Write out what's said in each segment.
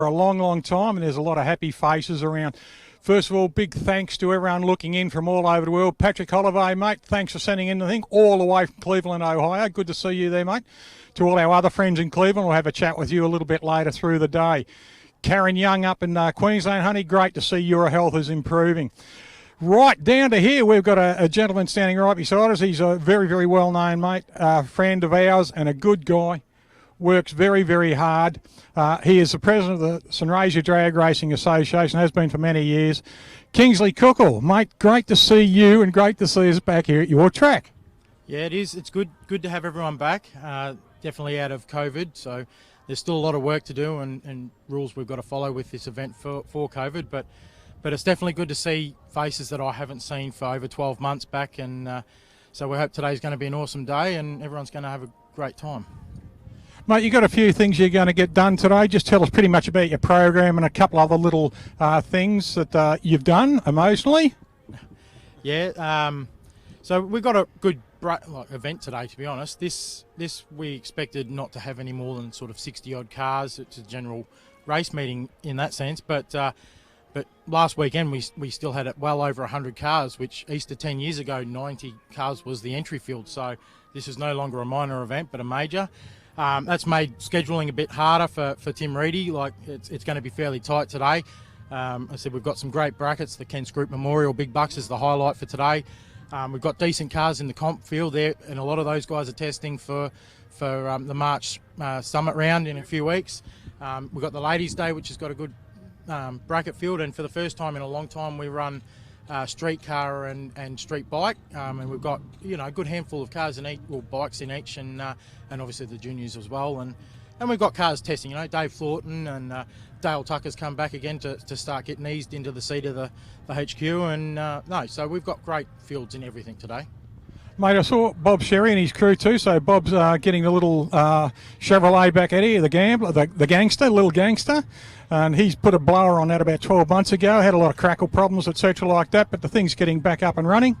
for a long, long time, and there's a lot of happy faces around. First of all, big thanks to everyone looking in from all over the world. Patrick Holloway, mate, thanks for sending in the thing all the way from Cleveland, Ohio. Good to see you there, mate. To all our other friends in Cleveland, we'll have a chat with you a little bit later through the day. Karen Young up in Queensland, honey, great to see your health is improving. Right down to here, we've got a gentleman standing right beside us. He's a very, very well-known mate, friend of ours and a good guy. Works very, very hard. He is the president of the Sunraysia Drag Racing Association, has been for many years. Kingsley Cookle, mate, great to see you and great to see us back here at your track. Yeah, it is. It's good to have everyone back. Definitely out of COVID, so there's still a lot of work to do and rules we've got to follow with this event for COVID. But it's definitely good to see faces that I haven't seen for over 12 months back, and so we hope today's going to be an awesome day and everyone's going to have a great time. Mate, you've got a few things you're going to get done today. Just tell us pretty much about your program and a couple other little things that you've done emotionally. Yeah, so we've got a good event today, to be honest. This we expected not to have any more than sort of 60 odd cars. It's a general race meeting in that sense, but last weekend we still had well over 100 cars, which Easter 10 years ago 90 cars was the entry field. So this is no longer a minor event but a major. That's made scheduling a bit harder for Tim Reedy. Like it's going to be fairly tight today. I said we've got some great brackets. The Ken Scroop Memorial Big Bucks is the highlight for today. We've got decent cars in the comp field there, and a lot of those guys are testing for the March Summit round in a few weeks. We've got the Ladies' Day, which has got a good bracket field, and for the first time in a long time we run street car and street bike, and we've got a good handful of cars in each, well, bikes in each, and obviously the juniors as well, and we've got cars testing. Dave Thornton and Dale Tucker's come back again to start getting eased into the seat of the HQ, and so we've got great fields in everything today. Mate, I saw Bob Sherry and his crew too, so Bob's getting the little Chevrolet back at you, the gambler, the gangster, little gangster, and he's put a blower on that about 12 months ago, had a lot of crackle problems, etc. like that, but the thing's getting back up and running.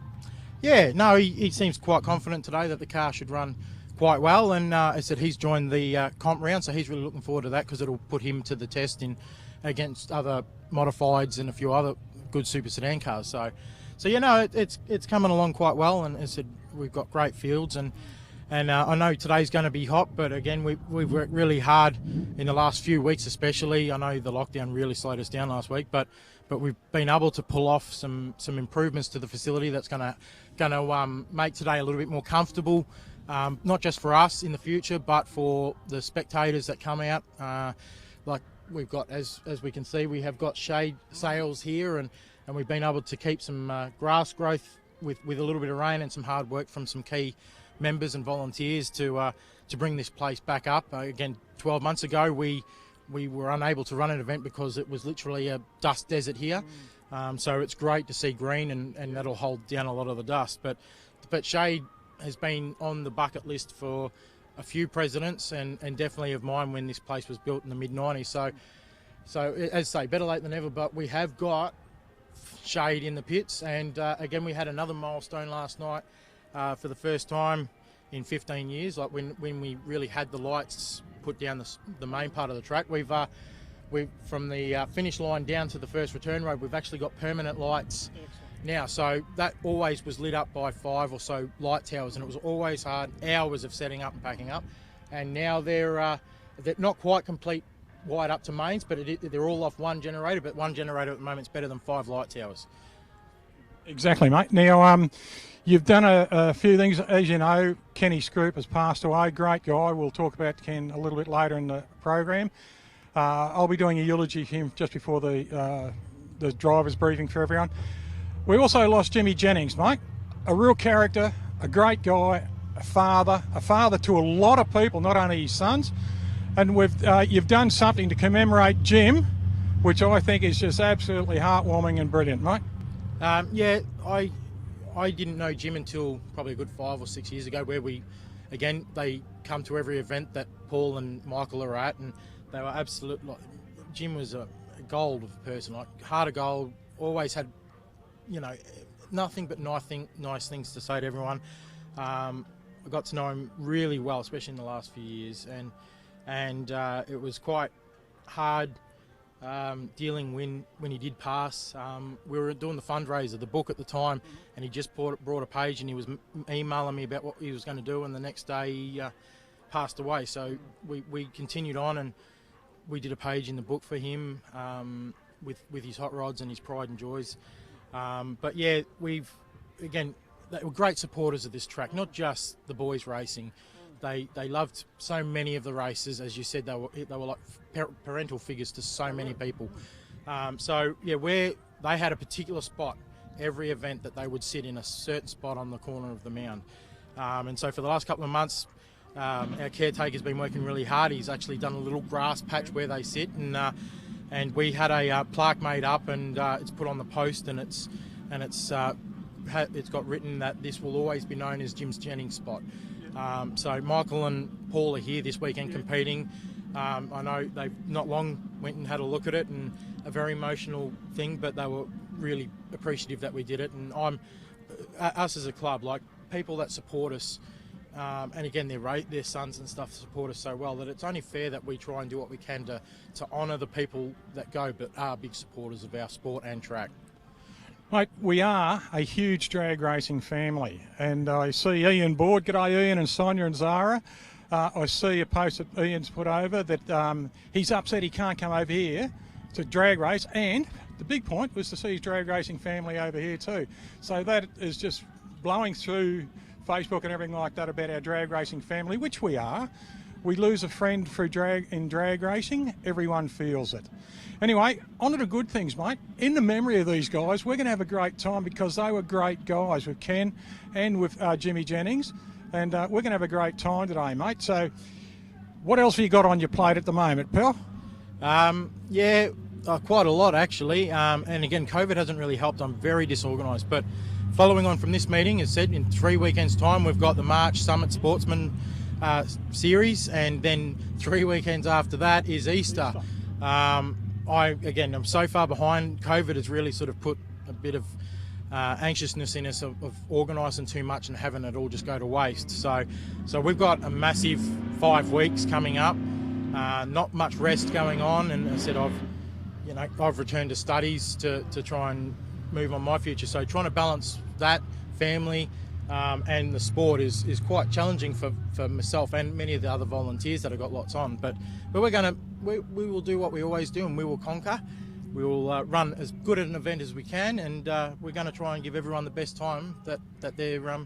Yeah, no, he seems quite confident today that the car should run quite well, and I said he's joined the comp round, so he's really looking forward to that because it'll put him to the test against other modifieds and a few other good super sedan cars. So it's coming along quite well, and as I said, we've got great fields, and I know today's going to be hot, but again we've worked really hard in the last few weeks, especially. I know the lockdown really slowed us down last week, but we've been able to pull off some improvements to the facility that's going to make today a little bit more comfortable. Not just for us in the future, but for the spectators that come out. Like we've got, as we can see, we have got shade sails here, and we've been able to keep some grass growth with a little bit of rain and some hard work from some key members and volunteers to bring this place back up. Again, 12 months ago, we were unable to run an event because it was literally a dust desert here. So it's great to see green, and that'll hold down a lot of the dust. But shade has been on the bucket list for a few presidents and definitely of mine when this place was built in the mid-90s. So as I say, better late than never, but we have got shade in the pits, and again we had another milestone last night for the first time in 15 years, like when we really had the lights put down the main part of the track. We've from the finish line down to the first return road, we've actually got permanent lights now, so that always was lit up by 5 or so light towers, and it was always hard, hours of setting up and packing up, and now they're not quite complete wide up to mains, but they're all off one generator, but one generator at the moment is better than 5 light towers. Exactly, mate. Now, you've done a few things. As you know, Kenny Scroop has passed away. Great guy. We'll talk about Ken a little bit later in the program. I'll be doing a eulogy for him just before the driver's briefing for everyone. We also lost Jimmy Jennings, mate. A real character, a great guy, a father to a lot of people, not only his sons. And you've done something to commemorate Jim, which I think is just absolutely heartwarming and brilliant, mate. Yeah, I didn't know Jim until probably a good 5 or 6 years ago, where they come to every event that Paul and Michael are at, and they were absolute. Jim was a gold of a person, like heart of gold. Always had, nothing but nice things to say to everyone. I got to know him really well, especially in the last few years, and it was quite hard dealing when he did pass. We were doing the fundraiser, the book at the time, and he just brought a page and he was emailing me about what he was going to do, and the next day he passed away. So we continued on and we did a page in the book for him with his hot rods and his pride and joys. But yeah, they were great supporters of this track, not just the boys racing. They loved so many of the races. As you said, they were like parental figures to so many people. So yeah, where they had a particular spot, every event that they would sit in a certain spot on the corner of the mound. And so for the last couple of months, our caretaker's been working really hard. He's actually done a little grass patch where they sit, and we had a plaque made up, and it's put on the post, and it's got written that this will always be known as Jim Jennings' spot. So Michael and Paul are here this weekend competing. I know they not long went and had a look at it, and a very emotional thing, but they were really appreciative that we did it. And us as a club, like people that support us, and again their sons and stuff support us so well, that it's only fair that we try and do what we can to honour the people that go, but are big supporters of our sport and track. Mate, we are a huge drag racing family, and I see Ian Board. G'day Ian and Sonia and Zara. I see a post that Ian's put over that he's upset he can't come over here to drag race, and the big point was to see his drag racing family over here too. So that is just blowing through Facebook and everything like that about our drag racing family, which we are. We lose a friend through drag racing, everyone feels it. Anyway, on to the good things, mate. In the memory of these guys, we're going to have a great time because they were great guys with Ken and with Jimmy Jennings, and we're going to have a great time today, mate. So what else have you got on your plate at the moment, pal? Yeah, quite a lot actually, and again, COVID hasn't really helped. I'm very disorganised, but following on from this meeting, as said, in 3 weekends' time, we've got the March Summit Sportsman series, and then 3 weekends after that is Easter. I'm so far behind. COVID has really sort of put a bit of anxiousness in us of organising too much and having it all just go to waste. So we've got a massive 5 weeks coming up, not much rest going on, and as I said, I've returned to studies to try and move on my future. So trying to balance that, family, and the sport is quite challenging for myself and many of the other volunteers that have got lots on. But we will do what we always do, and we will conquer. We will run as good an event as we can, and we're going to try and give everyone the best time that they're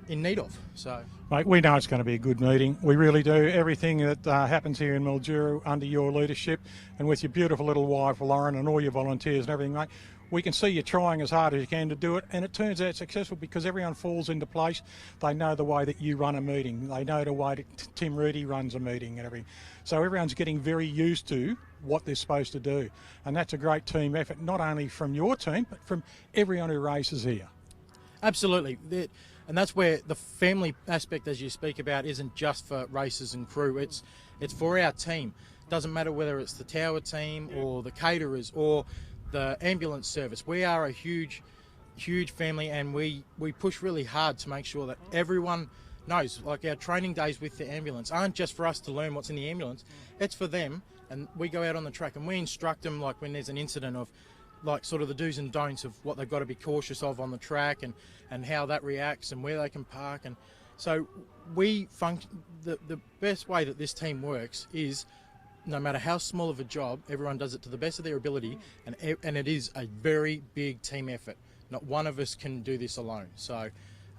in need of. So, mate, we know it's going to be a good meeting. We really do. Everything that happens here in Mildura under your leadership and with your beautiful little wife Lauren and all your volunteers and everything, mate, we can see you trying as hard as you can to do it, and it turns out successful because everyone falls into place. They know the way that you run a meeting. They know the way that Tim Rudy runs a meeting and everything. So everyone's getting very used to what they're supposed to do, and that's a great team effort, not only from your team but from everyone who races here. Absolutely. And that's where the family aspect, as you speak about, isn't just for racers and crew. It's for our team. Doesn't matter whether it's the tower team or the caterers or the ambulance service. We are a huge family, and we push really hard to make sure that everyone knows, like our training days with the ambulance aren't just for us to learn what's in the ambulance, it's for them. And we go out on the track and we instruct them, like when there's an incident, of like sort of the do's and don'ts of what they've got to be cautious of on the track, and how that reacts and where they can park. And so we function, the best way that this team works is, no matter how small of a job, everyone does it to the best of their ability, and it is a very big team effort. Not one of us can do this alone. So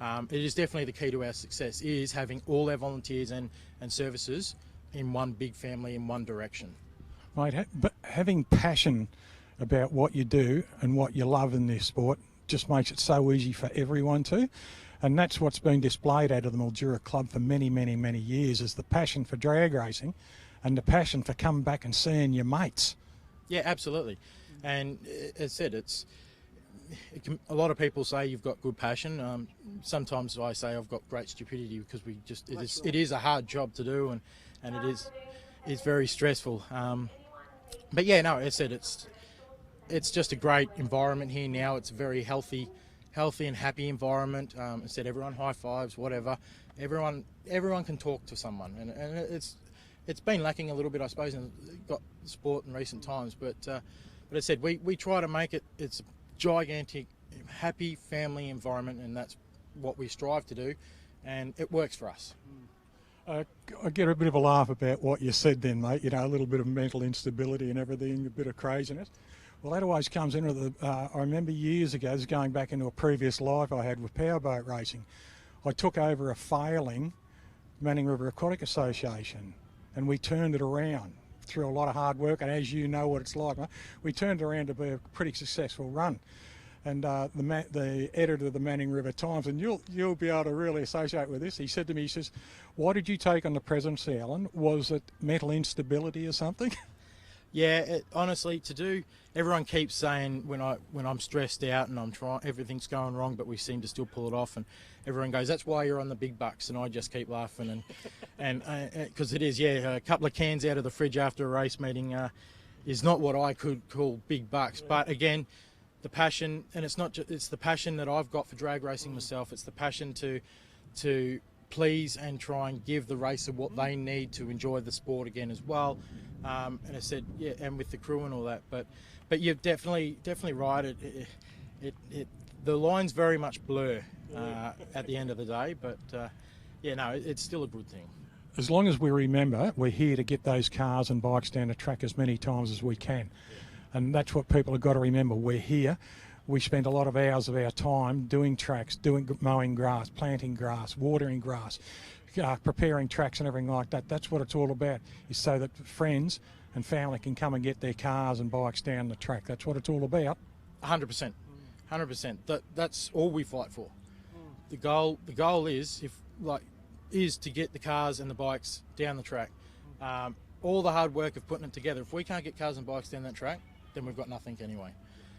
it is definitely the key to our success, is having all our volunteers and services in one big family in one direction. Mate, but having passion about what you do and what you love in this sport just makes it so easy for everyone to. And that's what's been displayed out of the Mildura Club for many, many, many years, is the passion for drag racing and the passion for coming back and seeing your mates. Yeah, absolutely. And as I said, a lot of people say you've got good passion. Sometimes I say I've got great stupidity, because it is a hard job to do, and it's very stressful. But yeah, no, as I said, it's just a great environment here now. It's a very healthy and happy environment. As I said, everyone high fives, whatever. Everyone can talk to someone, and it's been lacking a little bit, I suppose, in got sport in recent times. But as I said, we try to make it's a gigantic, happy family environment, and that's what we strive to do, and it works for us. I get a bit of a laugh about what you said then, mate, you know, a little bit of mental instability and everything, a bit of craziness. Well, that always comes into the, I remember years ago, this is going back into a previous life I had with powerboat racing. I took over a failing Manning River Aquatic Association, and we turned it around through a lot of hard work, and as you know what it's like, mate, we turned it around to be a pretty successful run. And the editor of the Manning River Times, and you'll be able to really associate with this, he said to me, he says, why did you take on the presidency, Alan? Was it mental instability or something? Yeah, honestly, everyone keeps saying when I'm stressed out and I'm trying, everything's going wrong, but we seem to still pull it off, and everyone goes, that's why you're on the big bucks, and I just keep laughing, and because it is, yeah, a couple of cans out of the fridge after a race meeting is not what I could call big bucks, but again, the passion, and it's the passion that I've got for drag racing myself. It's the passion to please and try and give the racer what they need to enjoy the sport again as well. And I said, yeah, and with the crew and all that. But you're definitely right. The lines very much blur at the end of the day. But yeah, no, it's still a good thing. As long as we remember, we're here to get those cars and bikes down the track as many times as we can. And that's what people have got to remember. We're here. We spend a lot of hours of our time doing tracks, mowing grass, planting grass, watering grass, preparing tracks and everything like that. That's what it's all about, is so that friends and family can come and get their cars and bikes down the track. That's what it's all about. 100%. 100%. That's all we fight for. The goal is to get the cars and the bikes down the track. All the hard work of putting it together. If we can't get cars and bikes down that track, then we've got nothing anyway.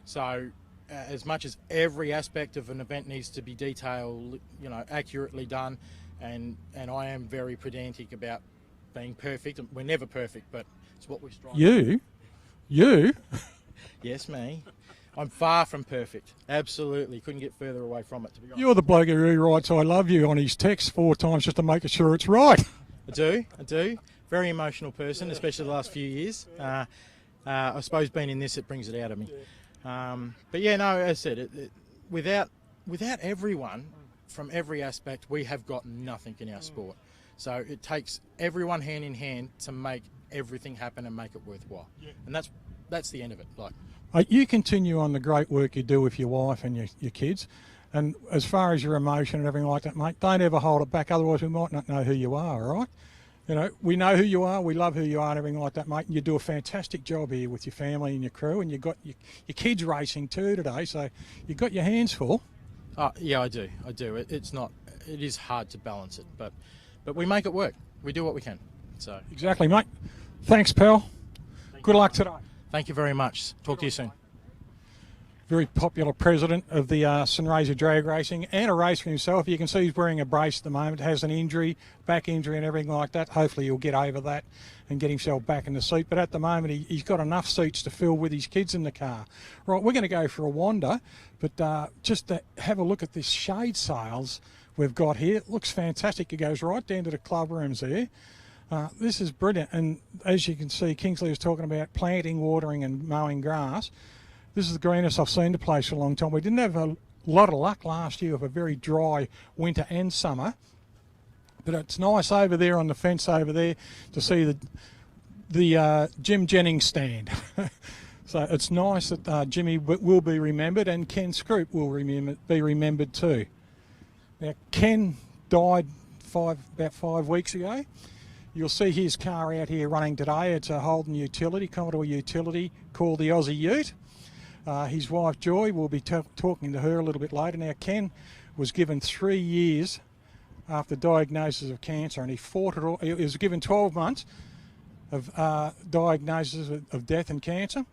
So as much as every aspect of an event needs to be detailed, you know, accurately done, and I am very pedantic about being perfect. We're never perfect, but it's what we strive for. You? Yes, me. I'm far from perfect. Absolutely. Couldn't get further away from it, to be honest. You're the bloke who writes I love you on his text 4 times just to make sure it's right. I do. Very emotional person, especially the last few years. I suppose being in this, it brings it out of me. But yeah, no, as I said, without everyone from every aspect, we have got nothing in our sport. So it takes everyone hand in hand to make everything happen and make it worthwhile. And that's the end of it. You continue on the great work you do with your wife and your kids. And as far as your emotion and everything like that, mate, don't ever hold it back. Otherwise, we might not know who you are, all right? You know, we know who you are, we love who you are and everything like that, mate. And you do a fantastic job here with your family and your crew, and you've got your kids racing too today, so you've got your hands full. Yeah, I do. It is hard to balance it, but we make it work. We do what we can. So exactly, mate. Thanks, pal. Good luck today. Thank you very much. Talk to you soon. Very popular president of the Sunraysia Drag Racing, and a racer himself. You can see he's wearing a brace at the moment, has an injury, back injury and everything like that. Hopefully he'll get over that and get himself back in the seat. But at the moment he's got enough seats to fill with his kids in the car. Right, we're going to go for a wander, but just to have a look at this shade sails we've got here. It looks fantastic. It goes right down to the club rooms there. This is brilliant. And as you can see, Kingsley was talking about planting, watering and mowing grass. This is the greenest I've seen the place for a long time. We didn't have a lot of luck last year with a very dry winter and summer. But it's nice over there on the fence over there to see the Jim Jennings stand. So it's nice that Jimmy will be remembered, and Ken Scroop will be remembered too. Now, Ken died about 5 weeks ago. You'll see his car out here running today. It's a Holden utility, Commodore utility, called the Aussie Ute. His wife Joy, will be talking to her a little bit later. Now, Ken was given 3 years after diagnosis of cancer, and he fought it all. He was given 12 months of diagnosis of death and cancer.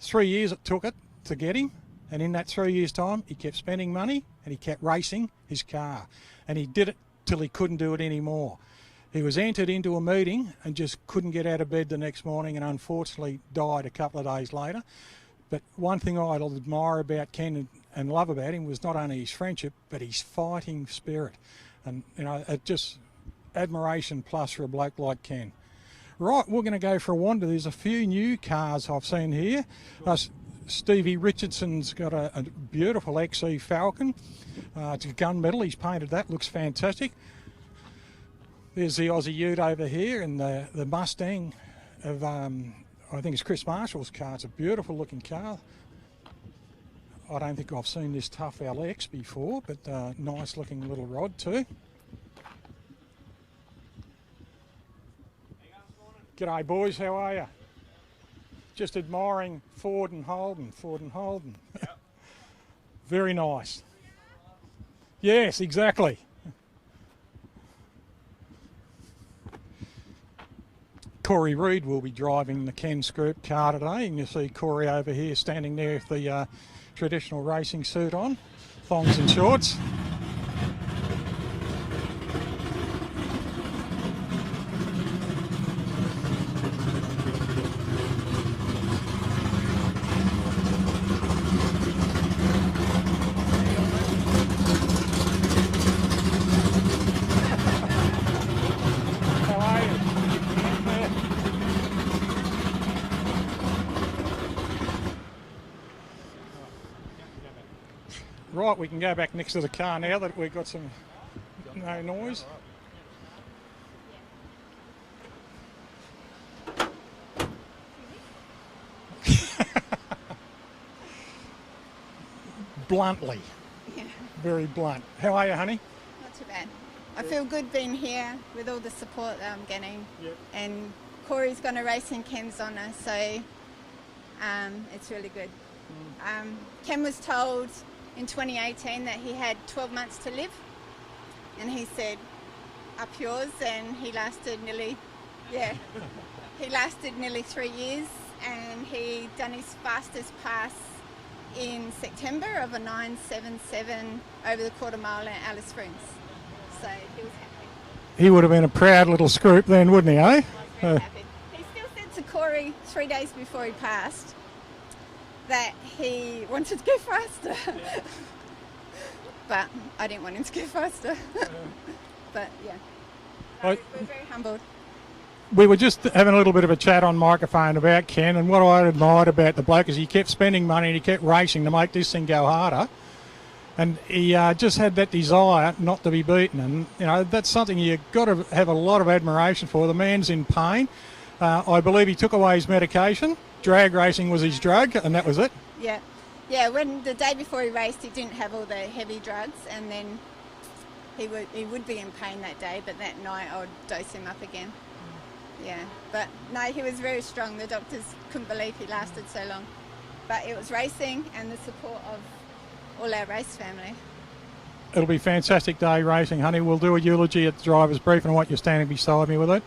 3 years it took it to get him, and in that 3 years' time, he kept spending money and he kept racing his car, and he did it till he couldn't do it anymore. He was entered into a meeting and just couldn't get out of bed the next morning, and unfortunately died a couple of days later. But one thing I admire about Ken and love about him was not only his friendship, but his fighting spirit. And, you know, it just admiration plus for a bloke like Ken. Right, we're going to go for a wander. There's a few new cars I've seen here. Stevie Richardson's got a beautiful XE Falcon. It's a gunmetal. He's painted that. Looks fantastic. There's the Aussie Ute over here, and the Mustang of I think it's Chris Marshall's car. It's a beautiful looking car. I don't think I've seen this tough LX before, but nice looking little rod too. G'day boys, how are you? Just admiring Ford and Holden. Yep. Very nice. Yes, exactly. Corey Reed will be driving the Ken Scroop car today, and you see Corey over here standing there with the traditional racing suit on, thongs and shorts. Right, we can go back next to the car now that we've got some no noise. Bluntly. Yeah. Very blunt. How are you, honey? Not too bad. I feel good being here with all the support that I'm getting. Yep. And Corey's going to race in Ken's honour, so it's really good. Ken was told in 2018 that he had 12 months to live, and he said, up yours, and he lasted nearly 3 years, and he done his fastest pass in September of a 9.77 over the quarter mile at Alice Springs. So he was happy. He would have been a proud little Scroop then, wouldn't he, eh? He was very happy. He still said to Corey 3 days before he passed that he wanted to go faster. Yeah. But I didn't want him to go faster. But yeah, we're very humbled. We were just having a little bit of a chat on microphone about Ken, and what I admired about the bloke is he kept spending money and he kept racing to make this thing go harder. And he just had that desire not to be beaten. And, you know, that's something you've got to have a lot of admiration for. The man's in pain. I believe he took away his medication. Drag racing was his drug, and that was it. Yeah. Yeah, when the day before he raced, he didn't have all the heavy drugs, and then he would be in pain that day, but that night I would dose him up again. Yeah, but no, he was very strong. The doctors couldn't believe he lasted so long. But it was racing and the support of all our race family. It'll be a fantastic day racing, honey. We'll do a eulogy at the driver's briefing. I want you standing beside me with it.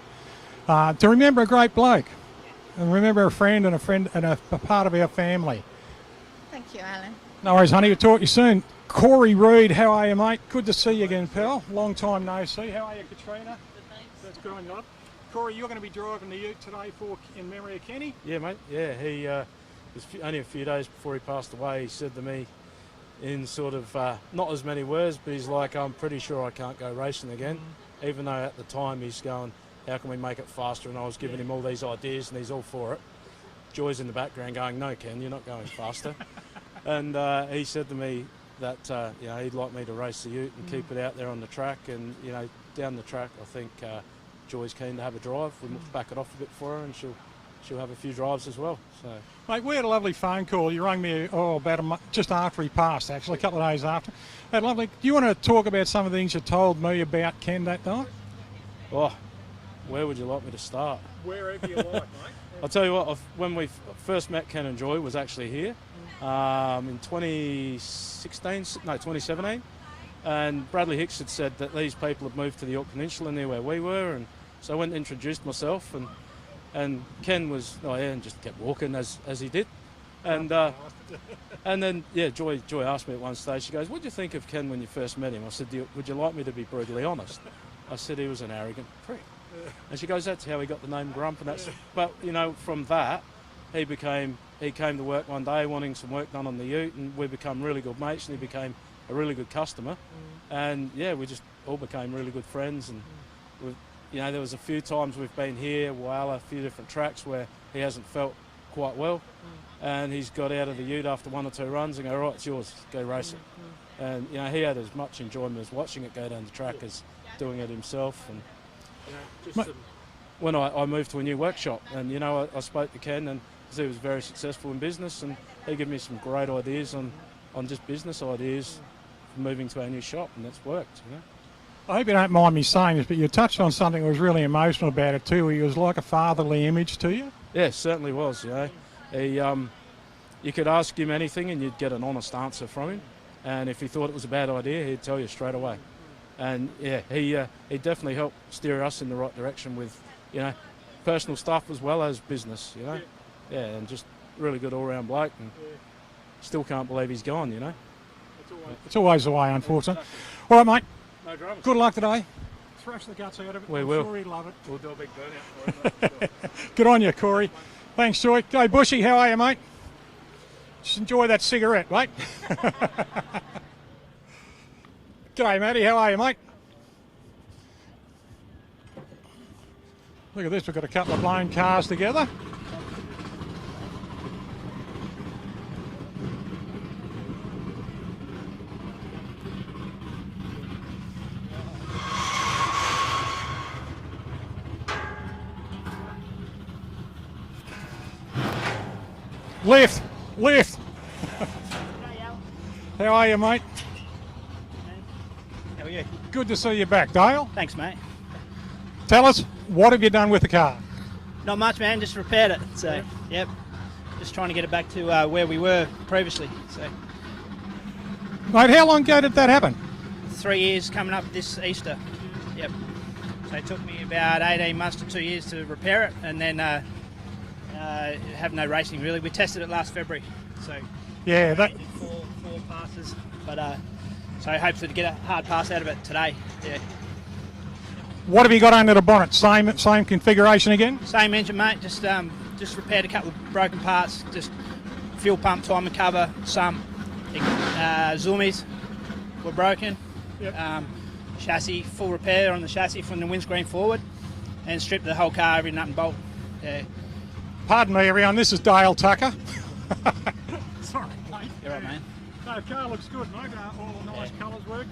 To remember a great bloke, and remember a friend and a part of our family. Thank you, Alan. No worries, honey. We'll talk to you soon. Corey Reed, how are you, mate? Good to see you again, pal. Long time no see. How are you, Katrina? Good, thanks. That's good on you, love. Corey, you're going to be driving the Ute today in memory of Kenny? Yeah, mate. Yeah, he was only a few days before he passed away. He said to me, in sort of not as many words, but he's like, I'm pretty sure I can't go racing again. Even though at the time he's going, how can we make it faster? And I was giving him all these ideas, and he's all for it. Joy's in the background going, no, Ken, you're not going faster. And he said to me that you know, he'd like me to race the Ute and keep it out there on the track. And you know, down the track, I think Joy's keen to have a drive. We'll back it off a bit for her, and she'll have a few drives as well. So, mate, we had a lovely phone call. You rang me about a month, just after he passed, actually, a couple of days after. Had lovely. Do you want to talk about some of the things you told me about Ken that night? oh, where would you like me to start? Wherever you like, mate. I'll tell you what, when we first met Ken and Joy was actually here in 2017, and Bradley Hicks had said that these people had moved to the York Peninsula near where we were, and so I went and introduced myself, and Ken was, and just kept walking as he did, and and then Joy asked me at one stage, she goes, what do you think of Ken when you first met him? I said, would you like me to be brutally honest? I said he was an arrogant prick. And she goes, that's how he got the name Grump, and that's. But you know, from that, he came to work one day wanting some work done on the Ute, and we become really good mates, and he became a really good customer, and we just all became really good friends, and you know, there was a few times we've been here, Whyalla, a few different tracks where he hasn't felt quite well, and he's got out of the ute after 1 or 2 runs and go, right, it's yours, go race it. And you know, he had as much enjoyment as watching it go down the track as doing it himself. And you know, just when I moved to a new workshop, and you know, I spoke to Ken, and he was very successful in business, and he gave me some great ideas on just business ideas for moving to our new shop, and that's worked. You know. I hope you don't mind me saying this, but you touched on something that was really emotional about it too. He was like a fatherly image to you. Yeah, certainly was. You know, you could ask him anything, and you'd get an honest answer from him. And if he thought it was a bad idea, he'd tell you straight away. And yeah, he definitely helped steer us in the right direction with, you know, personal stuff as well as business. You know, yeah, and just really good all-round bloke. And still can't believe he's gone. You know, it's always the way, unfortunately. All right, mate. No dramas. Good luck today. Thrash the guts out of it. We I'm will. sure he'd love it. We'll do a big burnout for him. Good on you, Corey. Thanks, Joy. Go, Bushy. How are you, mate? Just enjoy that cigarette, mate. G'day, Matty. How are you, mate? Look at this. We've got a couple of blown cars together. Lift. How are you, mate? How are you? Good to see you back, Dale. Thanks, mate. Tell us, what have you done with the car? Not much, man. Just repaired it. So, yep. Just trying to get it back to where we were previously. So, Mate, how long ago did that happen? 3 years coming up this Easter. Yep. So it took me about 18 months to 2 years to repair it, and then have no racing really. We tested it last February. So Yeah, that. four passes, but so hopefully to get a hard pass out of it today. Yeah. What have you got under the bonnet? Same configuration again? Same engine, mate. Just repaired a couple of broken parts. Just fuel pump, timing cover, some zoomies were broken. Yep. Chassis, full repair on the chassis from the windscreen forward, and stripped the whole car, every nut and bolt. Yeah. Pardon me, everyone. This is Dale Tucker. Sorry, mate. You're right, man. No, the car looks good, mate. All the nice colours work.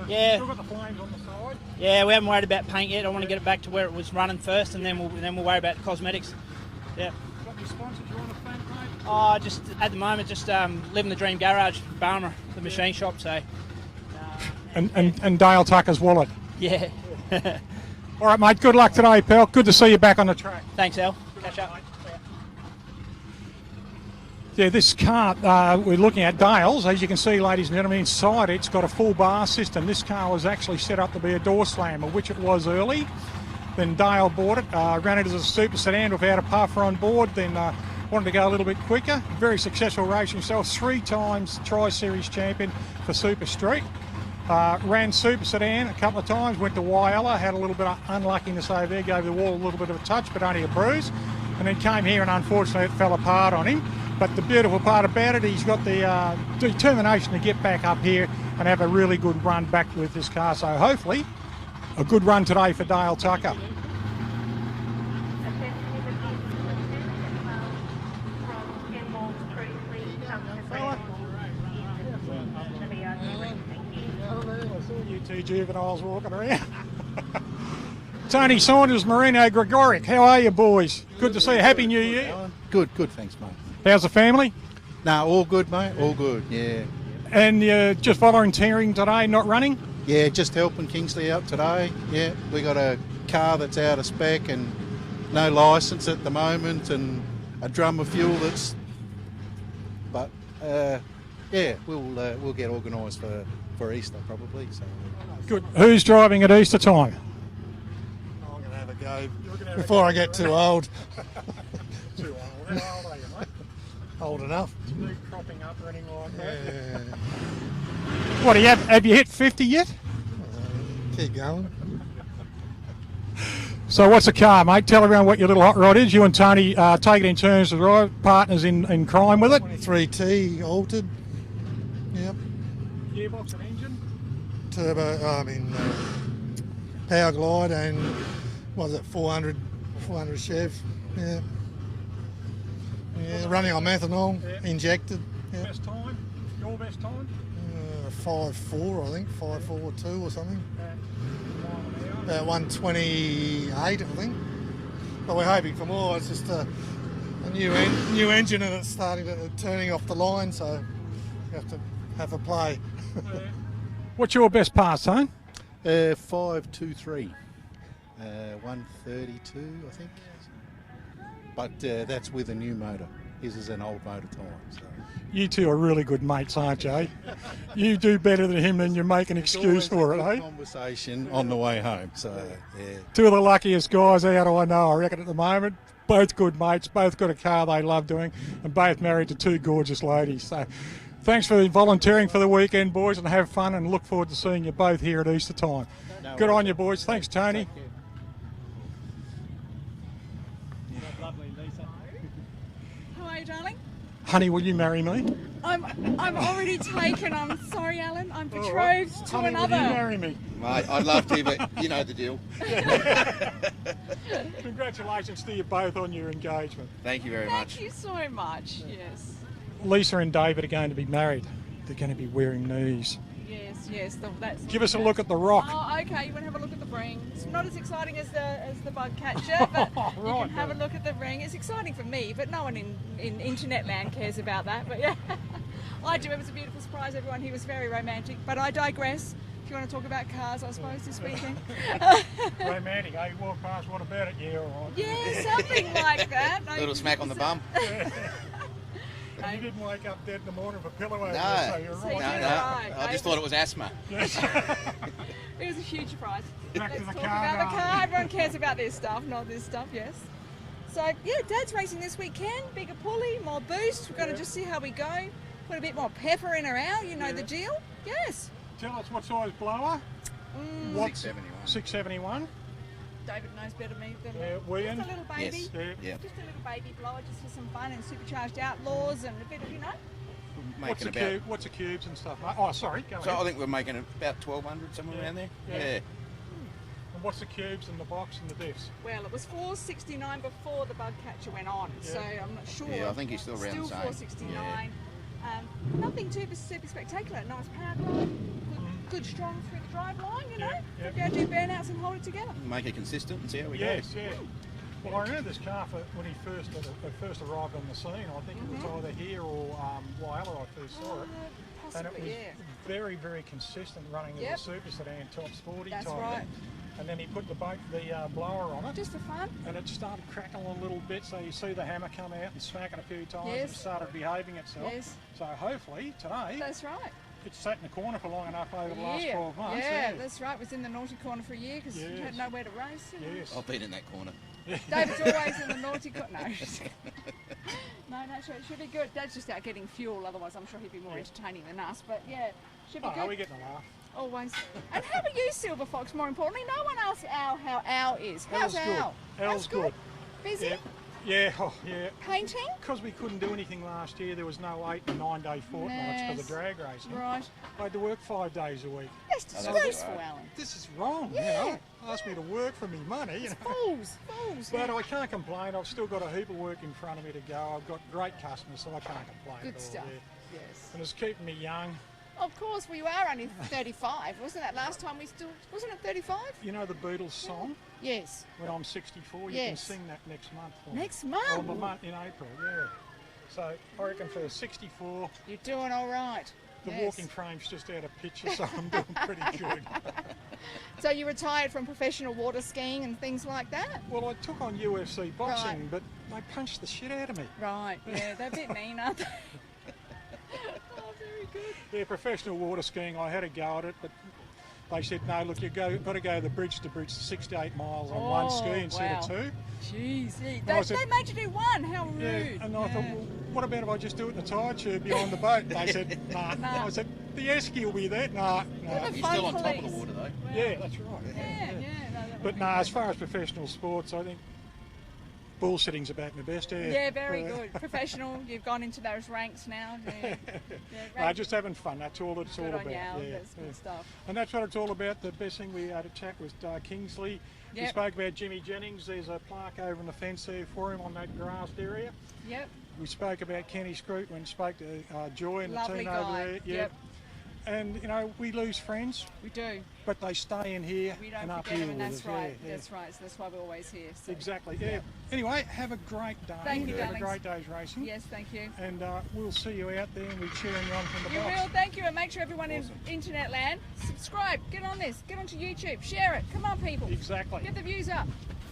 Yeah. Still got the flames on the side. Yeah, we haven't worried about paint yet. I want to get it back to where it was running first, and then we'll worry about the cosmetics. Yeah. Got any sponsors you want to thank, mate? Oh, just at the moment, just living the dream garage, Barmer, the machine shop. So. And Dale Tucker's wallet. Yeah. All right, mate. Good luck today, pal. Good to see you back on the track. Thanks, Al. Catch up. Yeah, this car we're looking at, Dale's, as you can see, ladies and gentlemen, inside it's got a full bar system. This car was actually set up to be a door slammer, which it was early. Then Dale bought it, ran it as a super sedan without a puffer on board, then wanted to go a little bit quicker. Very successful race himself, 3 times Tri-Series champion for Super Street. Ran Super Sedan a couple of times, went to Whyalla, had a little bit of unluckiness over there, gave the wall a little bit of a touch, but only a bruise. And then came here and unfortunately it fell apart on him. But the beautiful part about it, he's got the determination to get back up here and have a really good run back with this car. So hopefully a good run today for Dale Tucker. You two juveniles walking around. Tony Saunders, Marino Gregoric, how are you, boys? Good to see you. Happy New Year. Good, thanks, mate. How's the family? Nah, all good, mate, all good, yeah. And you're just volunteering today, not running? Yeah, just helping Kingsley out today, yeah. We got a car that's out of spec and no licence at the moment, and a drum of fuel that's... But, yeah, we'll get organised for Easter, probably, so... Good. Who's driving at Easter time? I'm going to have a go before I get too old. Too old. How old are you, mate? Old enough. Need cropping up or anything like that? Yeah. What, have you hit 50 yet? Keep going. So what's the car, mate? Tell everyone what your little hot rod is. You and Tony take it in turns as partners in crime with it. 23T altered. Yep. Gearbox and engine? Turbo, Power Glide and what was it, 400 Chev. Yeah. Yeah, running on methanol, injected. Yeah. Best time? Your best time? 5.4, I think, 5.42 or something. About About 128, I think. But we're hoping for more. It's just a new engine and it's starting to turning off the line, so we have to have a play. What's your best pass, son? 5.23, 132, I think. But that's with a new motor. His is an old motor time. So. You two are really good mates, aren't you? Eh? You do better than him and you make an excuse for it, eh? Conversation on the way home. So yeah. Two of the luckiest guys out I know, I reckon, at the moment. Both good mates, both got a car they love doing, and both married to two gorgeous ladies. So thanks for volunteering for the weekend, boys, and have fun, and look forward to seeing you both here at Easter time. Good on you, boys. Thanks, Tony. How are you, darling? Honey, will you marry me? I'm already taken. I'm sorry, Alan. I'm betrothed to Honey, another. will you marry me? Mate, I'd love to, but you know the deal. Congratulations to you both on your engagement. Thank you very much. Thank you so much. Yes. Lisa and David are going to be married. They're going to be wearing these. Yes. That's. Give us a look at the rock. Oh, okay. You want to have a look at the ring? It's not as exciting as the bug catcher, but you can have a look at the ring. It's exciting for me, but no one in internet land cares about that. But yeah, I do. It was a beautiful surprise, everyone. He was very romantic. But I digress. If you want to talk about cars, I suppose this weekend. Romantic, eh? You walk past, what about it? Yeah, all right. Yeah, something like that. A little smack on the bum. And you didn't wake up dead in the morning with a pillow over No, so you're So right. you no. did right. I just thought it was asthma. Yes. It was a huge surprise. Back to Let's the talk car about the now. car. Everyone cares about this stuff, not this stuff, yes. So, yeah, Dad's racing this weekend. Bigger pulley, more boost. We're going to just see how we go. Put a bit more pepper in her out, you know the deal. Yes. Tell us what size blower? What's 671. 671? David knows better me than Yeah, me. William? Just a little baby. Yes. Yeah. Yeah. Just a little baby blower, just for some fun and supercharged outlaws and a bit of, you know. What's Making the, about. what's the cubes and stuff? Oh, sorry, go So I ahead. think we're making about 1,200 somewhere around there. Yeah. Yeah. And what's the cubes and the box and the diffs? Well, it was 469 before the bug catcher went on, so I'm not sure. Yeah, I think he's still around the same. 469. Nothing too super spectacular. Nice power drive, good strong through the drive line, you know. Yeah, Go do burnouts and hold it together. Make it consistent and see how we Yes, go. yeah. Well, I remember this car when he first arrived on the scene. I think it was either here or Whyalla I first saw it. And it Possibly, was yeah. very, very consistent running Yep. as a super sedan top sporty That's type. right. And then he put the blower on it. Just for fun. And it started crackling a little bit, so you see the hammer come out and smack it a few times and Yes. it started behaving itself. Yes. So hopefully today That's right. it's sat in the corner for long enough over the last 12 months. Yeah, that's right. It was in the naughty corner for a year because you Yes. had nowhere to race. You know. Yes. I've been in that corner. David's always in the naughty corner. No. No, should be good. Dad's just out getting fuel, otherwise I'm sure he'd be more entertaining than us. But yeah, should be Oh, good. we're getting a laugh. Always. And how are you, Silver Fox? More importantly, no one asks Al how Al is. How's Al's good. Al? Al's good. Busy? Yeah. Yeah, oh, yeah. Painting? Because we couldn't do anything last year, there was no 8 and 9 day fortnights for the Yes. drag racing. Right. I had to work 5 days a week. That's that's disgraceful, all right. Alan. This is wrong, Yeah. you know. Ask me to work for me money, you know. Fools. But I can't complain. I've still got a heap of work in front of me to go. I've got great customers, so I can't complain Good at all. stuff. Yeah. Yes. And it's keeping me young. Of course, we are only 35. Wasn't that last time we still... Wasn't it 35? You know the Beatles song? Yes. When I'm 64, you can Yes. sing that next month for me. Next Or month? the month in April, yeah. So I reckon for 64, You're doing all right. the Yes. walking frame's just out of picture, so I'm doing pretty good. So you retired from professional water skiing and things like that? Well, I took on UFC boxing, but they punched the shit out of me. Right, yeah, they're a bit mean, aren't they? Oh, very good. Yeah, professional water skiing, I had a go at it, but they said, no, look, you've got to go the bridge to bridge 6 to 8 miles on one ski instead of 2. Jeez, I they said- made you do one. How rude. Yeah, and I thought, well, what about if I just do it in a tire tube behind the boat? They said, nah. Nah. I said, the esky will be there. Nah, They're nah. the You're still on fun top of police. the water though. Yeah, that's right. Yeah, yeah. No, But no, as far as professional sports, I think Bull sitting's about my best, yeah. Yeah, very good. Professional. You've gone into those ranks now. Yeah. No, just having fun. That's all it's all Good about. on you, Al. Yeah, That's good stuff. And that's what it's all about. The best thing we had a chat with Kingsley. We Yep. spoke about Jimmy Jennings. There's a plaque over on the fence there for him on that grassed area. Yep. We spoke about Kenny Scroop and spoke to Joy and Lovely the team guy. over there. Yep. And, you know, we lose friends, We do. but they stay in here We don't and up forget here them, and with that's us. right. Yeah, That's right. So that's why we're always here. So. Exactly, yeah. Anyway, have a great day. Thank you, Have darlings. a great day's racing. Yes, thank you. And we'll see you out there and we're cheering you on from the You box. will, thank you, and make sure everyone in internet land subscribe. Get on this. Get onto YouTube. Share it. Come on, people. Exactly. Get the views up.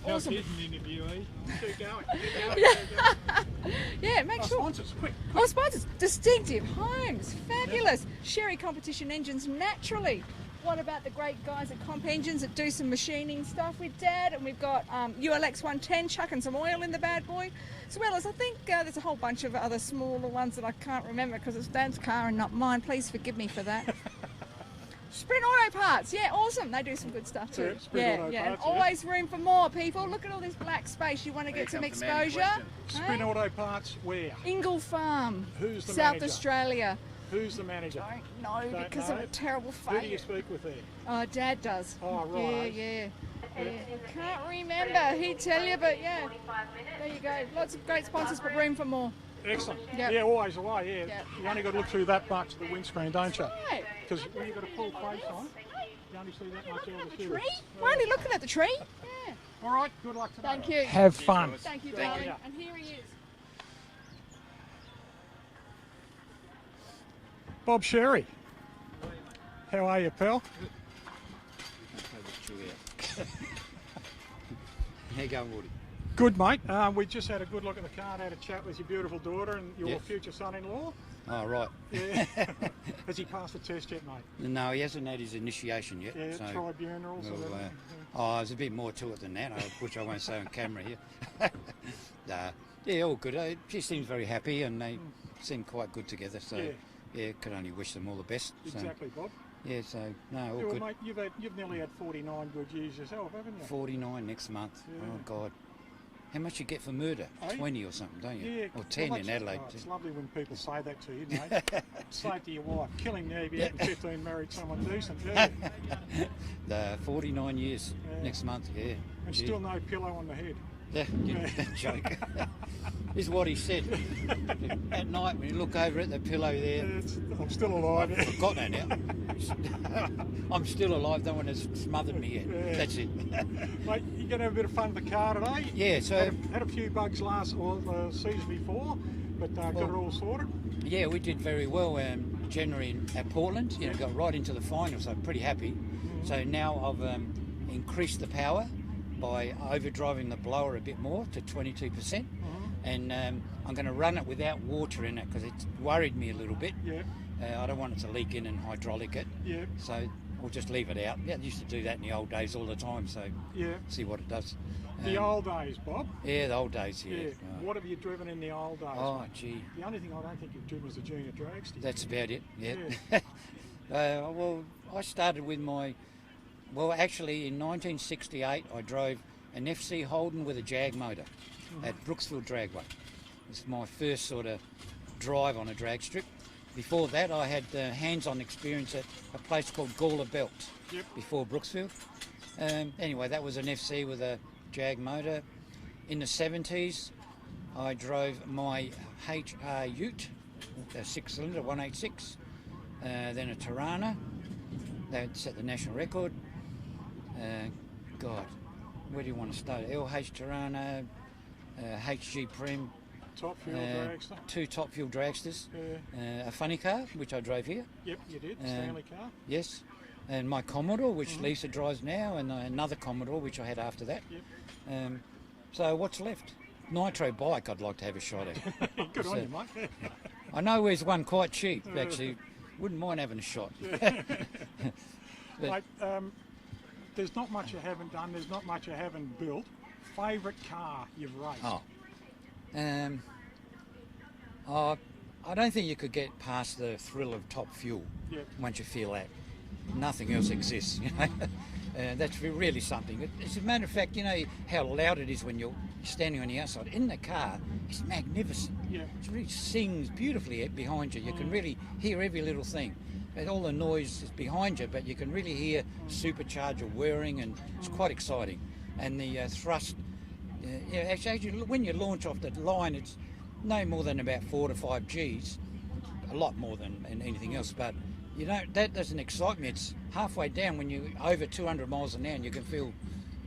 Awesome. interviewee. Keep going. Keep going. Yeah, make sure. Sponsors, quick. Oh, sponsors. Distinctive Homes. Fabulous. Sherry Competition Engines Naturally. What about the great guys at Comp Engines that do some machining stuff with Dad? And we've got ULX 110 chucking some oil in the bad boy. As well as I think there's a whole bunch of other smaller ones that I can't remember because it's Dad's car and not mine. Please forgive me for that. Sprint Auto Parts, yeah, awesome. They do some good stuff too. Yeah, Sprint Auto And Parts, yeah. always room for more, people. Look at all this black space. You want to get some comes the man in exposure? question. Sprint Hey? Auto Parts, where? Ingle Farm, Who's the South manager? Australia. Who's the manager? Don't know Don't because know. of a terrible Who do you fate. speak with there? Oh, Dad does. Oh, right. Yeah. Can't remember. He'd tell you, but yeah. There you go. Lots of great sponsors, but room for more. Excellent. Yep. Yeah, always the way, yeah. Yep. You only got to look through that much of the windscreen, don't you? Right. Because when you've got a full face on, you only see that much out of the Tree? We're only looking at the tree. Yeah. All right, good luck today. Thank you. Have fun. Thank you, Thank darling. you. And here he is. Bob Sherry. How are you, pal? How you going, Woody? Good, mate. We just had a good look at the car and had a chat with your beautiful daughter and your Yes. future son-in-law. Oh, right. Yeah. Has he passed the test yet, mate? No, he hasn't had his initiation yet. Yeah, so, tribunals and well, everything. there's a bit more to it than that, which I won't say on camera here. Yeah, all good. She seems very happy and they seem quite good together. So, yeah, can only wish them all the best. So, Exactly, Bob. yeah, so, no, all Yeah, well, good. mate, you've nearly had 49 good years yourself, haven't you? 49 next month. Yeah. Oh, God. How much you get for murder? Eh? 20 or something, don't you? Yeah, Or 10 well, in that's- Adelaide. oh, it's lovely when people say that to you, mate. Say it to your wife, killing me if you hadn't 15 married someone decent, yeah. 49 years Yeah. next month, yeah. And Gee. still no pillow on the head. Yeah, that joke. This is what he said. At night, when you look over at the pillow there, I'm still alive. I've forgotten it now. I'm still alive, no one has smothered me yet. Yeah. That's it. Mate, you're going to have a bit of fun with the car today? Yeah, so, Had a few bugs the season before, but got it all sorted. yeah, we did very well January at Portland. You know, got right into the finals, so I'm pretty happy. So now I've increased the power by overdriving the blower a bit more to 22%. And I'm going to run it without water in it because it's worried me a little bit. Yeah, I don't want it to leak in and hydraulic it. yeah, So we'll just leave it out. Yeah, I used to do that in the old days all the time, so yeah. see what it does. The old days, Bob. Yeah, the old days, yeah. Yeah. Oh. What have you driven in the old days? Oh, mate? gee, The only thing I don't think you've driven is a junior dragster. that's about it, yeah. Well, I started with actually in 1968 I drove an FC Holden with a Jag motor at Brooksville Dragway. It's my first sort of drive on a drag strip. Before that I had hands-on experience at a place called Gawler Belt before Brooksville. Anyway, that was an FC with a Jag motor. In the 70s I drove my HR Ute, a 6-cylinder 186, then a Tirana that set the national record. God, where do you want to start? LH Tirana, HG Prem, Top fuel dragster. 2 top fuel dragsters, Yeah. a funny car which I drove here, Yep, you did. Stanley car. yes, and my Commodore which Lisa drives now, and another Commodore which I had after that. Yep. So what's left? Nitro bike I'd like to have a shot at. Good on So- you, mate. I know there's one quite cheap actually. Wouldn't mind having a shot. Mate, there's not much you haven't done. There's not much you haven't built. Favourite car you've raced? I don't think you could get past the thrill of top fuel Yep. once you feel that. Nothing else exists, you know. That's really something. As a matter of fact, you know how loud it is when you're standing on the outside. In the car, it's magnificent. Yeah. It really sings beautifully behind you. You can really hear every little thing. And all the noise is behind you, but you can really hear supercharger whirring, and it's quite exciting. And the thrust, actually, when you launch off the line, it's no more than about 4 to 5 Gs, a lot more than anything else. But you know, that doesn't excite me. It's halfway down when you're over 200 miles an hour, and you can feel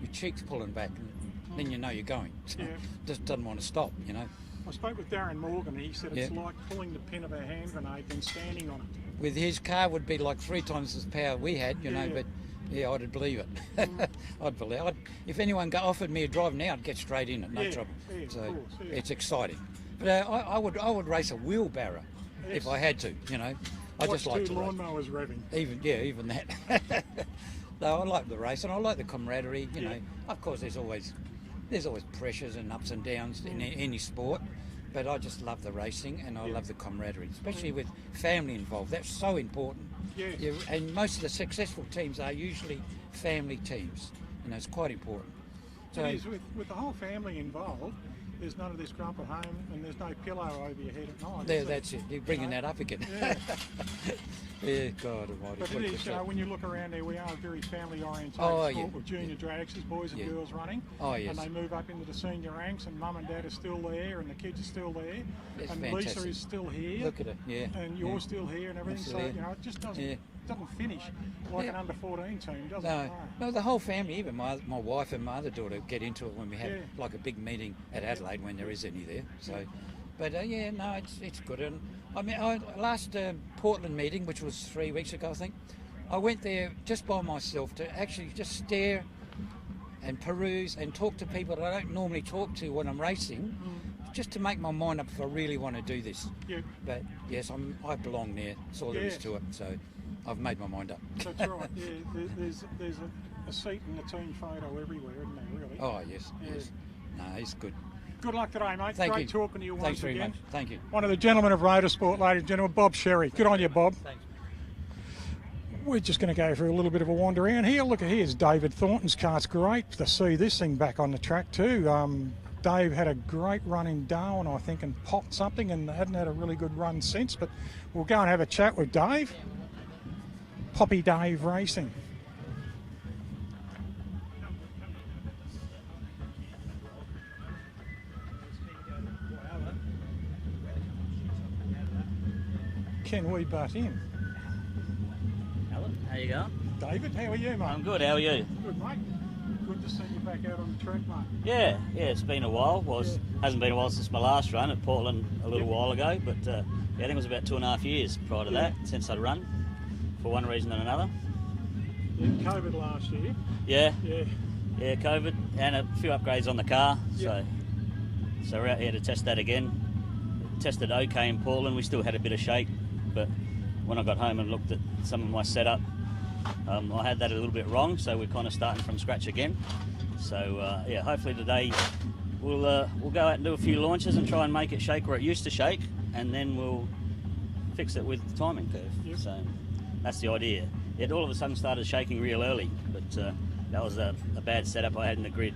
your cheeks pulling back, and then you know you're going. So just doesn't want to stop, you know. I spoke with Darren Morgan, and he said it's like pulling the pin of a hand grenade and standing on it. With his car would be like 3 times the power we had, you know, but yeah, I'd believe it. I'd believe it. If anyone offered me a drive now, I'd get straight in it, no trouble. Yeah, so of course, it's exciting. But I would race a wheelbarrow if I had to, you know. I just like to lawnmowers revving. Even that. No, I like the race, and I like the camaraderie. You know, of course, there's always pressures and ups and downs in any sport, but I just love the racing, and I love the camaraderie, especially with family involved. That's so important. Yeah, and most of the successful teams are usually family teams. You know, it's quite important. So with the whole family involved, there's none of this grump at home, and there's no pillow over your head at night. There, that's it. You're bringing that up again. Yeah, God almighty. But it is, when you look around there, we are a very family-oriented sport with junior dragsters, boys and girls running. Oh, yes. And they move up into the senior ranks, and mum and dad are still there, and the kids are still there. That's and fantastic. Lisa is still here. Look at it, And you're still here and everything. Absolutely. So, you know, it just doesn't finish like an under-14 team, does it? No, the whole family, even my wife and my other daughter get into it when we have like a big meeting at Adelaide, when there is any there. So, but it's good. And I mean, last Portland meeting, which was 3 weeks ago, I think, I went there just by myself to actually just stare and peruse and talk to people that I don't normally talk to when I'm racing, just to make my mind up if I really want to do this. But yes, I belong there. That's all there is to it. So I've made my mind up. That's right. Yeah, there's a seat in the team photo everywhere, isn't there? Really? Oh yes. No, it's good. Good luck today, mate. Thank Great you. talking to you once Thanks very again. much. Thank you. One of the gentlemen of Rotorsport, ladies and gentlemen, Bob Sherry. Good on you, Bob. Thanks. We're just going to go for a little bit of a wander around here. Look, here's David Thornton's car. It's great to see this thing back on the track too. Dave had a great run in Darwin, I think, and popped something, and hadn't had a really good run since. But we'll go and have a chat with Dave. Poppy Dave Racing. Can we butt in? Alan, how you going? David, how are you, mate? I'm good, how are you? Good, mate. Good to see you back out on the track, mate. Yeah, it's been a while. Hasn't been a while since my last run at Portland a little while ago, but I think it was about 2.5 years prior to that since I'd run, for one reason and another. COVID last year. Yeah, COVID, and a few upgrades on the car, so we're out here to test that again. Tested okay in Portland, we still had a bit of shake, but when I got home and looked at some of my setup, I had that a little bit wrong, so we're kind of starting from scratch again. So hopefully today we'll go out and do a few launches and try and make it shake where it used to shake, and then we'll fix it with the timing curve. So that's the idea. It all of a sudden started shaking real early, but that was a bad setup I had in the grid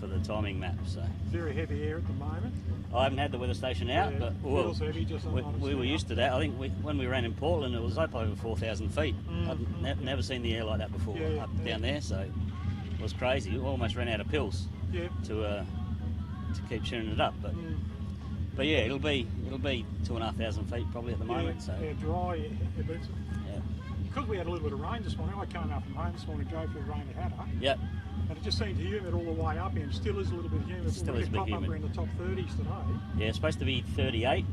for the timing map. So very heavy air at the moment. I haven't had the weather station out, but we were used to that. I think when we ran in Portland, it was up over 4,000 feet. I'd never seen the air like that before down there, so it was crazy. We almost ran out of pills to keep tuning it up. But yeah, it'll be 2,500 feet probably at the moment. So dry, but because we had a little bit of rain this morning. I came up from home this morning, drove through the rain at Hatter. Yep. And it just seemed humid all the way up, and still is a little bit humid. Still is a bit humid. Up around the top 30s today. Yeah, it's supposed to be 38.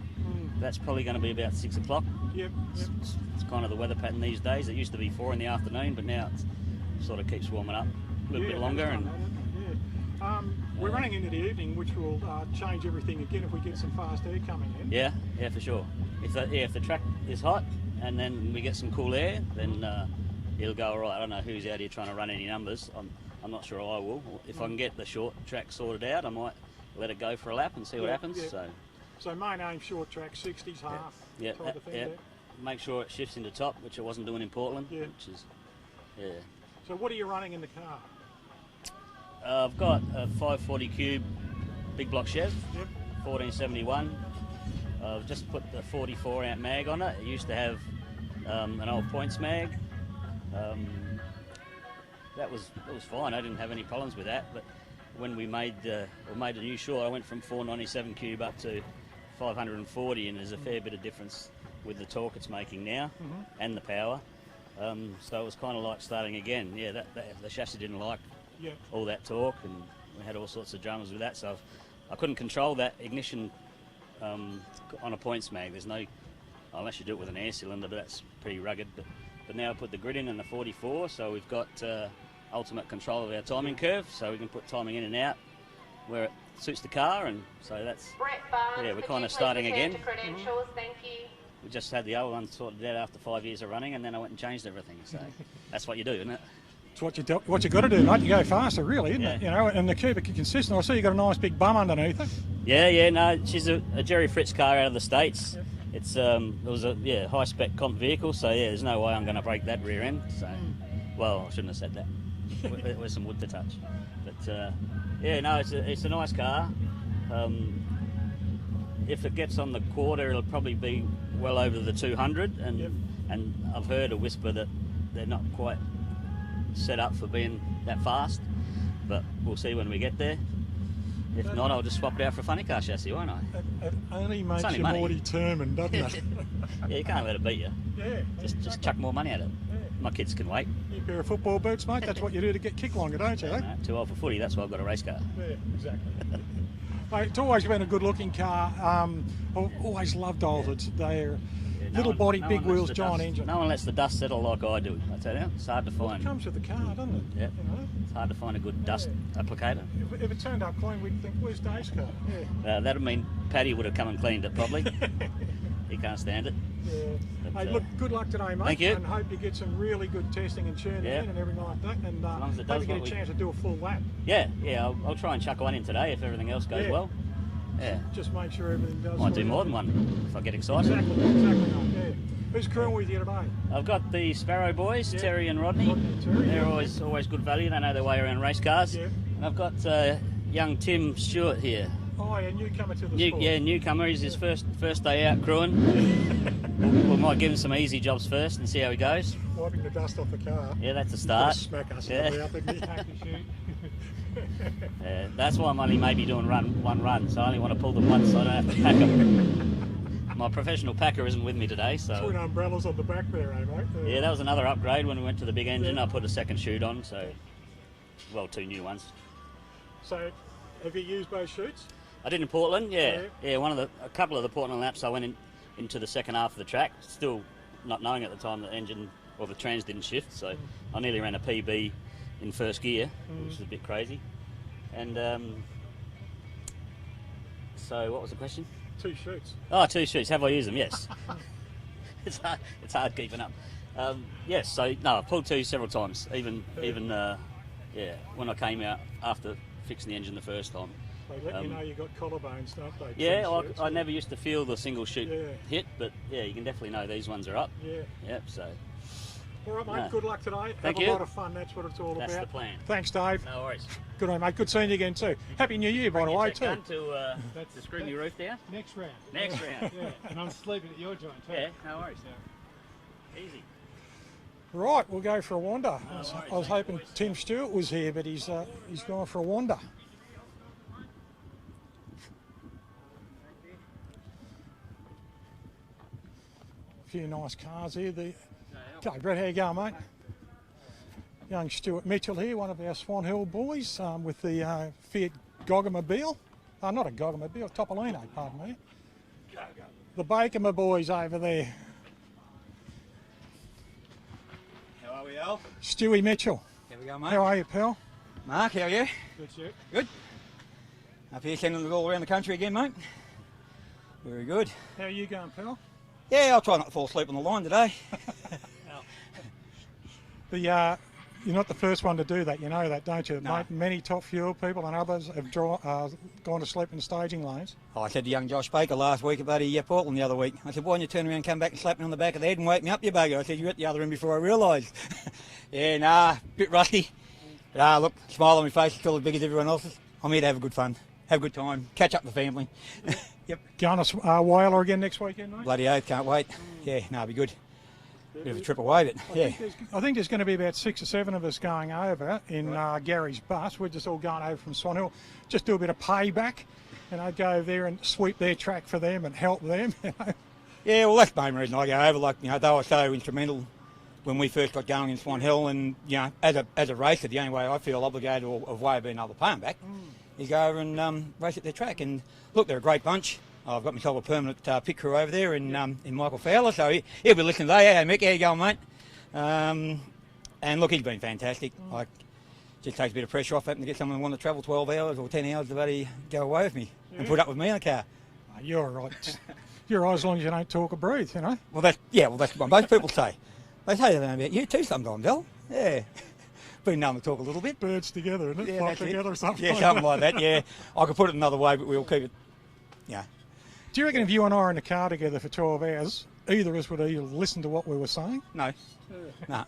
That's probably going to be about 6 o'clock. Yep. It's kind of the weather pattern these days. It used to be 4 in the afternoon, but now it sort of keeps warming up a little bit longer. We're running into the evening, which will change everything again if we get some fast air coming in. Yeah, for sure. If the track is hot and then we get some cool air, then it'll go all right. I don't know who's out here trying to run any numbers. I'm not sure I will. If I can get the short track sorted out, I might let it go for a lap and see what happens. So main aim short track, 60s half. Yeah. Make sure it shifts into top, which it wasn't doing in Portland. Yeah. Which is So what are you running in the car? I've got a 540 cube big block Chev, Yep. 1471. I've just put the 44 amp mag on it. It used to have an old points mag. That was fine. I didn't have any problems with that. But when we made a new short, I went from 497 cube up to 540, and there's a fair bit of difference with the torque it's making now and the power. So it was kind of like starting again. Yeah, the chassis didn't like all that torque, and we had all sorts of dramas with that. So I couldn't control that ignition on a points mag. There's no, unless you do it with an air cylinder, but that's pretty rugged. But now I put the grid in and the 44, so we've got ultimate control of our timing curve, so we can put timing in and out where it suits the car, and so that's, yeah, we're kind of starting again. Thank you. We just had the other one sorted out after 5 years of running, and then I went and changed everything, so that's what you do, isn't it? It's what you got to do, mate. You go faster, really, isn't it? You know, and to keep it consistent. I see you got a nice big bum underneath it. Yeah, no, she's a Jerry Fritz car out of the States. Yep. It's it was a high spec comp vehicle, so yeah, there's no way I'm going to break that rear end. So, well, I shouldn't have said that. There's some wood to touch, but yeah, no, it's a nice car. If it gets on the quarter, it'll probably be well over the 200, and I've heard a whisper that they're not quite set up for being that fast, but we'll see when we get there. If not, I'll just swap it out for a funny car chassis, won't I? It only makes only you money. more determined, doesn't it? Yeah, you can't let it beat you. Yeah. Just chuck more money at it. Yeah. My kids can wait. You pair of football boots, mate. That's what you do to get kick longer, don't you? Yeah, no, too old for footy. That's why I've got a race car. Yeah, exactly. Mate, it's always been a good-looking car. I've always loved Altards. They're little body, big wheels, giant engine. No one lets the dust settle like I do. I tell you, it's hard to find. It comes with the car, doesn't it? Yeah. You know? It's hard to find a good dust applicator. If it turned up clean, we'd think, where's Dave's car? Yeah. That'd mean Paddy would have come and cleaned it probably. He can't stand it. Yeah. But, hey, look, good luck today, mate. Thank you. And hope you get some really good testing and tuning in and everything like that. And as long as it hope does you get a chance to do a full lap. Yeah, I'll try and chuck one in today if everything else goes well. Yeah. Just make sure everything does. Might do more than one if I get excited. Exactly right, yeah. Who's crewing with you today? I've got the Sparrow boys, Terry and Rodney. Terry, They're always good value. They know their way around race cars. Yeah. And I've got young Tim Stewart here. Oh, yeah, newcomer to the sport. Yeah, newcomer. He's his first day out crewing. we might give him some easy jobs first and see how he goes. Wiping the dust off the car. Yeah, that's a start. Smack us yeah. Yeah, that's why I'm only maybe doing one run, so I only want to pull them once so I don't have to pack them. My professional packer isn't with me today, so... Twin umbrellas on the back there, eh, mate? Yeah, that was another upgrade when we went to the big engine. I put a second chute on, so... Well, 2 new ones. So, have you used both chutes? I did in Portland, yeah. A couple of the Portland laps I went into the second half of the track, still not knowing at the time the engine or the trans didn't shift, so I nearly ran a PB in first gear, which is a bit crazy. And so what was the question? 2 chutes. Oh, 2 chutes. Have I used them? Yes. It's hard keeping up. Yes. So no, I pulled 2 several times. Even when I came out after fixing the engine the first time. They let you know you got collarbones, don't they? Yeah, I never used to feel the single chute hit, but yeah, you can definitely know these ones are up. Yeah. Yep. So. All right, mate. Good luck today. Thank you. you. A lot of fun. That's what it's all about. That's the plan. Thanks, Dave. No worries. Good on, mate. Good seeing you again too. Happy New Year, by the way, too. To screw my roof down. Next round. Next round. Yeah, and I'm sleeping at your joint too. Yeah, no worries. Easy. Right, we'll go for a wander. No worries, I was hoping Tim Stewart was here, but he's gone for a wander. A few nice cars here. Okay, Brett, how you going, mate? Young Stuart Mitchell here, one of our Swan Hill boys with the Fiat Goggamobile. Not a Goggamobile, Topolino, pardon me. The Bakerma boys over there. How are we, Al? Stewie Mitchell. Here we go, mate. How are you, pal? Mark, how are you? Good, Stuart. Good. Up here sending it all around the country again, mate. Very good. How are you going, pal? Yeah, I'll try not to fall asleep on the line today. You're not the first one to do that, you know that, don't you? No. Many top fuel people and others have gone to sleep in the staging lanes. I said to young Josh Baker last week about Portland the other week. I said, why don't you turn around and come back and slap me on the back of the head and wake me up, you bugger? I said, you're at the other end before I realised. Yeah, nah, bit rusty. But look, smile on my face, still as big as everyone else's. I'm here to have a good fun. have a good time, catch up with the family. Yep. Going to Whaler again next weekend, mate? Bloody oath, can't wait. Yeah, no, it'll be good. Bit of a trip away, but yeah. I think there's going to be about 6 or 7 of us going over in Gary's bus. We're just all going over from Swan Hill, just do a bit of payback, and I'd go over there and sweep their track for them and help them. You know? Yeah, well, that's the main reason I go over. Like, you know, they were so instrumental when we first got going in Swan Hill, and you know, as a racer, the only way I feel obligated or of way of being able to pay them back is go over and race at their track. And look, they're a great bunch. I've got myself a permanent pit crew over there in Michael Fowler, so he'll be listening today. Hey, Mick, how you going, mate? And look, he's been fantastic. Like, just takes a bit of pressure off having to get someone who want to travel 12 hours or 10 hours to bloody go away with me and put up with me in a car. You're all right. You're all right as long as you don't talk or breathe, you know? Well, that's what most people say. They say that about you too sometimes, Del. Yeah. Been known to talk a little bit. Birds together, isn't it? Yeah, Flock that's together it. or something. Yeah, something like that, yeah. I could put it another way, but we'll keep it, yeah. Do you reckon if you and I are in a car together for 12 hours, either of us would either listen to what we were saying? No. No.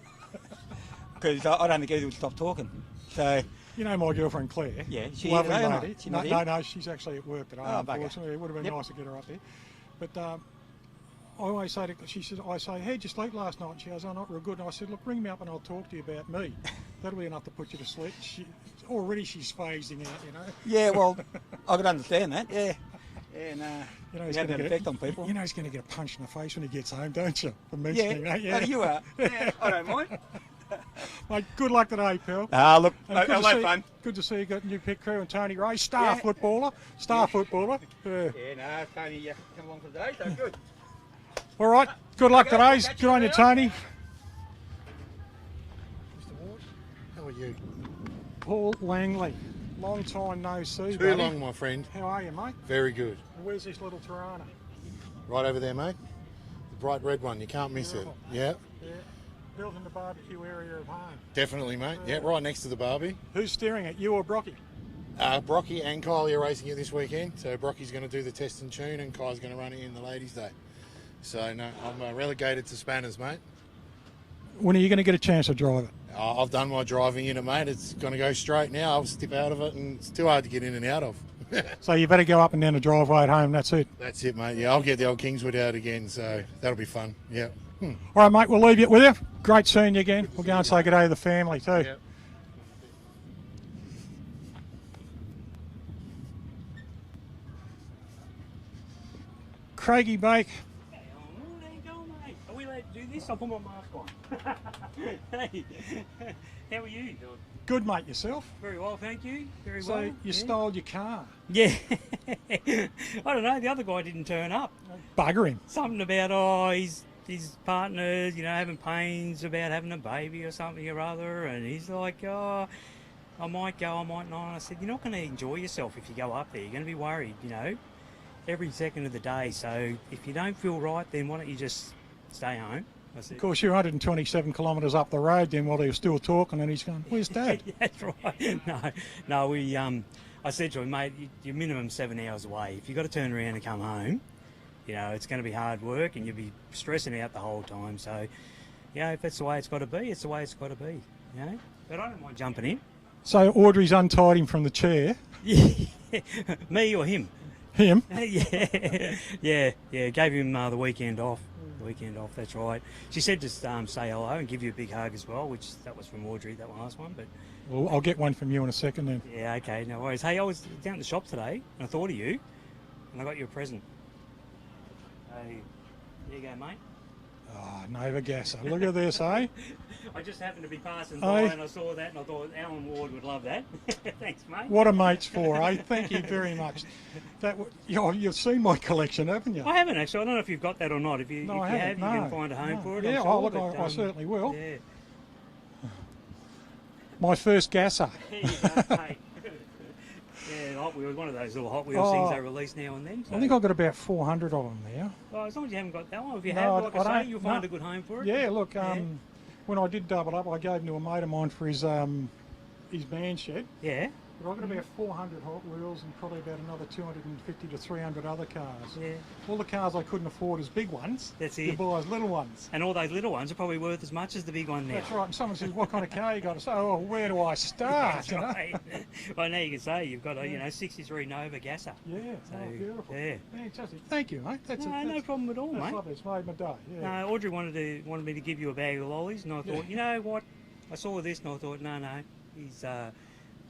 Because I don't think either would stop talking. So. You know my girlfriend Claire? Yeah. Lovely here lady. She not No, she's actually at work today, unfortunately. It would have been nice to get her up there. But I always say to I say, how'd you sleep last night? And she goes, oh, not real good. And I said, look, ring me up and I'll talk to you about me. That'll be enough to put you to sleep. Already she's phasing out, you know. Yeah, well, I could understand that, yeah. Yeah, no. You know, he's going to get effect on people. You know he's going to get a punch in the face when he gets home, don't you? For mentioning that, yeah. You are. Yeah, I don't mind. Mate, good luck today, pal. Look, I'll have fun. Good to see you got a new pit crew and Tony Ray, star footballer. Yeah, no, Tony come along today, so good. All right, good luck today. Good on you, Tony. Mr. Ward, how are you? Paul Langley, long time no see. Too long, my friend. How are you, mate? Very good. And where's this little Tirana? Right over there, mate. The bright red one, you can't miss it. Yeah. Built in the barbecue area of home. Definitely, mate. Yeah, right next to the barbie. Who's steering it, you or Brocky? Brocky and Kylie are racing it this weekend. So Brocky's going to do the test and tune, and Kylie's going to run it in the ladies' day. So no, I'm relegated to spanners, mate. When are you going to get a chance to drive it? I've done my driving in it, mate. It's going to go straight now. I'll step out of it, and it's too hard to get in and out of. So you better go up and down the driveway at home. That's it. That's it, mate. Yeah, I'll get the old Kingswood out again. So that'll be fun. Yeah. All right, mate. We'll leave you with you. Great seeing you again. We'll go and say good day to the family too. Yep. Craigie Bake. Are we allowed to do this? I'll put my mask on. Hey, how are you? Good, mate. Yourself? Very well, thank you. Very so well. So you stole your car? Yeah. I don't know. The other guy didn't turn up. Bugger him. Something about his partner's, having pains about having a baby or something or other, and he's like, I might go, I might not. And I said, you're not going to enjoy yourself if you go up there. You're going to be worried, every second of the day. So if you don't feel right, then why don't you just stay home? Of course, you're 127 kilometres up the road then while he was still talking, and he's going, where's Dad? That's right. No, we. I said to him, mate, you're minimum 7 hours away. If you've got to turn around and come home, it's going to be hard work and you'll be stressing out the whole time. So, if that's the way it's got to be, it's the way it's got to be, But I don't mind jumping in. So Audrey's untied him from the chair. Me or him? Him? Yeah. Gave him the weekend off. That's right. She said to say hello and give you a big hug as well, which that was from Audrey, that last one. But well, I'll get one from you in a second then. Yeah, okay, no worries. Hey, I was down at the shop today and I thought of you and I got you a present. Hey, there you go, mate. Oh, Nova Gasser. Look at this, eh? I just happened to be passing by and I saw that and I thought Alan Ward would love that. Thanks, mate. What a mate's for, eh? Thank you very much. You've seen my collection, haven't you? I haven't actually. I don't know if you've got that or not. If you have, you can find a home for it. Yeah, I'm sure, I certainly will. Yeah. My first Gasser. There you go, mate. Yeah, Hot Wheels, one of those little Hot Wheels things they release now and then. So. I think I've got about 400 of them now. Well, as long as you haven't got that one. If you have, like I say, you'll find a good home for it. Yeah, look, when I did double up, I gave him to a mate of mine for his man shed. Yeah. But I've got about 400 Hot Wheels and probably about another 250 to 300 other cars. Yeah. All the cars I couldn't afford as big ones, That's you it. buy as little ones. And all those little ones are probably worth as much as the big one now. That's right. And someone says, what kind of car you got? I say, oh, where do I start? That's you know? right. Well, now you can say you've got a 63 Nova Gasser. Yeah, So, beautiful. Yeah. Fantastic. Thank you, mate. No problem at all, that's mate. lovely. It's made my day. Yeah. No, Audrey wanted me to give you a bag of lollies, and I thought, you know what? I saw this, and I thought, no, he's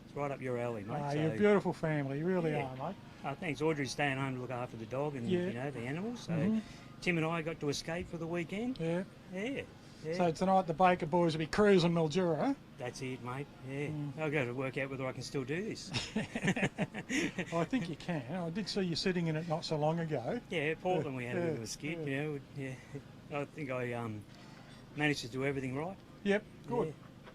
it's right up your alley, mate. You're a beautiful family. You really Yeah. are, mate. Thanks. Audrey's staying home to look after the dog and the animals. So Tim and I got to escape for the weekend. Yeah. Yeah. So tonight the Baker boys will be cruising Mildura, huh? That's it, mate. Yeah. I'll go to work out whether I can still do this. I think you can. I did see you sitting in it not so long ago. Yeah, Portland we had a bit of a skid. Yeah. I think I managed to do everything right. Yep. Good.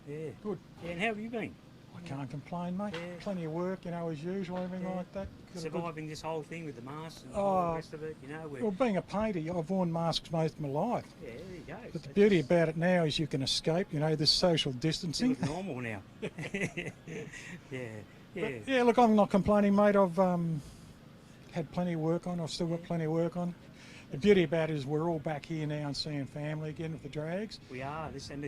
Yeah. Good. Yeah, and how have you been? I can't complain, mate. Yeah. Plenty of work, as usual, everything like that. Got a good- Surviving this whole thing with the masks and all the rest of it, Well, being a painter, I've worn masks most of my life. Yeah, there you go. But the beauty about it now is you can escape, this social distancing. It's normal now. Yeah. But, yeah, look, I'm not complaining, mate. I've had plenty of work on. I've still got plenty of work on. The beauty about it is we're all back here now and seeing family again with the drags. We are. This has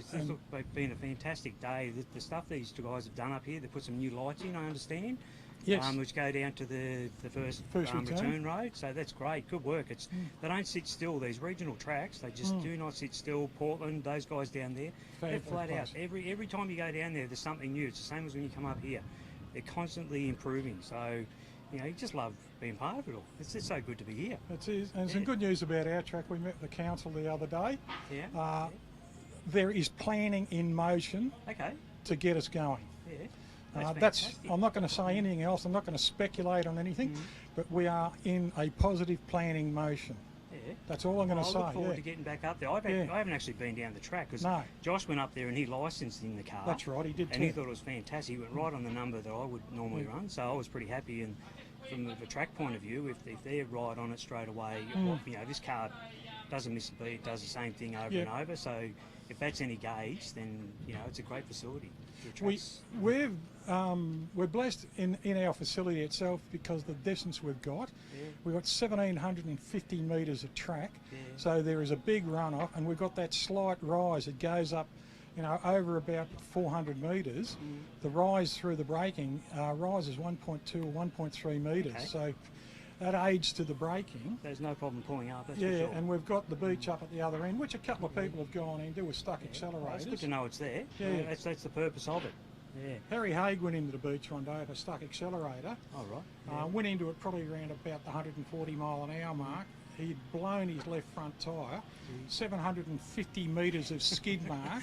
been a fantastic day. The stuff these two guys have done up here, they put some new lights in, I understand. Yes. Which go down to the first return road. So that's great. Good work. They don't sit still. These regional tracks, they just do not sit still. Portland, those guys down there, they're flat out. Every time you go down there, there's something new. It's the same as when you come up here. They're constantly improving. So, you just love being part of it all. It's just so good to be here. It is. And some good news about our track. We met the council the other day. Yeah. There is planning in motion to get us going. Yeah. I'm not going to say anything else. I'm not going to speculate on anything, but we are in a positive planning motion. Yeah. That's all I'm going to say. I look forward to getting back up there. I haven't actually been down the track because Josh went up there and he licensed in the car. That's right, he did too. And he thought it was fantastic. He went right on the number that I would normally run, so I was pretty happy. And from the track point of view, if they're right on it straight away, this car doesn't miss a beat, does the same thing over and over. So if that's any gauge, then it's a great facility. We're blessed in our facility itself because the distance we've got. We've got 1,750 metres of track, so there is a big runoff, and we've got that slight rise. It goes up, over about 400 metres. The rise through the braking rises 1.2 or 1.3 metres. Okay. So that aids to the braking. There's no problem pulling up, that's for sure. And we've got the beach up at the other end, which a couple of people have gone into with stuck accelerators. Well, it's good to know it's there. Yeah. That's the purpose of it. Yeah. Harry Haig went into the beach one day with a stuck accelerator. Oh, right. Went into it probably around about the 140 mile an hour mark. He'd blown his left front tyre, 750 metres of skid mark,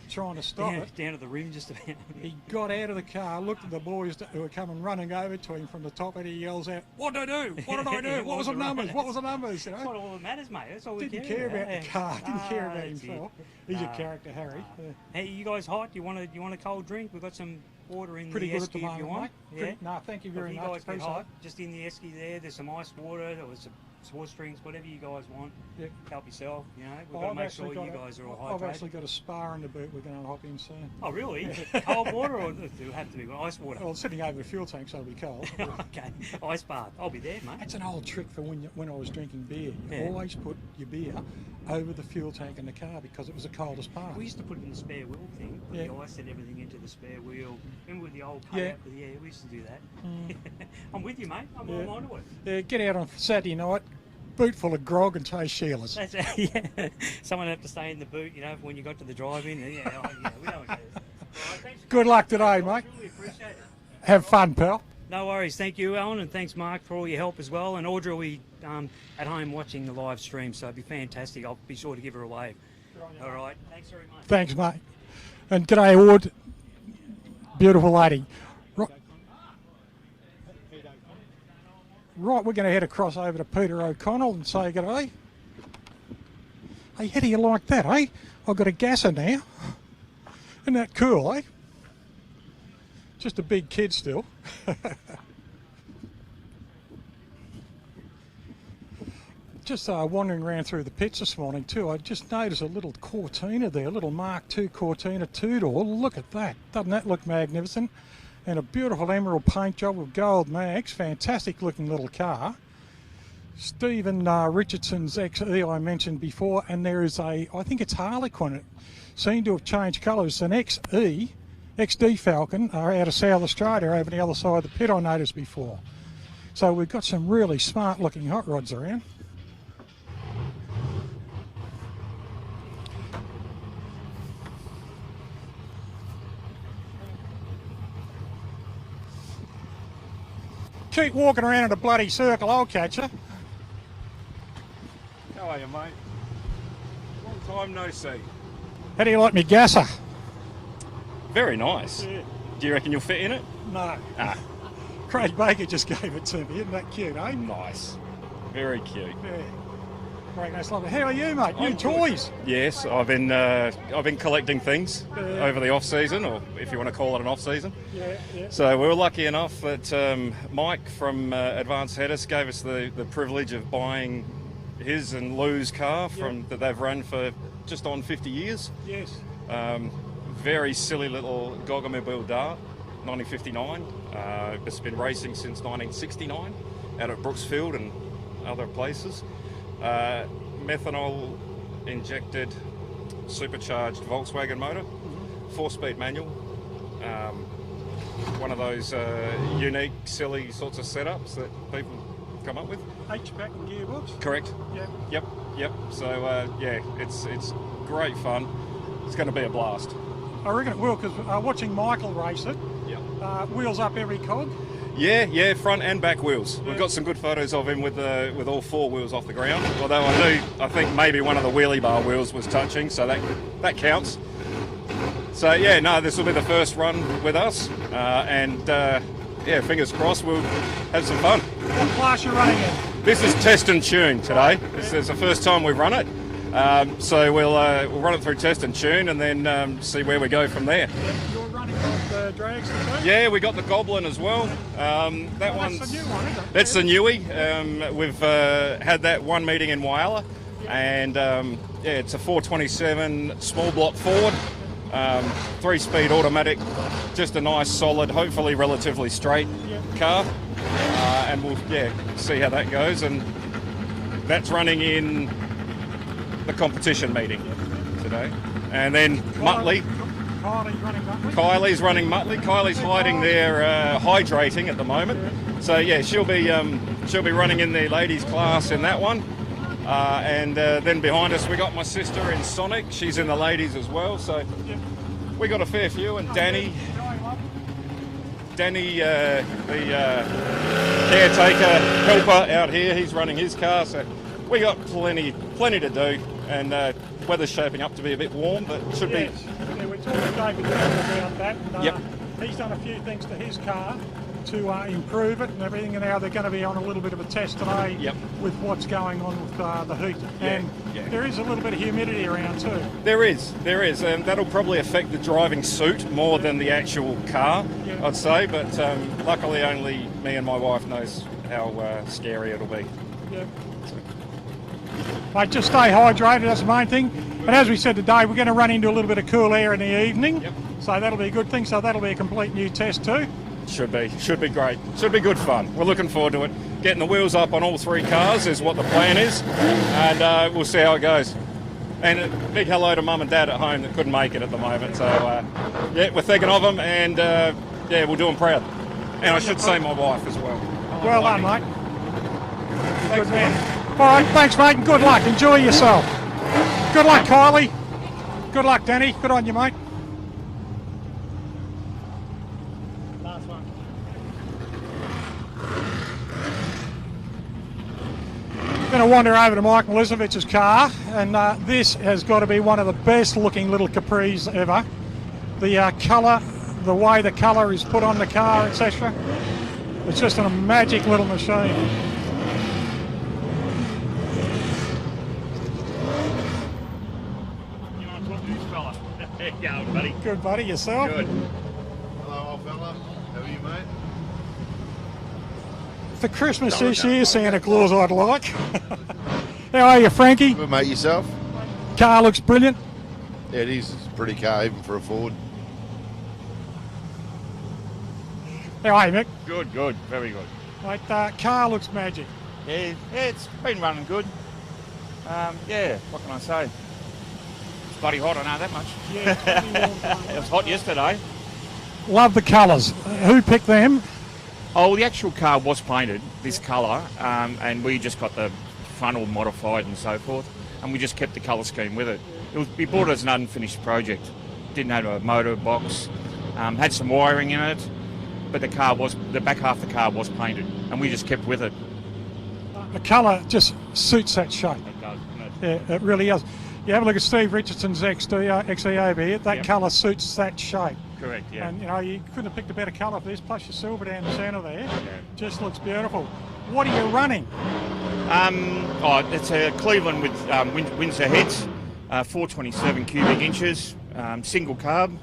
trying to stop it. Down to the rim just about. He got out of the car, looked at the boys who were coming running over to him from the top, and he yells out, "What did I do? What did I do? What was the numbers? What was the numbers?" That's what all that matters, mate. That's all we Didn't care about the car. Didn't care about that's himself. it. He's a character, Harry. Hey, you guys hot? You want a cold drink? We've got some water in Pretty the good at the esky if you moment, want. mate. No, thank you very If much. you guys get Appreciate hot, just in the esky there. There's some ice water or some sports drinks, whatever you guys want. Yep. Help yourself. We've got to make sure you guys are all hydrated. I've actually got a spa in the boot we're going to hop in soon. Oh, really? Cold water or it'll have to be ice water? Well, sitting over the fuel tank, so it'll be cold. Okay, ice bath. I'll be there, mate. That's an old trick for when I was drinking beer. You Yeah. always put your beer over the fuel tank in the car because it was the coldest part. We used to put it in the spare wheel thing. Put the ice and everything into the spare wheel. Remember with the old cutout? Yeah, we used to do that. I'm with you, mate. I'm all onto it. Yeah, get out on Saturday night, boot full of grog and chase Sheilas. That's someone had to stay in the boot, when you got to the drive-in. We don't want to do that. Good luck today, mate. Truly appreciate it. Have fun, pal. No worries. Thank you, Alan, and thanks, Mark, for all your help as well. And Audrey will be at home watching the live stream, so it'd be fantastic. I'll be sure to give her a wave. All right. Thanks very much. Thanks, mate. And g'day, Aud. Beautiful lady. Right, we're going to head across over to Peter O'Connell and say g'day. Hey, how do you like that, eh? I've got a gasser now. Isn't that cool, eh? Just a big kid still. Just wandering around through the pits this morning too, I just noticed a little Cortina there, a little Mark II Cortina two-door. Look at that. Doesn't that look magnificent? and a beautiful emerald paint job with gold mags. Fantastic looking little car. Stephen Richardson's XE I mentioned before, and there is I think it's Harlequin. It seemed to have changed colours. An XD Falcon out of South Australia over the other side of the pit I noticed before. So we've got some really smart looking hot rods around. Keep walking around in a bloody circle, I'll catch you. How are you, mate? Long time no see. How do you like me gasser? Very nice. Yeah. Do you reckon you'll fit in it? No. Ah, Craig Baker just gave it to me. Isn't that cute, eh? nice. Very cute. Yeah. Great, nice, lovely. How are you, mate? New I'm toys? Yes, I've been collecting things over the off season, or if you want to call it an off season. Yeah, yeah. So we were lucky enough that Mike from Advanced Headers gave us the privilege of buying his and Lou's car that they've run for just on 50 years. Yes. Very silly little Goggleboro Dart, 1959. It's been racing since 1969 out at Brooksfield and other places. Methanol injected supercharged Volkswagen motor, 4-speed manual. One of those unique, silly sorts of setups that people come up with. H-back and gearbox? Correct. Yeah. Yep. So yeah, it's great fun. It's going to be a blast. I reckon it will, because watching Michael race it, wheels up every cog. Yeah, front and back wheels. We've got some good photos of him with all 4 wheels off the ground. Although I think maybe one of the wheelie bar wheels was touching, so that counts. So yeah, no, this will be the first run with us, and yeah, fingers crossed we'll have some fun. What class are you running in? This is test and tune today. This is the first time we've run it, so we'll run it through test and tune, and then see where we go from there. You're running the dragster too? Yeah, we got the Goblin as well. That one's that's the new one, isn't it? That's the newie. We've had that one meeting in Whyalla, and yeah, it's a 427 small block Ford, 3-speed automatic, just a nice, solid, hopefully relatively straight car, and we'll see how that goes. And that's running in the competition meeting today, and then Muttley. Kylie's running Muttley. Kylie's hiding there, hydrating at the moment. So yeah, she'll be running in the ladies class in that one. And then behind us we got my sister in Sonic. She's in the ladies as well. So we got a fair few. And Danny, the caretaker helper out here, he's running his car. So we got plenty to do. And weather's shaping up to be a bit warm, but it should be. Yeah, we're talking to David about that. And, he's done a few things to his car to improve it and everything, and now they're going to be on a little bit of a test today with what's going on with the heat. And there is a little bit of humidity around too. There is, and that'll probably affect the driving suit more than the actual car, I'd say. But luckily, only me and my wife knows how scary it'll be. Yeah. Mate, just stay hydrated, that's the main thing. And as we said today, we're going to run into a little bit of cool air in the evening. So that'll be a good thing. So that'll be a complete new test too. Should be great. Should be good fun. We're looking forward to it. Getting the wheels up on all 3 cars is what the plan is, and we'll see how it goes. And a big hello to Mum and Dad at home that couldn't make it at the moment. So yeah, we're thinking of them, and yeah, we'll do them proud. And I should say my wife as well. Well done, mate. Good man. All right, thanks, mate, and good luck. Enjoy yourself. Good luck, Kylie. Good luck, Danny. Good on you, mate. Last one. Going to wander over to Mike Milicevich's car, and this has got to be one of the best looking little Capris ever. The colour, the way the colour is put on the car, etc. It's just a magic little machine. Hey, yeah, buddy. Good, buddy. Yourself? Good. Hello, old fella. How are you, mate? For Christmas this year, Santa Claus I'd like. How are you, Frankie? Good, mate. Yourself? Car looks brilliant. Yeah, it is. It's a pretty car, even for a Ford. How are you, Mick? Good, good, very good. Mate, car looks magic. Yeah, it's been running good. Yeah, what can I say? It's bloody hot, I know that much. Yeah, it's bloody warm. It was hot yesterday. Love the colours. Who picked them? Oh, the actual car was painted this colour, and we just got the funnel modified and so forth, and we just kept the colour scheme with it. We bought it as an unfinished project. Didn't have a motor box, had some wiring in it, but the back half of the car was painted, and we just kept with it. The colour just suits that shape. It does, doesn't it? Yeah, it really does. You have a look at Steve Richardson's XE over here. That colour suits that shape. Correct, yeah. And you couldn't have picked a better colour for this. Plus your silver down the centre there, just looks beautiful. What are you running? It's a Cleveland with Windsor heads, 427 cubic inches, single carb.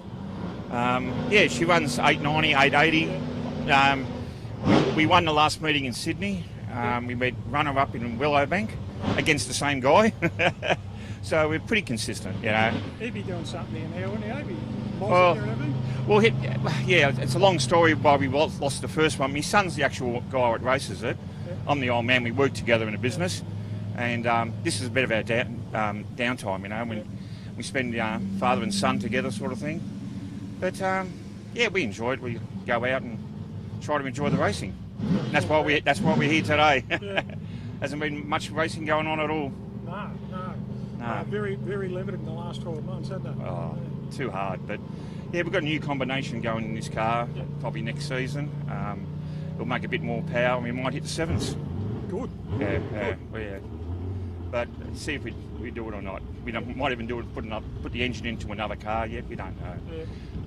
She runs 890, 880. We won the last meeting in Sydney. We made runner-up in Willowbank against the same guy. So we're pretty consistent, you know. He'd be doing something in there, wouldn't he? He'd be it's a long story why we lost the first one. My son's the actual guy that races it. Yeah. I'm the old man. We work together in a business. And this is a bit of our downtime, you know, when we spend father and son together sort of thing. But, we enjoy it. We go out and try to enjoy the racing. And that's why we're here today. Yeah. Hasn't been much racing going on at all. No. Very, very limited in the last 12 months, hasn't it? Oh, too hard. But, we've got a new combination going in this car, probably next season. It'll make a bit more power and we might hit the sevens. Good. Yeah. But see if we do it or not. We might even do it, put the engine into another car yet. We don't know. Yeah.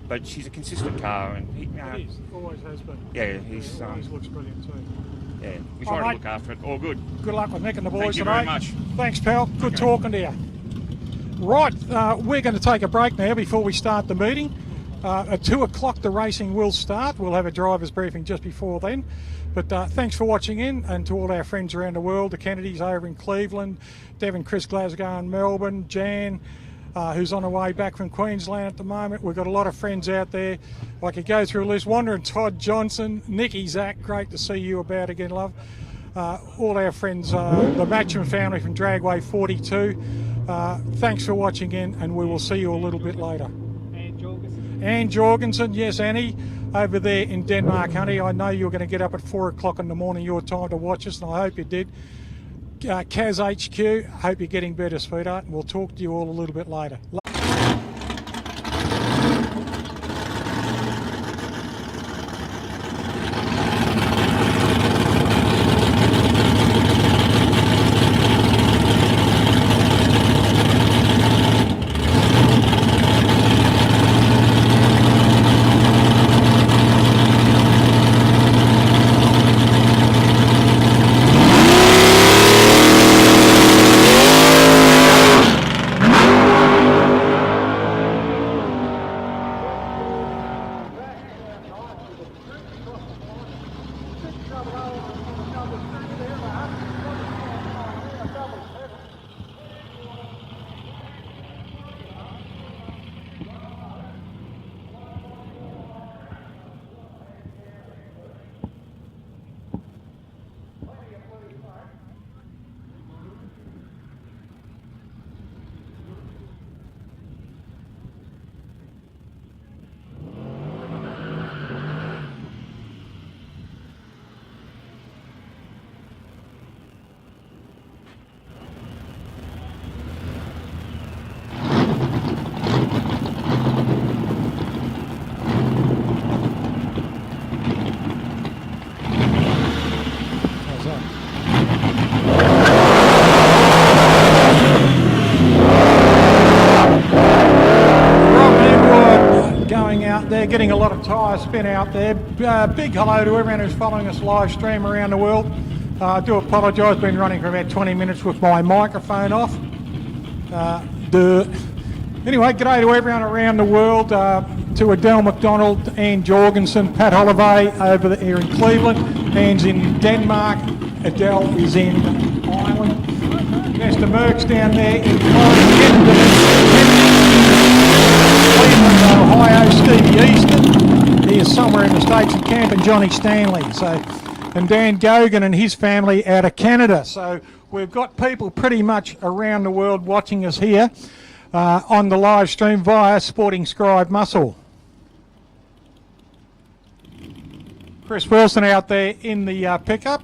But she's a consistent car, and it is. Always has been. Yeah, he's always looks brilliant too. Yeah, we try to look after it. All good. Good luck with Mick and the boys today. Thank you very much. Thanks, pal. Good talking to you. Right, we're going to take a break now before we start the meeting. At 2 o'clock the racing will start. We'll have a driver's briefing just before then. But thanks for watching in, and to all our friends around the world, the Kennedys over in Cleveland, Devon, Chris, Glasgow and Melbourne, Jan, who's on her way back from Queensland at the moment. We've got a lot of friends out there. I could go through a list. Wandering Todd Johnson, Nikki, Zach, great to see you about again, love. All our friends, the Matcham family from Dragway 42. Thanks for watching in, and we will see you a little bit later. Anne Jorgensen, yes, Annie, over there in Denmark, honey. I know you're going to get up at 4 o'clock in the morning your time to watch us, and I hope you did. Kaz HQ, hope you're getting better, sweetheart, and we'll talk to you all a little bit later. They're getting a lot of tyre spin out there. Big hello to everyone who's following us live stream around the world. I do apologise, been running for about 20 minutes with my microphone off. Anyway, g'day to everyone around the world, to Adele McDonald, Anne Jorgensen, Pat Holloway over here in Cleveland. Anne's in Denmark, Adele is in Ireland. Mr. Merck's down there in Cleveland, Ohio, Stevie Easton. Here's somewhere in the States and camping Johnny Stanley. So, and Dan Gogan and his family out of Canada. So we've got people pretty much around the world watching us here on the live stream via Sporting Scribe Muscle. Chris Wilson out there in the pickup.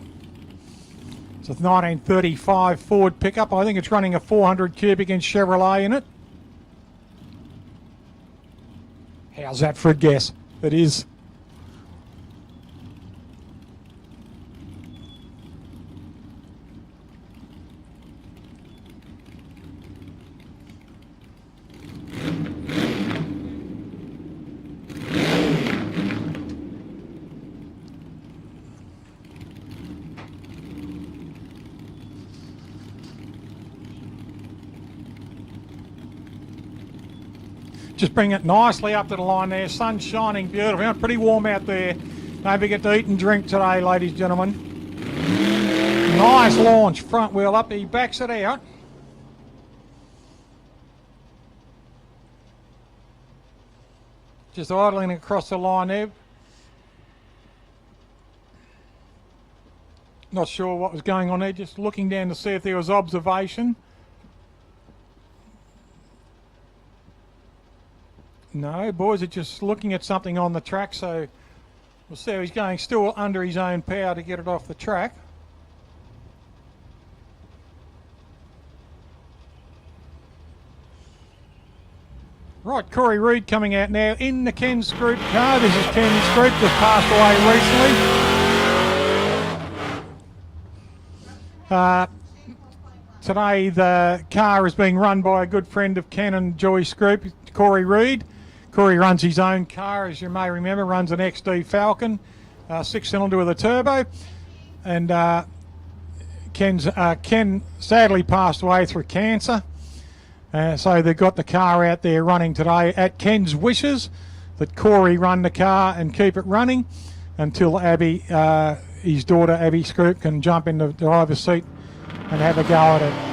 It's a 1935 Ford pickup. I think it's running a 400 cubic inch Chevrolet in it. How's that for a guess? It is. Just bring it nicely up to the line there. Sun's shining beautiful. Pretty warm out there. Don't forget to eat and drink today, ladies and gentlemen. Nice launch, front wheel up. He backs it out. Just idling across the line there. Not sure what was going on there. Just looking down to see if there was observation. No, boys are just looking at something on the track, so we'll see how he's going. Still under his own power to get it off the track. Right, Corey Reed coming out now in the Ken Scroop car. This is Ken Scroop, just passed away recently. Today the car is being run by a good friend of Ken and Joy Scroop, Corey Reed. Corey runs his own car, as you may remember, runs an XD Falcon, 6-cylinder with a turbo. And Ken sadly passed away through cancer. So they've got the car out there running today at Ken's wishes, that Corey run the car and keep it running until Abby, his daughter Abby Scroop, can jump in the driver's seat and have a go at it.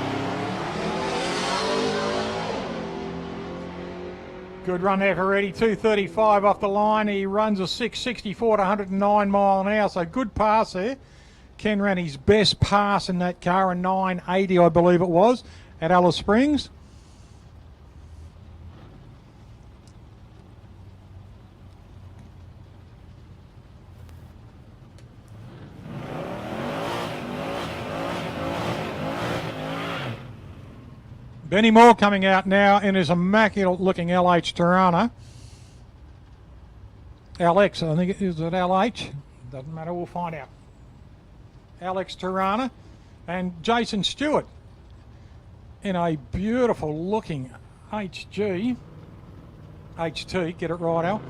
Good run there for Reddy, 235 off the line. He runs a 664 to 109 mile an hour, so good pass there. Ken ran his best pass in that car, a 980 I believe it was, at Alice Springs. Benny Moore coming out now in his immaculate looking LH Tirana. LX, I think it is at LH. Doesn't matter, we'll find out. Alex Tirana and Jason Stewart in a beautiful looking HT, get it right, Al.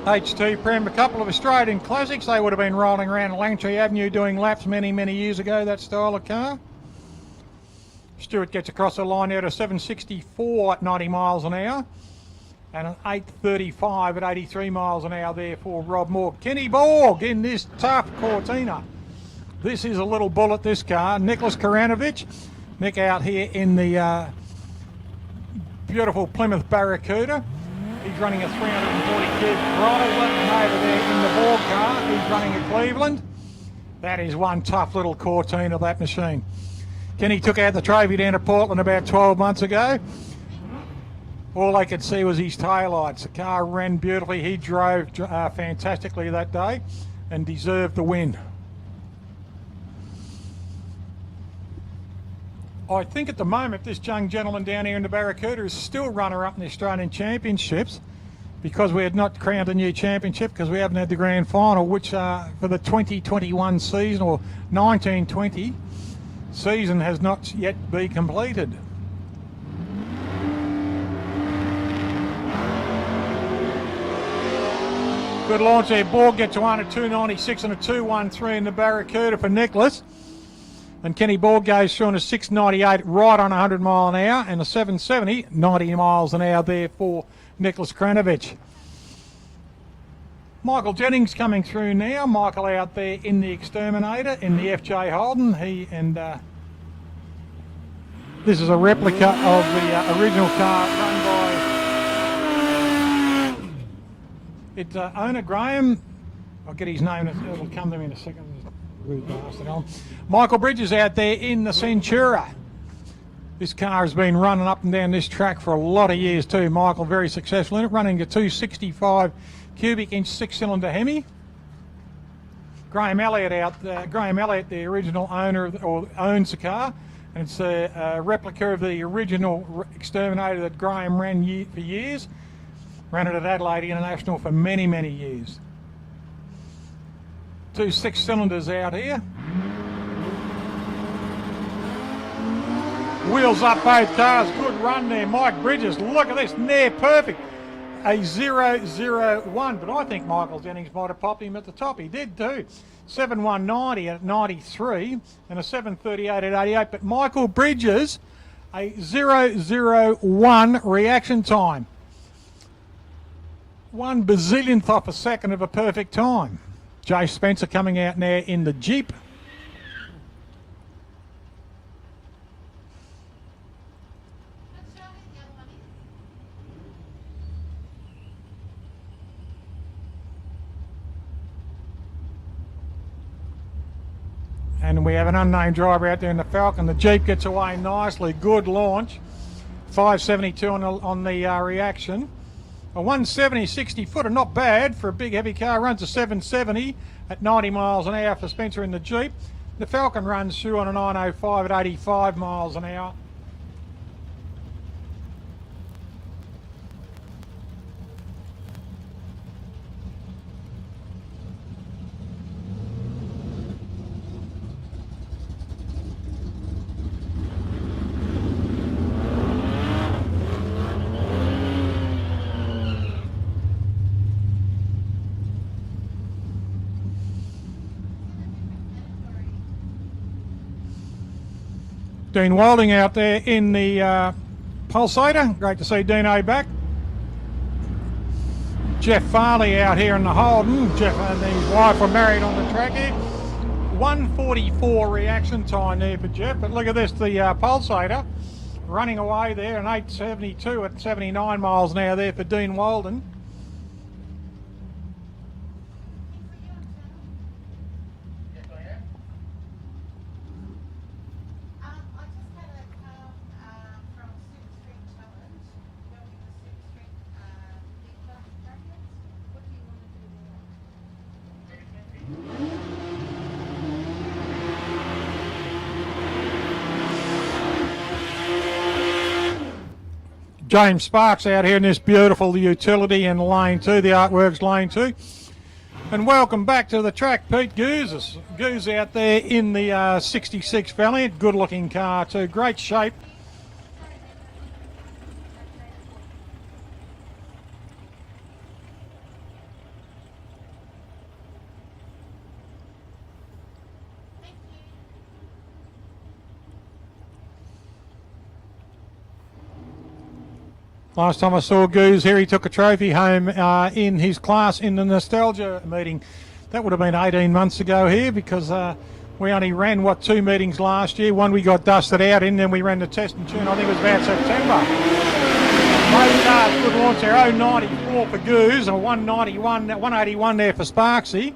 HT Prem, a couple of Australian classics. They would have been rolling around Langtree Avenue doing laps many, many years ago, that style of car. Stewart gets across the line out of 764 at 90 miles an hour and an 835 at 83 miles an hour there for Rob Moore. Kenny Borg in this tough Cortina. This is a little bullet, this car. Nicholas Karanovich. Nick out here in the beautiful Plymouth Barracuda. He's running a 340 kid Chrysler, and over there in the Borg car, he's running a Cleveland. That is one tough little Cortina, that machine. Kenny took out the trophy down at Portland about 12 months ago. All they could see was his taillights. The car ran beautifully. He drove fantastically that day and deserved the win. I think at the moment this young gentleman down here in the Barracuda is still runner-up in the Australian Championships, because we had not crowned a new championship because we haven't had the grand final, which for the 2021 season, or 1920 season, has not yet been completed. Good launch there. Borg gets one at 296 and a 213 in the Barracuda for Nicholas. And Kenny Borg goes through on a 698 right on 100 mile an hour, and a 770, 90 miles an hour there for Nicholas Kranovich. Michael Jennings coming through now. Michael out there in the Exterminator in the FJ Holden. He and this is a replica of the original car run by owner Graham, I'll get his name, it'll come to me in a second. Michael Bridges out there in the Centura. This car has been running up and down this track for a lot of years too. Michael, very successful in it, running a 265 cubic inch 6-cylinder Hemi. Graham Elliott, the original owner or owns the car, and it's a replica of the original Exterminator that Graham ran for years. Ran it at Adelaide International for many, many years. 2 6-cylinders out here. Wheels up both cars, good run there. Mike Bridges, look at this, near perfect. A 0-0-1, but I think Michael Jennings might have popped him at the top. He did too. 7-1-90 at 93 and a 7-38 at 88. But Michael Bridges, a 0-0-1 reaction time. 1 bazillionth off a second of a perfect time. Jay Spencer coming out now in the Jeep. And we have an unnamed driver out there in the Falcon. The Jeep gets away nicely. Good launch. 572 on the reaction. A 170 60 footer, not bad for a big heavy car. Runs a 770 at 90 miles an hour for Spencer in the Jeep. The Falcon runs through on a 905 at 85 miles an hour. Dean Wilding out there in the Pulsator. Great to see Dino back. Jeff Farley out here in the Holden. Jeff and his wife were married on the track here. 1:44 reaction time there for Jeff. But look at this, the Pulsator running away there, an 872 at 79 miles an hour there for Dean Walden. James Sparks out here in this beautiful utility in lane 2, the Artworks lane 2. And welcome back to the track, Pete Goose. Goose out there in the 66 Valiant. Good looking car too, great shape. Last time I saw Goose here, he took a trophy home in his class in the Nostalgia meeting. That would have been 18 months ago here because we only ran, 2 meetings last year. One we got dusted out in, then we ran the test and tune, I think it was about September. Both cars, good launch there, 094 for Goose and a 181 there for Sparksy.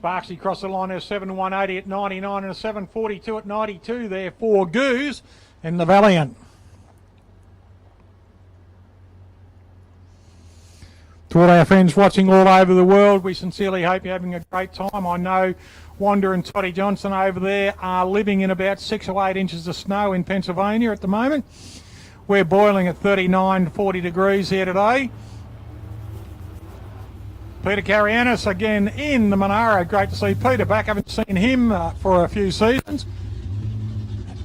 Sparksy crossed the line there, 7-180 at 99 and a 742 at 92 there for Goose and the Valiant. To all our friends watching all over the world, we sincerely hope you're having a great time. I know Wanda and Toddy Johnson over there are living in about 6 or 8 inches of snow in Pennsylvania at the moment. We're boiling at 39, 40 degrees here today. Peter Carianis again in the Monaro. Great to see Peter back. Haven't seen him for a few seasons.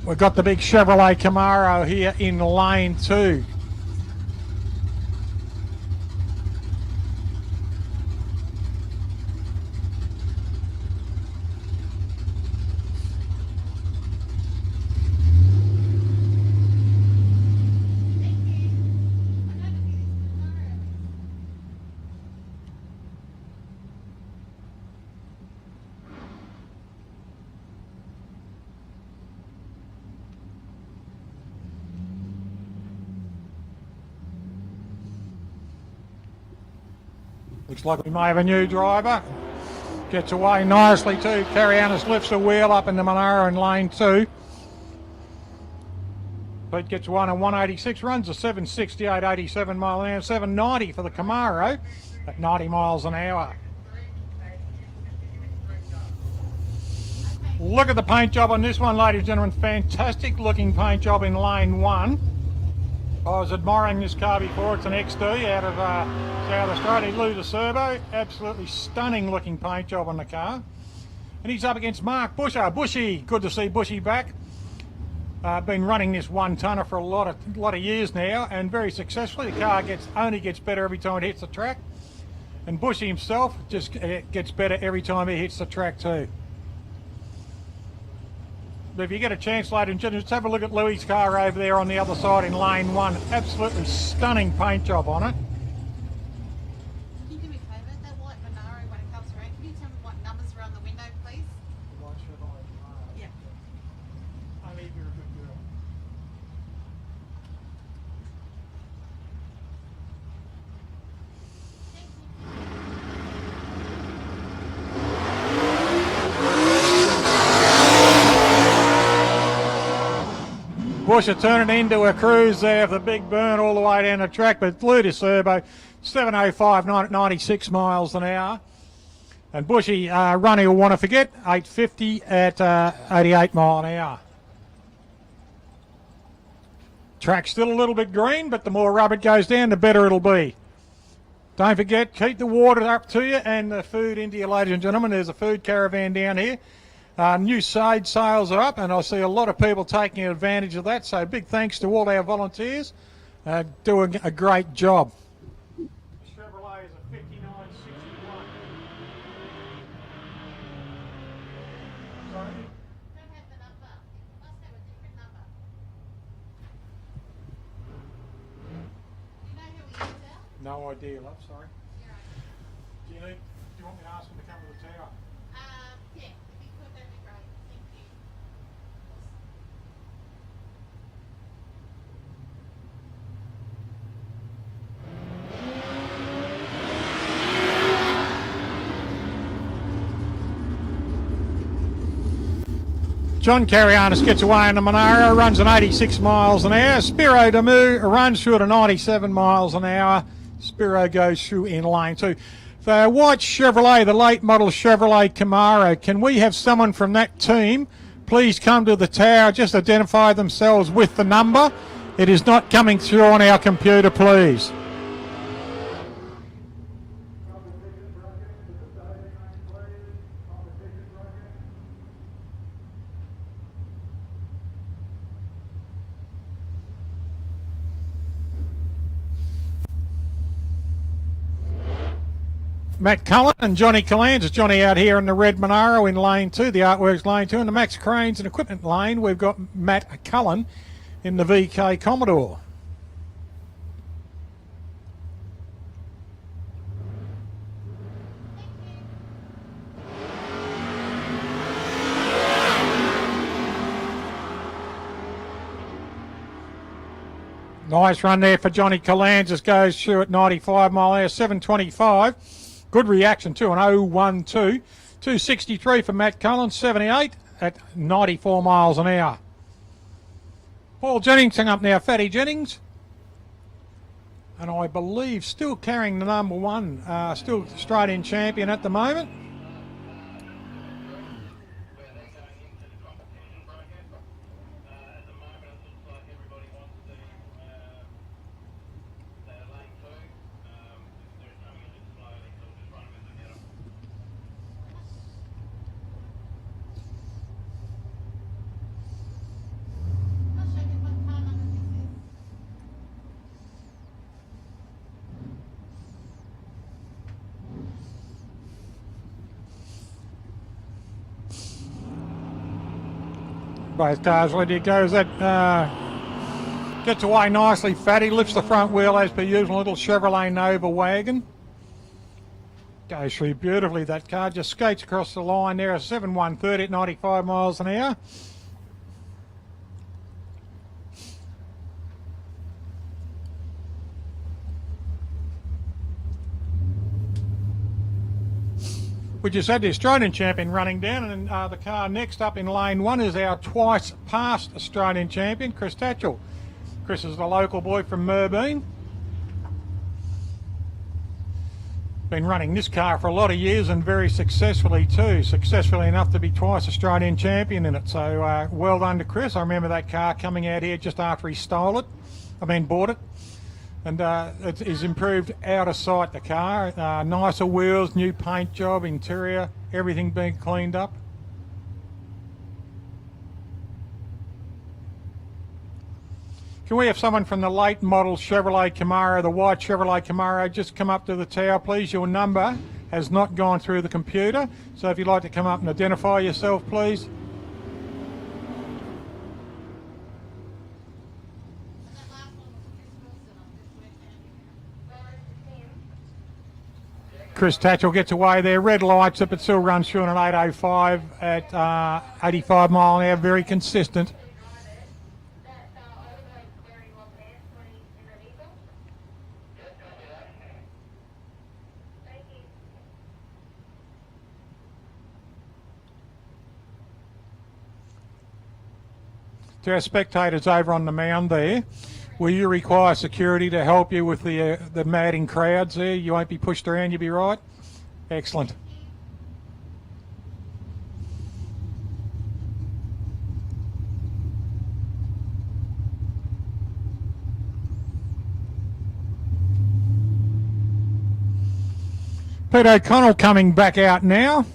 We've got the big Chevrolet Camaro here in lane 2. Looks like we may have a new driver. Gets away nicely too. Carianis lifts the wheel up in the Monaro in lane 2. Pete gets one at 186, runs a 768, 87 mile an hour, 790 for the Camaro at 90 miles an hour. Look at the paint job on this one, ladies and gentlemen. Fantastic looking paint job in lane 1. I was admiring this car before. It's an XD out of South Australia, Lou de Serbo. Absolutely stunning looking paint job on the car. And he's up against Mark Busher. Bushy, good to see Bushy back. Been running this 1-tonner for a lot of years now, and very successfully. The car only gets better every time it hits the track. And Bushy himself just gets better every time he hits the track too. But if you get a chance, ladies and gentlemen, just have a look at Louis' car over there on the other side in lane 1. Absolutely stunning paint job on it. Can you do me a favour? That white Monaro, when it comes around, can you tell me what numbers are on the window, please? Yeah. Only if you're a good girl. Busher turning into a cruise there for the big burn all the way down the track, but Lou de Serbo, 705, 96 miles an hour. And Bushy, running you'll want to forget, 850 at 88 mile an hour. Track's still a little bit green, but the more rubber it goes down, the better it'll be. Don't forget, keep the water up to you and the food into you, ladies and gentlemen. There's a food caravan down here. New side sales are up, and I see a lot of people taking advantage of that. So big thanks to all our volunteers doing a great job. The Chevrolet is a 5961. Sorry? No idea, love, sorry. Do you want me to ask them to come to the tower? Yeah, if you could, that'd be great. Thank you. John Carianis gets away in the Monaro, runs at 86 miles an hour. Spiro Damu runs through at 97 miles an hour. Spiro goes through in lane 2. The white Chevrolet, the late model Chevrolet Camaro, can we have someone from that team please come to the tower, just identify themselves with the number? It is not coming through on our computer, please. Matt Cullen and Johnny Collins. Johnny out here in the red Monaro in lane 2, the Artworks lane 2, and the Max Cranes and Equipment lane. We've got Matt Cullen in the VK Commodore. Nice run there for Johnny Collins. Just goes through at 95 mile an hour, 725. Good reaction too, an 012. 263 for Matt Cullen, 78 at 94 miles an hour. Paul Jennings up now, Fatty Jennings. And I believe still carrying the number 1, still straight in champion at the moment. Both cars ready to go. That gets away nicely. Fatty lifts the front wheel as per usual. Little Chevrolet Nova wagon. Goes through beautifully. That car just skates across the line there. A 7-1-30 at 95 miles an hour. We just had the Australian champion running down, and the car next up in lane 1 is our twice past Australian champion, Chris Tatchell. Chris is the local boy from Merbein. Been running this car for a lot of years and very successfully too. Successfully enough to be twice Australian champion in it. So well done to Chris. I remember that car coming out here just after he bought it. And it is improved out of sight, the car. Nicer wheels, new paint job, interior, everything being cleaned up. Can we have someone from the late model Chevrolet Camaro, the white Chevrolet Camaro, just come up to the tower, please? Your number has not gone through the computer. So if you'd like to come up and identify yourself, please. Chris Tatchell gets away there. Red lights up, it still runs through on an 805 at 85 mile an hour, very consistent. To our spectators over on the mound there, will you require security to help you with the madding crowds there? You won't be pushed around, you'll be right? Excellent. Pete O'Connell coming back out now.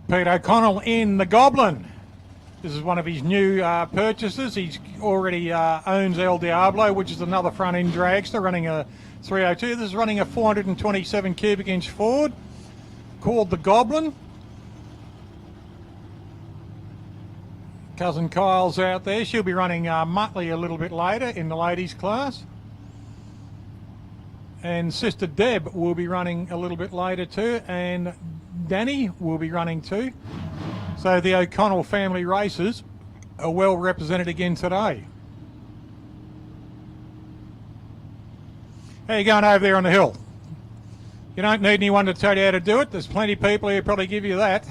Pete O'Connell in the Goblin. This is one of his new purchases. He's already owns El Diablo, which is another front-end dragster running a 302. This is running a 427 cubic inch Ford called the Goblin. Cousin Kyle's out there. She'll be running Muttley a little bit later in the ladies class. And Sister Deb will be running a little bit later too, and Danny will be running too. So the O'Connell family races are well represented again today. How you going over there on the hill? You don't need anyone to tell you how to do it. There's plenty of people who probably give you that.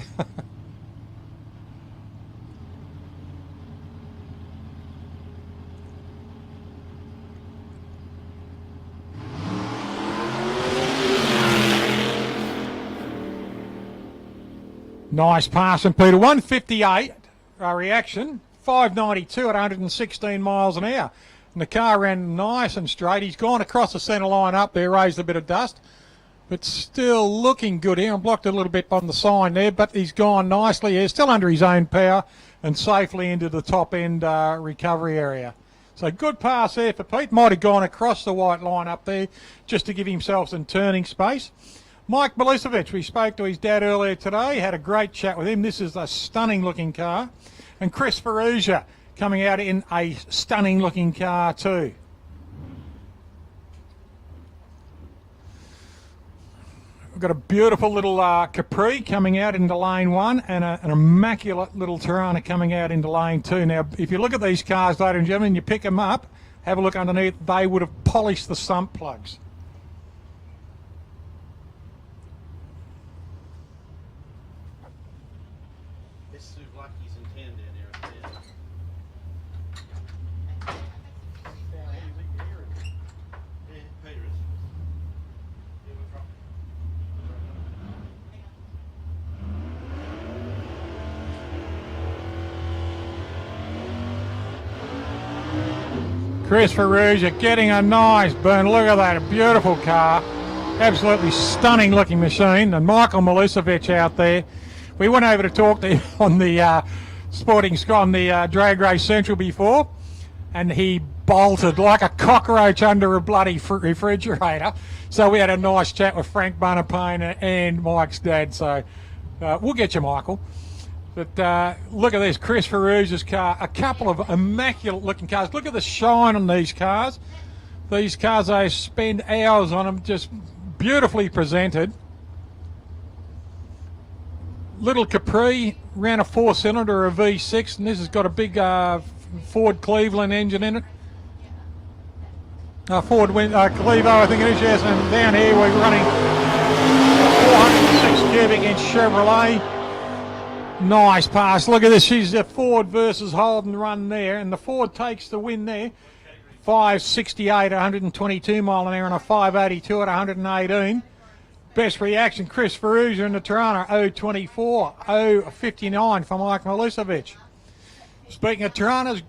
Nice pass from Peter. 158 reaction, 592 at 116 miles an hour. And the car ran nice and straight. He's gone across the centre line up there, raised a bit of dust, but still looking good here. I blocked a little bit on the sign there, but he's gone nicely here, still under his own power and safely into the top end recovery area. So good pass there for Pete. Might have gone across the white line up there just to give himself some turning space. Mike Milicevic, we spoke to his dad earlier today, had a great chat with him. This is a stunning looking car. And Chris Ferrugia coming out in a stunning looking car too. We've got a beautiful little Capri coming out into lane 1 and an immaculate little Tirana coming out into lane 2. Now, if you look at these cars, ladies and gentlemen, you pick them up, have a look underneath, they would have polished the sump plugs. Chris Ferrugia getting a nice burn. Look at that, a beautiful car. Absolutely stunning looking machine. And Michael Milicevic out there. We went over to talk to him on the on the Drag Race Central before, and he bolted like a cockroach under a bloody refrigerator. So we had a nice chat with Frank Bunapane and Mike's dad. So we'll get you, Michael. But look at this, Chris Ferrugia's car. A couple of immaculate looking cars. Look at the shine on these cars. These cars, they spend hours on them, just beautifully presented. Little Capri, ran a 4-cylinder, a V6, and this has got a big Ford Cleveland engine in it. Ford Clevo, I think it is, yes. And down here we're running a 406 cubic inch Chevrolet. Nice pass. Look at this. She's a Ford versus Holden run there, and the Ford takes the win there. 568 at 122 mile an hour and a 582 at 118. Best reaction, Chris Ferrugia in the Tirana, 024, 059 for Mike Milicevic. Speaking of Tiranas,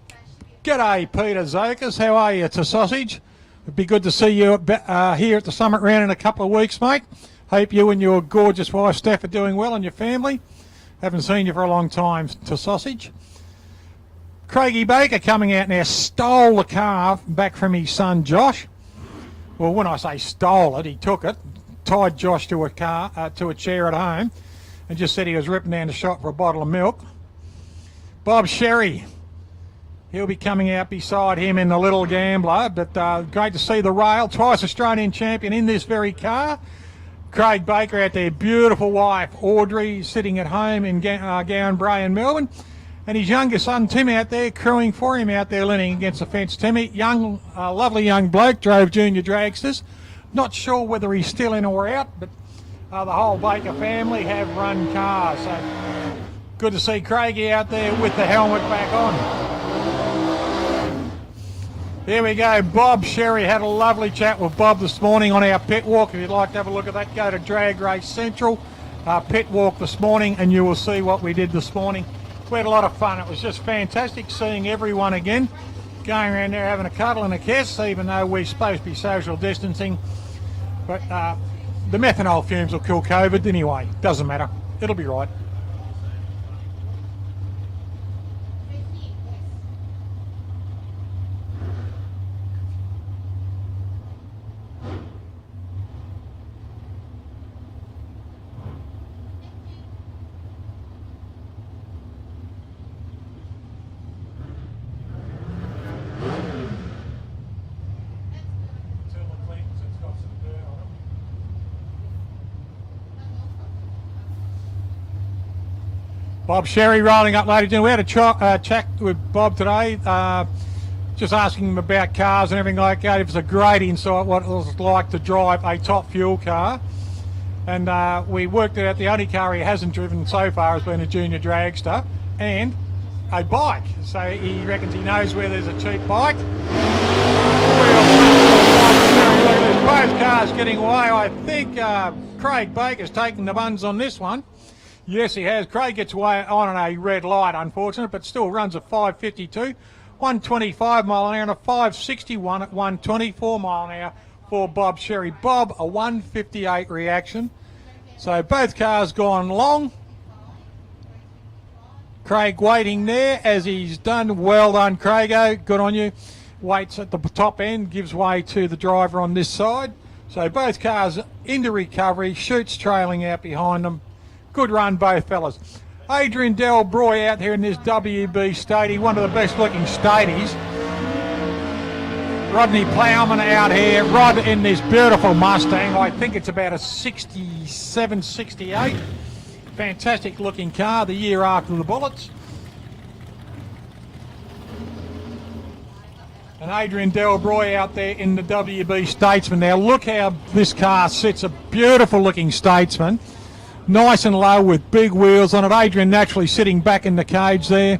g'day Peter Zokas. How are you, to Sausage? It'd be good to see you here at the Summit Round in a couple of weeks, mate. Hope you and your gorgeous wife, Steph, are doing well and your family. Haven't seen you for a long time, to Sausage. Craigie Baker coming out now, stole the car back from his son Josh. Well, when I say stole it, he took it, tied Josh to a chair at home, and just said he was ripping down the shop for a bottle of milk. Bob Sherry, he'll be coming out beside him in the Little Gambler, but great to see the rail, twice Australian champion in this very car. Craig Baker out there, beautiful wife Audrey sitting at home in Gowan Bray in Melbourne, and his younger son Tim out there crewing for him out there leaning against the fence. Timmy, young, lovely young bloke, drove junior dragsters. Not sure whether he's still in or out, but the whole Baker family have run cars. So good to see Craigie out there with the helmet back on. There we go. Bob Sherry had a lovely chat with Bob this morning on our pit walk. If you'd like to have a look at that, go to Drag Race Central pit walk this morning and you will see what we did this morning. We had a lot of fun. It was just fantastic seeing everyone again, going around there having a cuddle and a kiss, even though we're supposed to be social distancing. But the methanol fumes will kill COVID anyway. Doesn't matter. It'll be right. Bob Sherry rolling up, ladies and gentlemen. We had a chat with Bob today, just asking him about cars and everything like that. It was a great insight what it was like to drive a top fuel car. And we worked it out, the only car he hasn't driven so far has been a junior dragster and a bike. So he reckons he knows where there's a cheap bike. Both cars getting away. I think Craig Baker's taking the buns on this one. Yes, he has. Craig gets away on a red light, unfortunately, but still runs at 552, 125 mile an hour and a 561 at 124 mile an hour for Bob Sherry. Bob, a 158 reaction. So both cars gone long. Craig waiting there as he's done. Well done, Craigo. Good on you. Waits at the top end, gives way to the driver on this side. So both cars into recovery, Shoots trailing out behind them. Good run, both fellas. Adrian Delbroy out here in this WB Stady, one of the best looking Stadies. Rodney Plowman out here, Rod in this beautiful Mustang. I think it's about a 67, 68. Fantastic looking car, the year after the Bullets. And Adrian Delbroy out there in the WB Statesman. Now look how this car sits, a beautiful looking Statesman. Nice and low with big wheels on it. Adrian naturally sitting back in the cage there.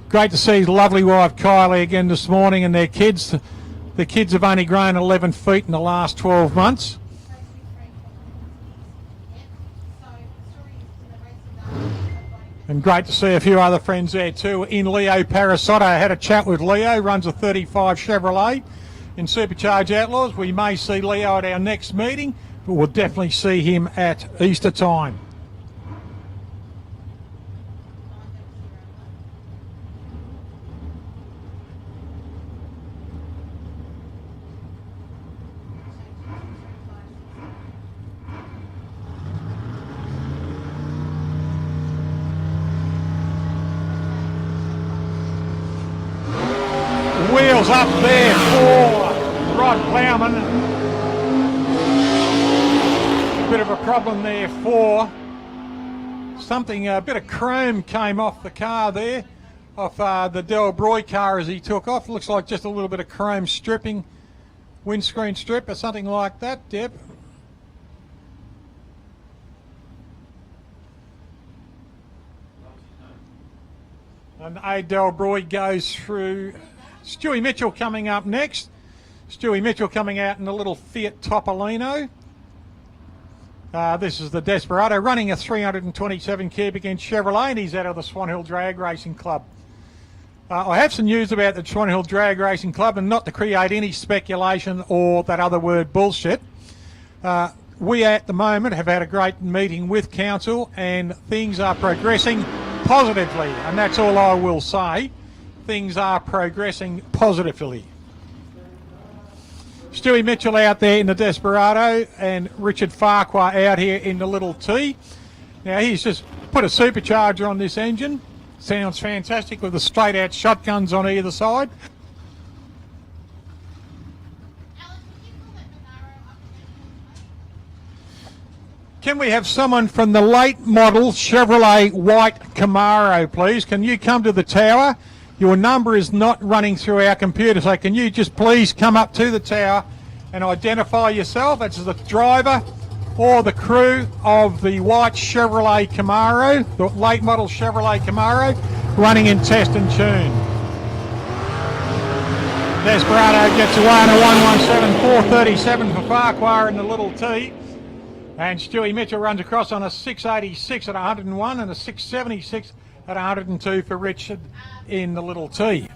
Great to see his lovely wife Kylie again this morning and their kids. The kids have only grown 11 feet in the last 12 months. And great to see a few other friends there too. In Leo Parasotto, I had a chat with Leo, runs a 35 Chevrolet in Supercharged Outlaws. We may see Leo at our next meeting, but we'll definitely see him at Easter time. Wheels up there for Rod Plowman. A bit of a problem there for something, a bit of chrome came off the car there, off the Del Broy car as he took off. Looks like just a little bit of chrome stripping, windscreen strip or something like that, Deb. And A. Del Broy goes through. Stewie Mitchell coming up next. Stewie Mitchell coming out in a little Fiat Topolino. This is the Desperado running a 327 cubic inch Chevrolet, and he's out of the Swan Hill Drag Racing Club. I have some news about the Swan Hill Drag Racing Club, and not to create any speculation or that other word bullshit. We at the moment have had a great meeting with council and things are progressing positively, and that's all I will say. Things are progressing positively. Stewie Mitchell out there in the Desperado and Richard Farquhar out here in the little T. Now he's just put a supercharger on this engine. Sounds fantastic with the straight out shotguns on either side. Can we have someone from the late model Chevrolet white Camaro, please? Can you come to the tower? Your number is not running through our computer, so can you just please come up to the tower and identify yourself as the driver or the crew of the white Chevrolet Camaro, the late model Chevrolet Camaro, running in test and tune. Desperado gets away on a 117.437 for Farquhar in the little T. And Stewie Mitchell runs across on a 686 at 101 and a 676 at 102 for Richard in the little T.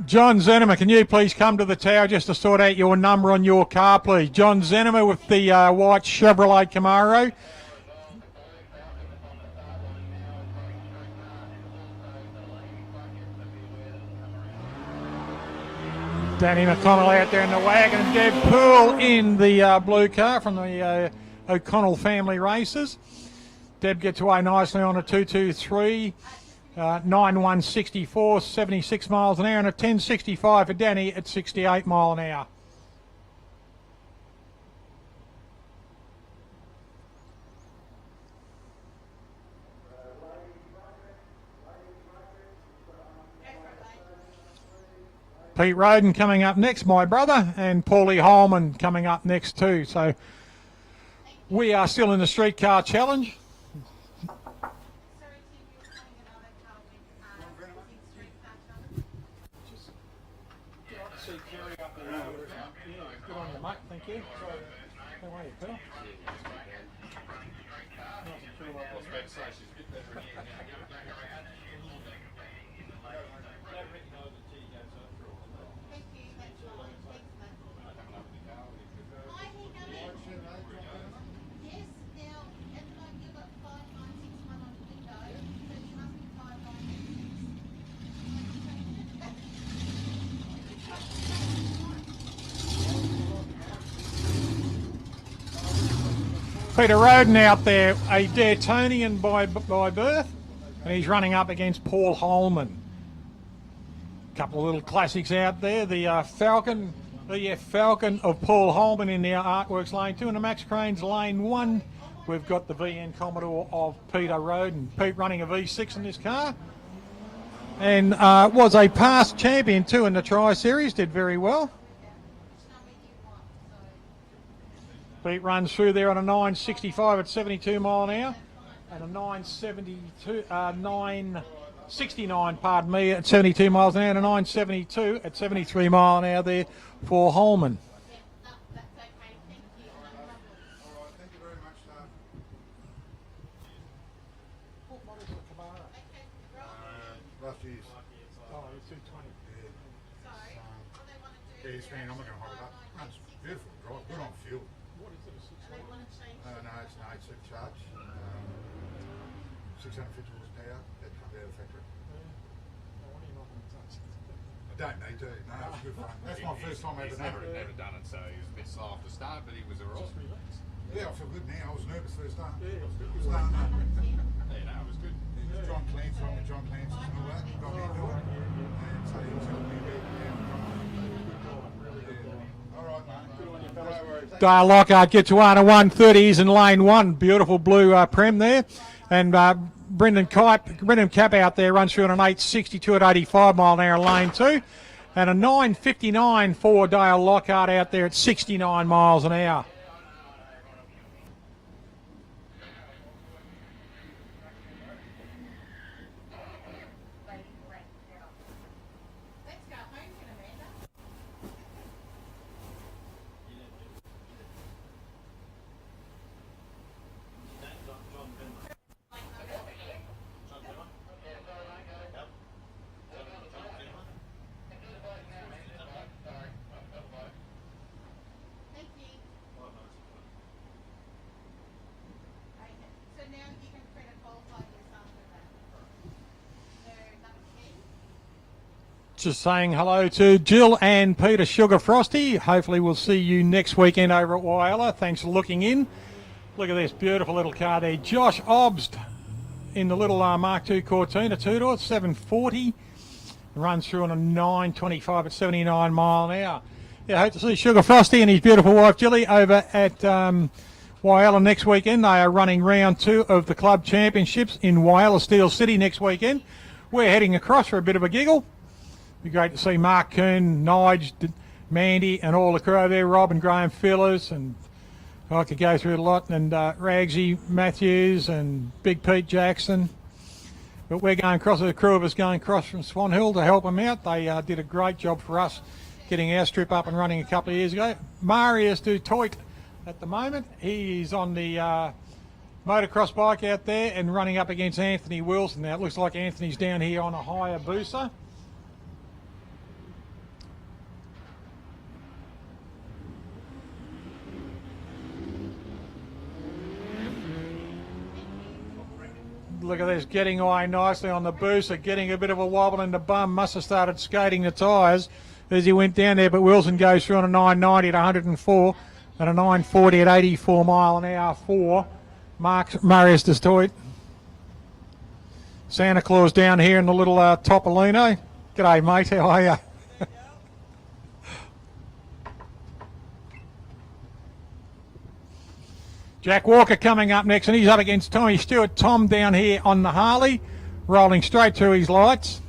John Zenema, can you please come to the tower just to sort out your number on your car, please? John Zenema with the white Chevrolet Camaro. Danny McConnell out there in the wagon, and Deb Poole in the blue car from the O'Connell family races. Deb gets away nicely on a 223. 9164, 76 miles an hour, and a 1065 for Danny at 68 mile an hour. Pete Roden coming up next, my brother, and Paulie Holman coming up next too. So we are still in the streetcar challenge. Thank you. How are you, Phil? Peter Roden out there, a Daytonian by birth, and he's running up against Paul Holman. A couple of little classics out there. The Falcon of Paul Holman in the Artworks Lane 2 and the Max Cranes Lane 1 We've got the VN Commodore of Peter Road, and Pete running a V6 in this car. And was a past champion too in the Tri-Series, did very well. Pete runs through there on a 965 at 72 mile an hour, and a 969, pardon me, at 72 miles an hour, and a 972 at 73 mile an hour there for Holman. I'm not going to hold it up. It's beautiful drive, good on fuel. What is it, a 600? No, it's an 8 supercharge. 650 horsepower that comes out of the factory. I don't need to. No, it's good fun. That's my first time ever done it. Never done it, so he was a bit slow off the start, but he was alright. Yeah, I feel good now. I was nervous first time. Yeah, it was good. Starting up. Yeah, no, it was good. John Clancy, on with John Clancy and all that. Got me into it. And so he was helping me a bit. Dale Lockhart gets one at 130. He's in lane 1. Beautiful blue Prem there. And Brendan Cap out there runs through on an 862 at 85 mile an hour in lane 2. And a 959 for Dale Lockhart out there at 69 miles an hour. Just saying hello to Jill and Peter Sugar Frosty. Hopefully we'll see you next weekend over at Whyalla. Thanks for looking in. Look at this beautiful little car there. Josh Obst in the little Mark II Cortina 2-door, 740. Runs through on a 925 at 79 mile an hour. Yeah, hope to see Sugar Frosty and his beautiful wife Jilly over at Whyalla next weekend. They are running round 2 of the club championships in Whyalla Steel City next weekend. We're heading across for a bit of a giggle. Be great to see Mark Coon, Nige, Mandy and all the crew there, Rob and Graham Fillers, and I could go through a lot, and Ragsy Matthews and Big Pete Jackson. But we're going across, the crew of us going across from Swan Hill to help them out. They did a great job for us getting our strip up and running a couple of years ago. Marius Du Toit at the moment. He's on the motocross bike out there and running up against Anthony Wilson. Now it looks like Anthony's down here on a Hayabusa. Look at this, getting away nicely on the booster, getting a bit of a wobble in the bum. Must have started skating the tyres as he went down there, but Wilson goes through on a 990 at 104 and a 940 at 84 mile an hour for Marius Destoit. Santa Claus down here in the little Topolino. G'day, mate, how are you? Jack Walker coming up next, and he's up against Tommy Stewart. Tom down here on the Harley, rolling straight through his lights.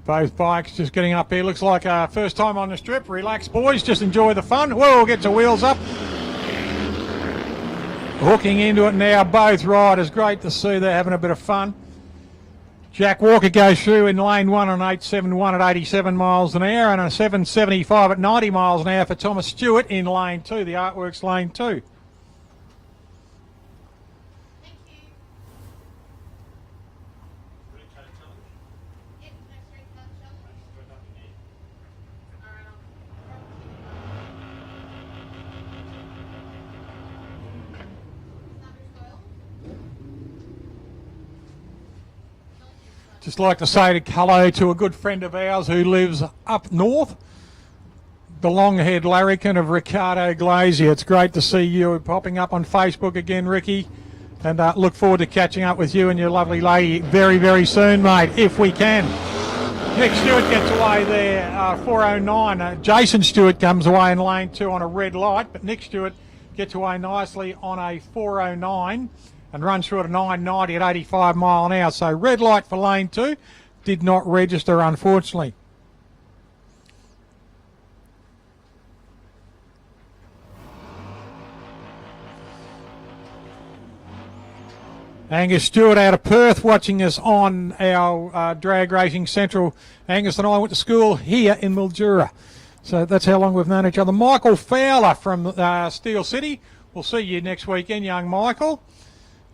Both bikes just getting up here. Looks like first time on the strip. Relax, boys. Just enjoy the fun. Whoa, get your wheels up. Hooking into it now. Both riders. Great to see they're having a bit of fun. Jack Walker goes through in lane 1 on 871 at 87 miles an hour and a 775 at 90 miles an hour for Thomas Stewart in lane 2, the Artworks lane 2. Just like to say hello to a good friend of ours who lives up north, the long-haired larrikin of Ricardo Glazier. It's great to see you popping up on Facebook again, Ricky. And look forward to catching up with you and your lovely lady very, very soon, mate, if we can. Nick Stewart gets away there, 4:09. Jason Stewart comes away in lane 2 on a red light, but Nick Stewart gets away nicely on a 4:09 and runs through at a 9:90 at 85 mile an hour. So red light for lane 2, did not register, unfortunately. Angus Stewart out of Perth watching us on our Drag Racing Central. Angus and I went to school here in Mildura. So that's how long we've known each other. Michael Fowler from Steel City. We'll see you next weekend, young Michael.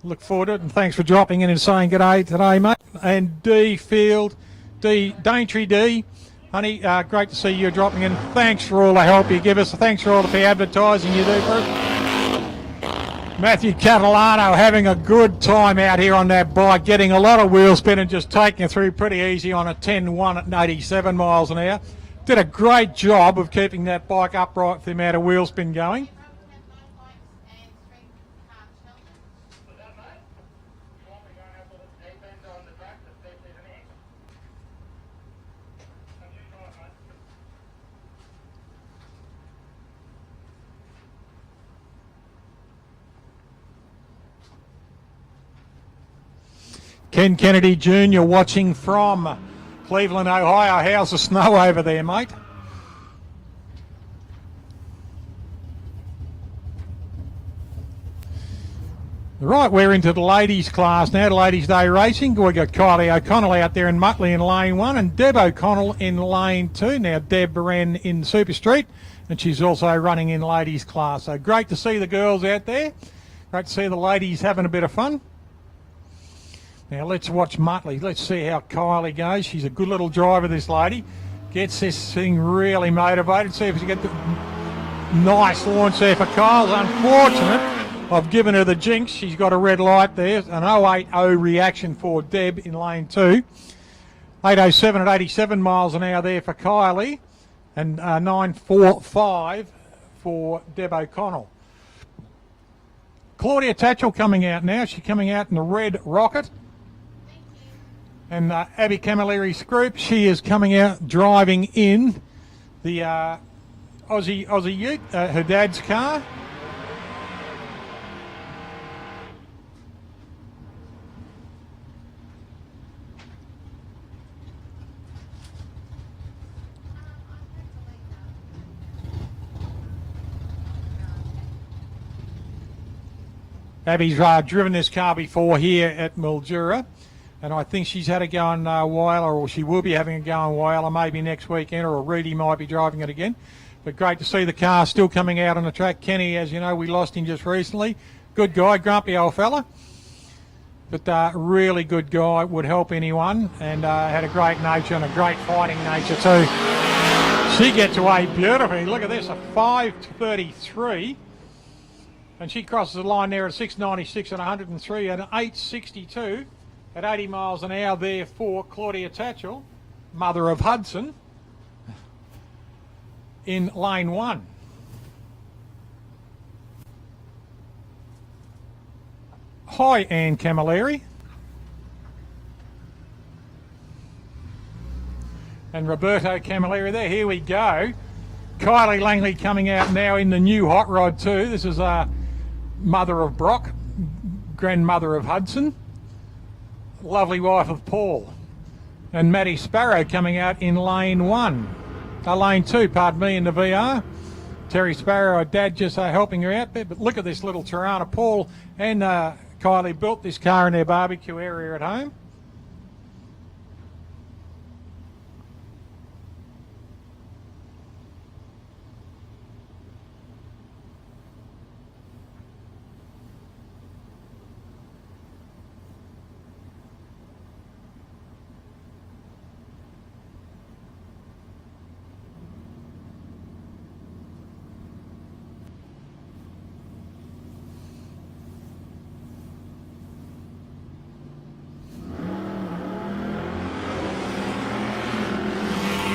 Look forward to it, and thanks for dropping in and saying good day today, mate. And D Field, Daintree D. Honey, great to see you dropping in. Thanks for all the help you give us. Thanks for all the advertising you do for us. Matthew Catalano having a good time out here on that bike, getting a lot of wheel spin and just taking it through pretty easy on a 10-1 at 87 miles an hour. Did a great job of keeping that bike upright with the amount of wheel spin going. Ken Kennedy Jr. watching from Cleveland, Ohio. How's the snow over there, mate? Right, we're into the ladies' class now, the Ladies' Day Racing. We've got Kylie O'Connell out there in Muttley in lane 1 and Deb O'Connell in lane 2. Now, Deb ran in Super Street and she's also running in ladies' class. So great to see the girls out there. Great to see the ladies having a bit of fun. Now let's watch Muttley. Let's see how Kylie goes. She's a good little driver, this lady. Gets this thing really motivated. See if she gets the nice launch there for Kyle's. Unfortunate, I've given her the jinx. She's got a red light there. An 080 reaction for Deb in lane 2. 807 at 87 miles an hour there for Kylie. And 945 for Deb O'Connell. Claudia Tatchell coming out now. She's coming out in the red Rocket. And Abby Camilleri Scroop, she is coming out driving in the Aussie Ute, her dad's car. Abby's driven this car before here at Mildura. And I think she's had a go on Whaler, or she will be having a go on Whaler maybe next weekend, or Reedy might be driving it again. But great to see the car still coming out on the track. Kenny, as you know, we lost him just recently. Good guy, grumpy old fella. But really good guy, would help anyone, and had a great nature and a great fighting nature too. She gets away beautifully. Look at this, a 5:33. And she crosses the line there at 6:96 and 103 and 8:62. At 80 miles an hour there for Claudia Tatchell, mother of Hudson, in lane 1. Hi, Anne Camilleri. And Roberto Camilleri there. Here we go. Kylie Langley coming out now in the new hot rod too. This is mother of Brock, grandmother of Hudson. Lovely wife of Paul. And Maddie Sparrow coming out in lane 1. Lane 2, pardon me, in the VR. Terry Sparrow, her dad, just helping her out there. But look at this little Tirana. Paul and Kylie built this car in their barbecue area at home.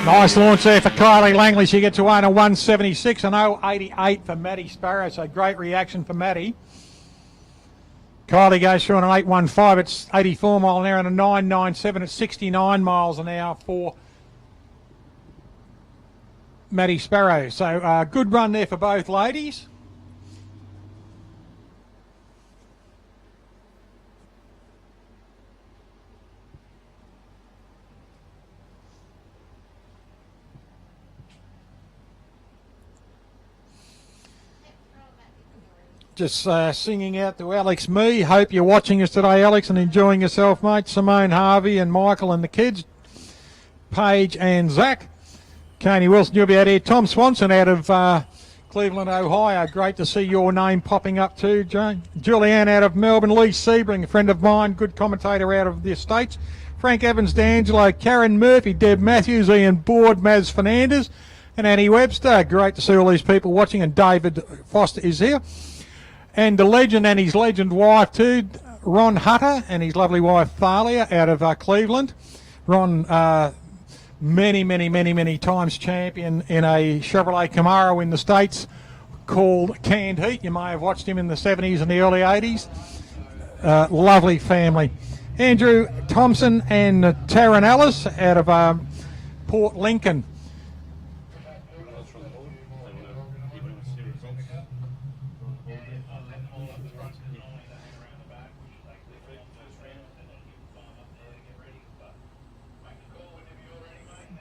Nice launch there for Kylie Langley. She gets away on a 176 and 088 for Maddie Sparrow. So great reaction for Maddie. Kylie goes through on an 815. It's 84 mile an hour and a 997. It's 69 miles an hour for Maddie Sparrow. So good run there for both ladies. Just singing out to Alex Me. Hope you're watching us today, Alex, and enjoying yourself, mate. Simone Harvey and Michael and the kids. Paige and Zach. Coney Wilson, you'll be out here. Tom Swanson out of Cleveland, Ohio. Great to see your name popping up too, Jane. Julianne out of Melbourne. Lee Sebring, a friend of mine, good commentator out of the States. Frank Evans D'Angelo, Karen Murphy, Deb Matthews, Ian Board, Maz Fernandez, and Annie Webster. Great to see all these people watching, and David Foster is here. And the legend and his legend wife too, Ron Hutter and his lovely wife Thalia out of Cleveland. Ron, many times champion in a Chevrolet Camaro in the States called Canned Heat. You may have watched him in the 70s and the early 80s. Lovely family. Andrew Thompson and Taryn Ellis out of Port Lincoln.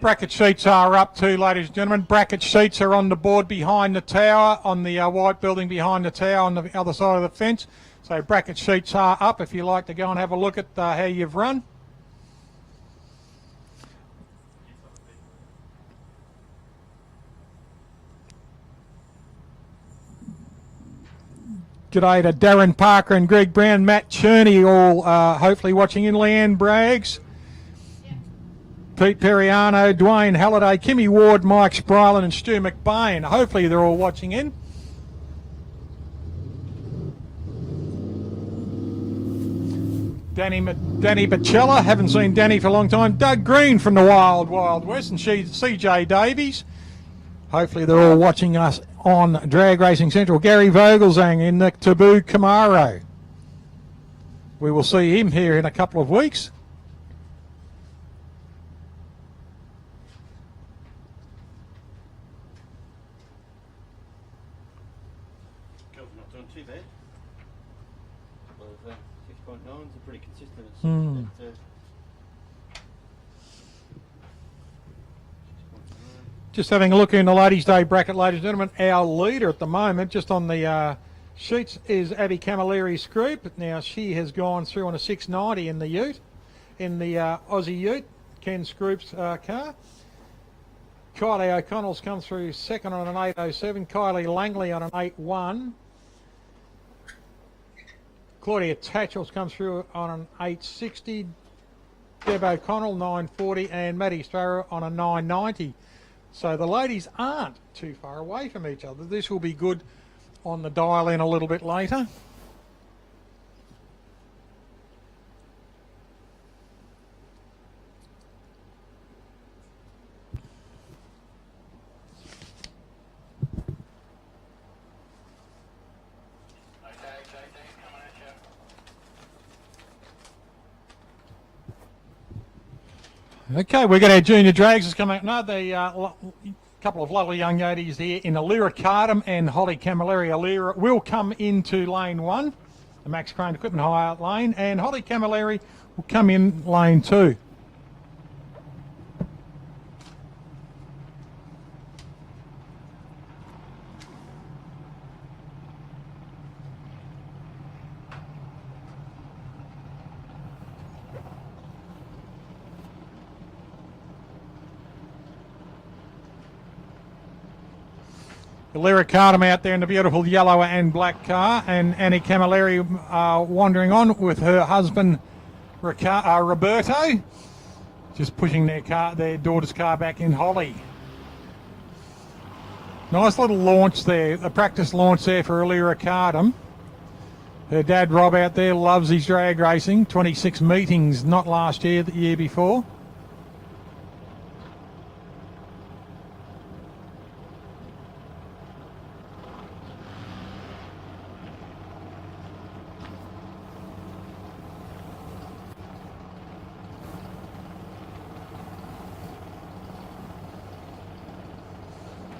Bracket sheets are up too, ladies and gentlemen. Bracket sheets are on the board behind the tower, on the white building behind the tower on the other side of the fence. So bracket sheets are up if you like to go and have a look at how you've run. G'day to Darren Parker and Greg Brown, Matt Cherney, all hopefully watching in. Leanne Braggs. Pete Periano, Dwayne Halliday, Kimmy Ward, Mike Sprylan and Stu McBain. Hopefully they're all watching in. Danny Bacella, haven't seen Danny for a long time. Doug Green from the Wild West and CJ Davies. Hopefully they're all watching us on Drag Racing Central. Gary Vogelzang in the Taboo Camaro. We will see him here in a couple of weeks. Too bad. Well, 6.9 is pretty consistent. Just having a look in the Ladies' Day bracket, ladies and gentlemen. Our leader at the moment, just on the sheets, is Abby Camilleri Scroop. Now she has gone through on a 690 in the Ute, in the Aussie Ute, Ken Scroop's car. Kylie O'Connell's come through second on an 807. Kylie Langley on an 81. Claudia Tatchell's come through on an 860, Deb O'Connell 940 and Maddie Sparrow on a 990. So the ladies aren't too far away from each other. This will be good on the dial in a little bit later. Okay, we've got our junior drags coming up now. The couple of lovely young ladies here in Alira Cardam and Holly Camilleri. Alira will come into lane 1, the Max Crane Equipment Hire lane, and Holly Camilleri will come in lane 2. Lyra Cardam out there in the beautiful yellow and black car, and Annie Camilleri wandering on with her husband Roberto, just pushing their daughter's car back in. Holly. Nice little launch there, a practice launch there for Lyra Cardam. Her dad Rob out there loves his drag racing. 26 meetings, not last year, the year before.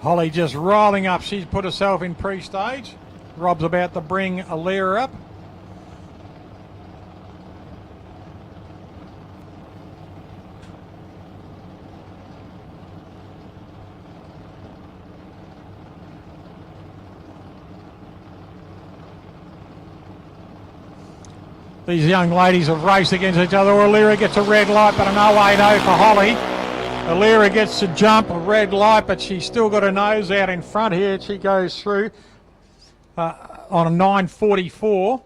Holly just rolling up. She's put herself in pre-stage. Rob's about to bring Alira up. These young ladies have raced against each other. Alira gets a red light, but an 080 for Holly. Alira gets to jump, a red light, but she's still got her nose out in front here. She goes through on a 9:44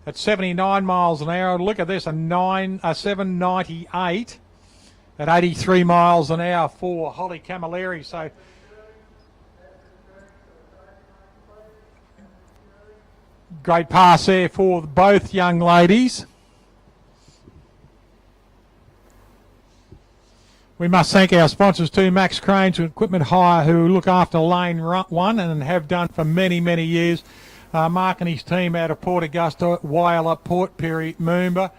at 79 miles an hour. Look at this, a 7:98 at 83 miles an hour for Holly Camilleri. So great pass there for both young ladies. We must thank our sponsors too, Max Cranes Equipment Hire, who look after Lane 1 and have done for many, many years. Mark and his team out of Port Augusta, Whyalla, Port Pirie, Moomba,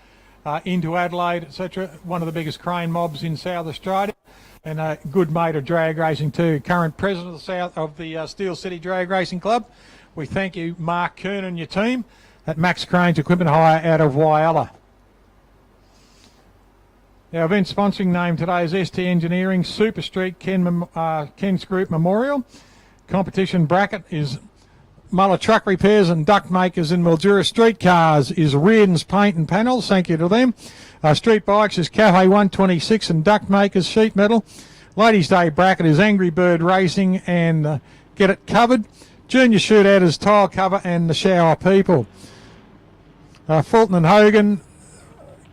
into Adelaide, etc. One of the biggest crane mobs in South Australia, and a good mate of drag racing too. Current president of the Steel City Drag Racing Club. We thank you, Mark Kern, and your team at Max Cranes Equipment Hire out of Whyalla. Our event sponsoring name today is ST Engineering, Super Street, Ken Scroop Memorial. Competition bracket is Muller Truck Repairs and Duct Makers in Mildura. Streetcars is Reardon's Paint and Panels. Thank you to them. Street Bikes is Cafe 126 and Duct Makers Sheet Metal. Ladies' Day bracket is Angry Bird Racing and Get It Covered. Junior Shootout is Tile Cover and the Shower People. Fulton and Hogan,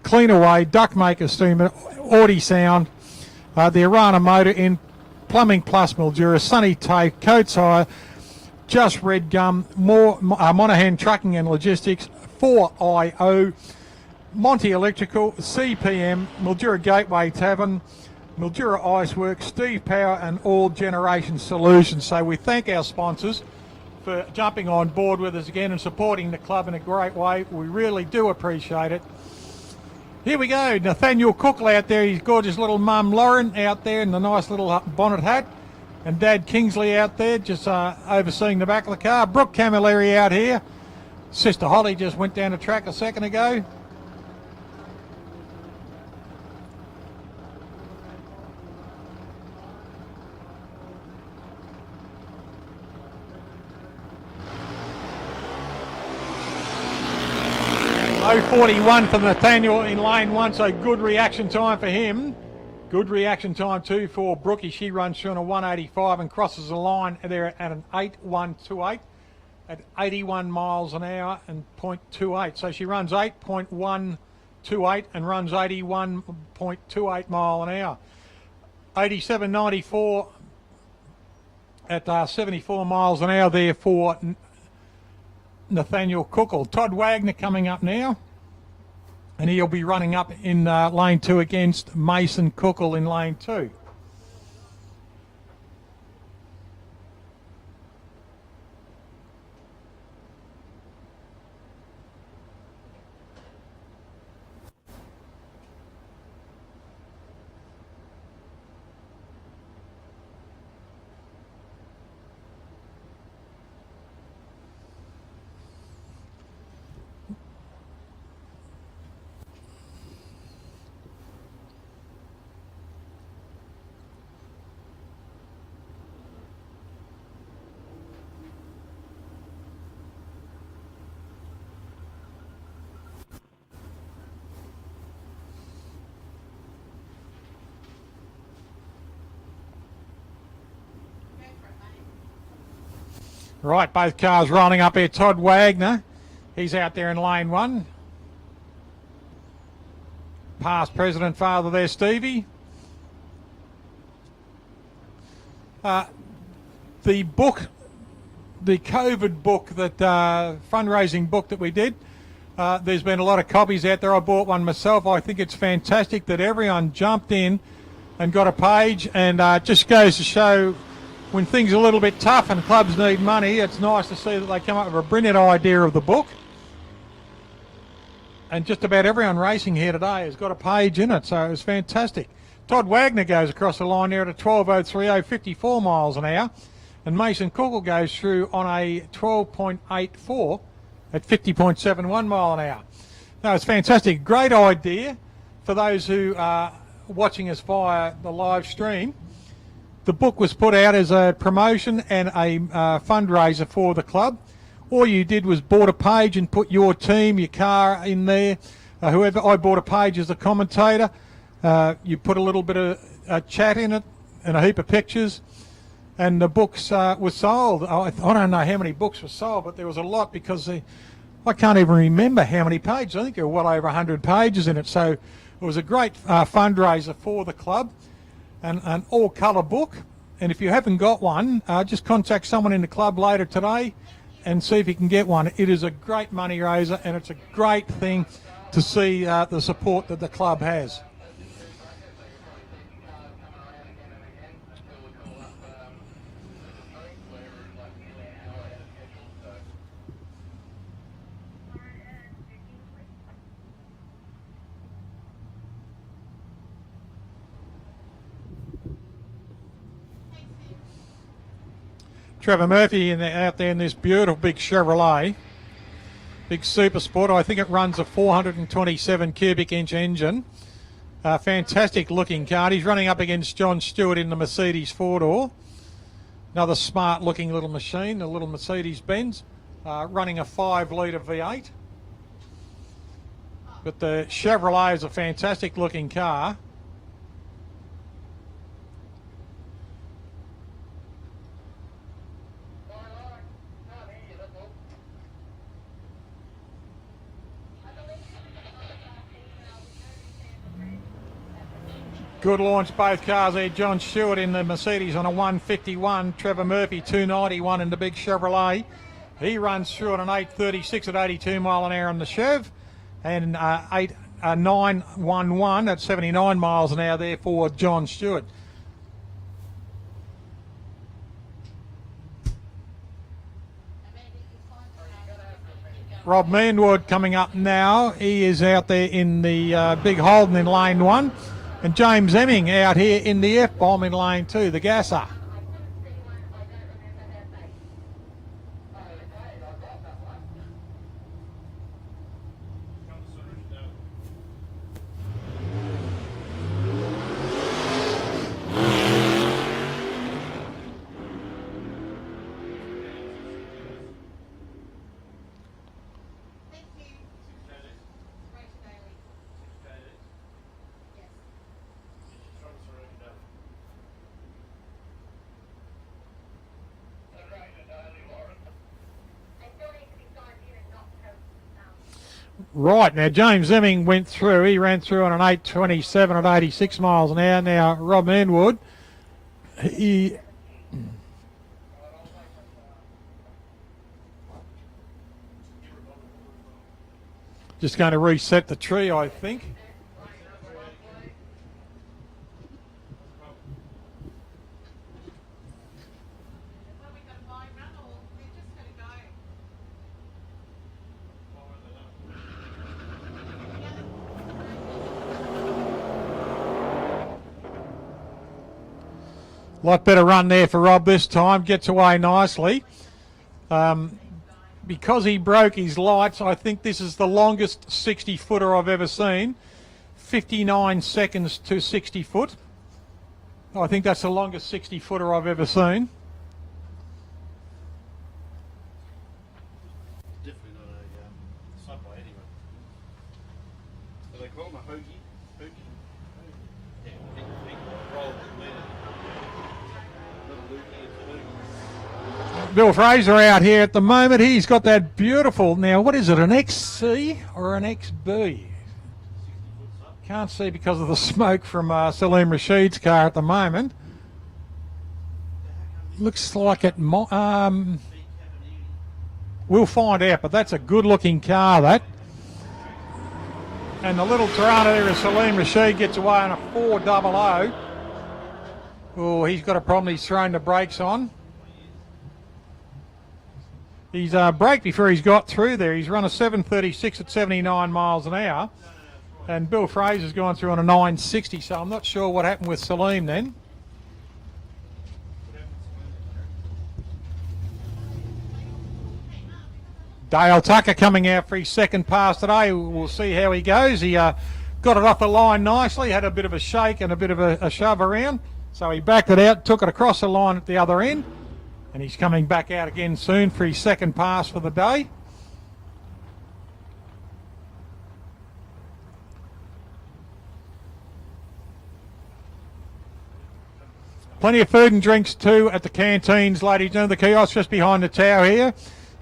Clean Away, Duck Maker Steam, Audi Sound, the Arana Motor in Plumbing Plus Mildura, Sunny Tape, Coates Hire, Just Red Gum, Monaghan Trucking and Logistics, 4IO, Monty Electrical, CPM, Mildura Gateway Tavern, Mildura Iceworks, Steve Power and All Generation Solutions. So we thank our sponsors for jumping on board with us again and supporting the club in a great way. We really do appreciate it. Here we go, Nathaniel Cookle out there, his gorgeous little mum Lauren out there in the nice little bonnet hat, and Dad Kingsley out there just overseeing the back of the car. Brooke Camilleri out here. Sister Holly just went down the track a second ago. .041 for Nathaniel in lane 1, so good reaction time for him. Good reaction time too for Brookie. She runs through on a 185 and crosses the line there at an 8.128 at 81 miles an hour and .28. So she runs 8.128 and runs 81.28 mile an hour. 87.94 at 74 miles an hour there for Nathaniel Cookle. Todd Wagner coming up now, and he'll be running up in lane 2 against Mason Cookle in lane 2. Right, both cars rolling up here. Todd Wagner, he's out there in lane 1. Past president father there, Stevie. The book, the COVID book, that fundraising book that we did, there's been a lot of copies out there. I bought one myself. I think it's fantastic that everyone jumped in and got a page, and just goes to show when things are a little bit tough and clubs need money, it's nice to see that they come up with a brilliant idea of the book. And just about everyone racing here today has got a page in it, so it's fantastic. Todd Wagner goes across the line there at a 12.030, 54 miles an hour. And Mason Cookle goes through on a 12.84 at 50.71 mile an hour. No, it's fantastic. Great idea for those who are watching us via the live stream. The book was put out as a promotion and a fundraiser for the club. All you did was bought a page and put your team, your car in there. Whoever, I bought a page as a commentator. You put a little bit of chat in it and a heap of pictures. And the books were sold. I don't know how many books were sold, but there was a lot because I can't even remember how many pages. I think there were well over 100 pages in it. So it was a great fundraiser for the club. An all-colour book, and if you haven't got one, just contact someone in the club later today and see if you can get one. It is a great money raiser, and it's a great thing to see the support that the club has. Trevor Murphy out there in this beautiful big Chevrolet, big super sport. I think it runs a 427 cubic inch engine. Fantastic looking car. He's running up against John Stewart in the Mercedes 4-door. Another smart looking little machine, a little Mercedes Benz, running a 5-litre V8. But the Chevrolet is a fantastic looking car. Good launch, both cars there. John Stewart in the Mercedes on a 151. Trevor Murphy 291 in the big Chevrolet. He runs through at an 836 at 82 mile an hour on the Chev. And 911 at 79 miles an hour there for John Stewart. Rob Manwood coming up now. He is out there in the big Holden in lane 1. And James Emming out here in the F-bomb in lane 2, the gasser. Right, now James Emming went through. He ran through on an 827 at 86 miles an hour. Now Rob Manwood, he just going to reset the tree, I think. Lot better run there for Rob this time. Gets away nicely. Because he broke his lights, I think this is the longest 60-footer I've ever seen. 59 seconds to 60 foot. I think that's the longest 60-footer I've ever seen. Definitely not a subway anyway. Do they call them a hoagie? Bill Fraser out here at the moment. He's got that beautiful, now what is it, an XC or an XB? Can't see because of the smoke from Salim Rashid's car at the moment. Looks like it we'll find out, but that's a good looking car, that. And the little Tirana there is Salim Rashid, gets away on a 400. Oh, he's got a problem. He's thrown the brakes on. He's braked before he's got through there. He's run a 736 at 79 miles an hour. And Bill Fraser's gone through on a 960, so I'm not sure what happened with Salim then. Dale Tucker coming out for his second pass today. We'll see how he goes. He got it off the line nicely, had a bit of a shake and a bit of a shove around. So he backed it out, took it across the line at the other end. And he's coming back out again soon for his second pass for the day. Plenty of food and drinks too at the canteens, ladies and gentlemen. The kiosks just behind the tower here.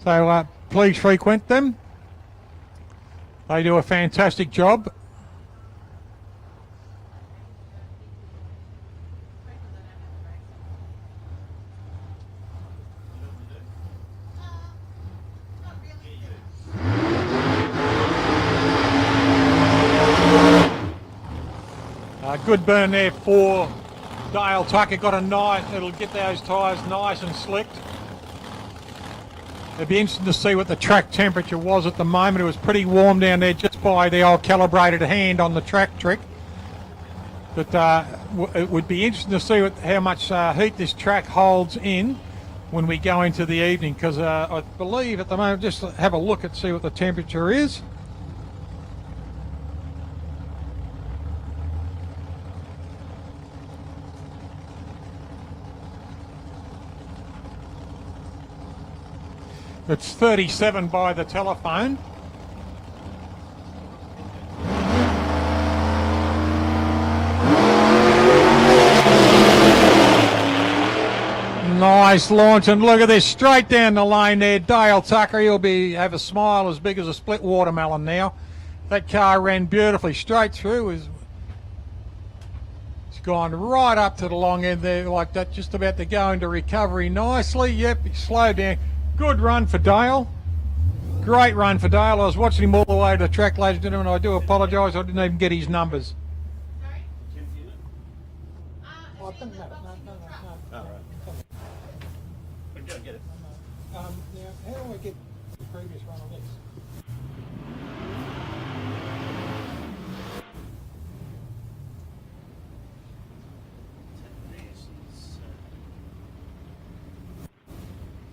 So please frequent them. They do a fantastic job. Good burn there for Dale Tucker. Got a nice, it'll get those tyres nice and slicked. It'd be interesting to see what the track temperature was at the moment. It was pretty warm down there just by the old calibrated hand on the track trick. But it would be interesting to see how much heat this track holds in when we go into the evening, because I believe at the moment, just have a look and see what the temperature is. It's 37 by the telephone. Nice launch, and look at this, straight down the lane there. Dale Tucker, he'll have a smile as big as a split watermelon now. That car ran beautifully straight through. It's gone right up to the long end there like that, just about to go into recovery nicely. Yep, he slowed down. Good run for Dale. Great run for Dale. I was watching him all the way to the track, ladies and gentlemen. I do apologise, I didn't even get his numbers. Oh, right. But go get it. Now, how do I get the previous run on this?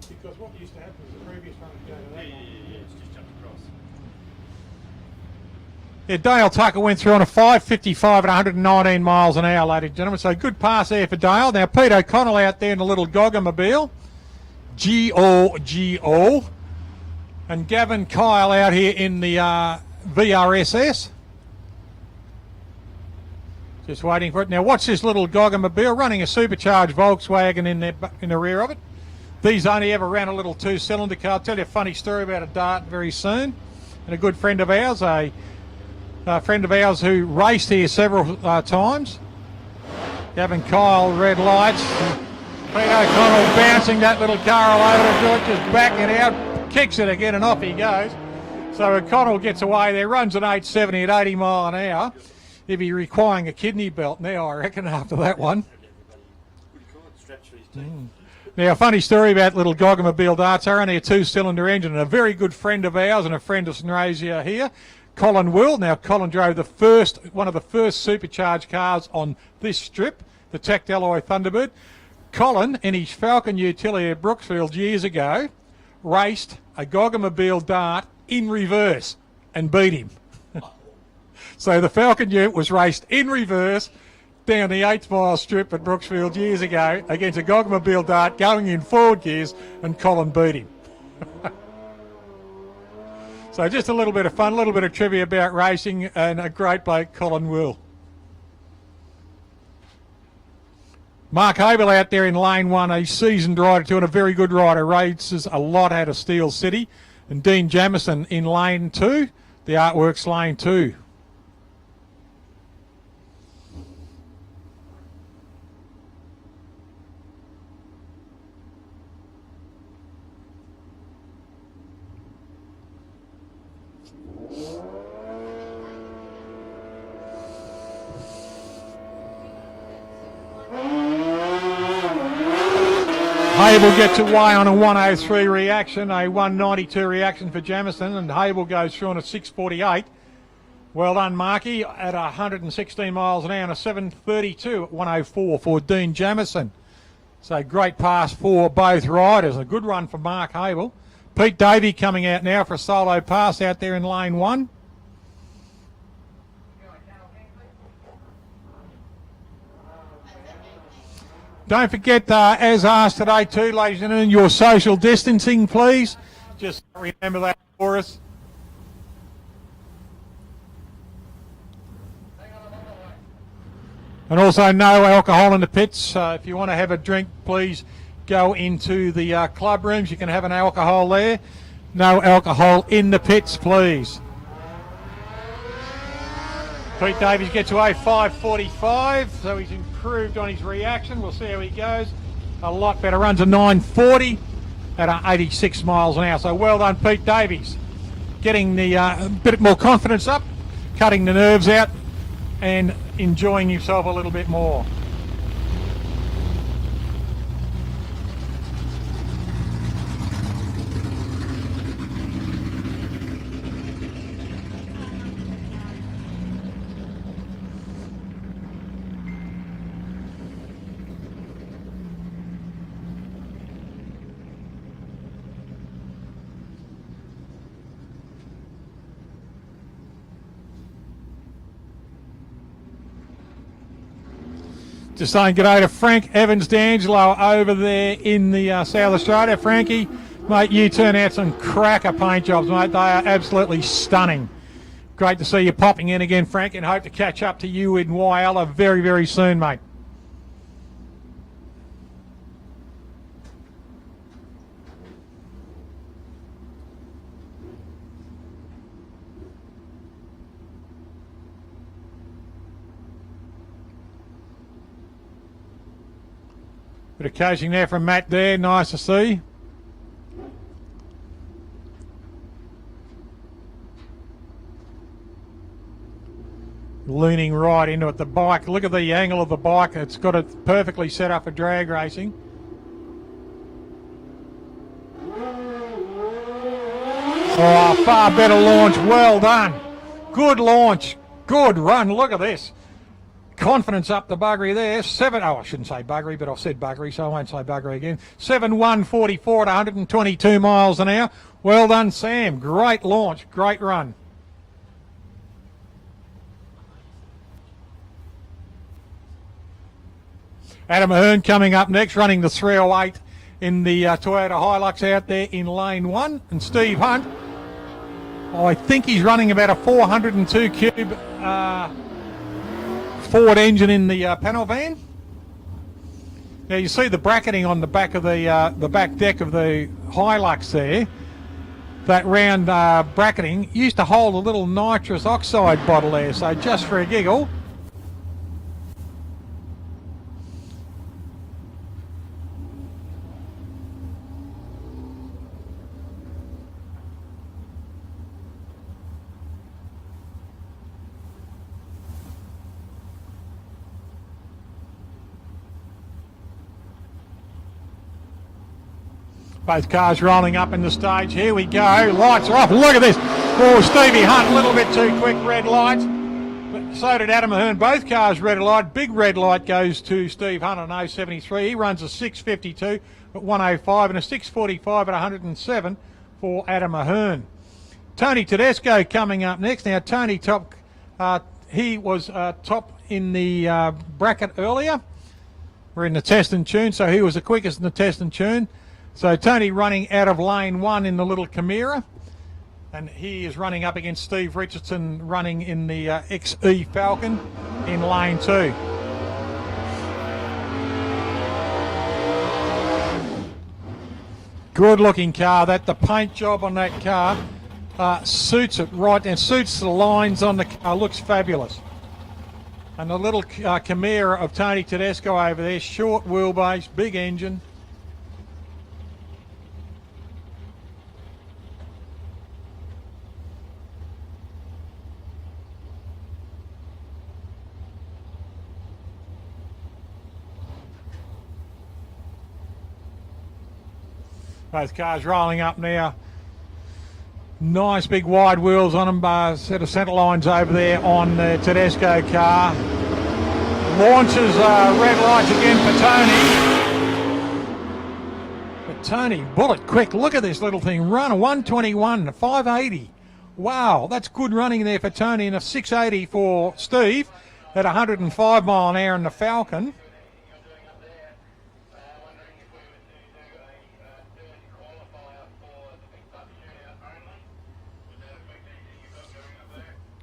Because what used to happen was the previous run would go to that one. Yeah, it's just jumped across. Yeah, Dale Tucker went through on a 5.55 at 119 miles an hour, ladies and gentlemen. So good pass there for Dale. Now Pete O'Connell out there in a little Goggamobile. G-O-G-O. And Gavin Kyle out here in the VRSS. Just waiting for it. Now watch this little Goggamobile running a supercharged Volkswagen in the rear of it. These only ever ran a little two-cylinder car. I'll tell you a funny story about a Dart very soon. And a good friend of ours, a friend of ours who raced here several times. Gavin Kyle, red lights. Pete O'Connell bouncing that little car all over the joint, just backing out, kicks it again, and off he goes. So O'Connell gets away there, runs an 870 at 80 mile an hour. He'll be requiring a kidney belt now, I reckon, after that one. Now, a funny story about little Goggamobile Darts. They're only a two-cylinder engine, and a very good friend of ours and a friend of Sunraysia here, Colin Will. Now, Colin drove one of the first supercharged cars on this strip, the Tech Alloy Thunderbird. Colin, in his Falcon utility at Brooksfield years ago, raced a Goggamobile Dart in reverse and beat him. So the Falcon Ute was raced in reverse down the 8 mile strip at Brooksfield years ago against a Goggamobile Dart going in forward gears, and Colin beat him. So just a little bit of fun, a little bit of trivia about racing, and a great bloke, Colin Will. Mark Abel out there in lane 1, a seasoned rider too, and a very good rider, races a lot out of Steel City. And Dean Jamieson in lane 2, the Artworks lane 2. Hable gets away on a 103 reaction, a 192 reaction for Jamieson, and Hable goes through on a 648. Well done, Marky, at 116 miles an hour, and a 732 at 104 for Dean Jamieson. So great pass for both riders. A good run for Mark Hable. Pete Davey coming out now for a solo pass out there in lane 1. Don't forget, as asked today too, ladies and gentlemen, your social distancing, please. Just remember that for us. And also no alcohol in the pits. If you want to have a drink, please go into the club rooms. You can have an alcohol there. No alcohol in the pits, please. Pete Davies gets away 5:45, so he's improved on his reaction. We'll see how he goes. A lot better. Runs a 9:40 at 86 miles an hour. So well done, Pete Davies. Getting the bit more confidence up, cutting the nerves out, and enjoying yourself a little bit more. Just saying good day to Frank Evans D'Angelo over there in the South Australia. Frankie, mate, you turn out some cracker paint jobs, mate. They are absolutely stunning. Great to see you popping in again, Frank, and hope to catch up to you in Wyala very, very soon, mate. Bit of coaching there from Matt there, nice to see. Leaning right into it, the bike. Look at the angle of the bike. It's got it perfectly set up for drag racing. Oh, far better launch, well done. Good launch, good run, look at this. Confidence up the buggery there. I shouldn't say buggery, but I've said buggery, so I won't say buggery again. 7:1:44 at 122 miles an hour. Well done, Sam. Great launch, great run. Adam Ahern coming up next, running the 308 in the Toyota Hilux out there in lane 1. And Steve Hunt, I think he's running about a 402 cube Ford engine in the panel van. Now you see the bracketing on the back of the back deck of the Hilux there. That round bracketing used to hold a little nitrous oxide bottle there, so just for a giggle. Both cars rolling up in the stage. Here we go. Lights are off. Look at this. Oh, Stevie Hunt, a little bit too quick. Red light. But so did Adam Ahern. Both cars red light. Big red light goes to Steve Hunt on 073. He runs a 6:52 at 105 and a 6:45 at 107 for Adam Ahern. Tony Tedesco coming up next. Now, Tony he was top in the bracket earlier. We're in the test and tune, so he was the quickest in the test and tune. So Tony running out of lane 1 in the little Chimera, and he is running up against Steve Richardson running in the XE Falcon in lane 2. Good looking car. The paint job on that car suits it right and suits the lines on the car. Looks fabulous. And the little Chimera of Tony Tedesco over there, short wheelbase, big engine. Both cars rolling up now. Nice big wide wheels on them. Set of centre lines over there on the Tedesco car. Launches red lights again for Tony. But Tony, bullet quick. Look at this little thing. Run 121, 580. Wow, that's good running there for Tony, and a 680 for Steve at 105 mile an hour in the Falcon.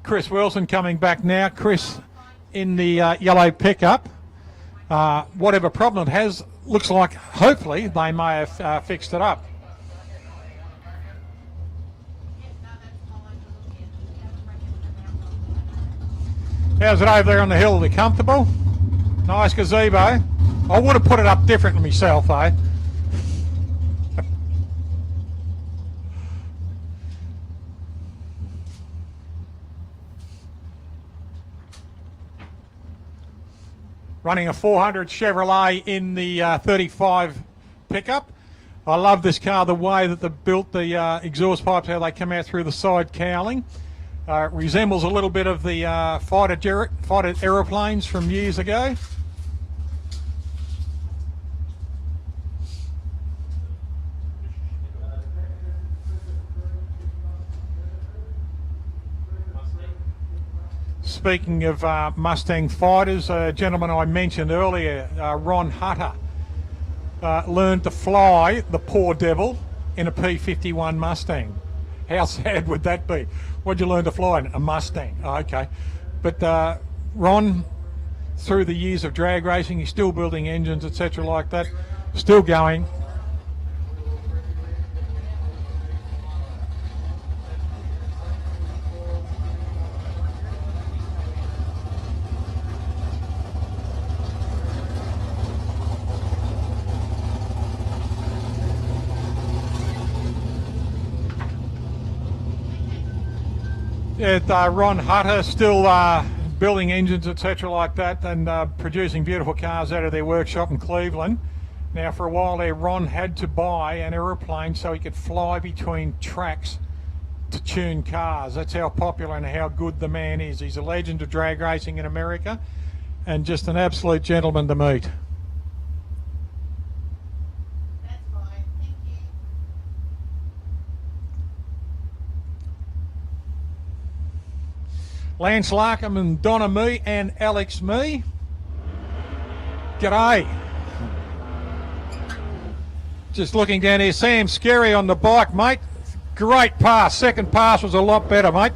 Chris Wilson coming back now. Chris in the yellow pickup. Whatever problem it has, looks like hopefully they may have fixed it up. How's it over there on the hill? Are they comfortable? Nice gazebo. I would have put it up differently myself, though. Running a 400 Chevrolet in the 35 pickup. I love this car, the way that they built the exhaust pipes, how they come out through the side cowling. It resembles a little bit of the fighter aeroplanes from years ago. Speaking of Mustang fighters, a gentleman I mentioned earlier, Ron Hutter, learned to fly the poor devil in a P51 Mustang. How sad would that be? What'd you learn to fly in? A Mustang. Oh, okay. But Ron, through the years of drag racing, he's still building engines, etc. like that, still going. Yeah, Ron Hutter still building engines, etc. like that, and producing beautiful cars out of their workshop in Cleveland. Now, for a while there, Ron had to buy an aeroplane so he could fly between tracks to tune cars. That's how popular and how good the man is. He's a legend of drag racing in America and just an absolute gentleman to meet. Lance Larkham and Donna Mee and Alex Mee. G'day. Just looking down here, Sam Scary on the bike, mate. Great pass. Second pass was a lot better, mate.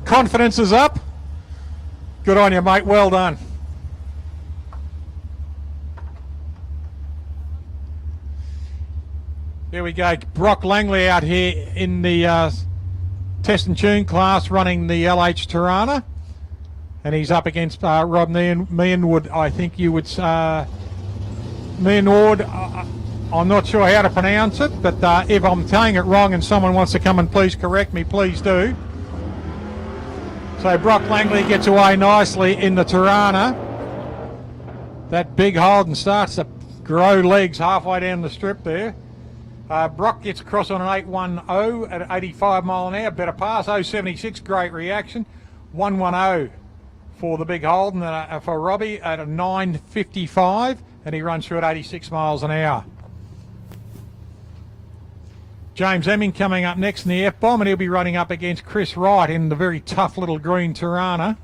Confidence is up. Good on you, mate. Well done. There we go. Brock Langley out here in the test and tune class running the LH Tirana. And he's up against Rob Meanwood, I think you would say. Meanwood, I'm not sure how to pronounce it, but if I'm saying it wrong and someone wants to come and please correct me, please do. So Brock Langley gets away nicely in the Tirana. That big Holden starts to grow legs halfway down the strip there. Brock gets across on an 810 at 85 mile an hour, better pass. 076, great reaction. 110 for the big Holden, for Robbie at a 955, and he runs through at 86 miles an hour. James Emming coming up next in the F-bomb, and he'll be running up against Chris Wright in the very tough little green Tirana.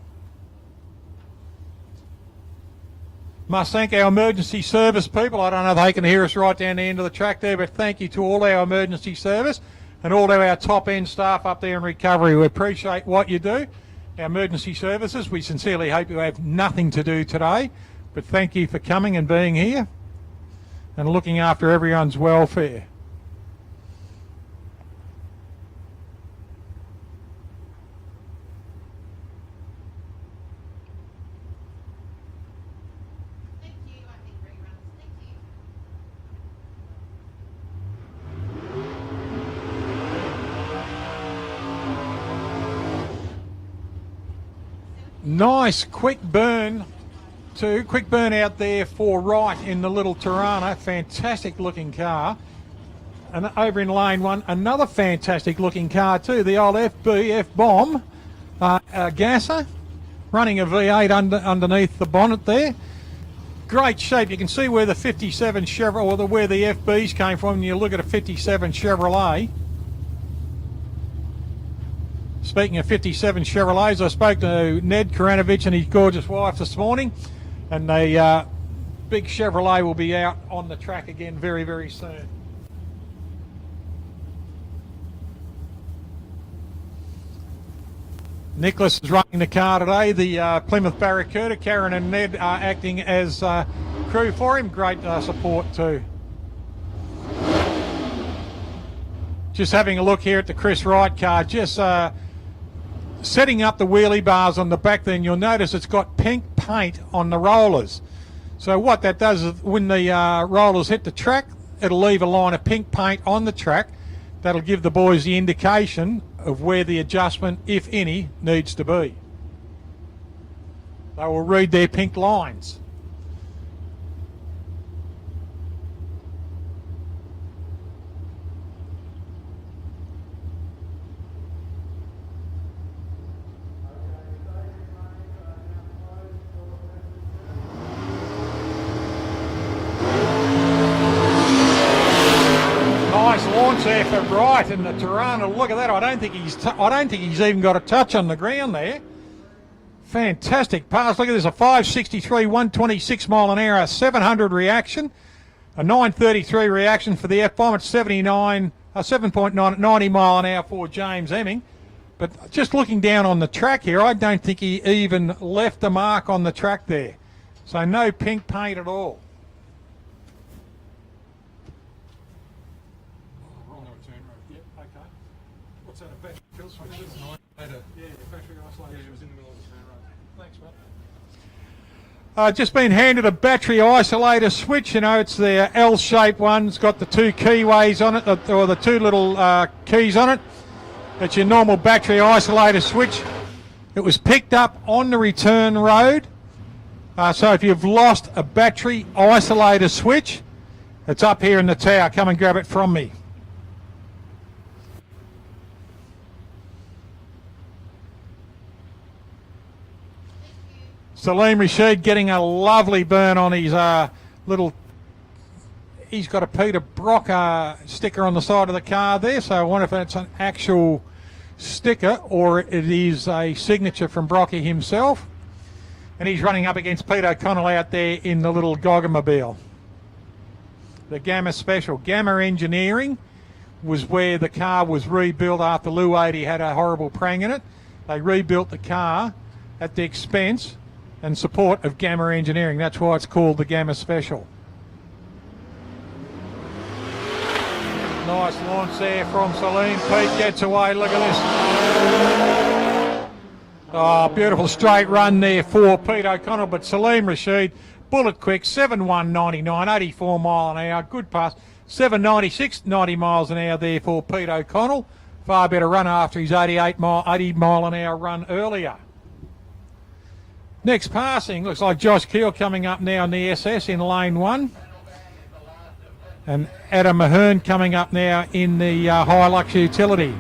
Must thank our emergency service people. I don't know if they can hear us right down the end of the track there, but thank you to all our emergency service and all of our top-end staff up there in recovery. We appreciate what you do. Our emergency services, we sincerely hope you have nothing to do today, but thank you for coming and being here and looking after everyone's welfare. Nice quick burn too. Quick burn out there for Wright in the little Tirana. Fantastic looking car. And over in lane one, another fantastic looking car too. The old FB F-bomb Gasser running a V8 underneath the bonnet there. great shape. You can see where the 57 Chevrolet, or where the FBs came from when you look at a 57 Chevrolet. Speaking of 57 Chevrolets, I spoke to Ned Karanovich and his gorgeous wife this morning, and the big Chevrolet will be out on the track again very, very soon. Nicholas is running the car today. The Plymouth Barracuda. Karen and Ned are acting as crew for him. Great support too. Just having a look here at the Chris Wright car. Just setting up the wheelie bars on the back. Then you'll notice it's got pink paint on the rollers. So what that does is when the rollers hit the track, it'll leave a line of pink paint on the track. That'll give the boys the indication of where the adjustment, if any, needs to be. They will read their pink lines. Nice launch there for Wright in the Tirana. Look at that. I don't think he's even got a touch on the ground there. Fantastic pass. Look at this. A 563, 126 mile an hour, 700 reaction. A 933 reaction for the F-bomb at 7.9 at 90 mile an hour for James Hemming. But just looking down on the track here, I don't think he even left a mark on the track there. So no pink paint at all. Just been handed a battery isolator switch. You know, it's the L-shaped one. It's got the two keyways on it, or the two little keys on it. It's your normal battery isolator switch. It was picked up on the return road. So if you've lost a battery isolator switch, it's up here in the tower. Come and grab it from me. Salim Rashid getting a lovely burn on his little... He's got a Peter Brock sticker on the side of the car there, so I wonder if that's an actual sticker or it is a signature from Brocky himself. And he's running up against Pete O'Connell out there in the little Goggamobile. The Gamma Special. Gamma Engineering was where the car was rebuilt after Lou 80 had a horrible prang in it. They rebuilt the car at the expense and support of Gamma Engineering. That's why it's called the Gamma Special. Nice launch there from Salim. Pete gets away. Look at this. Oh, beautiful straight run there for Pete O'Connell. But Salim Rashid, bullet quick, 7.199, 84 mile an hour. Good pass. 7.96, 90 miles an hour there for Pete O'Connell. Far better run after his 80 mile an hour run earlier. Next passing, looks like Josh Keel coming up now in the SS in lane 1. And Adam Mahern coming up now in the Hilux utility.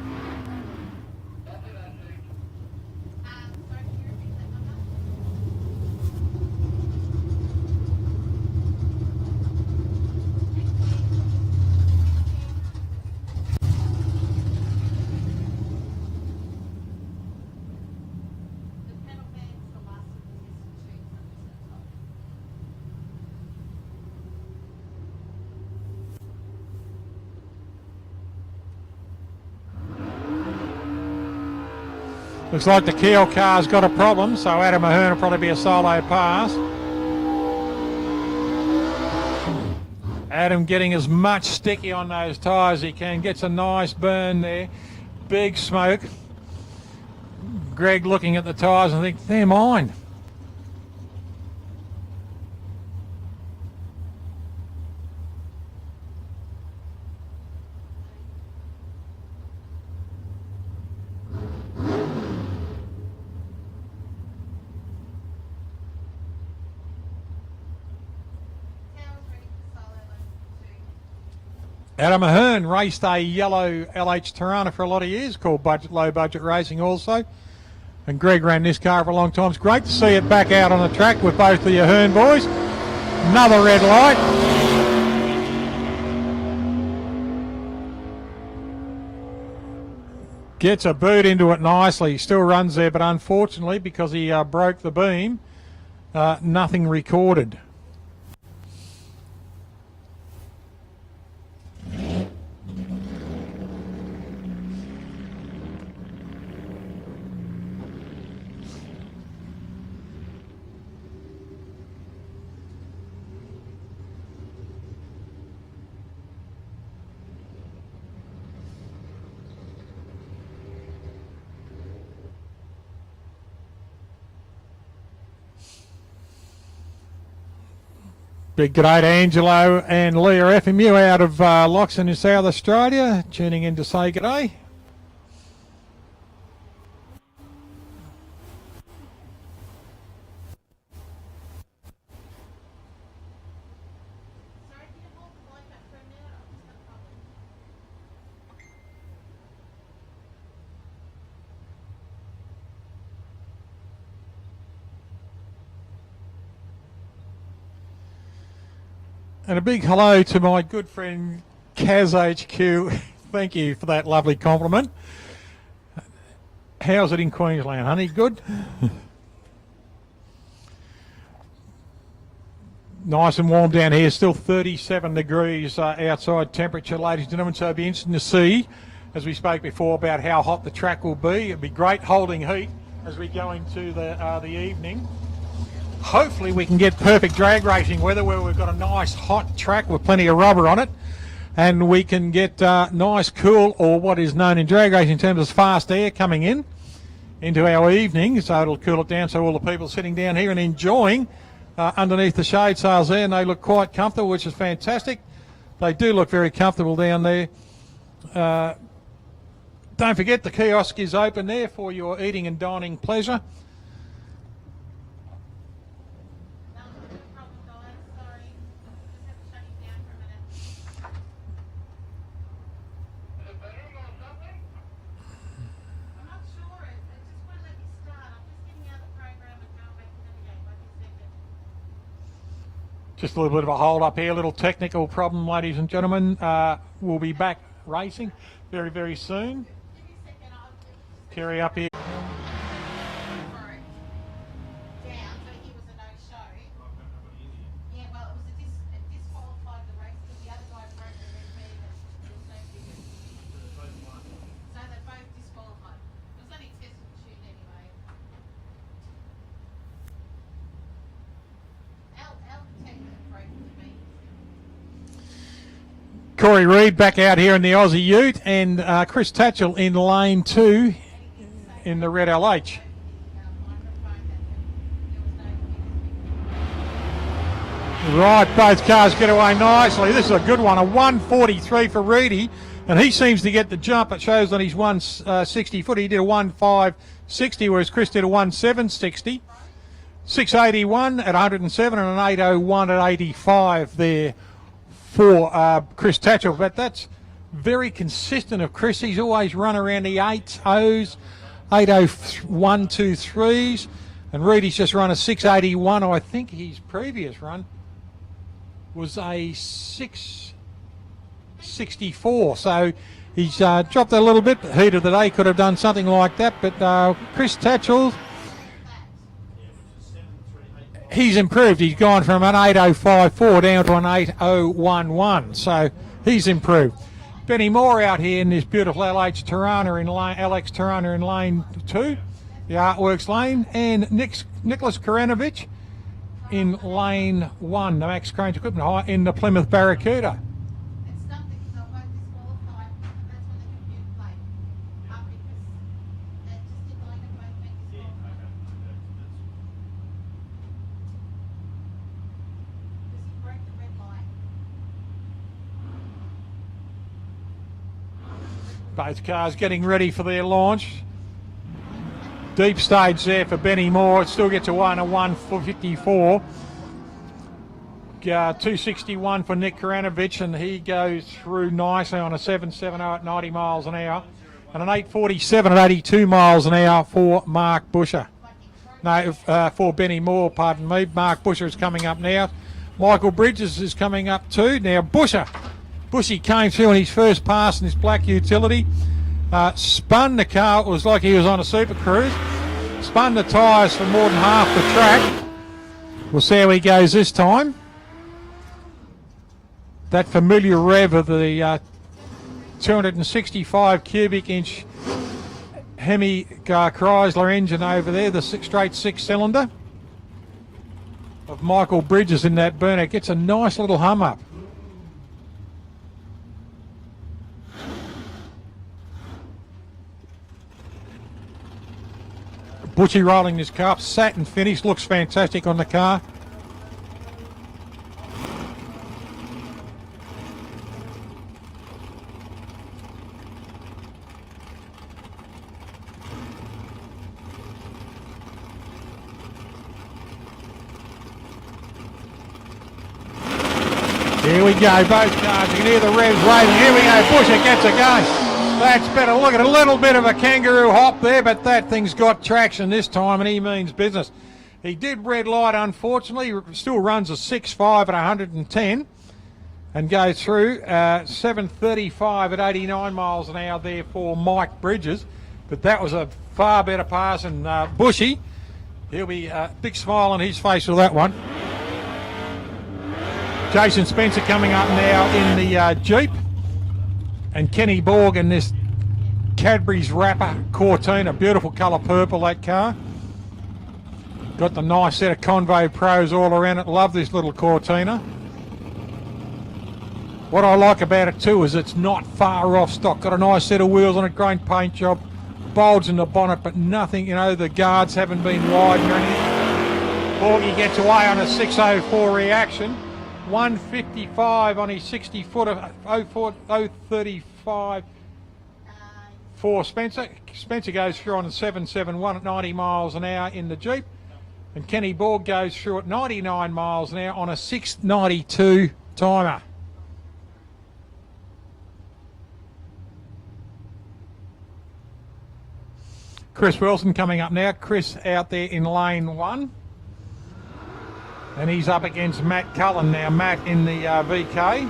Looks like the Keel car's got a problem, so Adam Ahern will probably be a solo pass. Adam getting as much sticky on those tyres as he can. Gets a nice burn there. Big smoke. Greg looking at the tyres and think, they're mine. Adam Ahern raced a yellow LH Tirana for a lot of years, called Low Budget Racing also. And Greg ran this car for a long time. It's great to see it back out on the track with both the Ahern boys. Another red light. Gets a boot into it nicely. He still runs there, but unfortunately, because he broke the beam, nothing recorded. Big g'day to Angelo and Leah FMU out of Loxton in South Australia, tuning in to say g'day. And a big hello to my good friend Kaz HQ. Thank you for that lovely compliment. How's it in Queensland, honey? Good? Nice and warm down here, still 37 degrees outside temperature, ladies and gentlemen, so it'll be interesting to see, as we spoke before, about how hot the track will be. It'll be great holding heat as we go into the evening. Hopefully we can get perfect drag racing weather where we've got a nice hot track with plenty of rubber on it, and we can get nice cool, or what is known in drag racing terms as fast air, coming in into our evening, so it'll cool it down so all the people sitting down here and enjoying underneath the shade sails there, and they look quite comfortable, which is fantastic. They do look very comfortable down there. Don't forget the kiosk is open there for your eating and dining pleasure. Just a little bit of a hold up here, a little technical problem, ladies and gentlemen. We'll be back racing very, very soon. Kerry up here. Corey Reid back out here in the Aussie Ute, and Chris Tatchell in lane 2 in the red LH. Right, both cars get away nicely. This is a good one, a 143 for Reedy, and he seems to get the jump. It shows on his 160 foot. He did a 1.560, whereas Chris did a 1.760. 681 at 107 and an 801 at 85 there for Chris Tatchell, but that's very consistent of Chris. He's always run around the 8.0s, 8.01, 2 3s, and Reedy's just run a 6.81. I think his previous run was a 6.64, so he's dropped a little bit. The heat of the day could have done something like that, but Chris Tatchell, he's improved. He's gone from an 8.054 down to an 8.011, so he's improved. Benny Moore out here in this beautiful LX Tirana in lane 2, the Artworks lane, and Nicholas Karanovich in lane 1, the Max Cranes Equipment Hire in the Plymouth Barracuda. Both cars getting ready for their launch. Deep stage there for Benny Moore. It still gets away on a 1.54. 261 for Nick Karanovich, and he goes through nicely on a 7.70 at 90 miles an hour. And an 8.47 at 82 miles an hour for Mark Busher. No, for Benny Moore, pardon me. Mark Busher is coming up now. Michael Bridges is coming up too. Now Bushy came through in his first pass in his black utility. Spun the car. It was like he was on a super cruise. Spun the tyres for more than half the track. We'll see how he goes this time. That familiar rev of the 265 cubic inch Hemi Chrysler engine over there, the straight 6-cylinder of Michael Bridges in that burner. Gets a nice little hum up. Butchie rolling his car up, satin finish, looks fantastic on the car. Here we go, both cars. You can hear the revs waving. Here we go, Busher gets a go. That's better. Look at a little bit of a kangaroo hop there, but that thing's got traction this time, and he means business. He did red light, unfortunately. Still runs a 6.5 at 110 and goes through 7.35 at 89 miles an hour there for Mike Bridges. But that was a far better pass than Bushy. He'll be a big smile on his face with that one. Jason Spencer coming up now in the Jeep. And Kenny Borg in this Cadbury's Rapper Cortina. Beautiful colour purple, that car. Got the nice set of Convo Pros all around it. Love this little Cortina. What I like about it too is it's not far off stock. Got a nice set of wheels on it, great paint job. Bulge in the bonnet, but nothing, you know, the guards haven't been widened or anything. Borgie gets away on a 6.04 reaction. 155 on his 60 foot of 035 for Spencer. Spencer goes through on a 771 at 90 miles an hour in the Jeep. And Kenny Borg goes through at 99 miles an hour on a 692 timer. Chris Wilson coming up now. Chris out there in lane 1. And he's up against Matt Cullen now. Matt in the VK.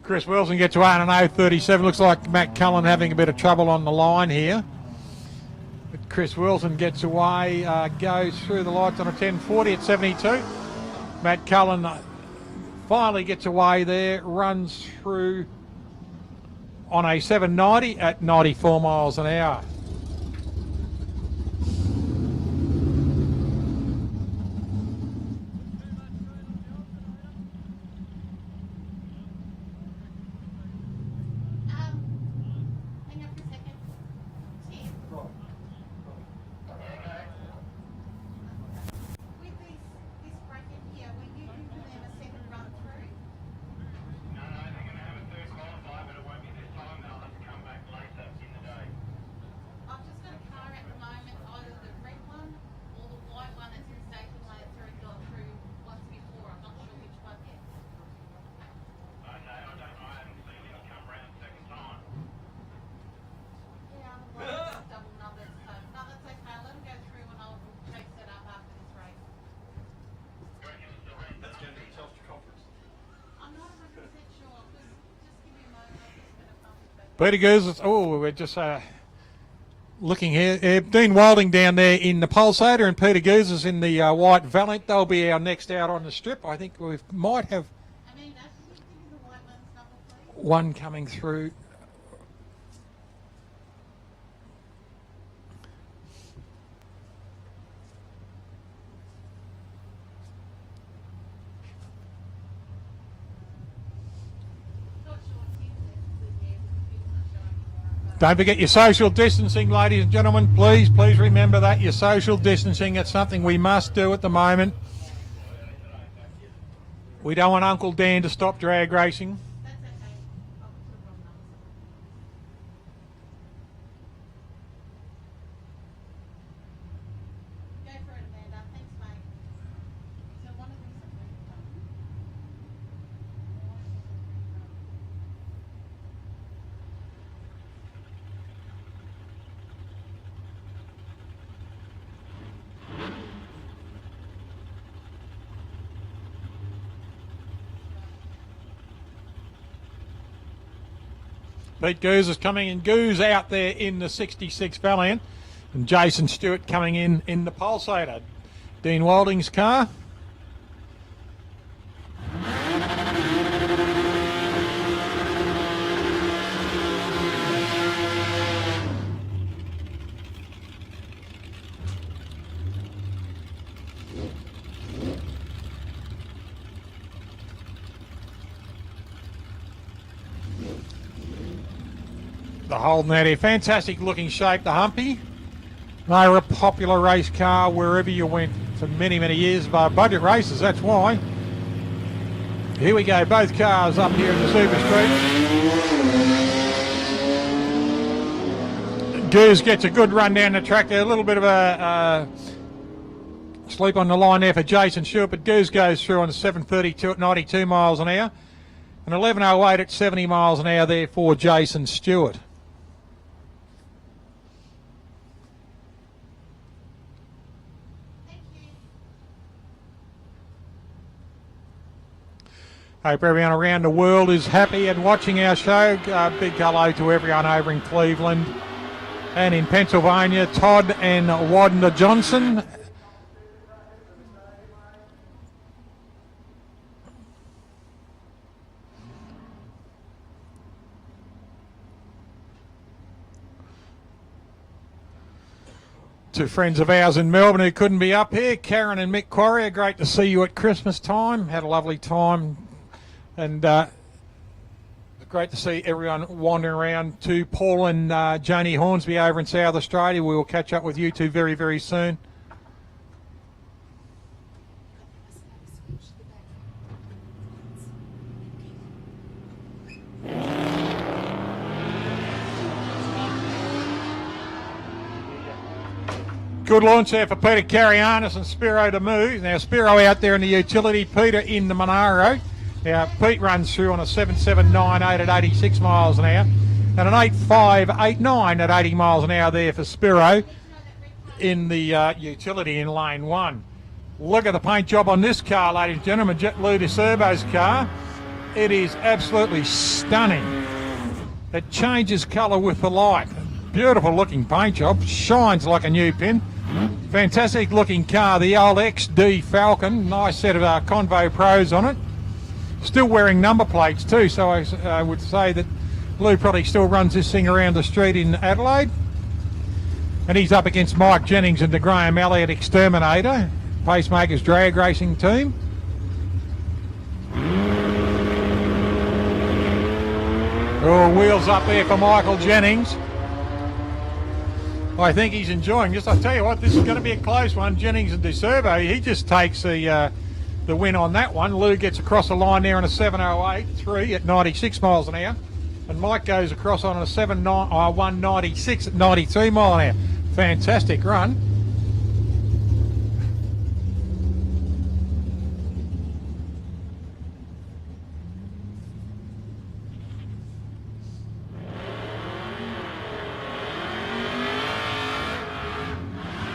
Chris Wilson gets away on an 0.37. Looks like Matt Cullen having a bit of trouble on the line here. But Chris Wilson gets away, goes through the lights on a 10.40 at 72. Matt Cullen finally gets away there, runs through on a 7.90 at 94 miles an hour. Peter Goose, we're just looking here. Dean Wilding down there in the Pulsator and Peter Goose is in the White Valiant. They'll be our next out on the strip. I think we might have one coming through. Don't forget your social distancing, ladies and gentlemen. Please remember that. Your social distancing, it's something we must do at the moment. We don't want Uncle Dan to stop drag racing. Pete Goose is coming in. Goose out there in the 66 Valiant. And Jason Stewart coming in the Pulsator. Dean Walding's car. The Holden out here, fantastic looking shape, the Humpy. They were a popular race car wherever you went for many, many years. Budget races, that's why. Here we go, both cars up here in the Super Street. Goose gets a good run down the track there, a little bit of a sleep on the line there for Jason Stewart, but Goose goes through on 7:32 at 92 miles an hour. And 11:08 at 70 miles an hour there for Jason Stewart. Hope everyone around the world is happy and watching our show. Big hello to everyone over in Cleveland and in Pennsylvania. Todd and Wadner Johnson. To friends of ours in Melbourne who couldn't be up here, Karen and Mick Quarrier, great to see you at Christmas time. Had a lovely time. And great to see everyone wandering around. To Paul and Janie Hornsby over in South Australia. We will catch up with you two very, very soon. Good launch there for Peter Carianis and Spiro Damu. Now Spiro out there in the utility, Peter in the Monaro. Now Pete runs through on a 7.798 at 86 miles an hour and an 8.589 at 80 miles an hour there for Spiro in the utility in lane one. Look at the paint job on this car, ladies and gentlemen, JetBlue de Serbo's car. It is absolutely stunning. It changes colour with the light. Beautiful looking paint job, shines like a new pin. Fantastic looking car, the old XD Falcon. Nice set of Convo Pros on it. Still wearing number plates too, so I would say that Lou probably still runs this thing around the street in Adelaide. And he's up against Mike Jennings and the Graham Elliott Exterminator, Pacemakers drag racing team. Oh, wheels up there for Michael Jennings. I think he's enjoying this. I'll tell you what, this is going to be a close one. Jennings and De Servo, he just takes the win on that one. Lou gets across the line there on a 7.08.3 at 96 miles an hour. And Mike goes across on a 1.96 at 93 miles an hour. Fantastic run.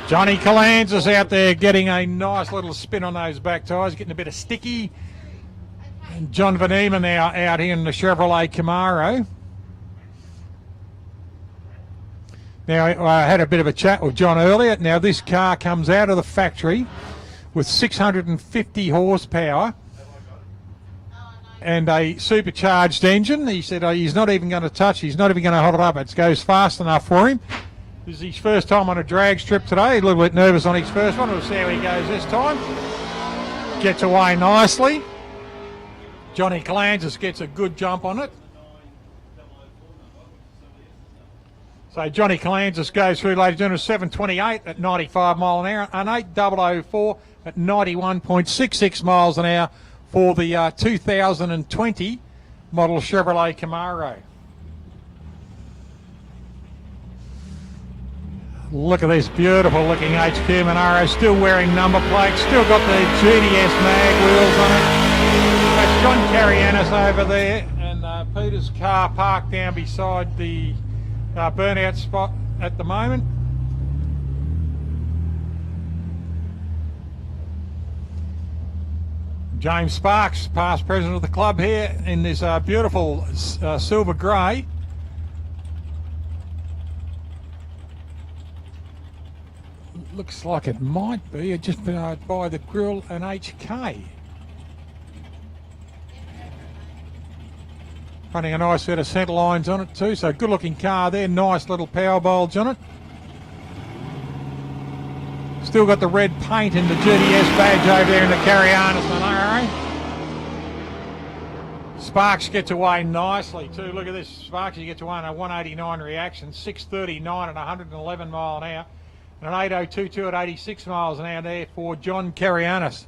Johnny Calan's is out there getting a nice little spin on those back tyres, getting a bit of sticky. And John Van Emen now out here in the Chevrolet Camaro. Now, I had a bit of a chat with John earlier. Now, this car comes out of the factory with 650 horsepower and a supercharged engine. He said he's not even going to touch, he's not even going to hold it up. It goes fast enough for him. This is his first time on a drag strip today. A little bit nervous on his first one. We'll see how he goes this time. Gets away nicely. Johnny Calansis gets a good jump on it. So Johnny Calansis goes through, ladies and gentlemen, 7.28 at 95 mile an hour and 8.004 at 91.66 miles an hour for the 2020 model Chevrolet Camaro. Look at this beautiful looking HQ Monaro, still wearing number plates, still got the GDS mag wheels on it. That's John Carianis over there, and Peter's car parked down beside the burnout spot at the moment. James Sparks, past president of the club here in this beautiful silver grey. Looks like it might be just by the grill and HK. Running a nice set of centre lines on it too, so good looking car there, nice little power bulge on it. Still got the red paint and the GDS badge over there in the Carianis Monaro. Sparks gets away nicely too. Look at this, Sparks gets away on a 189 reaction, 639 at 111 mile an hour. And an 8022 at 86 miles an hour there for John Carianis.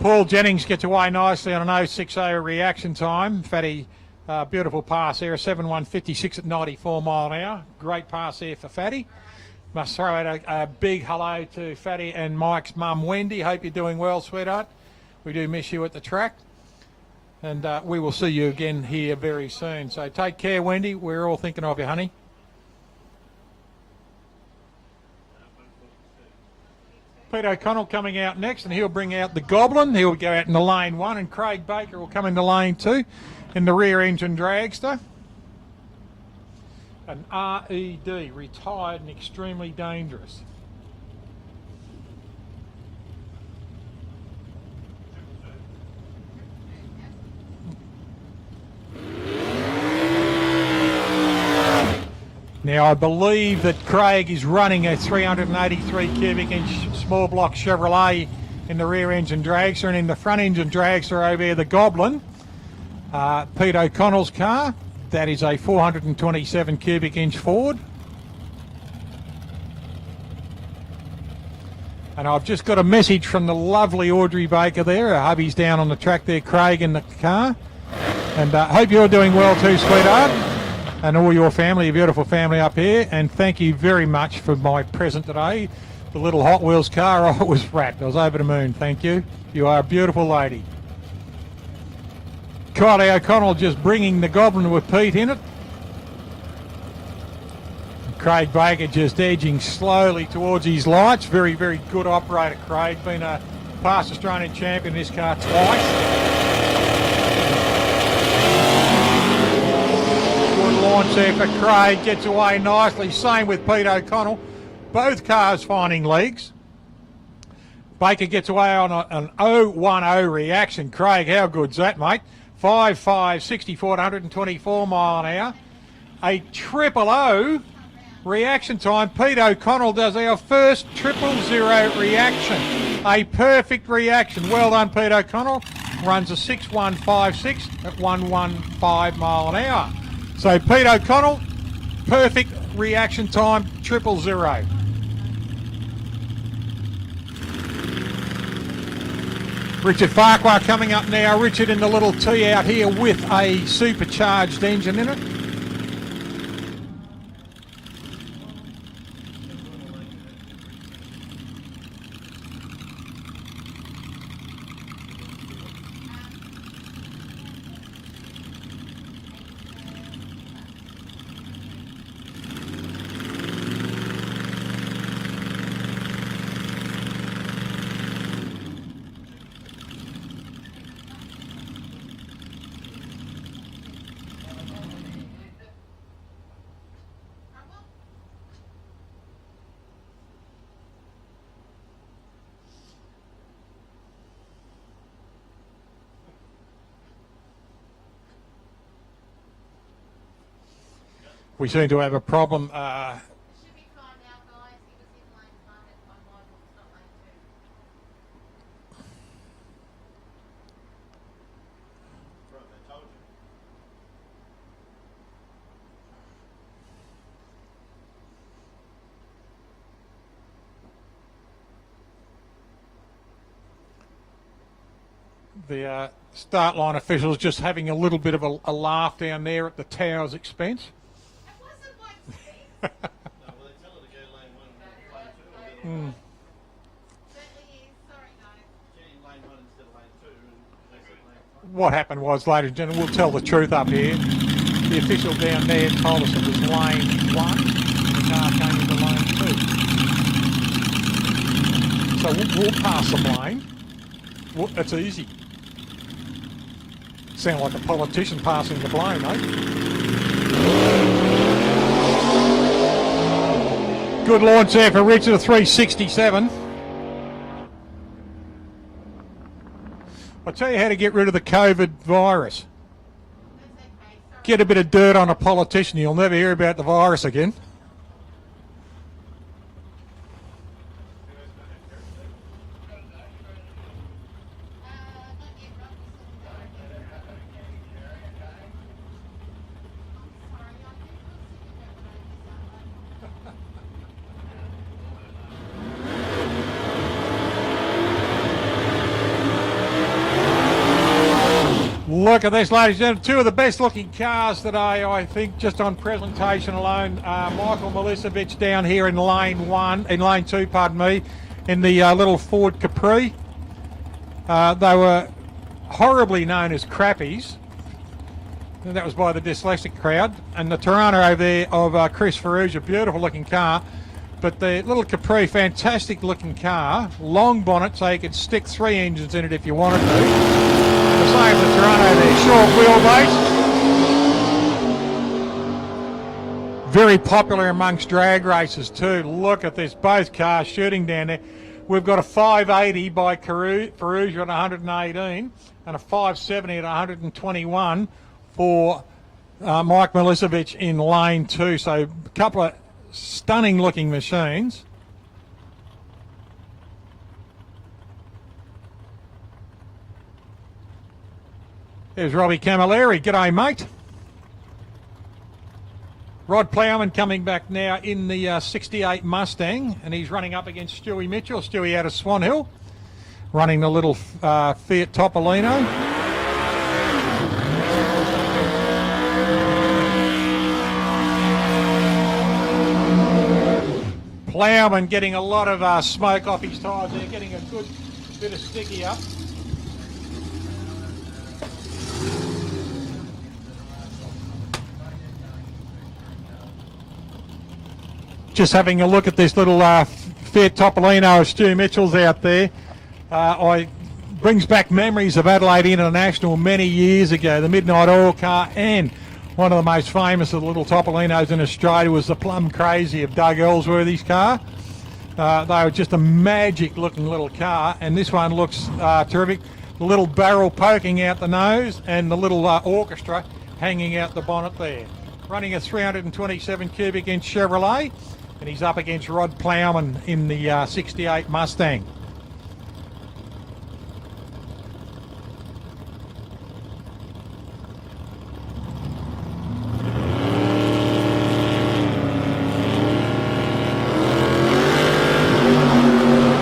Paul Jennings gets away nicely on an 060 reaction time. Fatty, beautiful pass there, a 7.156 at 94 mile an hour. Great pass there for Fatty. Must throw out a big hello to Fatty and Mike's mum, Wendy. Hope you're doing well, sweetheart. We do miss you at the track. And we will see you again here very soon. So take care, Wendy. We're all thinking of you, honey. Pete O'Connell coming out next, and he'll bring out the Goblin. He'll go out in the lane 1, and Craig Baker will come into lane 2 in the rear engine dragster. An RED, retired and extremely dangerous. Now, I believe that Craig is running a 383 cubic inch small block Chevrolet in the rear engine dragster, and in the front engine dragster over there, the Goblin, Pete O'Connell's car. That is a 427 cubic inch Ford. And I've just got a message from the lovely Audrey Baker there. Her hubby's down on the track there, Craig, in the car. And hope you're doing well too, sweetheart. And all your family, your beautiful family up here. And thank you very much for my present today. The little Hot Wheels car, I was wrapped. I was over the moon, thank you. You are a beautiful lady. Kylie O'Connell just bringing the Goblin with Pete in it. Craig Baker just edging slowly towards his lights. Very, very good operator, Craig. Been a past Australian champion in this car twice. Launch there for Craig, gets away nicely. Same with Pete O'Connell. Both cars finding legs. Baker gets away on an 010 reaction. Craig, how good's that, mate? 5.5, 64 to 124 mile an hour. A 000 reaction time. Pete O'Connell does our first 000 reaction. A perfect reaction. Well done, Pete O'Connell. Runs a 6.156 at 115 mile an hour. So Pete O'Connell, perfect reaction time, 000. Richard Farquhar coming up now. Richard in the little T out here with a supercharged engine in it. we seem to have a problem. The start line officials just having a little bit of a laugh down there at the tower's expense. Mm. What happened was, ladies and gentlemen, we'll tell the truth up here. The official down there told us it was lane 1. The car came into lane 2. So we'll pass the lane. Well, it's easy. Sound like a politician passing the blame, eh? Good launch there for Richard, a 367. I'll tell you how to get rid of the COVID virus. Get a bit of dirt on a politician, you'll never hear about the virus again. Look at this, ladies and gentlemen. Two of the best looking cars today, I think, just on presentation alone. Michael Milicevic down here in lane 2, pardon me, in the little Ford Capri. They were horribly known as crappies. And that was by the dyslexic crowd. And the Toronto over there of Chris Ferrugia, beautiful looking car. But the little Capri, fantastic looking car, long bonnet, so you could stick 3 engines in it if you wanted to. The same as the Toronto there, short wheelbase. Very popular amongst drag races too. Look at this, both cars shooting down there. We've got a 580 by Ferrugia at 118 and a 570 at 121 for Mike Milicevic in lane 2. So a couple of stunning looking machines. There's Robbie Camilleri. G'day, mate. Rod Plowman coming back now in the 68 Mustang, and he's running up against Stewie Mitchell. Stewie out of Swan Hill, running the little Fiat Topolino. Plowman getting a lot of smoke off his tyres there, getting a good bit of sticky up. Just having a look at this little Fiat Topolino of Stu Mitchell's out there. Brings back memories of Adelaide International many years ago. The Midnight Oil car, and one of the most famous of the little Topolinos in Australia was the Plum Crazy of Doug Ellsworthy's car. They were just a magic looking little car, and this one looks terrific. The little barrel poking out the nose and the little orchestra hanging out the bonnet there. Running a 327 cubic inch Chevrolet. And he's up against Rod Plowman in the 68 Mustang.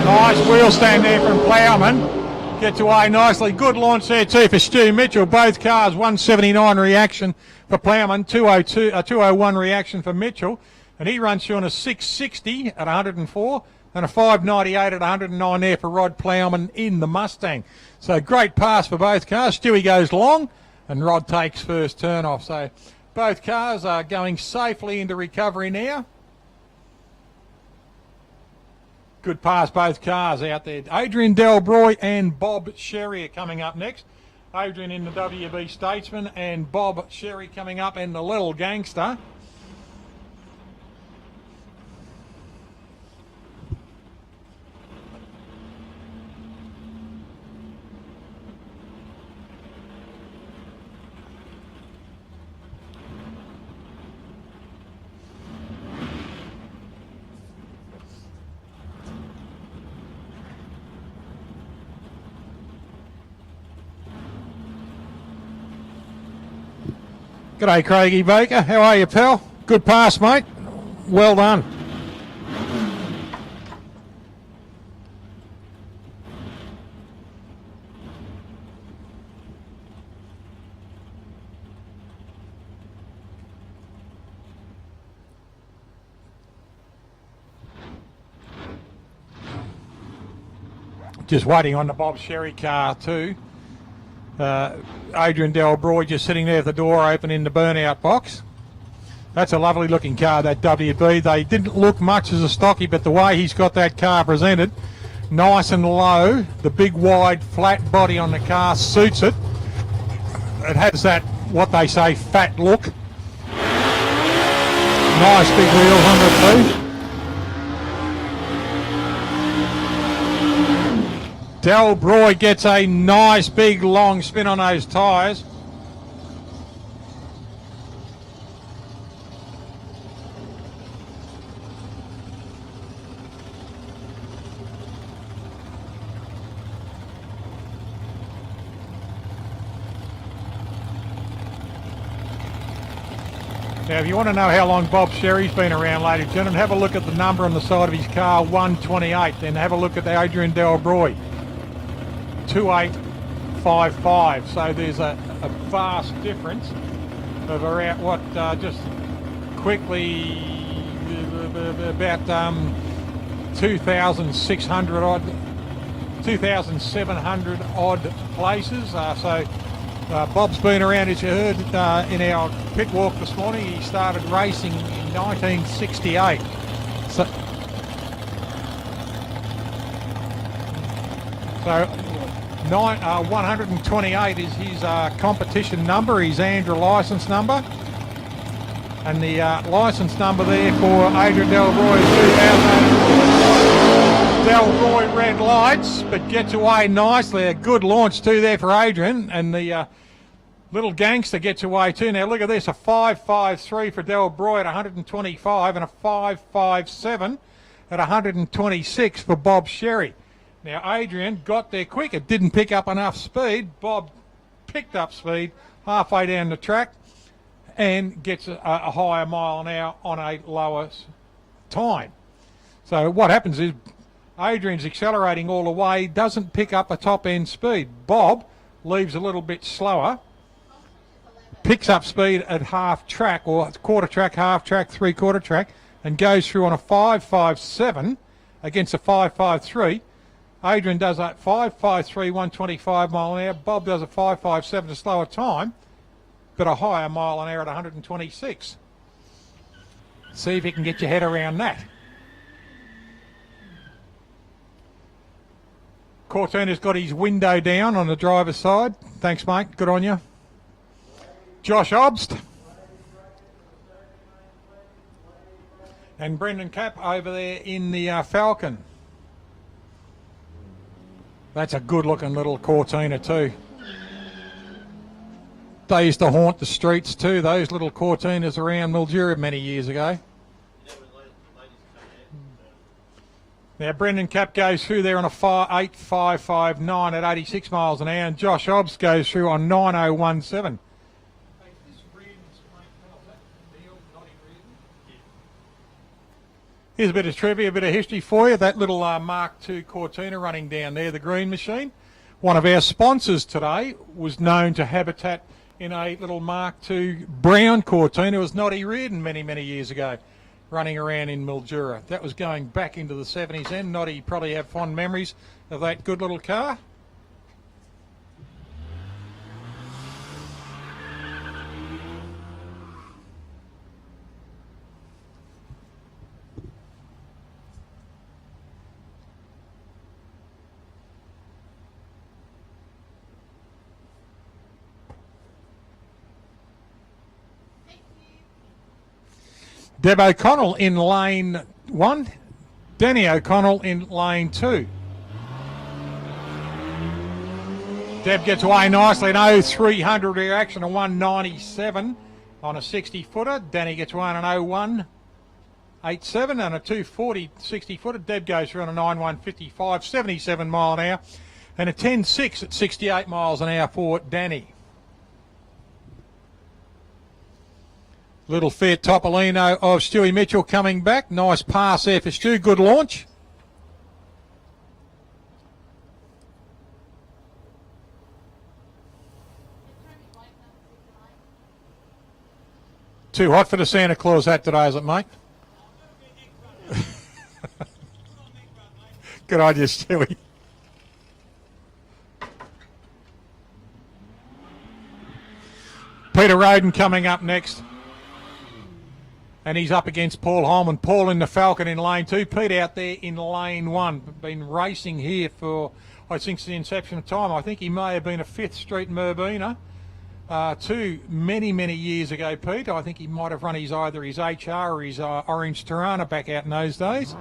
Nice wheel stand there from Plowman. Gets away nicely. Good launch there too for Stu Mitchell. Both cars 179 reaction for Plowman, 201 reaction for Mitchell. And he runs through on a 660 at 104 and a 598 at 109 there for Rod Plowman in the Mustang. So great pass for both cars. Stewie goes long and Rod takes first turn off. So both cars are going safely into recovery now. Good pass, both cars out there. Adrian Delbroy and Bob Sherry are coming up next. Adrian in the WB Statesman and Bob Sherry coming up in the Little Gangster. G'day, Craigie Baker. How are you, pal? Good pass, mate. Well done. Just waiting on the Bob Sherry car too. Adrian Delbroy just sitting there at the door opening the burnout box. That's a lovely looking car, that WB. They didn't look much as a stocky, but the way he's got that car presented, nice and low, the big wide flat body on the car suits it. It has that, what they say, fat look. Nice big wheels on the feet. Delbroy gets a nice big long spin on those tyres. Now, if you want to know how long Bob Sherry's been around, ladies and gentlemen, have a look at the number on the side of his car, 128. Then have a look at the Adrian Delbroy, 2855. So there's a vast difference of around what, just quickly, about 2,600 odd, 2,700 odd places. Bob's been around, as you heard in our pit walk this morning. He started racing in 1968. So 128 is his competition number, his Andrew licence number. And the licence number there for Adrian Delbroy is 2008. Delbroy red lights, but gets away nicely. A good launch too there for Adrian. And the little gangster gets away too. Now look at this, a 5.53 for Delbroy at 125 and a 5.57 at 126 for Bob Sherry. Now Adrian got there quick. It didn't pick up enough speed. Bob picked up speed halfway down the track and gets a higher mile an hour on a lower time. So what happens is Adrian's accelerating all the way, doesn't pick up a top end speed. Bob leaves a little bit slower, picks up speed at half track or quarter track, half track, three-quarter track, and goes through on a 5.57 against a 5.53. Adrian does that 5.53, 125 mile an hour. Bob does a 5.57, a slower time, but a higher mile an hour at 126. See if you can get your head around that. Cortina's got his window down on the driver's side. Thanks, mate. Good on you. Josh Obst. And Brendan Capp over there in the Falcon. That's a good-looking little Cortina too. They used to haunt the streets too, those little Cortinas around Mildura many years ago. Now Brendan Capp goes through there on a 8.559 at 86 miles an hour, and Josh Obst goes through on 9.017. Here's a bit of trivia, a bit of history for you. That little Mark II Cortina running down there, the green machine. One of our sponsors today was known to habitat in a little Mark II brown Cortina. It was Noddy Reardon many, many years ago, running around in Mildura. That was going back into the 70s, and Noddy probably have fond memories of that good little car. Deb O'Connell in lane 1, Danny O'Connell in lane 2. Deb gets away nicely, an 0300 reaction, a 197 on a 60-footer. Danny gets away on an 0187 and a 240 60-footer. Deb goes through on a 9155, 77 mile an hour, and a 10.6 at 68 miles an hour for Danny. Little Fiat Topolino of Stewie Mitchell coming back. Nice pass there for Stu. Good launch. Too hot for the Santa Claus hat today, is it, mate? Good idea, Stewie. Peter Roden coming up next. And he's up against Paul Holman. Paul in the Falcon in lane 2. Pete out there in lane 1. Been racing here for, I think, since the inception of time. I think he may have been a 5th Street Merbina. Many years ago, Pete. I think he might have run either his HR or his Orange Tirana back out in those days.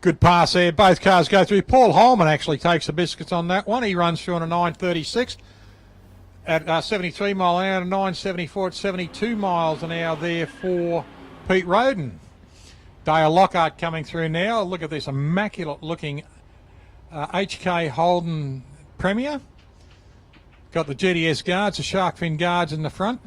Good pass there. Both cars go through. Paul Holman actually takes the biscuits on that one. He runs through on a 9.36 at 73 mile an hour, 9.74 at 72 miles an hour there for Pete Roden. Dale Lockhart coming through now. Look at this immaculate looking HK Holden Premier. Got the GDS guards, the shark fin guards in the front.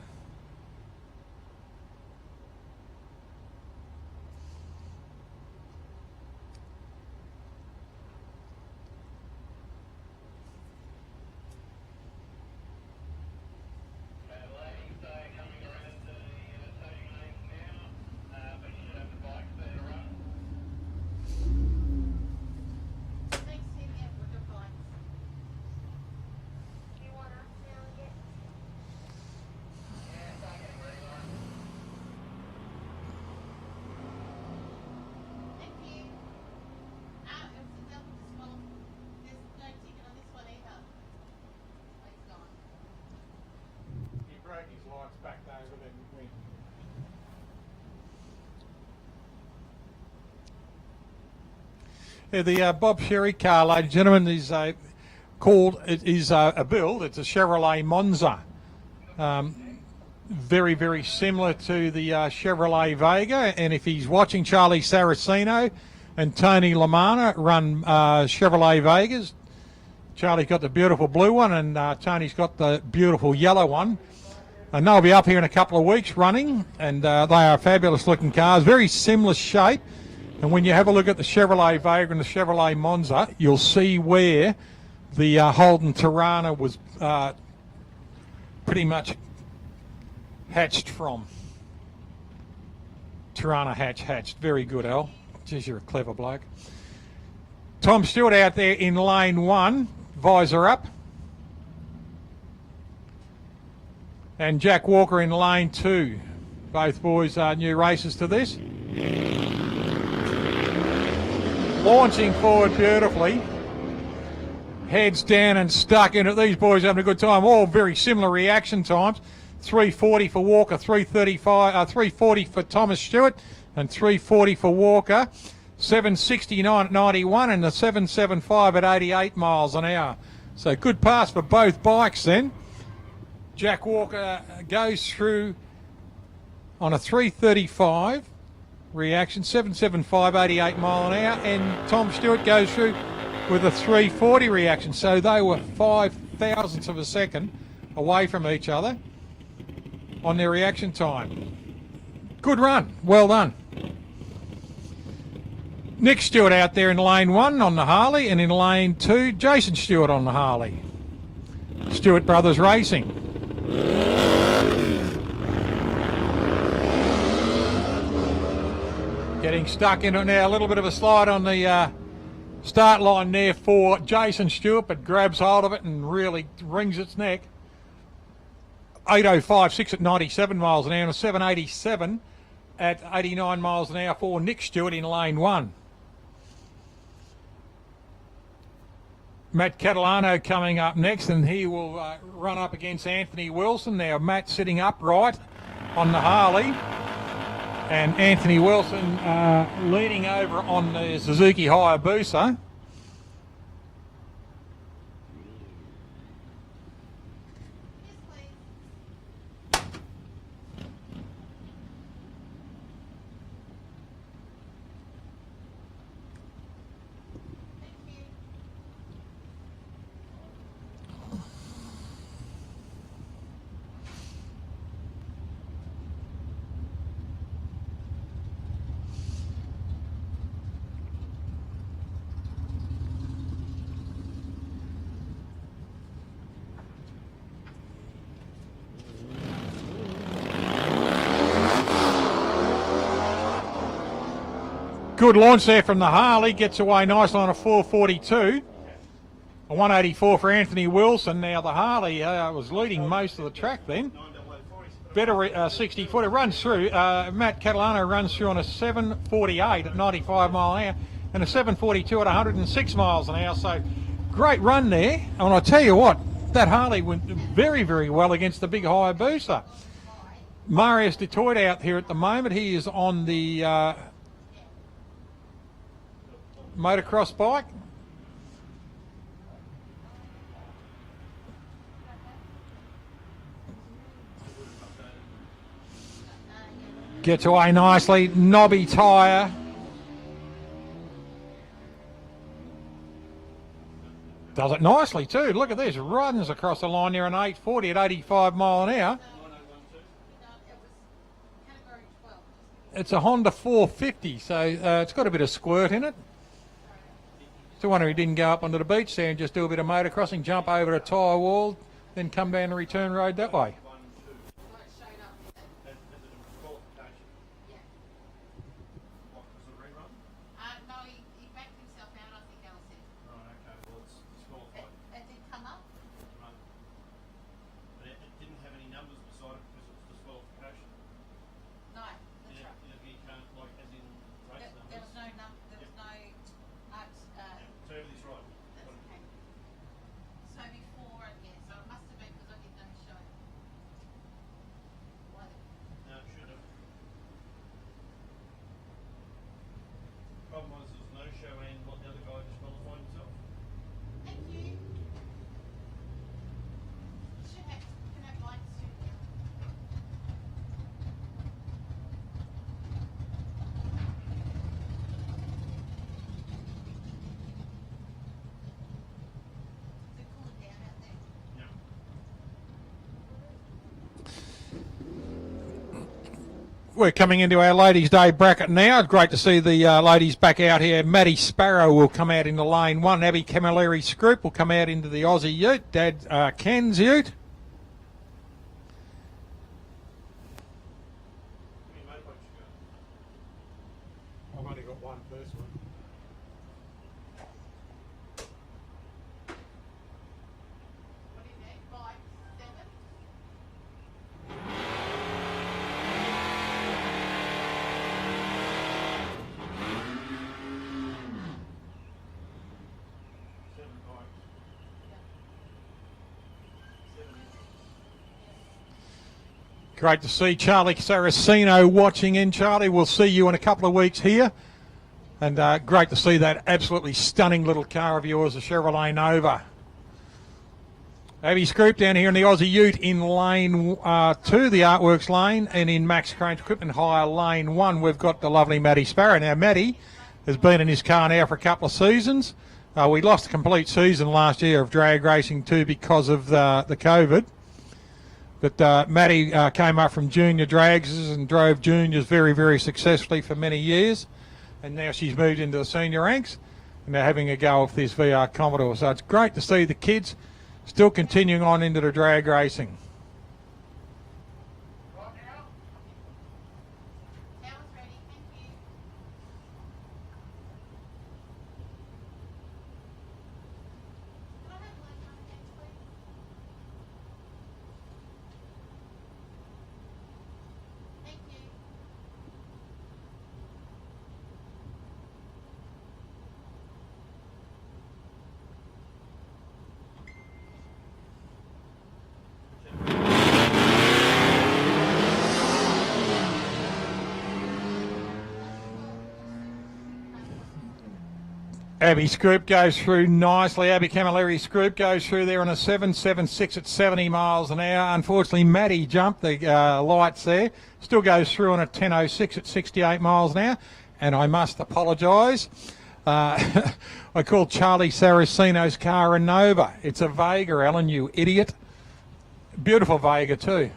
The Bob Sherry car, ladies and gentlemen, is a build. It's a Chevrolet Monza. Very similar to the Chevrolet Vega. And if he's watching, Charlie Saraceno and Tony Lamana run Chevrolet Vegas. Charlie's got the beautiful blue one, and Tony's got the beautiful yellow one. And they'll be up here in a couple of weeks running, and they are fabulous looking cars, very similar shape. And when you have a look at the Chevrolet Vega and the Chevrolet Monza, you'll see where the Holden Tirana was pretty much hatched from. Tirana hatched. Very good, Al. Geez, you're a clever bloke. Tom Stewart out there in lane 1, visor up. And Jack Walker in lane 2. Both boys are new racers to this. Launching forward beautifully. Heads down and stuck in it. These boys having a good time. All very similar reaction times. 3:40 for Walker, 3:40 for Thomas Stewart, and 3:40 for Walker. 7:69 at 91 and the 7:75 at 88 miles an hour. So good pass for both bikes then. Jack Walker goes through on a 3:35. Reaction 7.75, 88 mile an hour, and Tom Stewart goes through with a 3:40 reaction. So they were 5 thousandths of a second away from each other on their reaction time. Good run, well done. Nick Stewart out there in lane 1 on the Harley, and in lane 2, Jason Stewart on the Harley. Stewart Brothers Racing. Getting stuck in it now. A little bit of a slide on the start line there for Jason Stewart, but grabs hold of it and really wrings its neck. 8:05.6 at 97 miles an hour, and a 7:87 at 89 miles an hour for Nick Stewart in lane 1. Matt Catalano coming up next, and he will run up against Anthony Wilson. Now Matt sitting upright on the Harley, and Anthony Wilson leaning over on the Suzuki Hayabusa. Good launch there from the Harley. Gets away nicely on a 442. A 184 for Anthony Wilson. Now the Harley was leading most of the track then. Better 60 footer. Runs through. Matt Catalano runs through on a 748 at 95 mile an hour and a 742 at 106 miles an hour. So great run there. And I tell you what, that Harley went very, very well against the big Hayabusa. Marius Detroit out here at the moment. He is on the motocross bike. Gets away nicely. Knobby tyre. Does it nicely too. Look at this. Runs across the line near an 840 at 85 mile an hour. It's a Honda 450, so it's got a bit of squirt in it. It's a wonder he didn't go up onto the beach there and just do a bit of motocrossing, jump over a tyre wall, then come down the return road that way. We're coming into our Ladies' Day bracket now. It's great to see the ladies back out here. Maddie Sparrow will come out into lane one. Abby Camilleri Scroop will come out into the Aussie Ute. Dad Ken's Ute. I've only got one first one. Great to see Charlie Saraceno watching in. Charlie, we'll see you in a couple of weeks here. And great to see that absolutely stunning little car of yours, the Chevrolet Nova. Abby Scroop down here in the Aussie Ute in lane 2, the Artworks lane, and in Max Crane's Equipment Hire lane 1, we've got the lovely Matty Sparrow. Now, Matty has been in his car now for a couple of seasons. We lost a complete season last year of drag racing too because of the COVID. But Matty came up from junior drags and drove juniors very, very successfully for many years. And now she's moved into the senior ranks and they're having a go with this VR Commodore. So it's great to see the kids still continuing on into the drag racing. Abby Scroop goes through nicely. Abby Camilleri Scroop goes through there on a 7.76 at 70 miles an hour. Unfortunately, Matty jumped the lights there. Still goes through on a 10.06 at 68 miles an hour. And I must apologise. I called Charlie Saraceno's car a Nova. It's a Vega, Alan, you idiot. Beautiful Vega too.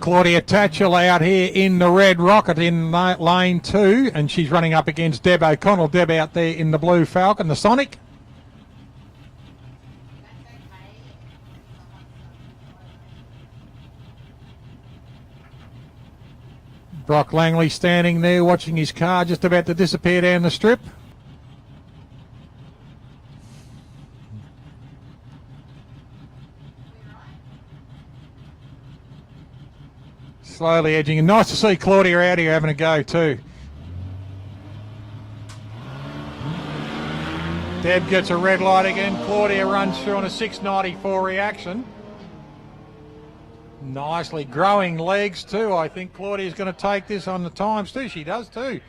Claudia Tatchell out here in the red rocket in lane 2, and she's running up against Deb O'Connell. Deb out there in the blue Falcon, the Sonic. Brock Langley standing there watching his car just about to disappear down the strip. Slowly edging, and nice to see Claudia out here having a go too. Deb gets a red light again. Claudia runs through on a 6.94 reaction. Nicely growing legs too. I think Claudia's going to take this on the times too. She does too.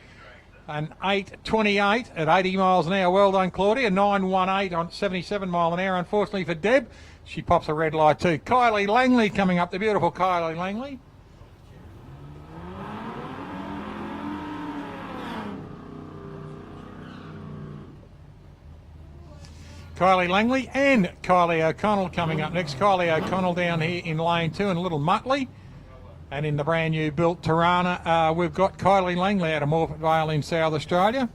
An 8.28 at 80 miles an hour. Well done, Claudia. 9.18 on 77 mile an hour. Unfortunately for Deb, she pops a red light too. Kylie Langley coming up. The beautiful Kylie Langley. Kylie Langley and Kylie O'Connell coming up next. Kylie O'Connell down here in lane 2 and a little Muttley. And in the brand new built Tirana, we've got Kylie Langley out of Morphett Vale in South Australia.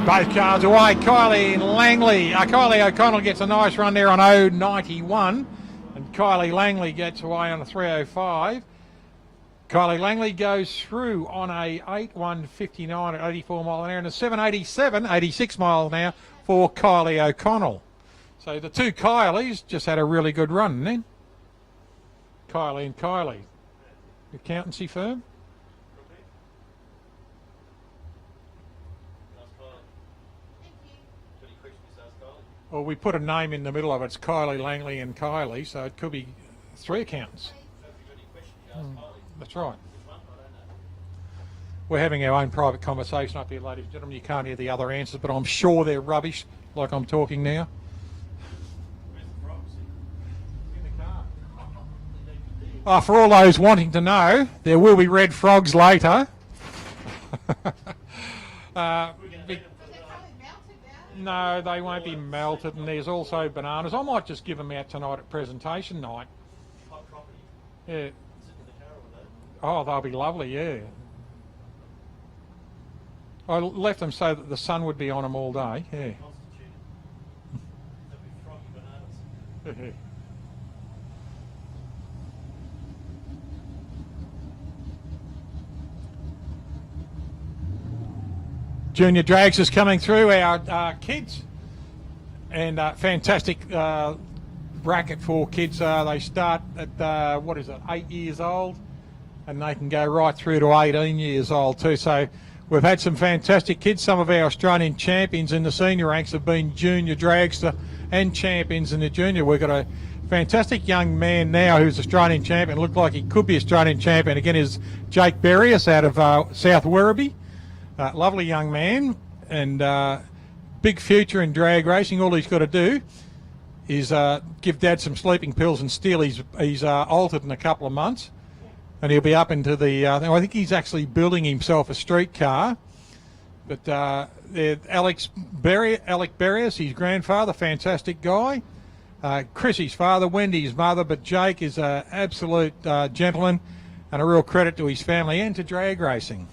Both cars away. Kylie O'Connell gets a nice run there on 0.91, and Kylie Langley gets away on a 3.05. Kylie Langley goes through on a 8.159 at 84 mile an hour and a 7.87, 86 mile an hour for Kylie O'Connell. So the two Kylies just had a really good run, then. Kylie and Kylie. Accountancy firm. Well, we put a name in the middle of it. It's Kylie Langley and Kylie, so it could be 3 accountants. That's right. We're having our own private conversation up here, ladies and gentlemen. You can't hear the other answers, but I'm sure they're rubbish, like I'm talking now. For all those wanting to know, there will be red frogs later. No, they won't be melted, and there's also bananas. I might just give them out tonight at presentation night. Yeah. Oh, they'll be lovely, yeah. I left them so that the sun would be on them all day, yeah. Junior Drags is coming through, our kids, and fantastic bracket for kids. They start at, 8 years old, and they can go right through to 18 years old too. So we've had some fantastic kids. Some of our Australian champions in the senior ranks have been junior dragster and champions in the junior. We've got a fantastic young man now who's Australian champion. Looked like he could be Australian champion again, is Jake Berrius out of South Werribee. Lovely young man, and big future in drag racing. All he's got to do is give Dad some sleeping pills and steal. He's altered in a couple of months, and he'll be up into the... I think he's actually building himself a street car. But Alec Berrius, his grandfather, fantastic guy. Chrissy's father, Wendy's mother, but Jake is an absolute gentleman and a real credit to his family and to drag racing.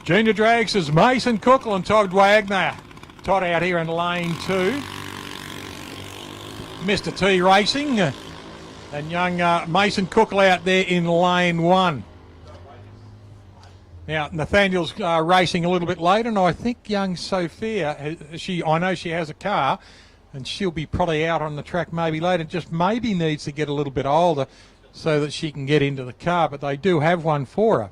Junior Dragsters, Mason Cookle and Todd Wagner. Todd out here in lane 2. Mr. T Racing and young Mason Cookle out there in lane 1. Now, Nathaniel's racing a little bit later, and I think young Sophia, I know she has a car, and she'll be probably out on the track maybe later, just maybe needs to get a little bit older so that she can get into the car, but they do have one for her.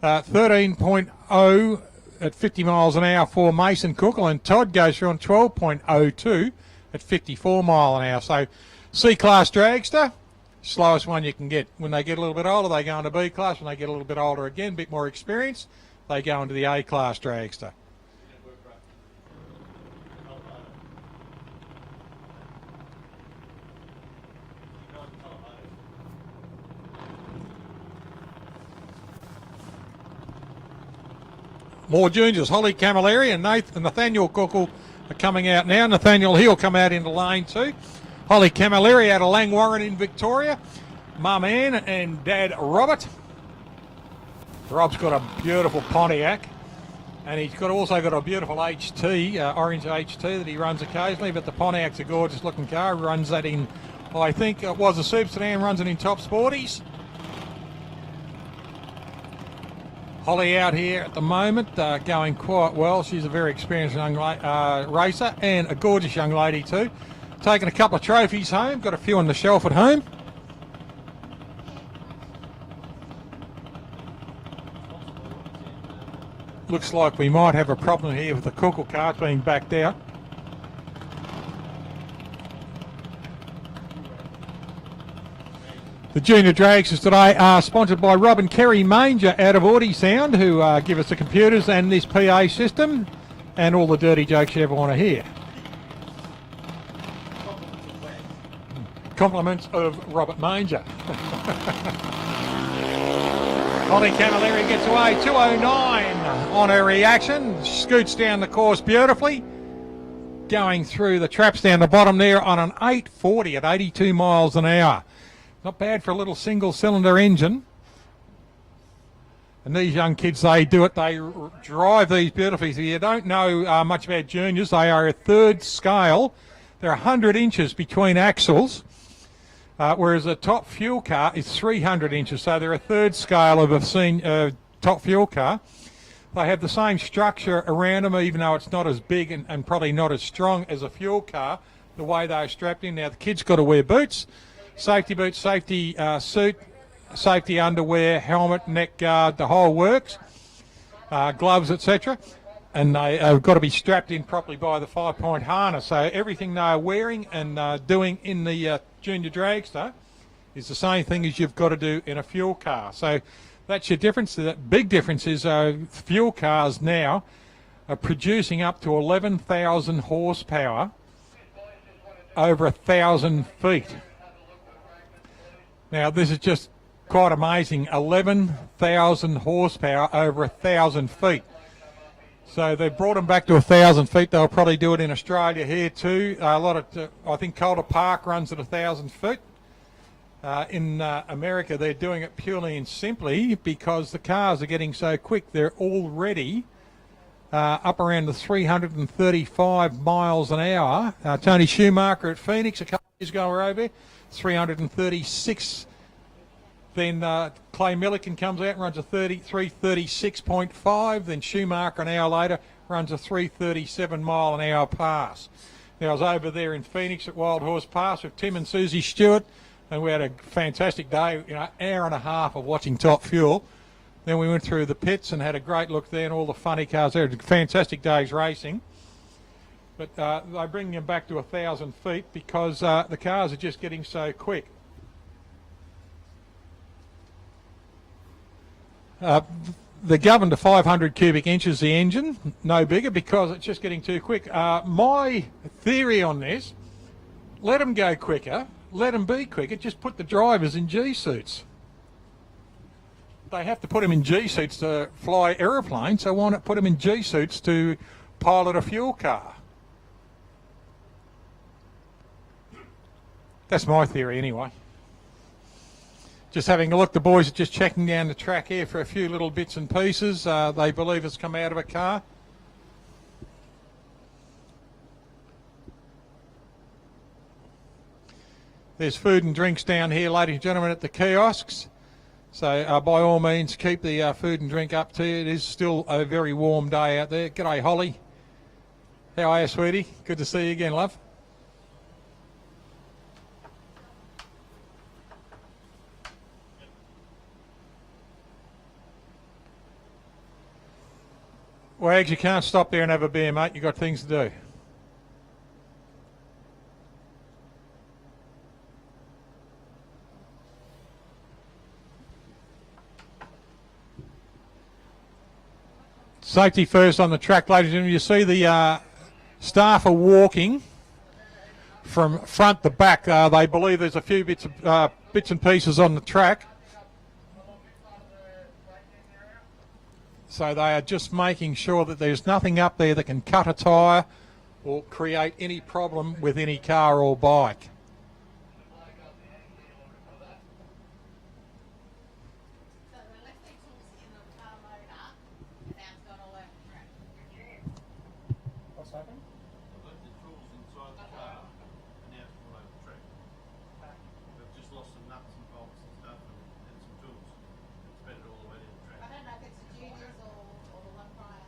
13.0 at 50 miles an hour for Mason Cookle, and Todd goes through on 12.02 at 54 mile an hour. So C-class dragster, slowest one you can get. When they get a little bit older, they go into B-class. When they get a little bit older again, a bit more experience, they go into the A-class dragster. More juniors. Holly Camilleri and Nathaniel Cookle are coming out now. Nathaniel Hill come out into lane 2. Holly Camilleri out of Langwarrin in Victoria. Mum Ann and Dad Robert. Rob's got a beautiful Pontiac, and he's also got a beautiful HT, orange HT that he runs occasionally, but the Pontiac's a gorgeous looking car. He runs that in, I think it was a Super Sedan, runs it in top sporties. Holly out here at the moment, going quite well. She's a very experienced young racer and a gorgeous young lady too. Taking a couple of trophies home, got a few on the shelf at home. Looks like we might have a problem here with the Cookle cart being backed out. The Junior Dragsters today are sponsored by Rob and Kerry Manger out of Audi Sound, who give us the computers and this PA system and all the dirty jokes you ever want to hear. Compliments of Robert Manger. Holly Camilleri gets away, 209 on her reaction, scoots down the course beautifully, going through the traps down the bottom there on an 840 at 82 miles an hour. Not bad for a little single-cylinder engine. And these young kids, they do it. They drive these beautifully. If you don't know much about juniors, they are a third scale. They're 100 inches between axles, whereas a top fuel car is 300 inches. So they're a third scale of a top fuel car. They have the same structure around them, even though it's not as big and probably not as strong as a fuel car, the way they're strapped in. Now, the kids got to wear boots. Safety boots, safety suit, safety underwear, helmet, neck guard, the whole works, gloves, etc. And they have got to be strapped in properly by the 5-point harness. So everything they're wearing and doing in the Junior Dragster is the same thing as you've got to do in a fuel car. So that's your difference. The big difference is fuel cars now are producing up to 11,000 horsepower over 1,000 feet. Now, this is just quite amazing, 11,000 horsepower over 1,000 feet. So they've brought them back to 1,000 feet. They'll probably do it in Australia here too. A lot of, I think Calder Park runs at 1,000 feet. In America, they're doing it purely and simply because the cars are getting so quick. They're already up around the 335 miles an hour. Tony Schumacher at Phoenix a couple of years ago over there. 336. Then Clay Milliken comes out and runs a 336.5. Then Schumacher an hour later runs a 337 mile an hour pass. Now I was over there in Phoenix at Wild Horse Pass with Tim and Susie Stewart, and we had a fantastic day, hour and a half of watching Top Fuel. Then we went through the pits and had a great look there and all the funny cars there. Fantastic days racing. But they bring them back to 1,000 feet because the cars are just getting so quick. They're governed to 500 cubic inches, the engine, no bigger, because it's just getting too quick. My theory on this, let them go quicker, let them be quicker, just put the drivers in G-suits. They have to put them in G-suits to fly aeroplanes, so why not put them in G-suits to pilot a fuel car? That's my theory anyway. Just having a look, the boys are just checking down the track here for a few little bits and pieces. They believe it's come out of a car. There's food and drinks down here, ladies and gentlemen, at the kiosks. So by all means, keep the food and drink up to you. It is still a very warm day out there. G'day, Holly. How are you, sweetie? Good to see you again, love. Wags, you can't stop there and have a beer, mate. You've got things to do. Safety first on the track, ladies and gentlemen. You see the staff are walking from front to back. They believe there's a few bits and pieces on the track. So they are just making sure that there's nothing up there that can cut a tyre or create any problem with any car or bike. What's happened? I left the tools inside the car and now it's all over the track. We've just lost some nuts and bolts and stuff and some tools. It's spread it all the way down the track. I don't know if it's the juniors or the one prior.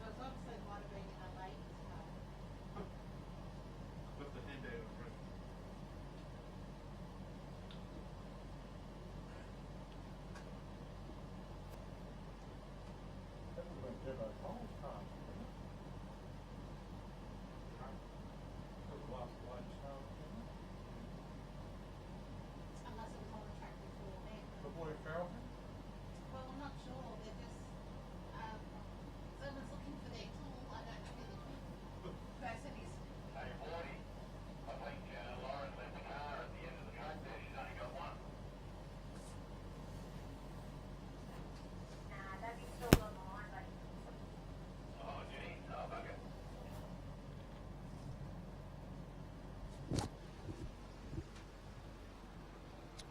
So it's obviously might have been in a late Left the hand out of the front. unless it was on the track before then. Before you fell? Well, I'm not sure. They're just someone's looking for their tool. I don't know who the person is. Hey, Wardy. I think Lauren left the car at the end of the track there. She's only got one. Nah, that'd be still on the line, but Oh, Jenny. Oh, bugger.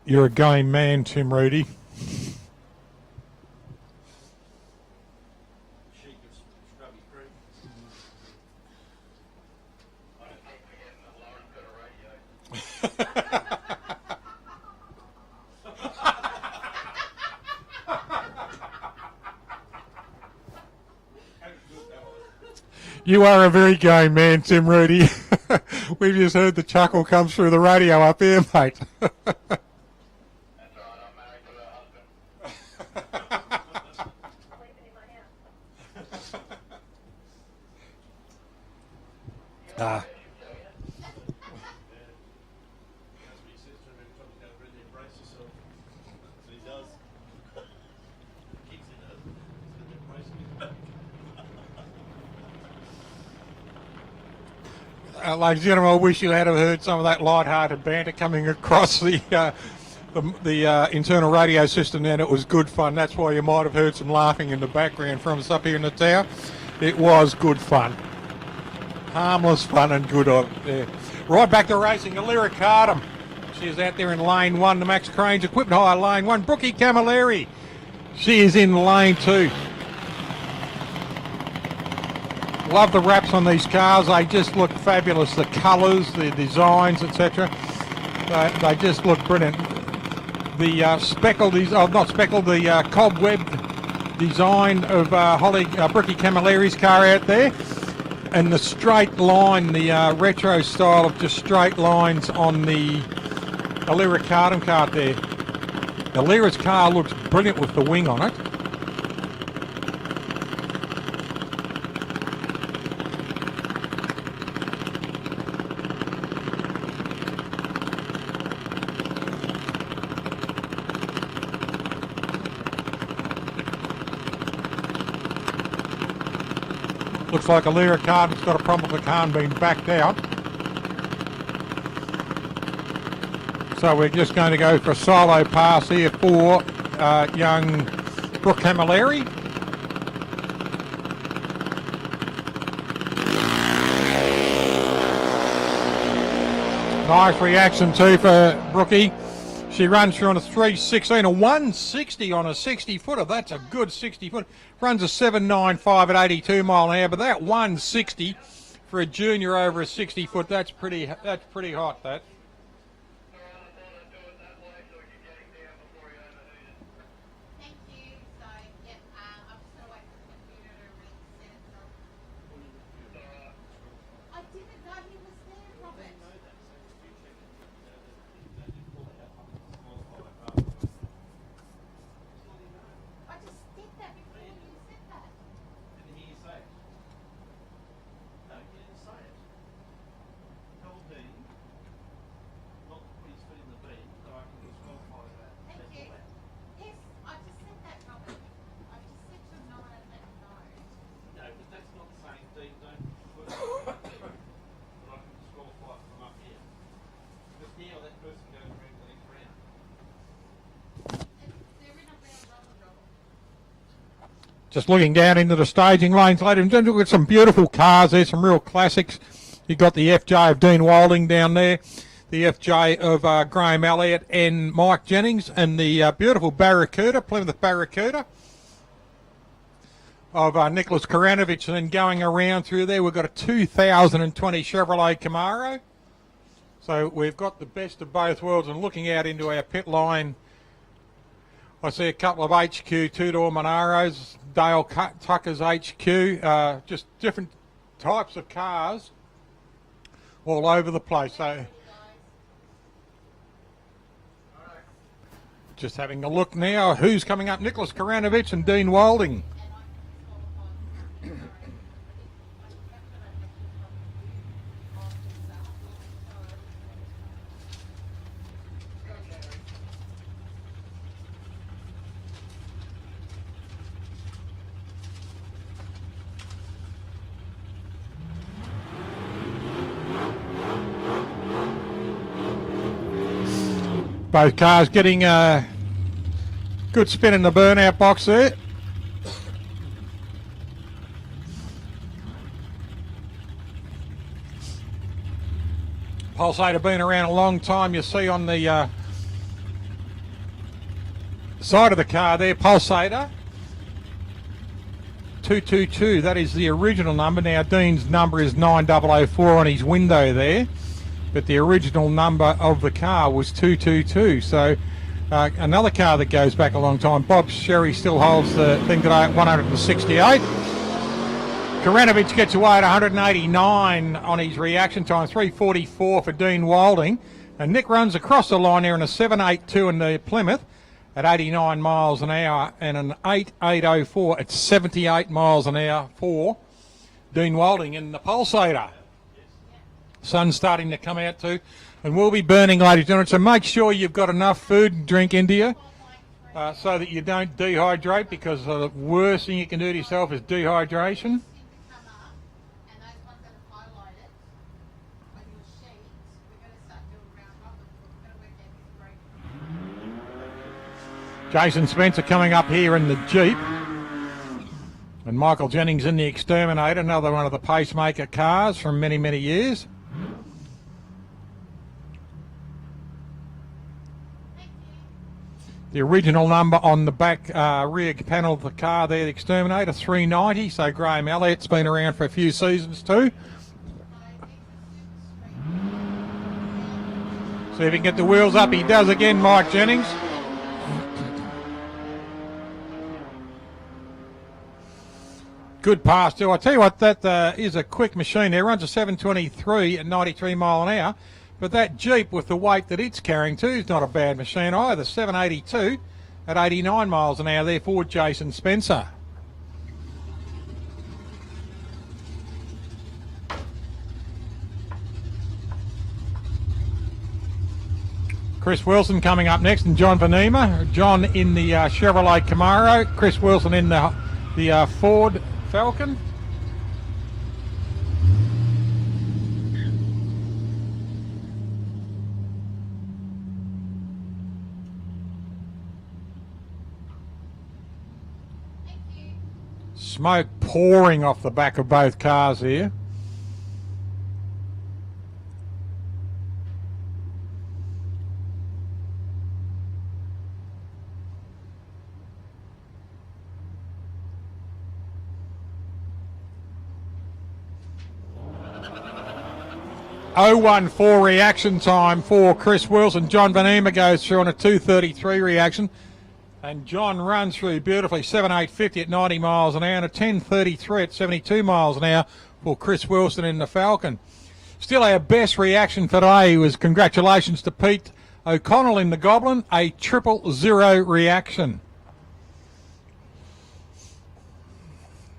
You're a game man, Tim Reedy. Sheik of Scrubby Creek. I don't keep forgetting that Lauren's got a radio. You are a very game man, Tim Reedy. We've just heard the chuckle come through the radio up here, mate. Ah. That's what he says to him every time you go really embrace yourself. That's what he does. Kingsley does. He's got that embracing his back. Ladies and gentlemen, I wish you had have heard some of that light-hearted banter coming across the internal radio system then. It was good fun. That's why you might have heard some laughing in the background from us up here in the tower. It was good fun. Harmless fun and good on there. Right back to racing, Alira Cardam. She is out there in lane one. The Max Crane's equipped high lane one. Brookie Camilleri. She is in lane two. Love the wraps on these cars. They just look fabulous. The colours, the designs, etc. They just look brilliant. The speckled, not speckled, the cobweb design of Brookie Camilleri's car out there. And the straight line, the retro style of just straight lines on the Alira Cardam car there. Alira's car looks brilliant with the wing on it. Looks like Alira Cardam's got a problem with the car being backed out. So we're just going to go for a solo pass here for young Brooke Camilleri. Nice reaction too for Brookie. She runs through on a 3:16, a 160 on a 60-footer. That's a good 60-footer. Runs a 7.95 at 82 mile an hour, but that 160 for a junior over a 60-foot, that's pretty hot, that. Just looking down into the staging lanes, ladies and gentlemen, we've got some beautiful cars there, some real classics. You've got the FJ of Dean Wilding down there, the FJ of Graham Elliott and Mike Jennings, and the beautiful Barracuda, Plymouth Barracuda of Nicholas Karanovich. And then going around through there, we've got a 2020 Chevrolet Camaro. So we've got the best of both worlds, and looking out into our pit line, I see a couple of HQ two-door Monaros, Dale Tucker's HQ, just different types of cars all over the place. So just having a look now, who's coming up? Nicholas Karanovich and Dean Wilding. Both cars getting a good spin in the burnout box there. Pulsator been around a long time. You see on the side of the car there, Pulsator 222. That is the original number. Now Dean's number is 9004 on his window there, but the original number of the car was 222. So another car that goes back a long time. Bob Sherry still holds the thing today at 168. Karanovich gets away at 189 on his reaction time, 344 for Dean Wilding. And Nick runs across the line there in a 782 in the Plymouth at 89 miles an hour, and an 8804 at 78 miles an hour for Dean Wilding in the Pulsator. Sun's starting to come out too, and we'll be burning, ladies and gentlemen, so make sure you've got enough food and drink into you so that you don't dehydrate, because the worst thing you can do to yourself is dehydration. Jason Spencer coming up here in the Jeep, and Michael Jennings in the Exterminator, another one of the pacemaker cars from many, many years. The original number on the back rear panel of the car there, the Exterminator, 390. So Graham Elliott's been around for a few seasons too. See if he can get the wheels up. He does again, Mike Jennings. Good pass too. I tell you what, that is a quick machine there. Runs a 723 at 93 mile an hour. But that Jeep with the weight that it's carrying too is not a bad machine either. 782 at 89 miles an hour there for Jason Spencer. Chris Wilson coming up next, and John Vanema. John in the Chevrolet Camaro. Chris Wilson in the Ford Falcon. smoke pouring off the back of both cars here. .014 reaction time for Chris Wilson. John Van Emer goes through on a 2:33 reaction. And John runs through beautifully, 7.850 at 90 miles an hour and a 10.33 at 72 miles an hour for Chris Wilson in the Falcon. Still our best reaction for today was congratulations to Pete O'Connell in the Goblin, a 000 reaction.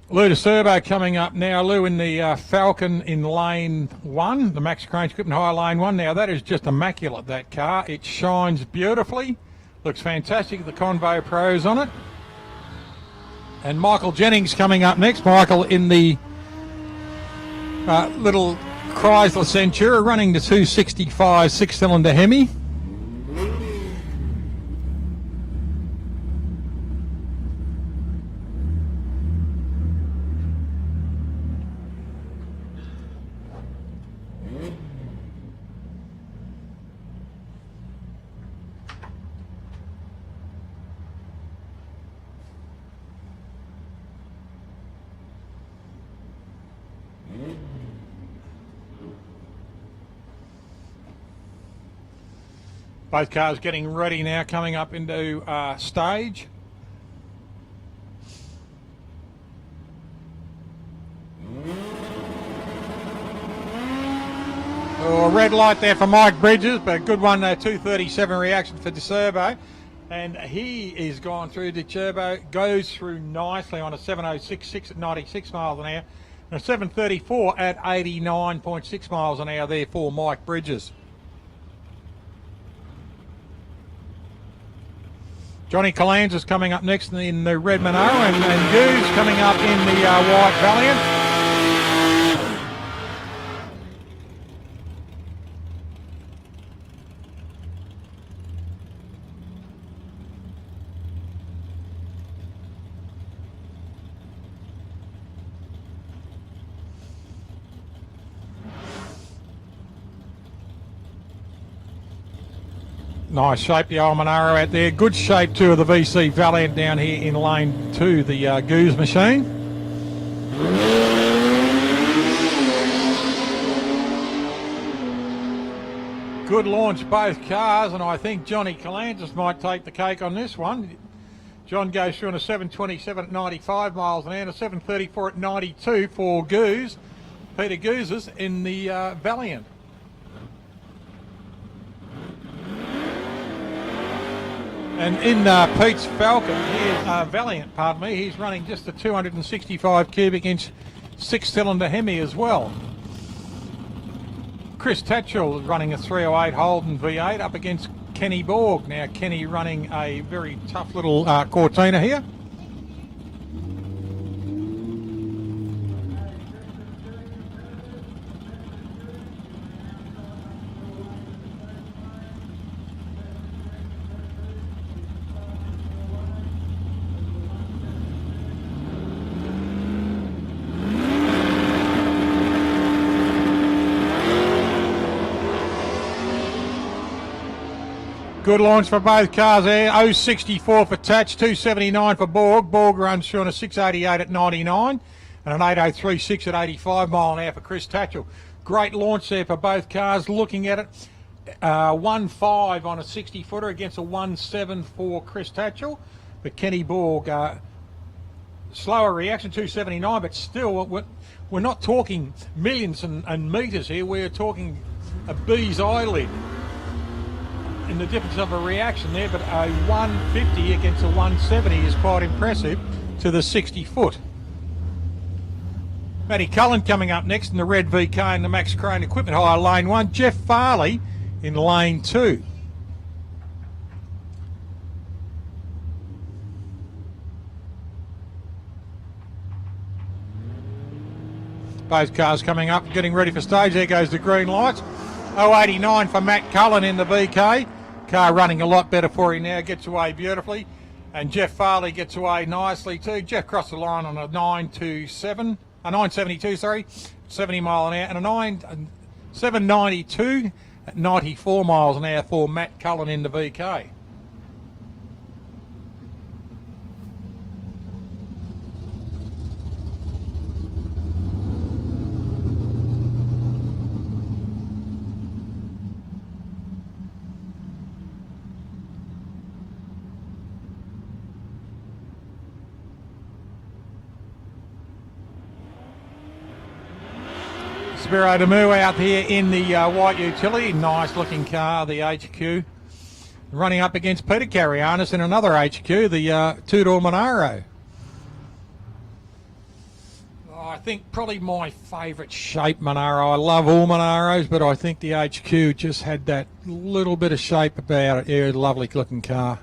Lou DeSerbo coming up now. Lou in the Falcon in lane 1, the Max Crane Equipment Hire lane 1. Now that is just immaculate, that car. It shines beautifully. Looks fantastic. The Convo Pros on it. And Michael Jennings coming up next. Michael in the little Chrysler Centura running the 265 six-cylinder Hemi. Both cars getting ready now, coming up into stage. Oh, a red light there for Mike Bridges, but a good one, 2:37 reaction for DeSerbo. And he is gone through. DeSerbo goes through nicely on a 7.066 at 96 miles an hour. And a 7.34 at 89.6 miles an hour there for Mike Bridges. Johnny Calan's is coming up next in the red Monaro, and Goose coming up in the white Valiant. Nice shape, the old Monaro out there. Good shape too of the VC Valiant down here in lane 2, the Goose machine. Good launch, both cars, and I think Johnny Calantis might take the cake on this one. John goes through on a 7.27 at 95 miles an hour, and a 7.34 at 92 for Goose. Peter Goose's in the Valiant. And in Pete's Falcon, Valiant, pardon me, he's running just a 265 cubic inch six-cylinder Hemi as well. Chris Tatchell is running a 308 Holden V8 up against Kenny Borg. Now Kenny running a very tough little Cortina here. Good launch for both cars there. 0.64 for Tatch, 2.79 for Borg. Borg runs through on a 6.88 at 99 and an 8.036 at 85 mile an hour for Chris Tatchell. Great launch there for both cars. Looking at it, 1.5 on a 60-footer against a 1.7 for Chris Tatchell. But Kenny Borg, slower reaction, 2.79, but still we're not talking millions and metres here. We're talking a bee's eyelid in the difference of a reaction there, but a 150 against a 170 is quite impressive to the 60-foot. Matty Cullen coming up next in the red VK in the Max Crane Equipment Hire lane 1. Jeff Farley in lane 2. Both cars coming up, getting ready for stage. There goes the green lights. 0.89 for Matt Cullen in the VK. Car running a lot better for him now, gets away beautifully. And Jeff Farley gets away nicely too. Jeff crossed the line on a 972, sorry, 70 mile an hour, and a 792 at 94 miles an hour for Matt Cullen in the VK. Spiro Damu out here in the white utility. Nice looking car, the HQ. Running up against Peter Carianis in another HQ, the two-door Monaro. I think probably my favourite shape Monaro. I love all Monaros, but I think the HQ just had that little bit of shape about it. Yeah, lovely looking car.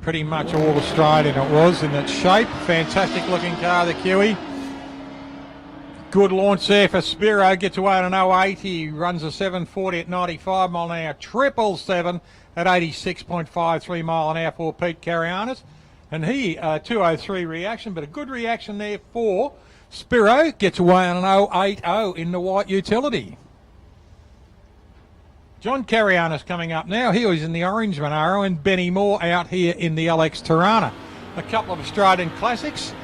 Pretty much all Australian it was in its shape. Fantastic looking car, the Kiwi. Good launch there for Spiro, gets away at an 080, runs a 740 at 95 mile an hour, 777 at 86.53 mile an hour for Pete Carianis. And he, 203 reaction, but a good reaction there for Spiro, gets away on an 080 in the white utility. John Carianis coming up now. He was in the orange Monaro, and Benny Moore out here in the LX Tirana. A couple of Australian classics.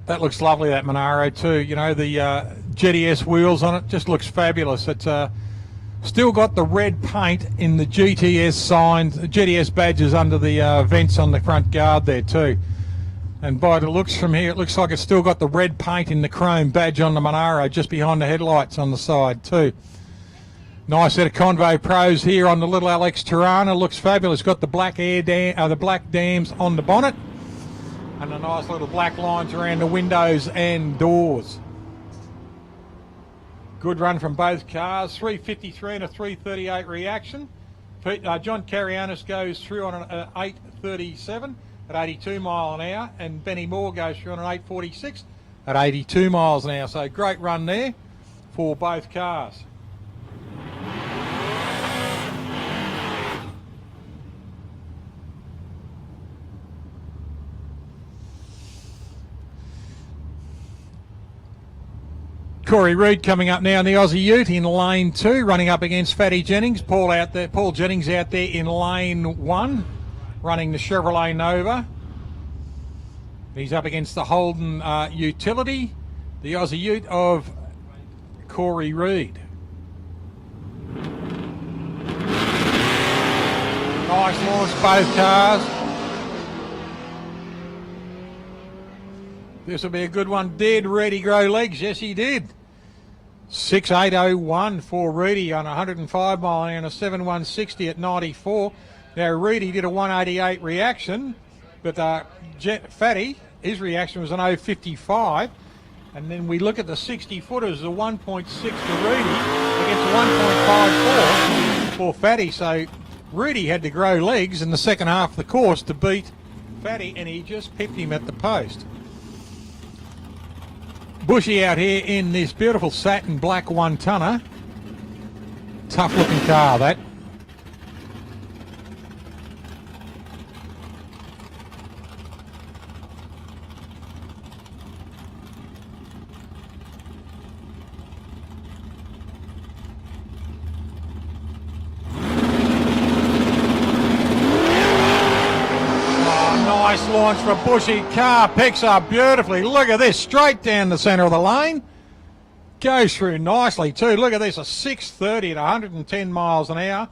That looks lovely, that Monaro too. You know, the GTS wheels on it just looks fabulous. It's still got the red paint in the GTS signs, GTS badges under the vents on the front guard there too. And by the looks from here, it looks like it's still got the red paint in the chrome badge on the Monaro just behind the headlights on the side too. Nice set of Convo Pros here on the little LX Tirana. Looks fabulous. Got the black the black dams on the bonnet. And the nice little black lines around the windows and doors. Good run from both cars. 353 and a 338 reaction. John Carianis goes through on an 837 at 82 mile an hour, and Benny Moore goes through on an 846 at 82 miles an hour. So great run there for both cars. Corey Reid coming up now in the Aussie Ute in lane 2, running up against Fatty Jennings. Paul Jennings out there in lane 1, running the Chevrolet Nova. He's up against the Holden Utility, the Aussie Ute of Corey Reid. Nice launch, both cars. This will be a good one. Did Reedy grow legs? Yes, he did. 6801 for Reedy on 105 mile an hour and a 7160 at 94. Now Reedy did a 188 reaction, but Fatty, his reaction was an 055. And then we look at the 60 footers, the 1.6 for Reedy against 1.54 for Fatty. So Reedy had to grow legs in the second half of the course to beat Fatty, and he just pipped him at the post. Bushy out here in this beautiful satin black one-tonner. Tough looking car, that. Nice launch for Bushy. Car picks up beautifully. Look at this, straight down the centre of the lane. Goes through nicely too. Look at this, a 630 at 110 miles an hour.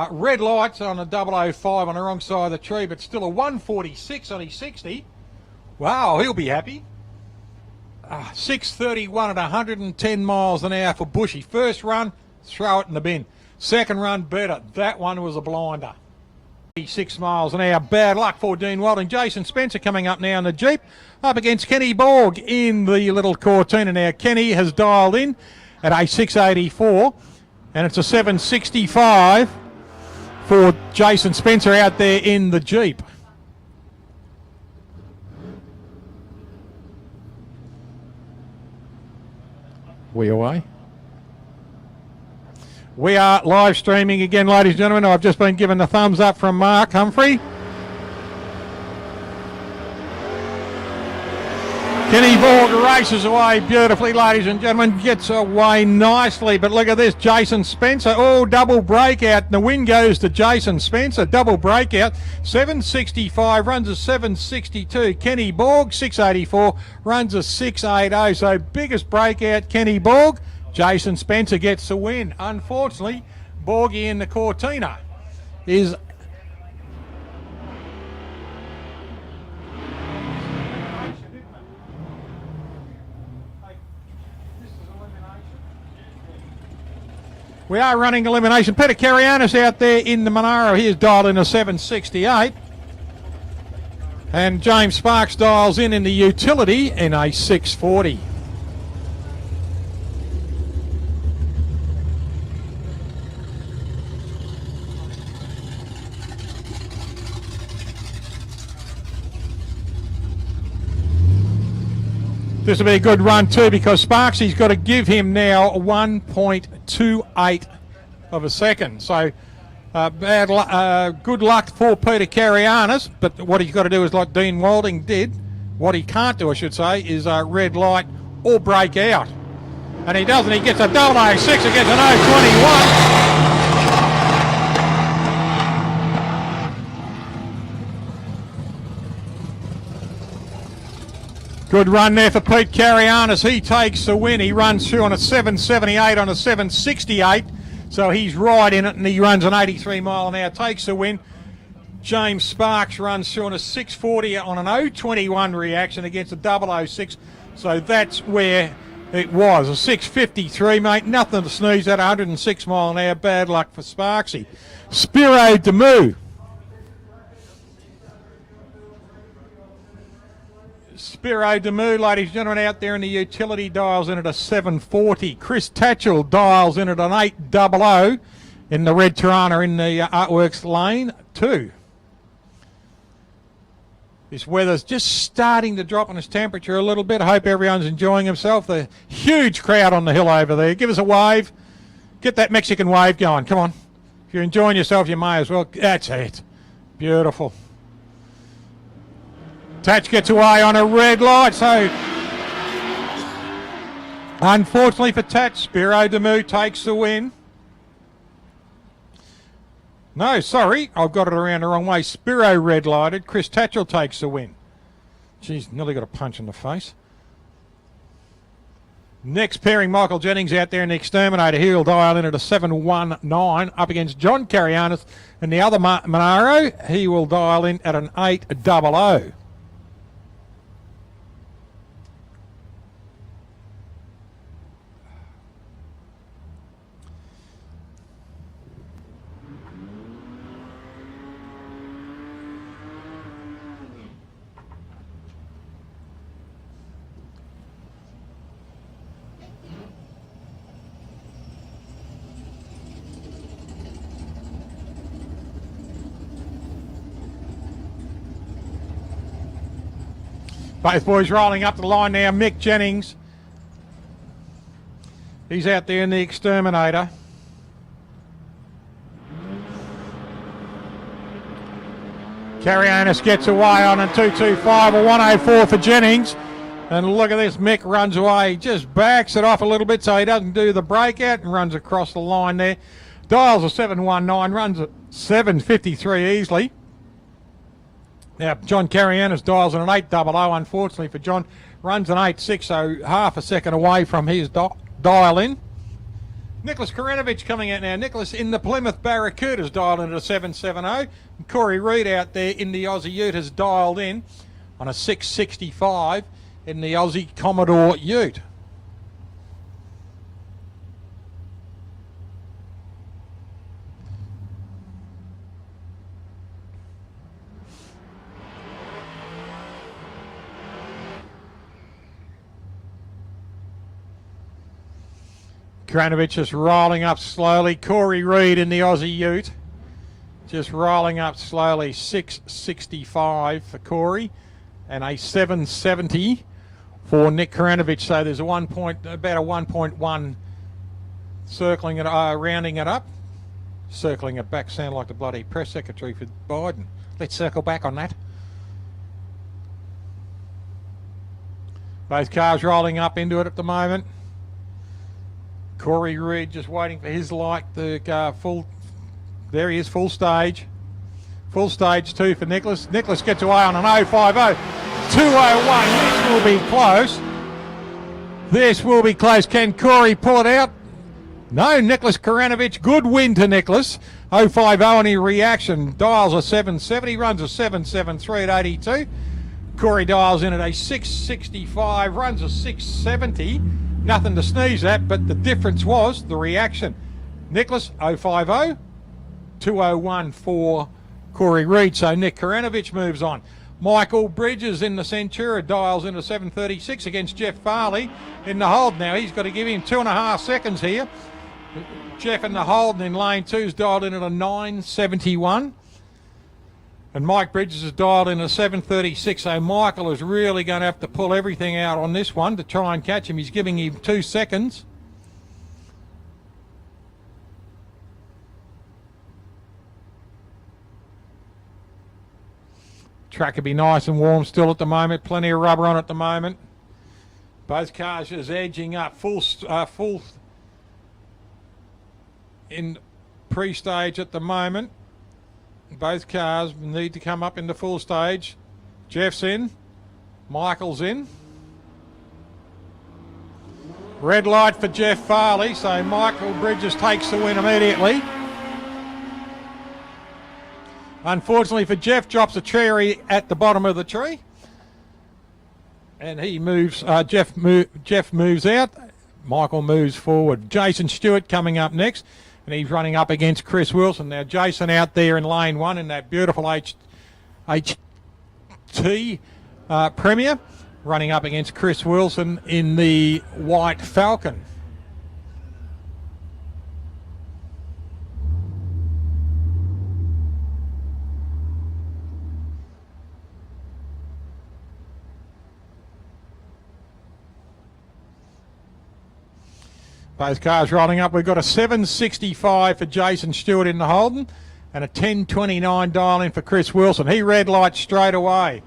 Red lights on a 005 on the wrong side of the tree, but still a 146 on his 60. Wow, he'll be happy. 631 at 110 miles an hour for Bushy. First run, throw it in the bin. Second run, better. That one was a blinder. 6 miles an hour. Bad luck for Dean Welding. Jason Spencer coming up now in the Jeep, up against Kenny Borg in the little Cortina. Now Kenny has dialed in at a 684, and it's a 765 for Jason Spencer out there in the Jeep. We away? We are live streaming again, ladies and gentlemen. I've just been given the thumbs up from Mark Humphrey. Kenny Borg races away beautifully, ladies and gentlemen. Gets away nicely, but look at this. Jason Spencer. Oh, double breakout. The win goes to Jason Spencer. Double breakout. 765, runs a 762. Kenny Borg, 684, runs a 680. So biggest breakout, Kenny Borg. Jason Spencer gets the win. Unfortunately, Borgie in the Cortina is... We are running elimination. Peter Carianis out there in the Monaro. He is dialed in a 768. And James Sparks dials in the utility in a 640. This will be a good run too, because Sparksy's got to give him now 1.28 of a second. So good luck for Peter Carianis, but what he's got to do is like Dean Walding did. What he can't do, I should say, is red light or break out. And he doesn't. He gets a 006 against an 021. Good run there for Pete Carianis. He takes the win. He runs through on a 778 on a 768. So he's right in it, and he runs an 83 mile an hour, takes the win. James Sparks runs through on a 640 on an 021 reaction against a 006. So that's where it was. A 653, mate. Nothing to sneeze at. 106 mile an hour. Bad luck for Sparksy. Spiro Demu. Spiro Demu, ladies and gentlemen, out there in the utility, dials in at a 740. Chris Tatchell dials in at an 800 in the red Tirana in the Artworks lane 2. This weather's just starting to drop on its temperature a little bit. I hope everyone's enjoying himself. The huge crowd on the hill over there. Give us a wave. Get that Mexican wave going. Come on. If you're enjoying yourself, you may as well. That's it. Beautiful. Tatch gets away on a red light, so unfortunately for Tatch, Spiro Demu takes the win. No, sorry, I've got it around the wrong way. Spiro red lighted, Chris Tatchell takes the win. Jeez, nearly got a punch in the face. Next pairing, Michael Jennings out there in the Exterminator. He'll dial in at a 719 up against John Carianis. And the other Monaro, he will dial in at an 800. Both boys rolling up the line now. Mick Jennings. He's out there in the Exterminator. Carianis gets away on a 225, a 104 for Jennings. And look at this, Mick runs away. He just backs it off a little bit so he doesn't do the breakout and runs across the line there. Dials a 719, runs at 753 easily. Now, John Carianis dials an 800, unfortunately for John. Runs an 86, so half a second away from his dial in. Nicholas Karenovich coming out now. Nicholas in the Plymouth Barracudas dialed in at a 770. And Corey Reid out there in the Aussie Ute has dialed in on a 665 in the Aussie Commodore Ute. Kranovich just rolling up slowly. Corey Reid in the Aussie Ute. Just rolling up slowly. 665 for Corey and a 770 for Nick Kranovich. So there's a about a 1.1 circling it, rounding it up. Circling it back, sound like the bloody press secretary for Biden. Let's circle back on that. Both cars rolling up into it at the moment. Corey Reed just waiting for his light. There he is, full stage. Full stage 2 for Nicholas. Nicholas gets away on an 050. 201. This will be close. This will be close. Can Corey pull it out? No, Nicholas Karanovic. Good win to Nicholas. 050 on his reaction. Dials a 770. Runs a 773 at 82. Corey dials in at a 665. Runs a 670. Nothing to sneeze at, but the difference was the reaction. Nicholas 050. 201 for Corey Reed. So Nick Karanovic moves on. Michael Bridges in the Centura dials into 736 against Jeff Farley in the hold. Now he's got to give him 2.5 seconds here. Jeff in the hold in lane 2's dialed in at a 971. And Mike Bridges has dialed in a 736. So Michael is really going to have to pull everything out on this one to try and catch him. He's giving him 2 seconds. Track will be nice and warm still at the moment. Plenty of rubber on at the moment. Both cars just edging up. Full in pre-stage at the moment. Both cars need to come up into full stage. Jeff's in. Michael's in. Red light for Jeff Farley. So Michael Bridges takes the win immediately. Unfortunately for Jeff, drops a cherry at the bottom of the tree. And he moves, Jeff moves out. Michael moves forward. Jason Stewart coming up next. And he's running up against Chris Wilson. Now Jason out there in lane 1 in that beautiful HT Premier. Running up against Chris Wilson in the White Falcon. Both cars rolling up. We've got a 765 for Jason Stewart in the Holden and a 1029 dial in for Chris Wilson. He red lights straight away.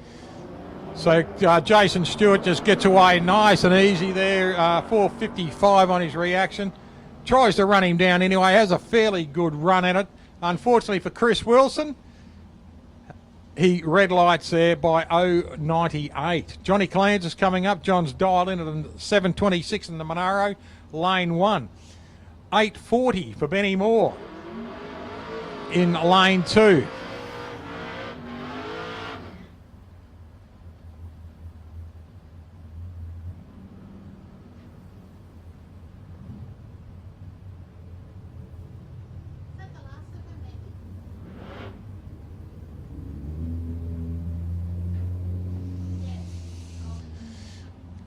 So Jason Stewart just gets away nice and easy there. 455 on his reaction. Tries to run him down anyway. Has a fairly good run at it. Unfortunately for Chris Wilson, he red lights there by 098. Johnny Clans is coming up. John's dialed in at a 726 in the Monaro. Lane 1. 840 for Benny Moore in lane 2.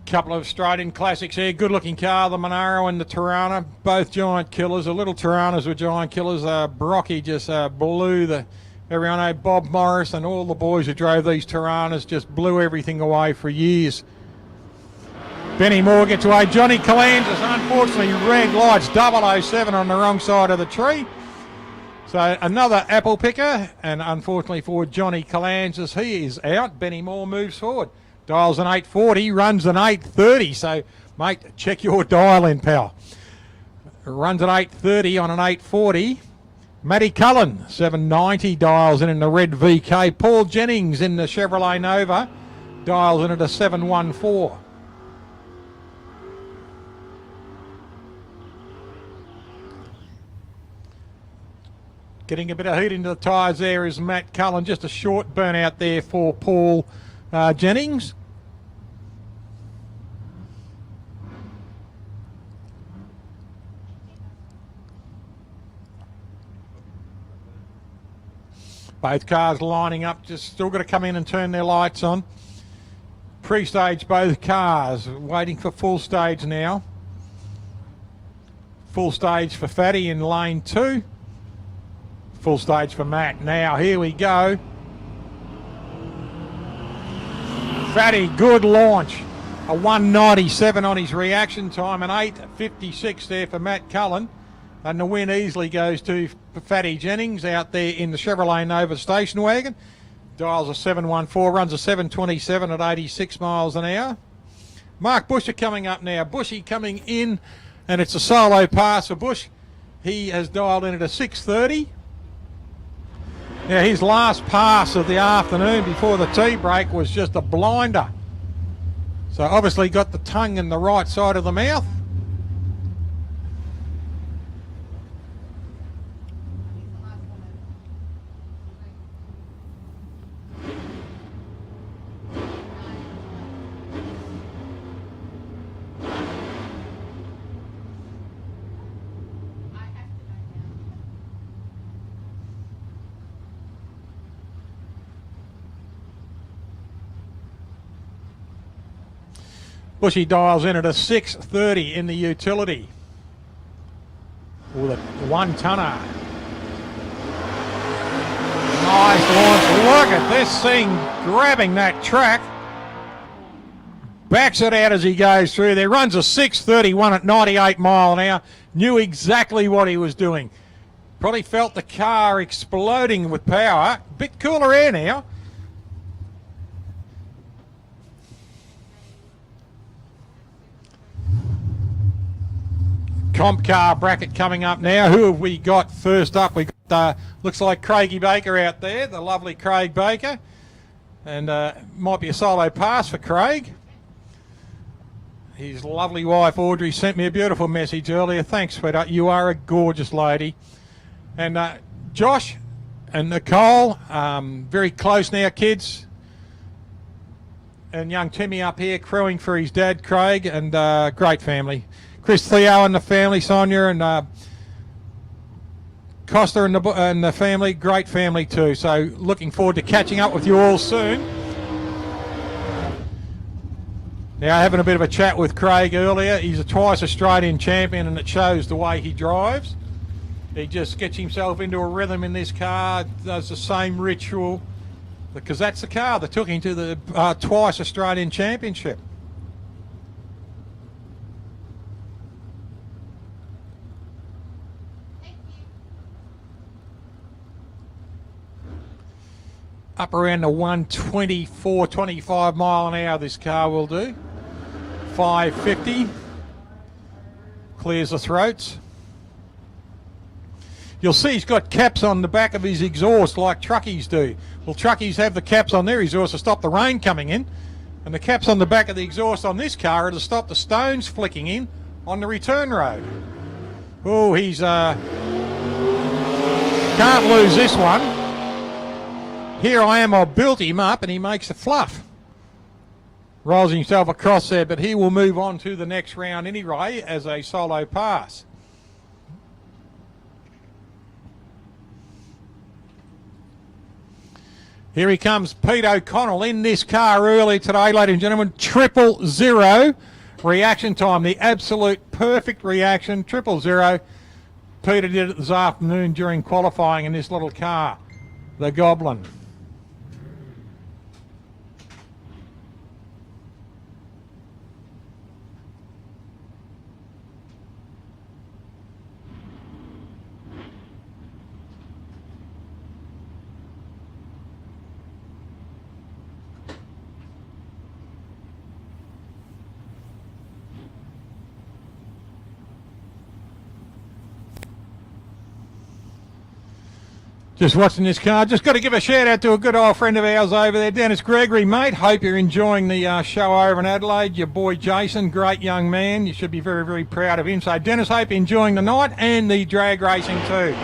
Couple of Australian classics here. Good looking car, the Monaro and the Tirana, both giant killers. The little Tiranas were giant killers. Brocky just blew everyone know Bob Morris and all the boys who drove these Tiranas just blew everything away for years. Benny Moore gets away. Johnny Calandis, unfortunately, red lights 007 on the wrong side of the tree. So another apple picker, and unfortunately for Johnny Calandis, he is out. Benny Moore moves forward. Dials an 840, runs an 830. So, mate, check your dial in, pal. Runs an 830 on an 840. Matty Cullen, 790, dials in the red VK. Paul Jennings in the Chevrolet Nova, dials in at a 714. Getting a bit of heat into the tyres there is Matt Cullen. Just a short burnout there for Paul Jennings. Both cars lining up, just still got to come in and turn their lights on. Pre-stage both cars, waiting for full stage now. Full stage for Fatty in lane 2. Full stage for Matt. Now, here we go. Fatty, good launch. A 197 on his reaction time, an 8.56 there for Matt Cullen. And the win easily goes to Fatty Jennings out there in the Chevrolet Nova station wagon. Dials a 714, runs a 727 at 86 miles an hour. Mark Busher coming up now. Bushy coming in, and it's a solo pass for Bush. He has dialed in at a 6:30. Now his last pass of the afternoon before the tea break was just a blinder. So obviously got the tongue in the right side of the mouth. Bushy dials in at a 6:30 in the utility. With a 1-tonner. Nice launch. Look at this thing grabbing that track. Backs it out as he goes through there. Runs a 6:31 at 98 mile an hour. Knew exactly what he was doing. Probably felt the car exploding with power. Bit cooler air now. Comp car bracket coming up now. Who have we got first up? We got, looks like Craigie Baker out there, the lovely Craig Baker. And might be a solo pass for Craig. His lovely wife Audrey sent me a beautiful message earlier. Thanks, sweetheart. You are a gorgeous lady. And Josh and Nicole, very close now, kids. And young Timmy up here crewing for his dad, Craig, and great family. Chris Theo and the family, Sonia and Costa and the family, great family too. So looking forward to catching up with you all soon. Now having a bit of a chat with Craig earlier. He's a twice Australian champion and it shows the way he drives. He just gets himself into a rhythm in this car, does the same ritual, because that's the car that took him to the twice Australian championship. Up around the 124, 25 mile an hour this car will do. 550. Clears the throats. You'll see he's got caps on the back of his exhaust like truckies do. Well, truckies have the caps on their exhaust to stop the rain coming in. And the caps on the back of the exhaust on this car are to stop the stones flicking in on the return road. Oh, he's... can't lose this one. Here I am, I built him up and he makes a fluff. Rolls himself across there, but he will move on to the next round anyway as a solo pass. Here he comes, Pete O'Connell in this car early today, ladies and gentlemen. 000 reaction time, the absolute perfect reaction, 000. Peter did it this afternoon during qualifying in this little car, the Goblin. Just watching this car. Just got to give a shout out to a good old friend of ours over there, Dennis Gregory, mate. Hope you're enjoying the show over in Adelaide. Your boy Jason, great young man. You should be very, very proud of him. So Dennis, hope you're enjoying the night and the drag racing too.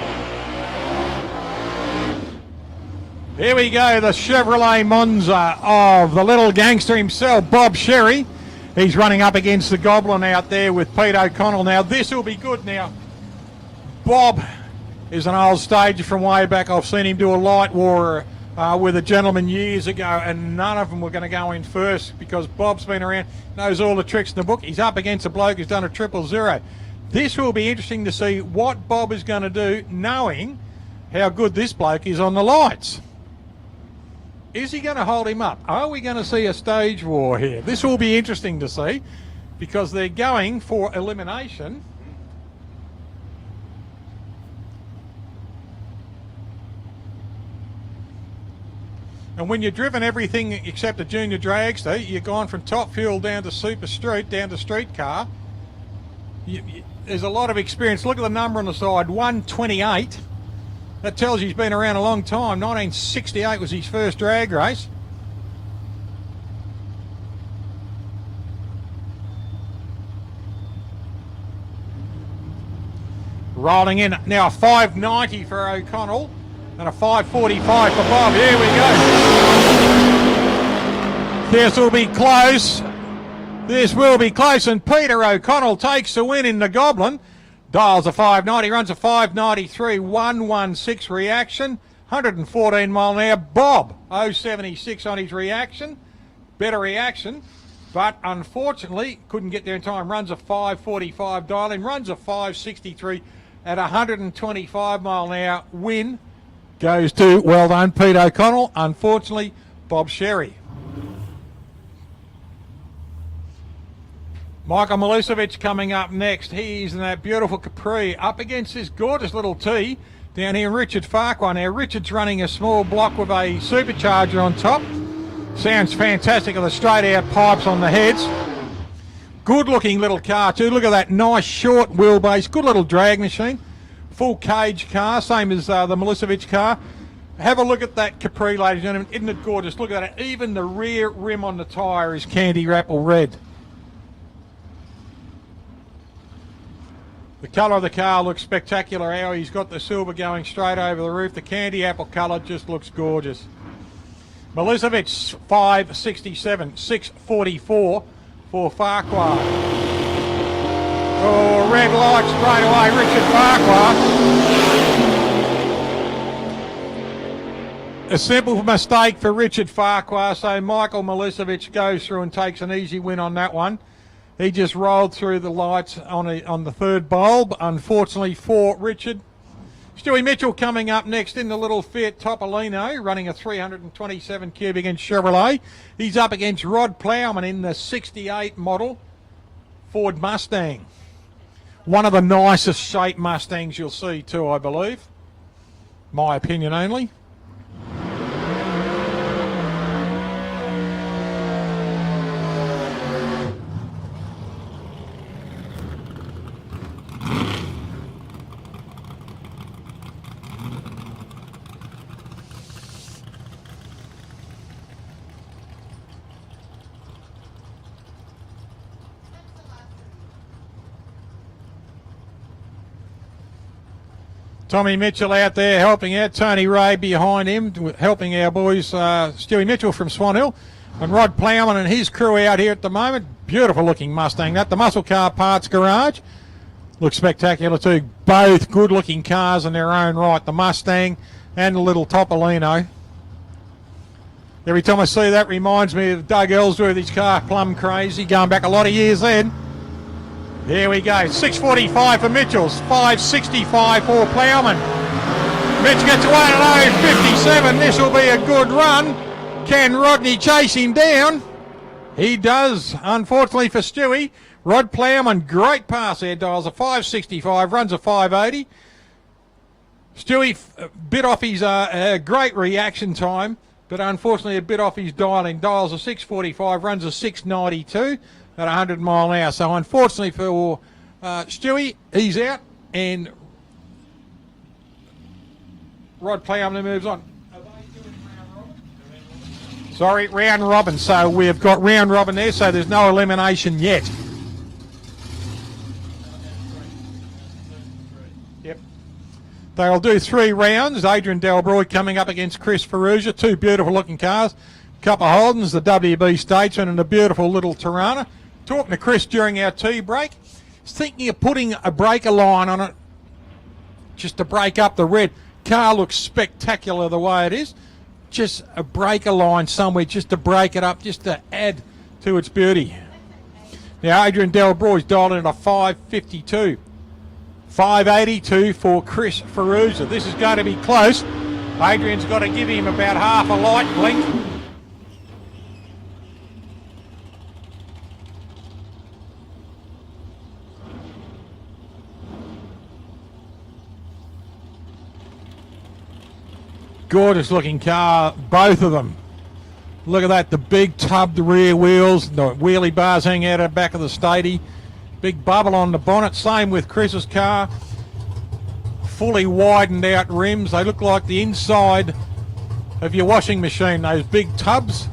Here we go, the Chevrolet Monza of the little gangster himself, Bob Sherry. He's running up against the Goblin out there with Pete O'Connell. Now this will be good now. Bob is an old stager from way back. I've seen him do a light war with a gentleman years ago, and none of them were going to go in first because Bob's been around, knows all the tricks in the book. He's up against a bloke who's done a 000. This will be interesting to see what Bob is going to do, knowing how good this bloke is on the lights. Is he going to hold him up? Are we going to see a stage war here? This will be interesting to see because they're going for elimination. And when you've driven everything except a junior dragster, you've gone from top fuel down to super street, down to street car. There's a lot of experience. Look at the number on the side, 128. That tells you he's been around a long time. 1968 was his first drag race. Rolling in now, a 590 for O'Connell and a 545 for Bob. Here we go. This will be close. This will be close, and Peter O'Connell takes the win in the Goblin. Dials a 590, runs a 593, 116 reaction, 114 mile an hour. Bob, 076 on his reaction. Better reaction, but unfortunately couldn't get there in time. Runs a 545 dial in, runs a 563 at 125 mile an hour. Win goes to, well done, Pete O'Connell. Unfortunately, Bob Sherry. Michael Milicevic coming up next. He's in that beautiful Capri up against this gorgeous little T down here in Richard Farquhar. Now, Richard's running a small block with a supercharger on top. Sounds fantastic with the straight out pipes on the heads. Good looking little car too. Look at that nice short wheelbase. Good little drag machine. Full cage car, same as the Milicevic car. Have a look at that Capri, ladies and gentlemen. Isn't it gorgeous? Look at it. Even the rear rim on the tyre is candy apple red. The colour of the car looks spectacular. How he's got the silver going straight over the roof. The candy apple colour just looks gorgeous. Milicevic 567, 644 for Farquhar. Oh, red light straight away, Richard Farquhar. A simple mistake for Richard Farquhar, so Michael Milicevic goes through and takes an easy win on that one. He just rolled through the lights on the third bulb, unfortunately for Richard. Stewie Mitchell coming up next in the little Fiat Topolino, running a 327 cubic inch Chevrolet. He's up against Rod Plowman in the 68 model Ford Mustang. One of the nicest shaped Mustangs you'll see too, I believe. My opinion only. Tommy Mitchell out there helping out. Tony Ray behind him, helping our boys, Stewie Mitchell from Swan Hill, and Rod Plowman and his crew out here at the moment. Beautiful looking Mustang. That the Muscle Car Parts Garage looks spectacular too. Both good looking cars in their own right, the Mustang and the little Topolino. Every time I see that, reminds me of Doug Ellsworth, his car, Plum Crazy, going back a lot of years then. Here we go, 645 for Mitchells, 565 for Plowman. Mitch gets away to 57. This will be a good run. Can Rodney chase him down? He does, unfortunately for Stewie. Rod Plowman, great pass there, dials a 565, runs a 580. Stewie bit off his great reaction time, but unfortunately a bit off his dialing. Dials a 645, runs a 692. At 100 mile an hour. So unfortunately for Stewie, he's out, and Rod Plowman moves on. Sorry, round robin. So we've got round robin there, so there's no elimination yet. Yep. They'll do 3 rounds. Adrian Delbroy coming up against Chris Ferrugia. 2 beautiful looking cars. Couple of Holdens, the WB Statesman and a beautiful little Tirana. Talking to Chris during our tea break, he's thinking of putting a breaker line on it just to break up the red. Car looks spectacular the way it is. Just a breaker line somewhere just to break it up, just to add to its beauty. Now Adrian Delbroy's dialed in at a 552. 582 for Chris Ferrugia. This is going to be close. Adrian's got to give him about half a light blink. Gorgeous looking car, both of them. Look at that, the big tub, the rear wheels, the wheelie bars hanging out of the back of the Stady. Big bubble on the bonnet, same with Chris's car. Fully widened out rims. They look like the inside of your washing machine, those big tubs.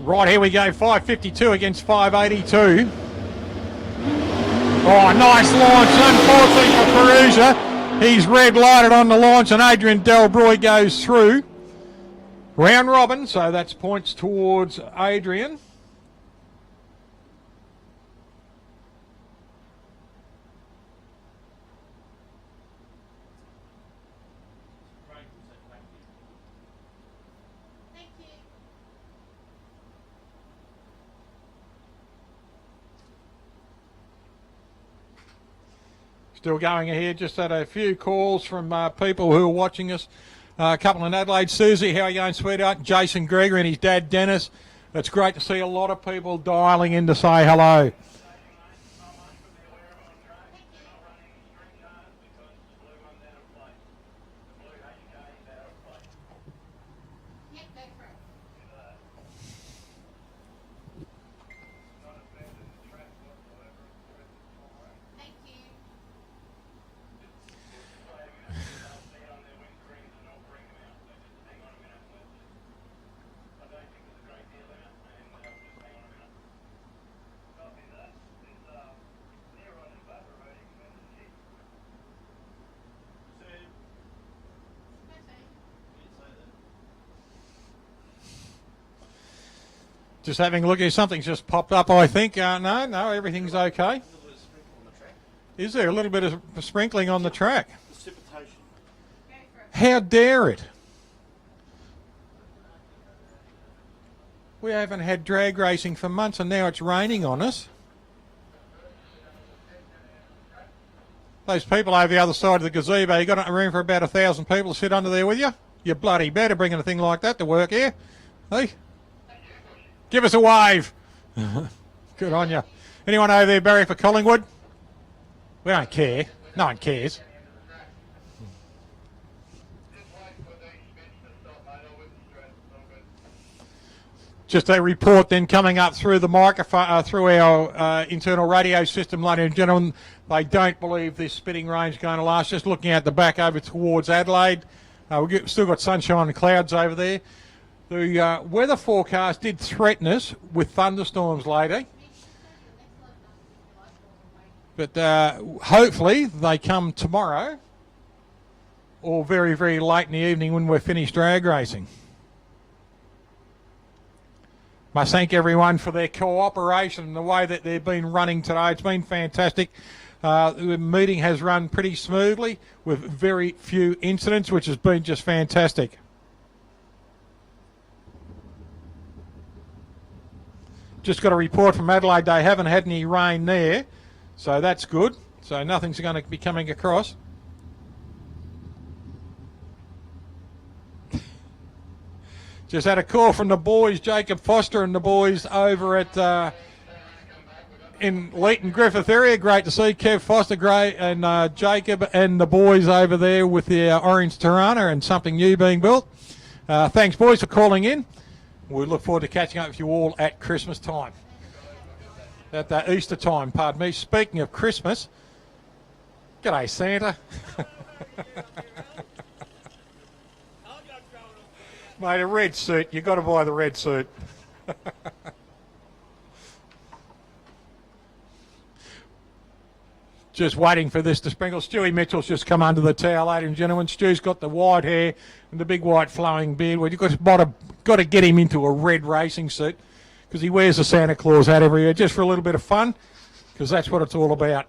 Right, here we go, 552 against 582. Oh, nice launch, unfortunately for Perugia. He's red lighted on the launch and Adrian Delbroy goes through. Round robin, so that's points towards Adrian. Still going ahead, just had a few calls from people who are watching us. A couple in Adelaide. Susie, how are you going, sweetheart? Jason Gregory and his dad, Dennis. It's great to see a lot of people dialing in to say hello. Just having a look here, something's just popped up, I think. No, everything's okay. Is there a little bit of sprinkling on the track? How dare it? We haven't had drag racing for months and now it's raining on us. Those people over the other side of the gazebo, you got room for about 1,000 people to sit under there with you? You bloody better bringing a thing like that to work here. Hey? Give us a wave. Good on you. Anyone over there, Barry, for Collingwood? We don't care. No one cares. Just a report then coming up through the microphone, through our internal radio system, ladies and gentlemen. They don't believe this spitting rain's going to last. Just looking at the back over towards Adelaide. We've still got sunshine and clouds over there. The weather forecast did threaten us with thunderstorms later. But hopefully they come tomorrow or very, very late in the evening when we're finished drag racing. Must thank everyone for their cooperation and the way that they've been running today. It's been fantastic. The meeting has run pretty smoothly with very few incidents, which has been just fantastic. Just got a report from Adelaide. They haven't had any rain there, so that's good. So nothing's going to be coming across. Just had a call from the boys, Jacob Foster and the boys over at in Leeton Griffith area. Great to see Kev Foster, great, and Jacob and the boys over there with the orange Tirana and something new being built. Thanks, boys, for calling in. We look forward to catching up with you all at Christmas time. At that Easter time, pardon me. Speaking of Christmas, g'day Santa. Mate, a red suit. You've got to buy the red suit. Just waiting for this to sprinkle. Stewie Mitchell's just come under the towel, ladies and gentlemen. Stu's got the white hair and the big white flowing beard. Well, you've got to get him into a red racing suit because he wears a Santa Claus hat every year just for a little bit of fun because that's what it's all about.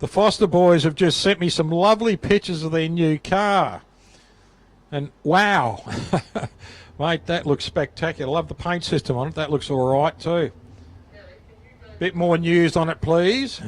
The Foster boys have just sent me some lovely pictures of their new car. And wow, mate, that looks spectacular. Love the paint system on it. That looks all right too. Bit more news on it, please.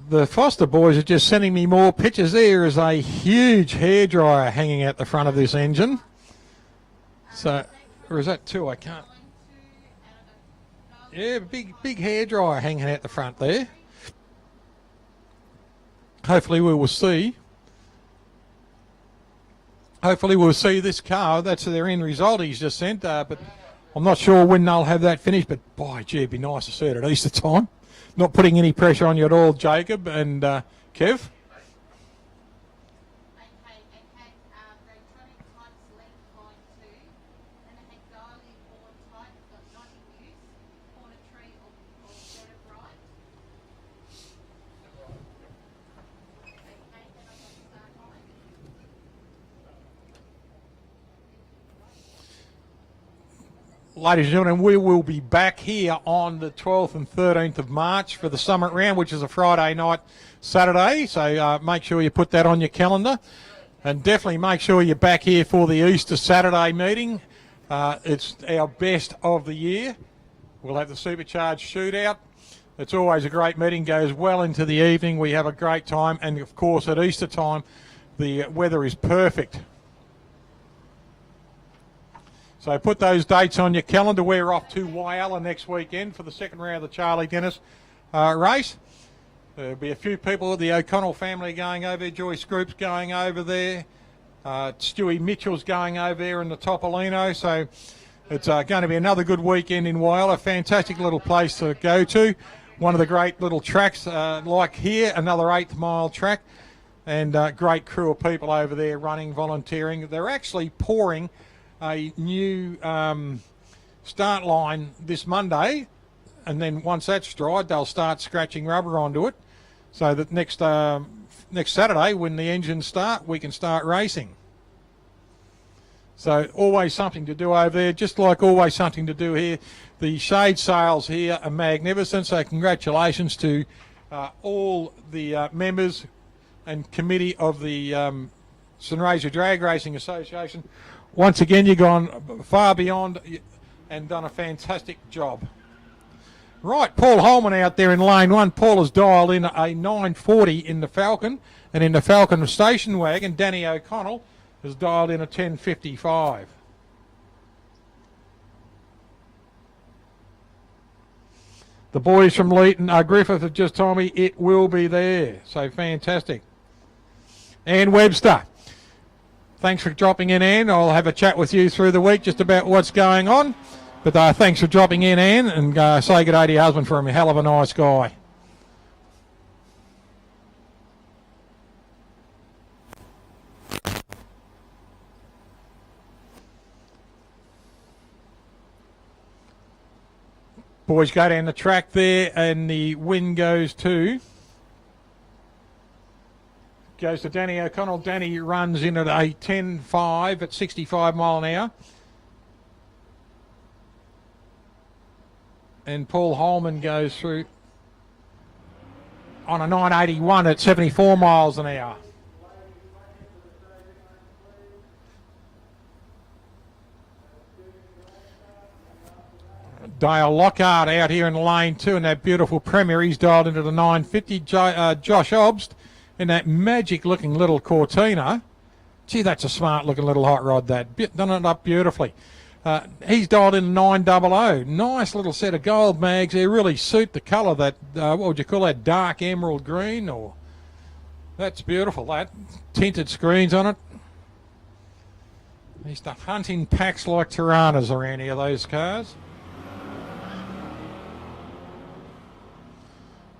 The Foster boys are just sending me more pictures. There is a huge hairdryer hanging out the front of this engine. So, or is that two? I can't. Yeah, big hairdryer hanging out the front there. Hopefully we will see. Hopefully we'll see this car. That's their end result he's just sent. But I'm not sure when they'll have that finished. But boy, gee, it'd be nice to see it at Easter time. Not putting any pressure on you at all, Jacob and Kev. Ladies and gentlemen, we will be back here on the 12th and 13th of March for the Summit Round, which is a Friday night, Saturday. So make sure you put that on your calendar. And definitely make sure you're back here for the Easter Saturday meeting. It's our best of the year. We'll have the Supercharged Shootout. It's always a great meeting, goes well into the evening. We have a great time. And, of course, at Easter time, the weather is perfect. So put those dates on your calendar. We're off to Wyalla next weekend for the second round of the Charlie Dennis race. There'll be a few people, the O'Connell family going over, Joy Scroop's going over there, Stewie Mitchell's going over there in the Topolino. So it's going to be another good weekend in Wyalla. Fantastic little place to go to. One of the great little tracks like here, another 8th mile track, and great crew of people over there running, volunteering. They're actually pouring a new start line this Monday, and then once that's dried, they'll start scratching rubber onto it, so that next Saturday, when the engines start, we can start racing. So always something to do over there, just like always something to do here. The shade sails here are magnificent, so congratulations to all the members and committee of the St Razor Drag Racing Association. Once again, you've gone far beyond and done a fantastic job. Right, Paul Holman out there in lane one. Paul has dialed in a 940 in the Falcon, and in the Falcon station wagon, Danny O'Connell has dialed in a 1055. The boys from Leeton, Griffith have just told me it will be there, so fantastic. Ann Webster. Thanks for dropping in, Ann. I'll have a chat with you through the week just about what's going on. But thanks for dropping in, Ann, and say good day to your husband for him. A hell of a nice guy. Boys go down the track there, and the win goes to Danny O'Connell. Danny runs in at a 10.5 at 65 mile an hour. And Paul Holman goes through on a 981 at 74 miles an hour. Dale Lockhart out here in lane two in that beautiful Premier. He's dialed into the 950. Josh Obst in that magic-looking little Cortina. Gee, that's a smart-looking little hot rod, that. Done it up beautifully. He's dialed in 900. Nice little set of gold mags. They really suit the colour, that, what would you call that, dark emerald green? Or that's beautiful, that. Tinted screens on it. These stuff hunting packs like Tiranas around here, those cars.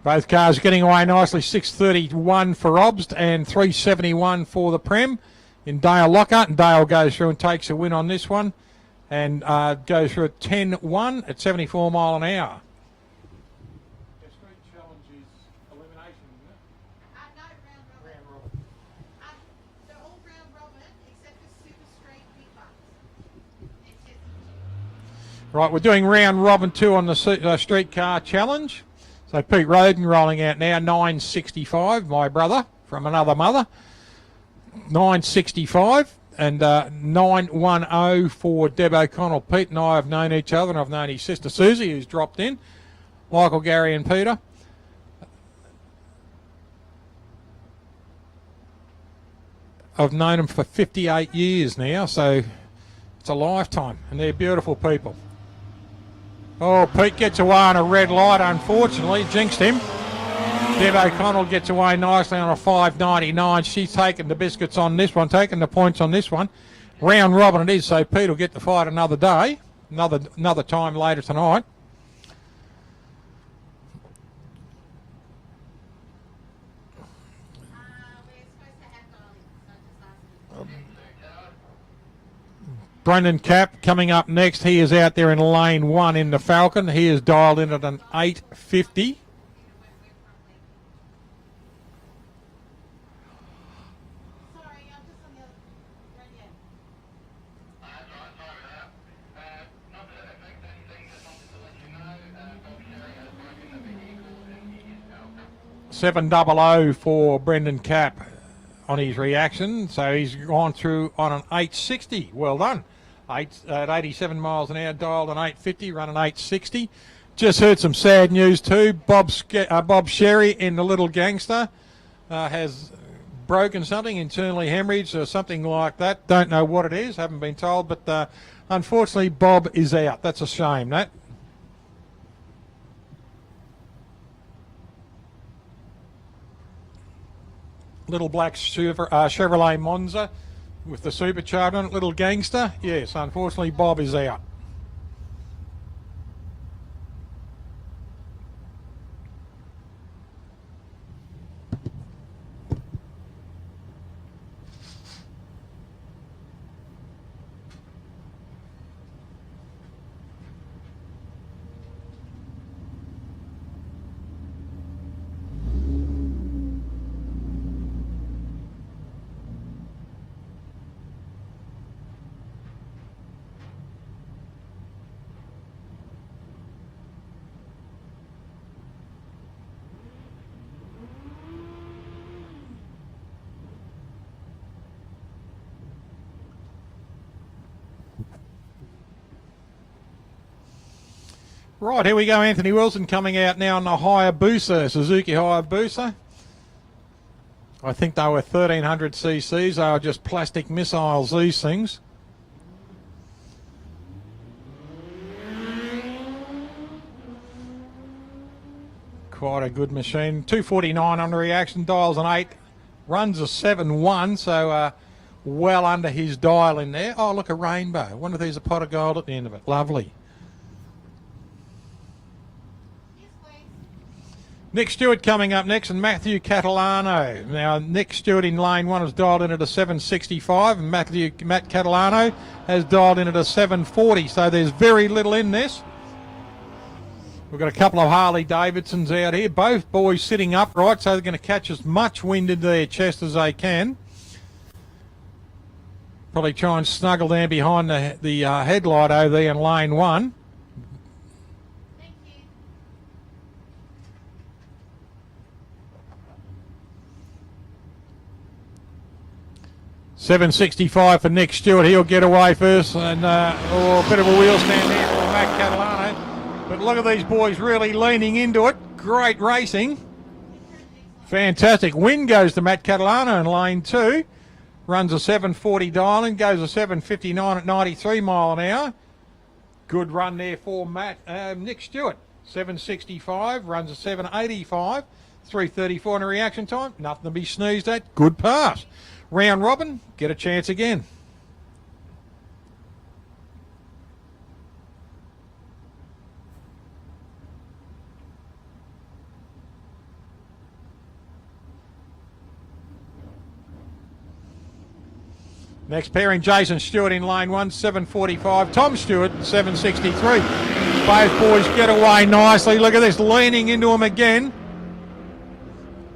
Both cars getting away nicely. 631 for Obst and 371 for the Prem. in Dale Lockhart, and Dale goes through and takes a win on this one, and goes through at 10-1 at 74 mile an hour. No, round robin. They're all round robin except for super straight big bucks. Right, we're doing round robin 2 on the streetcar challenge. So Pete Roden rolling out now, 9.65, my brother from another mother. 9.65 and 9.10 for Deb O'Connell. Pete and I have known each other, and I've known his sister Susie, who's dropped in. Michael, Gary and Peter. I've known them for 58 years now, so it's a lifetime, and they're beautiful people. Oh, Pete gets away on a red light, unfortunately. Jinxed him. Deb O'Connell gets away nicely on a 5.99. She's taking the biscuits on this one, taking the points on this one. Round robin it is, so Pete will get to fight another day, another time later tonight. Brendan Cap coming up next. He is out there in lane 1 in the Falcon. He is dialed in at an 8.50. $700 for Brendan Cap on his reaction. So he's gone through on an 8.60. Well done. At 87 miles an hour, dialed an 8.50, run an 8.60. Just heard some sad news too. Bob Sherry in the Little Gangster has broken something, internally hemorrhaged or something like that. Don't know what it is, haven't been told, but unfortunately Bob is out. That's a shame, that. Little black Chevrolet Monza with the supercharger on it, Little Gangster. Yes, unfortunately Bob is out. Right, here we go. Anthony Wilson coming out now on the Hayabusa, Suzuki Hayabusa. I think they were 1300 cc's. They are just plastic missiles, these things. Quite a good machine. 249 on the reaction, dials an 8, runs a 7.1, so well under his dial in there. Oh, look, a rainbow. I wonder if there's a pot of gold at the end of it. Lovely. Nick Stewart coming up next, and Matthew Catalano. Now, Nick Stewart in lane 1 has dialed in at a 7.65, and Matt Catalano has dialed in at a 7.40, so there's very little in this. We've got a couple of Harley Davidsons out here, both boys sitting upright, so they're going to catch as much wind into their chest as they can. Probably try and snuggle down behind the headlight over there in lane 1. 7.65 for Nick Stewart. He'll get away first, and a bit of a wheel stand there for Matt Catalano. But look at these boys really leaning into it. Great racing. Fantastic. Win goes to Matt Catalano in lane 2. Runs a 7.40 dial and goes a 7.59 at 93 mile an hour. Good run there for Nick Stewart. 7.65, runs a 7.85. 3.34 in a reaction time. Nothing to be sneezed at. Good pass. Round robin, get a chance again. Next pairing, Jason Stewart in lane 1, 7.45. Tom Stewart, 7.63. Both boys get away nicely. Look at this, leaning into him again.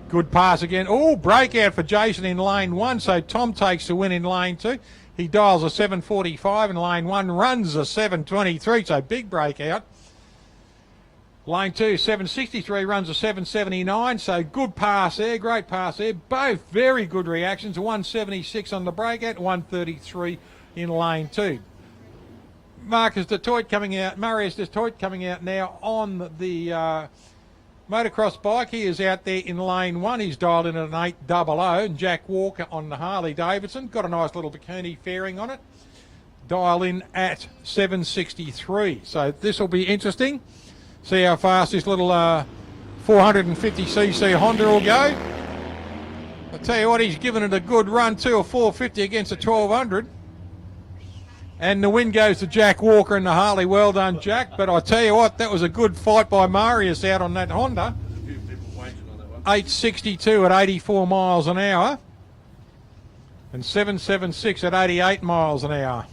Good pass again. Oh, breakout for Jason in lane 1. So Tom takes the win in lane 2. He dials a 7.45 in lane 1, runs a 7.23. So big breakout. Lane 2, 7.63, runs a 7.79. So good pass there, great pass there. Both very good reactions. 1.76 on the breakout, 1.33 in lane 2. Marius Detroit coming out now on the motocross bike. He is out there in lane 1. He's dialed in at an 800. And Jack Walker on the Harley Davidson. Got a nice little bikini fairing on it. Dial in at 7.63. So this will be interesting. See how fast this little 450cc Honda will go. I'll tell you what, he's given it a good run too, a 450 against a 1200. And the win goes to Jack Walker in the Harley. Well done, Jack. But I tell you what, that was a good fight by Marius out on that Honda. 862 at 84 miles an hour. And 776 at 88 miles an hour.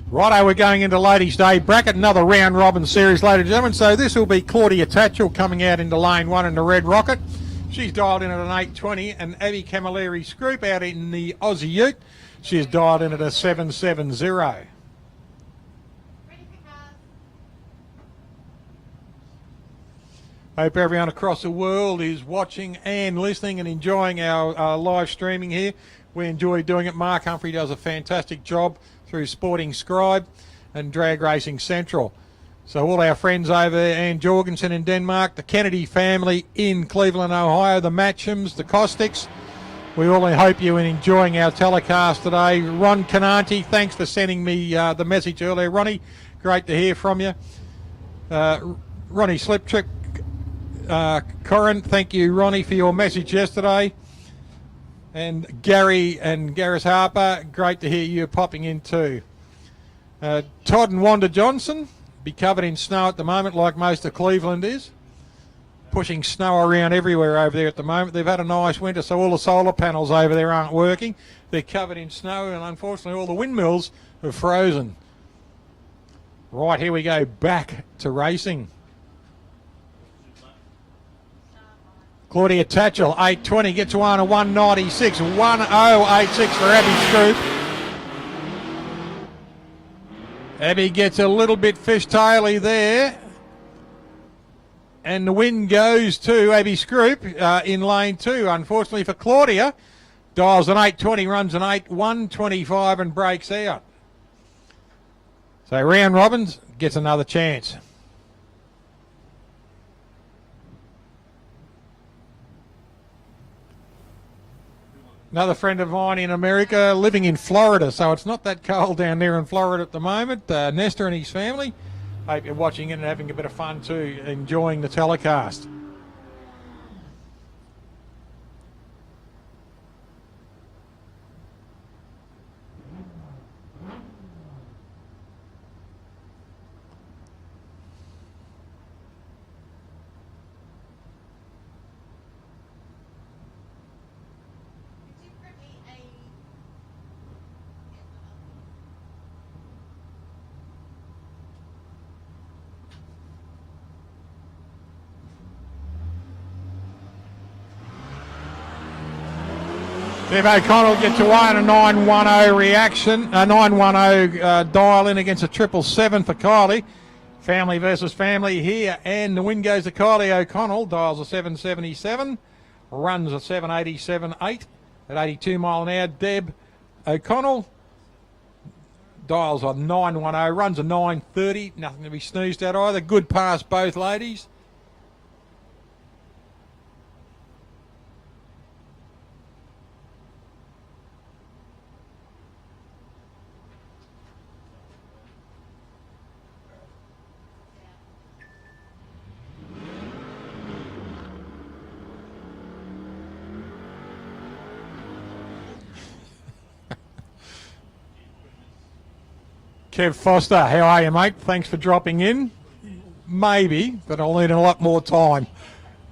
Righto, we're going into Ladies' Day bracket, another round robin series, ladies and gentlemen. So this will be Claudia Tatchell coming out into lane 1 in the Red Rocket. She's dialed in at an 820, and Abby Camilleri Scroop out in the Aussie Ute. She's dialed in at a 770. Hope everyone across the world is watching and listening and enjoying our live streaming here. We enjoy doing it. Mark Humphrey does a fantastic job through Sporting Scribe and Drag Racing Central. So all our friends over there, Ann Jorgensen in Denmark, the Kennedy family in Cleveland, Ohio, the Matchams, the Caustics. We all hope you're enjoying our telecast today. Ron Cananti, thanks for sending me the message earlier. Ronnie, great to hear from you. Ronnie Sliptrick, Corin, thank you, Ronnie, for your message yesterday. And Gary and Gareth Harper, great to hear you popping in too. Todd and Wanda Johnson, be covered in snow at the moment like most of Cleveland is. Pushing snow around everywhere over there at the moment. They've had a nice winter, so all the solar panels over there aren't working. They're covered in snow, and unfortunately all the windmills are frozen. Right, here we go, back to racing. Claudia Tatchell, 820, gets one at 196, 1086 for Abby Scroop. Abby gets a little bit fishtaily there. And the win goes to Abby Scroop in lane 2. Unfortunately for Claudia, dials an 820, runs an 125 and breaks out. So round robins gets another chance. Another friend of mine in America, living in Florida, so it's not that cold down there in Florida at the moment. Nestor and his family. Hope you're watching it and having a bit of fun too, enjoying the telecast. Deb O'Connell gets away on a 910 reaction, a 910 dial in against a 777 for Kylie. Family versus family here, and the win goes to Kylie O'Connell. Dials a 777, runs a 787.8 at 82 mile an hour. Deb O'Connell dials a 910, runs a 930, nothing to be snoozed at either. Good pass both ladies. Kev Foster, how are you, mate? Thanks for dropping in. Maybe, but I'll need a lot more time.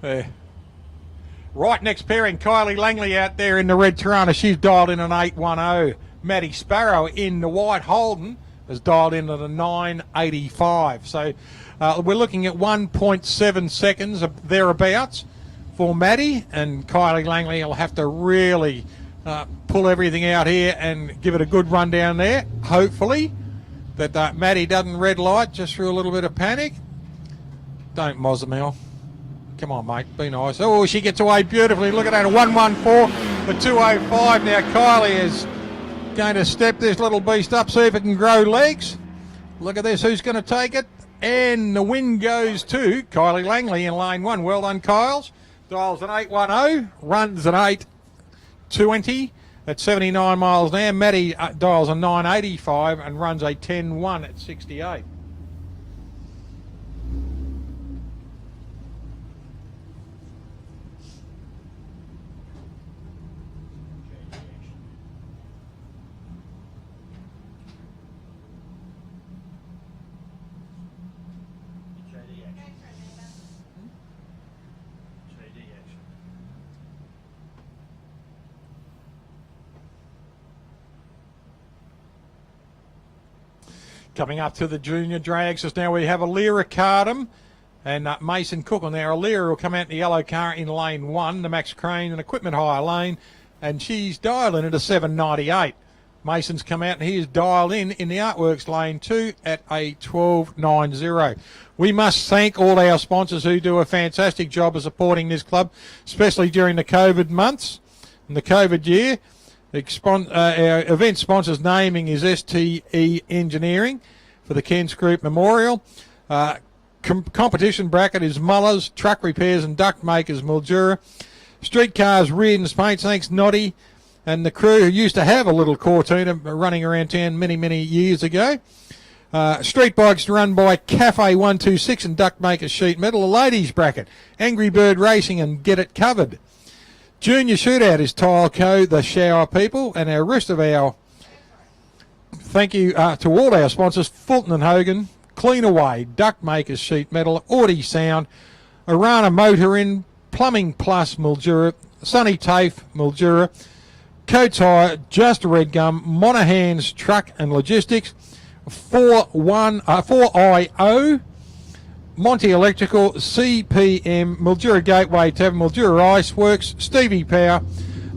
Right, next pairing, Kylie Langley out there in the red Tirana. She's dialed in an 810. Maddie Sparrow in the white Holden has dialed in at a 985. So we're looking at 1.7 seconds thereabouts for Maddie, and Kylie Langley will have to really pull everything out here and give it a good run down there, hopefully. That Maddie doesn't red light just through a little bit of panic. Don't Mozamel. Come on, mate. Be nice. Oh, she gets away beautifully. Look at that. A 114 for 205. Now, Kylie is going to step this little beast up, see if it can grow legs. Look at this. Who's going to take it? And the win goes to Kylie Langley in lane 1. Well done, Kyles. Dials an 810. Runs an 820 at 79 miles an hour. Maddie dials a 985 and runs a 10-1 at 68. Coming up to the junior drags just now, we have Alira Cardam and Mason Cook on there. Alira will come out in the yellow car in lane 1, the Max Crane and equipment hire lane, and she's dialed in at a 798. Mason's come out and he is dialed in the Artworks lane 2 at a 1290. We must thank all our sponsors who do a fantastic job of supporting this club, especially during the COVID months and the COVID year. Our event sponsor's naming is STE Engineering for the Ken Scroop Memorial. Competition bracket is Mullers, Truck Repairs and Duct Makers Mildura. Streetcars, Reardon's Paints, thanks Noddy and the crew who used to have a little Cortina running around town many, many years ago. Street bikes run by Cafe 126 and Duct Makers Sheet Metal. A ladies bracket, Angry Bird Racing and Get It Covered. Junior Shootout is Tile Co, the Shower People, and our rest of our thank you to all our sponsors: Fulton and Hogan, Clean Away, Duct Makers Sheet Metal, Audi Sound, Arana Motor Inn, Plumbing Plus Mildura, Sunny Tafe Mildura, Coates Hire, Just Red Gum, Monahan's Truck and Logistics, 4IO, Monty Electrical, CPM, Mildura Gateway Tavern, Mildura Iceworks, Stevie Power,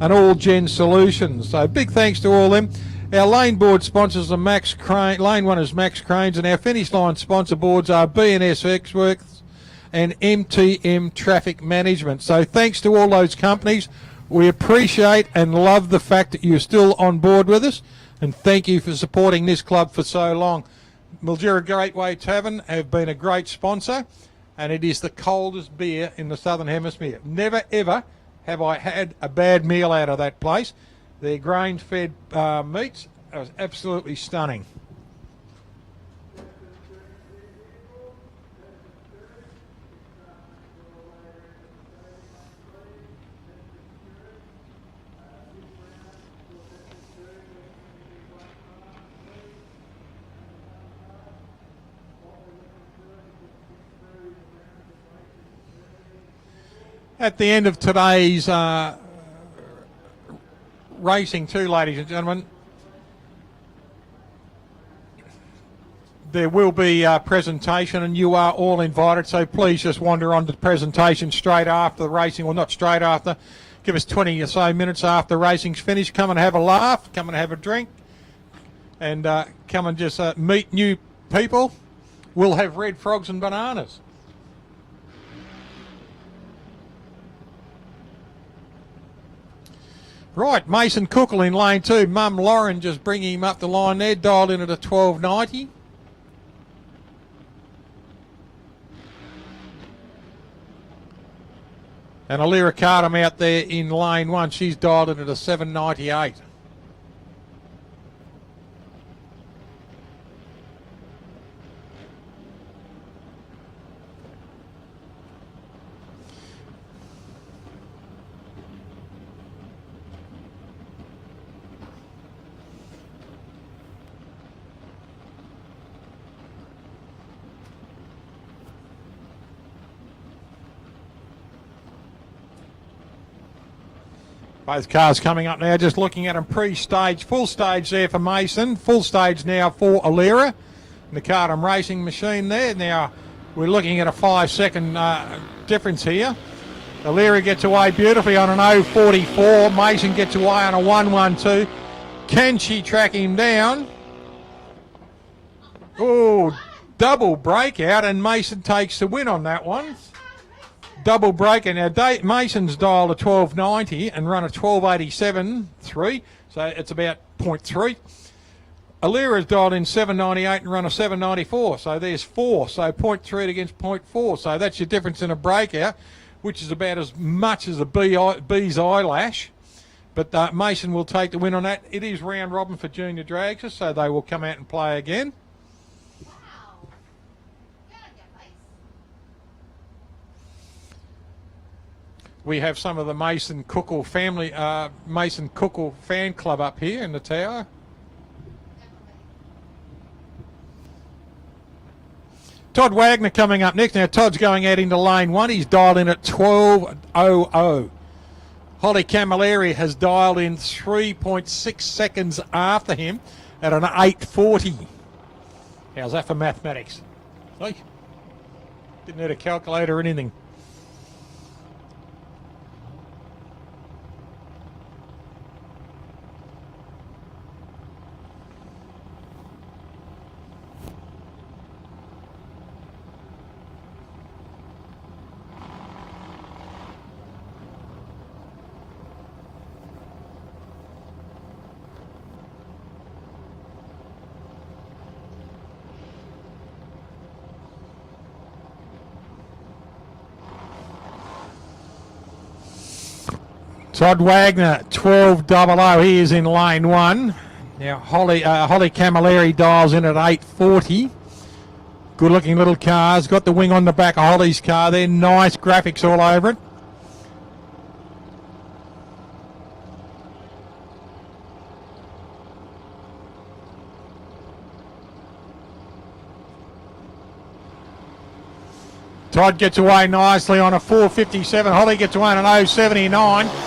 and All Gen Solutions. So big thanks to all them. Our lane board sponsors are Max Crane. Lane 1 is Max Cranes, and our finish line sponsor boards are B&S Works and MTM Traffic Management. So thanks to all those companies. We appreciate and love the fact that you're still on board with us, and thank you for supporting this club for so long. Mildura Gateway Tavern have been a great sponsor, and it is the coldest beer in the Southern Hemisphere. Never, ever have I had a bad meal out of that place. Their grain-fed meats are absolutely stunning. At the end of today's racing too, ladies and gentlemen, there will be a presentation and you are all invited, so please just wander on to the presentation straight after the racing, well not straight after, give us 20 or so minutes after racing's finished. Come and have a laugh, come and have a drink, and come and just meet new people. We'll have red frogs and bananas. Right, Mason Cookle in lane 2. Mum Lauren just bringing him up the line there, dialed in at a 1290. And Alira Cardam out there in lane 1. She's dialed in at a 798. Both cars coming up now, just looking at them pre-stage, full stage there for Mason, full stage now for Alira, the Cardam racing machine there. Now we're looking at a 5-second difference here. Alira gets away beautifully on an 0.44, Mason gets away on a 1.12. Can she track him down? Oh, double breakout, and Mason takes the win on that one. Double breakout. Now, Mason's dialed a 12.90 and run a 12.87.3, so it's about 0.3. Alira's dialed in 7.98 and run a 7.94, so there's 4, so 0.3 against 0.4, so that's your difference in a breakout, which is about as much as a bee's eyelash. But Mason will take the win on that. It is round robin for junior dragsters, so they will come out and play again. We have some of the Mason Cookle family, Mason Cookle fan club up here in the tower. Todd Wagner coming up next. Now Todd's going out into lane 1. He's dialed in at 12.00. Holly Camilleri has dialed in 3.6 seconds after him at an 8.40. How's that for mathematics? See? Didn't need a calculator or anything. Todd Wagner, 12.00. He is in lane 1. Now Holly Camilleri dials in at 8.40. Good looking little cars. Got the wing on the back of Holly's car there. Nice graphics all over it. Todd gets away nicely on a 4.57. Holly gets away on an 0.79.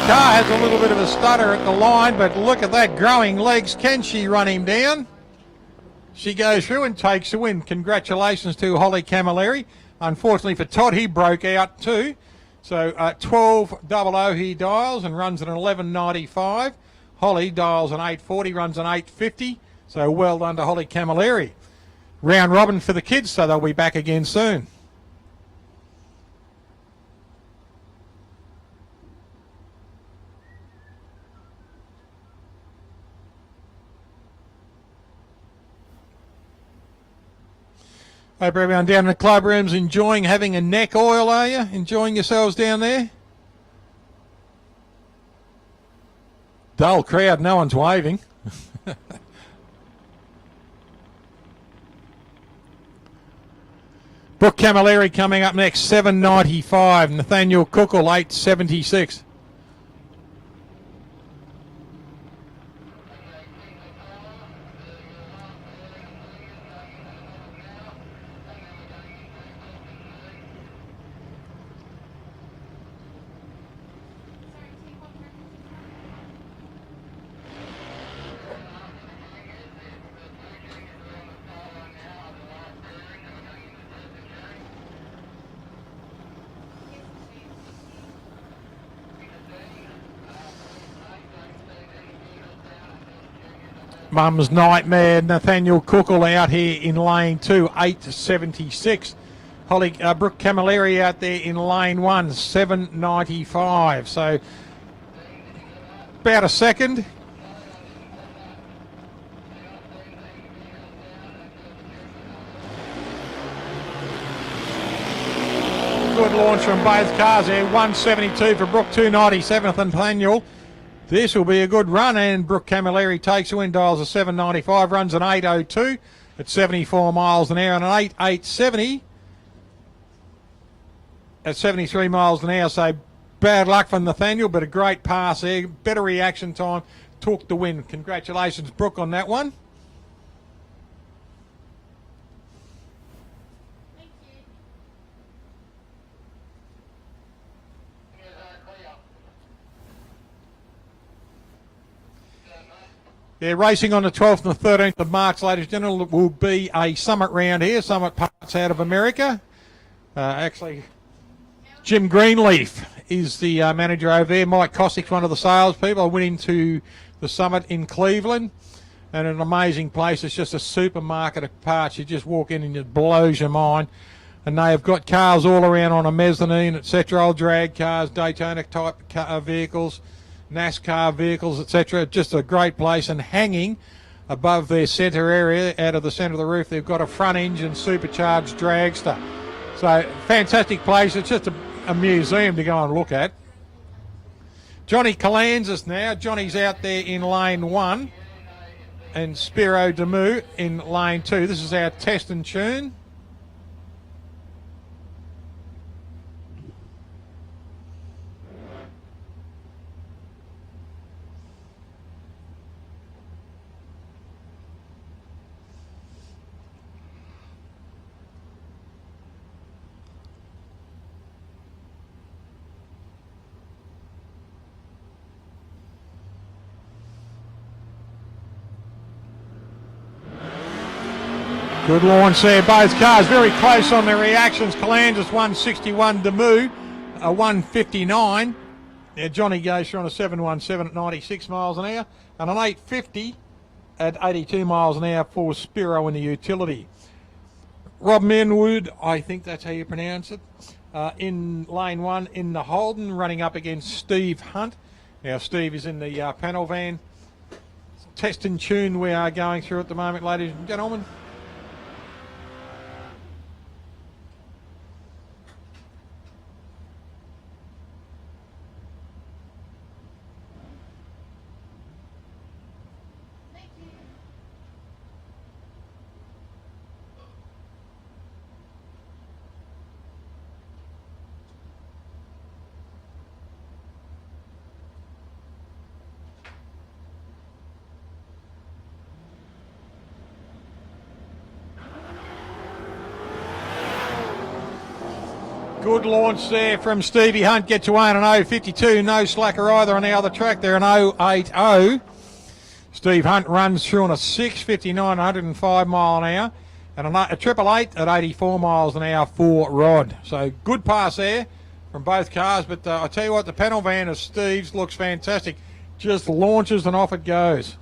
Car has a little bit of a stutter at the line, but look at that, growing legs. Can she run him down? She goes through and takes the win. Congratulations to Holly Camilleri. Unfortunately for Todd, he broke out too. So 12.00 he dials and runs an 11.95. Holly dials an 8.40, runs an 8.50. So well done to Holly Camilleri. Round robin for the kids, so they'll be back again soon. Hope everyone down in the club room's enjoying having a neck oil, are you? Enjoying yourselves down there? Dull crowd, no one's waving. Brooke Camilleri coming up next, 7.95. Nathaniel Cookle, 8.76. Mum's Nightmare, Nathaniel Cookle out here in lane 2, 8.76. Brooke Camilleri out there in lane 1, 7.95. So about a second. Good launch from both cars there. 1.72 for Brooke, 2.97 for Nathaniel. This will be a good run, and Brooke Camilleri takes the win, dials a 7.95, runs an 8.02 at 74 miles an hour, and an 8.70 at 73 miles an hour. So bad luck for Nathaniel, but a great pass there. Better reaction time, took the win. Congratulations, Brooke, on that one. Yeah, racing on the 12th and the 13th of March, ladies and gentlemen, will be a summit round here. Summit parts out of America. Actually, Jim Greenleaf is the manager over there. Mike Cossack's one of the salespeople. I went into the summit in Cleveland, and an amazing place. It's just a supermarket of parts. You just walk in and it blows your mind. And they have got cars all around on a mezzanine, etc. Old drag cars, Daytona type car vehicles, NASCAR vehicles, etc. Just a great place. And hanging above their centre area, out of the centre of the roof, they've got a front engine supercharged dragster. So fantastic place. It's just a museum to go and look at. Johnny Calanzas now. Johnny's out there in lane 1 and Spiro Demu in lane 2. This is our test and tune. Good launch there, both cars very close on their reactions. Calanzas 161, Demu a 159. Now Johnny goes through on a 717 at 96 miles an hour and an 850 at 82 miles an hour for Spiro in the utility. Rob Menwood, I think that's how you pronounce it, in lane 1 in the Holden, running up against Steve Hunt. Now Steve is in the panel van. Test and tune we are going through at the moment, ladies and gentlemen. Good launch there from Stevie Hunt. Get to 1 and 0.52. No slacker either on the other track there, an 0.80. Steve Hunt runs through on a 6.59, 105 mile an hour. And a 888 at 84 miles an hour for Rod. So good pass there from both cars. But I tell you what, the panel van of Steve's looks fantastic. Just launches and off it goes.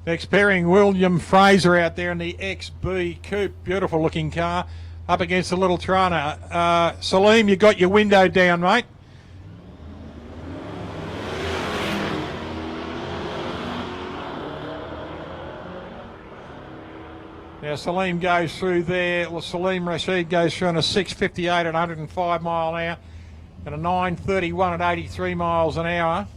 Next pairing, William Fraser out there in the XB Coupe. Beautiful looking car. Up against the little Trana. Salim, you got your window down, mate. Now Salim goes through there. Well, Salim Rashid goes through on a 6.58 at 105 mile an hour. And a 9.31 at 83 miles an hour.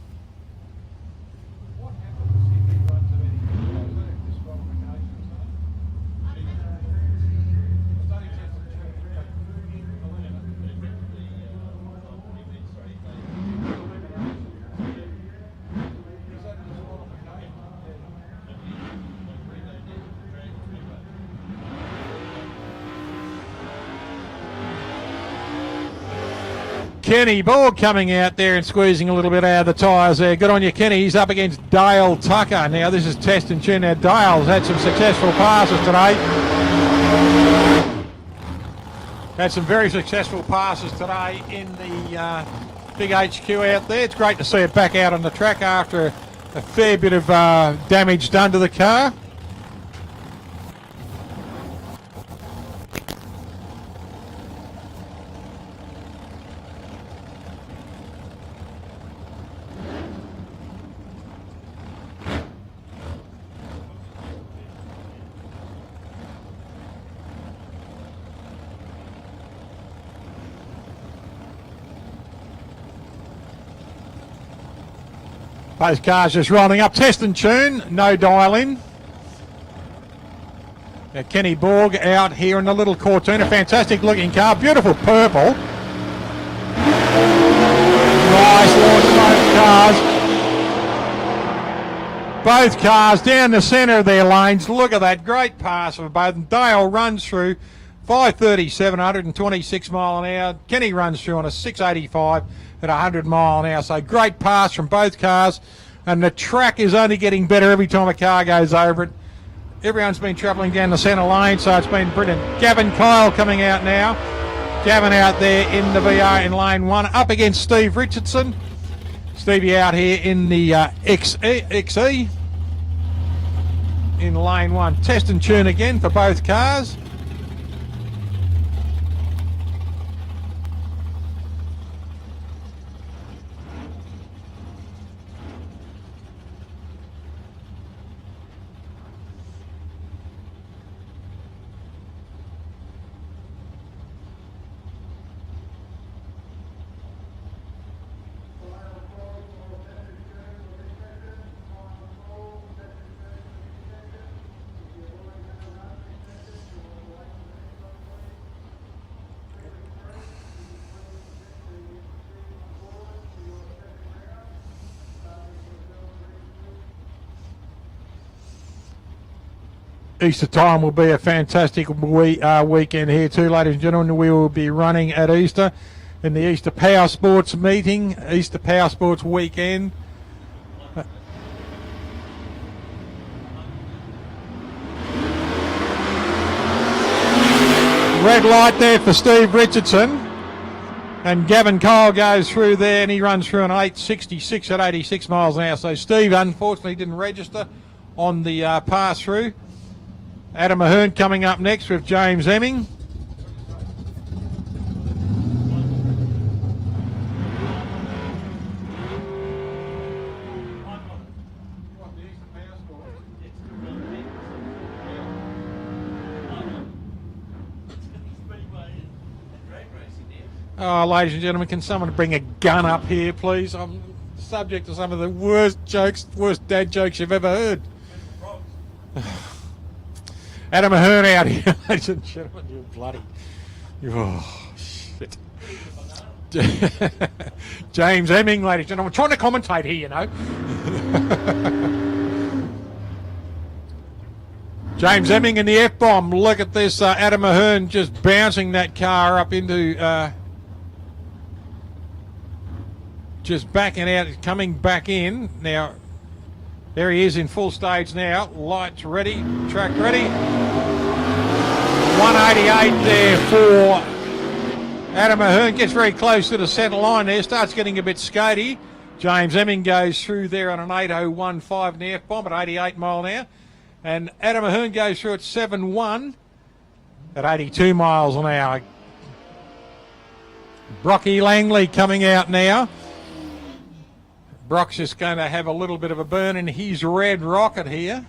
Kenny Borg coming out there and squeezing a little bit out of the tyres there. Good on you, Kenny. He's up against Dale Tucker. Now, this is test and tune. Now, Dale's had some successful passes today. Had some very successful passes today in the big HQ out there. It's great to see it back out on the track after a fair bit of damage done to the car. Both cars just rolling up. Test and tune, no dial in. Kenny Borg out here in the little Cortina. Fantastic looking car. Beautiful purple. Nice launch, both cars. Both cars down the centre of their lanes. Look at that. Great pass for both. And Dale runs through 537, 126 mile an hour. Kenny runs through on a 685 at 100 mile an hour. So great pass from both cars. And the track is only getting better every time a car goes over it. Everyone's been travelling down the centre lane, so it's been brilliant. Gavin Kyle coming out now. Gavin out there in the VR in lane 1, up against Steve Richardson. Stevie out here in the XE in lane 1. Test and tune again for both cars. Easter time will be a fantastic weekend here too, ladies and gentlemen. We will be running at Easter in the Easter Power Sports meeting, Easter Power Sports weekend. Red light there for Steve Richardson. And Gavin Kyle goes through there and he runs through an 866 at 86 miles an hour. So Steve unfortunately didn't register on the pass through. Adam Ahern coming up next with James Hemming. Oh, ladies and gentlemen, can someone bring a gun up here, please? I'm subject to some of the worst dad jokes you've ever heard. Adam Ahern out here, ladies and gentlemen. You bloody... Oh, shit. James Hemming, ladies and gentlemen. I'm trying to commentate here, you know. James Hemming in the F-bomb. Look at this. Adam Ahern just bouncing that car up into... just backing out, coming back in. Now, there he is in full stage now. Lights ready, track ready. 188 there for Adam Ahern. Gets very close to the centre line there. Starts getting a bit skatey. James Hemming goes through there on an 8015 in the F-bomb at 88 mile an hour. And Adam Ahern goes through at 7.1 at 82 miles an hour. Brocky Langley coming out now. Brock's just going to have a little bit of a burn in his red rocket here.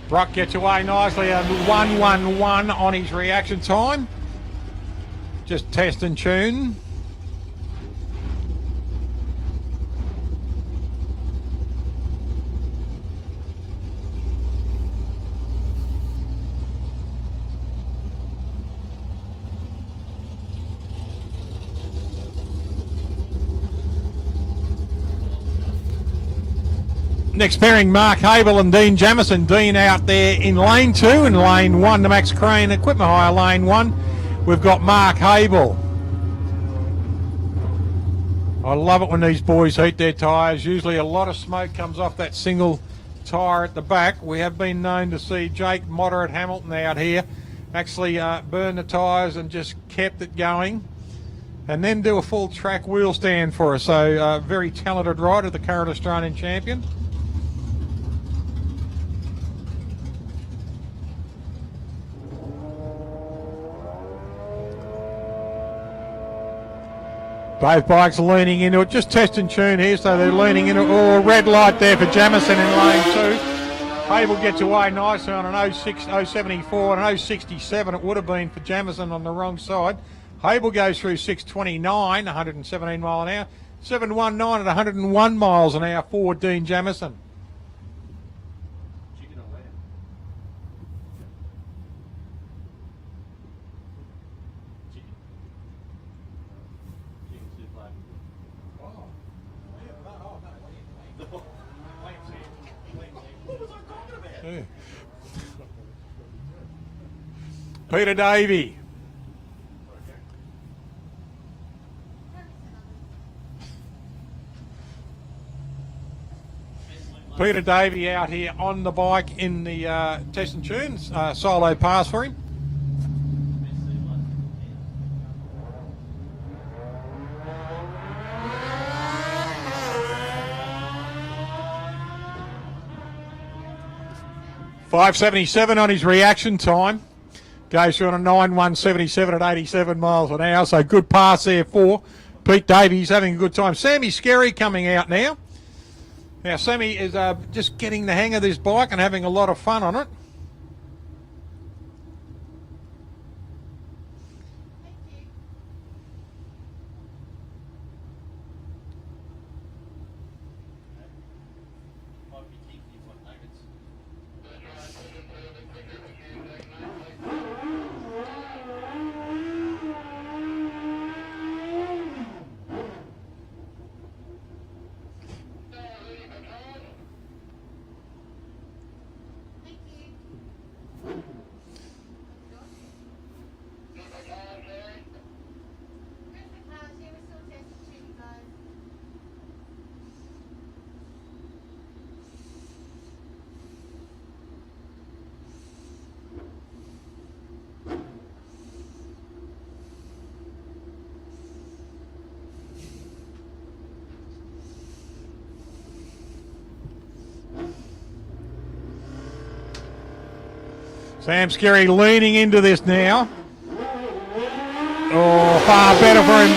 Brock gets away nicely, a 111 on his reaction time. Just test and tune. Next pairing, Mark Habel and Dean Jamison. Dean out there in lane 2 and lane 1, the Max Crane Equipment Hire lane 1. We've got Mark Habel. I love it when these boys heat their tyres. Usually a lot of smoke comes off that single tyre at the back. We have been known to see Jake Moderate Hamilton out here actually burn the tyres and just kept it going, and then do a full track wheel stand for us. So very talented rider, the current Australian champion. Both bikes are leaning into it, just test and tune here, so they're leaning into it. Oh, red light there for Jamieson in lane 2. Abel gets away nicely on an 074 and an 067 it would have been for Jamieson on the wrong side. Abel goes through 629, 117 mile an hour. 719 at 101 miles an hour for Dean Jamieson. Yeah. Peter Davey. Peter Davey out here on the bike in the test and tunes. Solo pass for him. .577 on his reaction time. Goes through on a 9.177 at 87 miles an hour. So good pass there for Pete Davies, having a good time. Sammy Skerry coming out now. Now Sammy is just getting the hang of this bike and having a lot of fun on it. Sam Skerry leaning into this now. Oh, far better for him.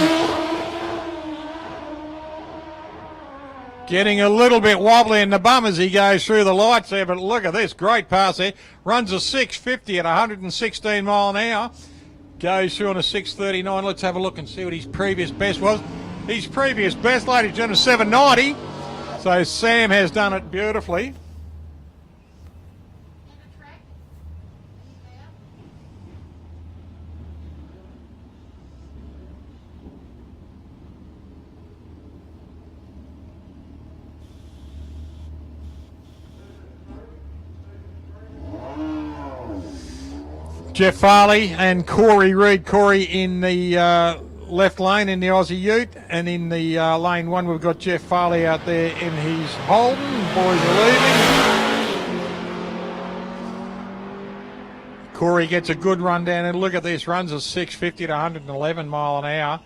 Getting a little bit wobbly in the bum as he goes through the lights there, but look at this, great pass there. Runs a 650 at 116 mile an hour. Goes through on a 639. Let's have a look and see what his previous best was. His previous best, ladies and gentlemen, is 790. So Sam has done it beautifully. Jeff Farley and Corey Reid. Corey in the left lane in the Aussie Ute, and in the lane 1 we've got Jeff Farley out there in his Holden. Boys are leaving. Corey gets a good run down, and look at this, runs a 650 to 111 mile an hour,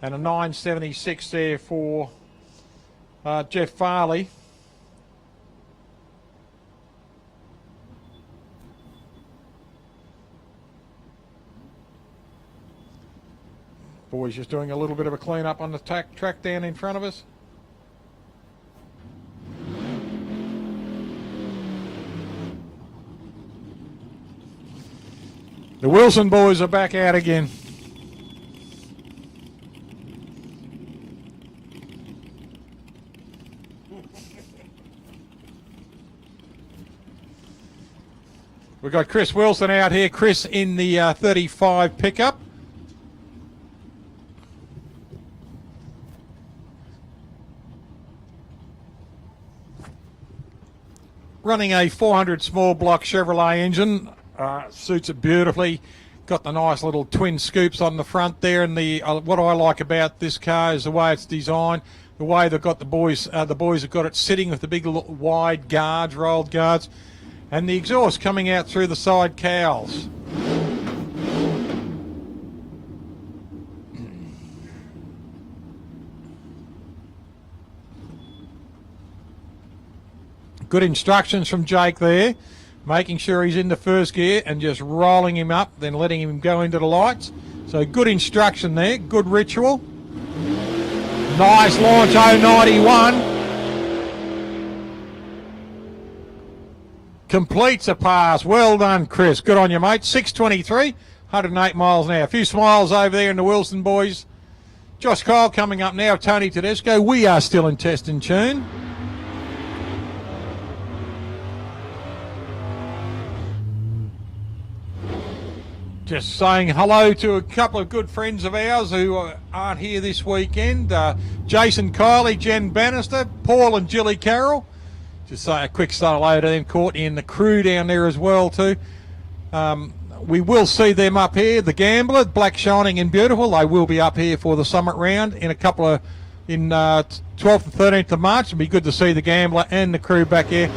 and a 976 there for Jeff Farley. Boys just doing a little bit of a clean up on the track down in front of us. The Wilson boys are back out again. We've got Chris Wilson out here. Chris in the 35 pickup. Running a 400 small block Chevrolet engine, suits it beautifully. Got the nice little twin scoops on the front there, and the what I like about this car is the way it's designed, the way they've got the boys have got it sitting with the big wide guards, rolled guards, and the exhaust coming out through the side cowls. Good instructions from Jake there, making sure he's in the first gear and just rolling him up, then letting him go into the lights. So good instruction there, good ritual. Nice launch, 091. Completes a pass. Well done, Chris. Good on you, mate. 6:23, 108 miles an hour. A few smiles over there in the Wilson boys. Josh Kyle coming up now, Tony Tedesco. We are still in test and tune. Just saying hello to a couple of good friends of ours who aren't here this weekend. Jason Kiley, Jen Bannister, Paul and Jilly Carroll. Just say a quick start hello to them. Courtney and the crew down there as well too. We will see them up here. The Gambler, Black Shining and Beautiful. They will be up here for the Summit Round in a couple of, 12th and 13th of March. It'll be good to see the Gambler and the crew back here.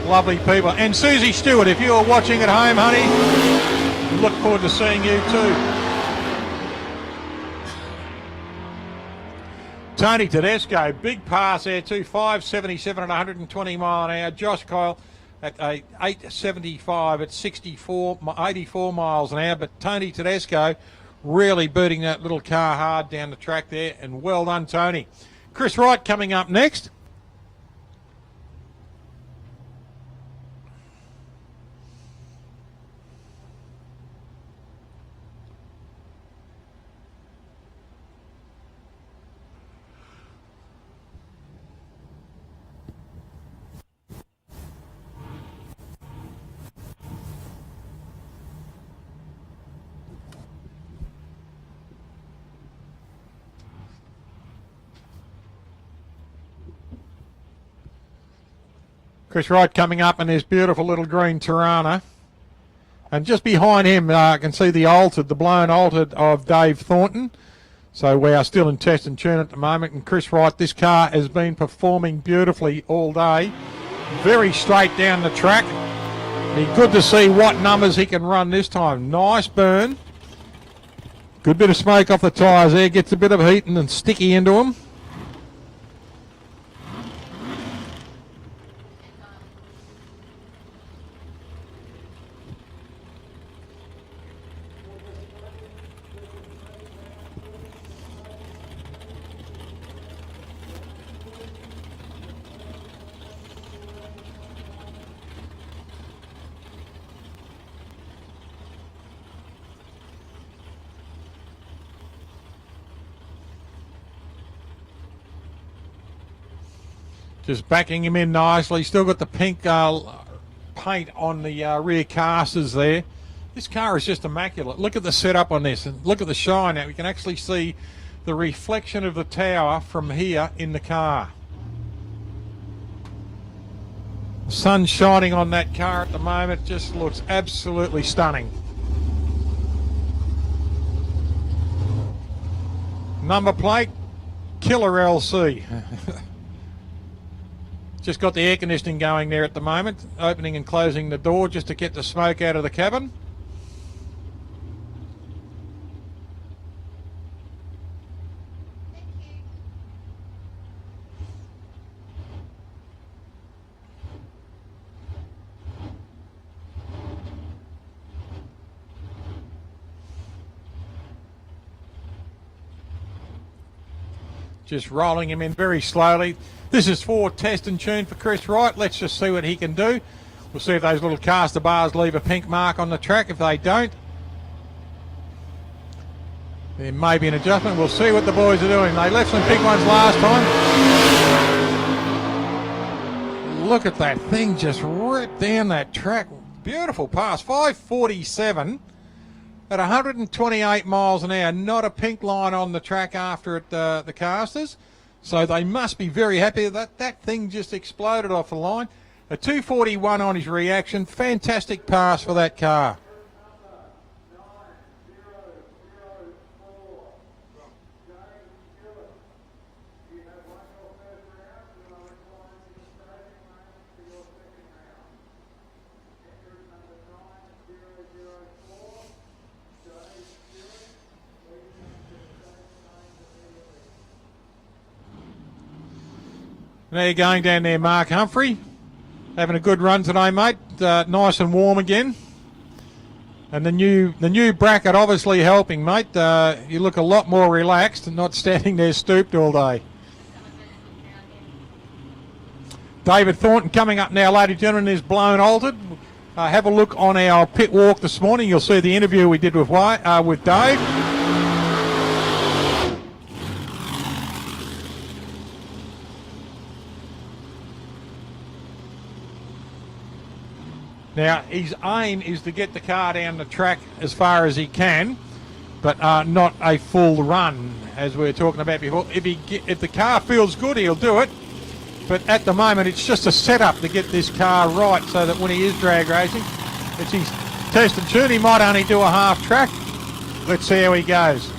Lovely people. And Susie Stewart, if you're watching at home, honey, look forward to seeing you too. Tony Tedesco, big pass there too, 577 at 120 mile an hour. Josh Kyle at 875 at 84 miles an hour. But Tony Tedesco really beating that little car hard down the track there, and well done, Tony. Chris Wright coming up next. Chris Wright coming up in his beautiful little green Tirana. And just behind him, I can see the blown altered of Dave Thornton. So we are still in test and tune at the moment. And Chris Wright, this car has been performing beautifully all day. Very straight down the track. Be good to see what numbers he can run this time. Nice burn. Good bit of smoke off the tyres there. Gets a bit of heat and sticky into them. Just backing him in nicely. Still got the pink paint on the rear casters there. This car is just immaculate. Look at the setup on this and look at the shine now. We can actually see the reflection of the tower from here in the car. The sun shining on that car at the moment just looks absolutely stunning. Number plate, Killer LC. Just got the air conditioning going there at the moment, opening and closing the door just to get the smoke out of the cabin. Just rolling him in very slowly. This is for test and tune for Chris Wright. Let's just see what he can do. We'll see if those little caster bars leave a pink mark on the track. If they don't, there may be an adjustment. We'll see what the boys are doing. They left some pink ones last time. Look at that thing just ripped down that track. Beautiful pass. 547 at 128 miles an hour. Not a pink line on the track after it, the casters. So they must be very happy that that thing just exploded off the line. A 241 on his reaction. Fantastic pass for that car. Now you're going down there, Mark Humphrey. Having a good run today, mate. Nice and warm again. And the new bracket obviously helping, mate. You look a lot more relaxed and not standing there stooped all day. David Thornton coming up now, ladies and gentlemen, is blown altered. Have a look on our pit walk this morning. You'll see the interview we did with Dave. Now, his aim is to get the car down the track as far as he can, but not a full run, as we were talking about before. If the car feels good, he'll do it. But at the moment, it's just a setup to get this car right so that when he is drag racing, it's his test and tune. He might only do a half track. Let's see how he goes.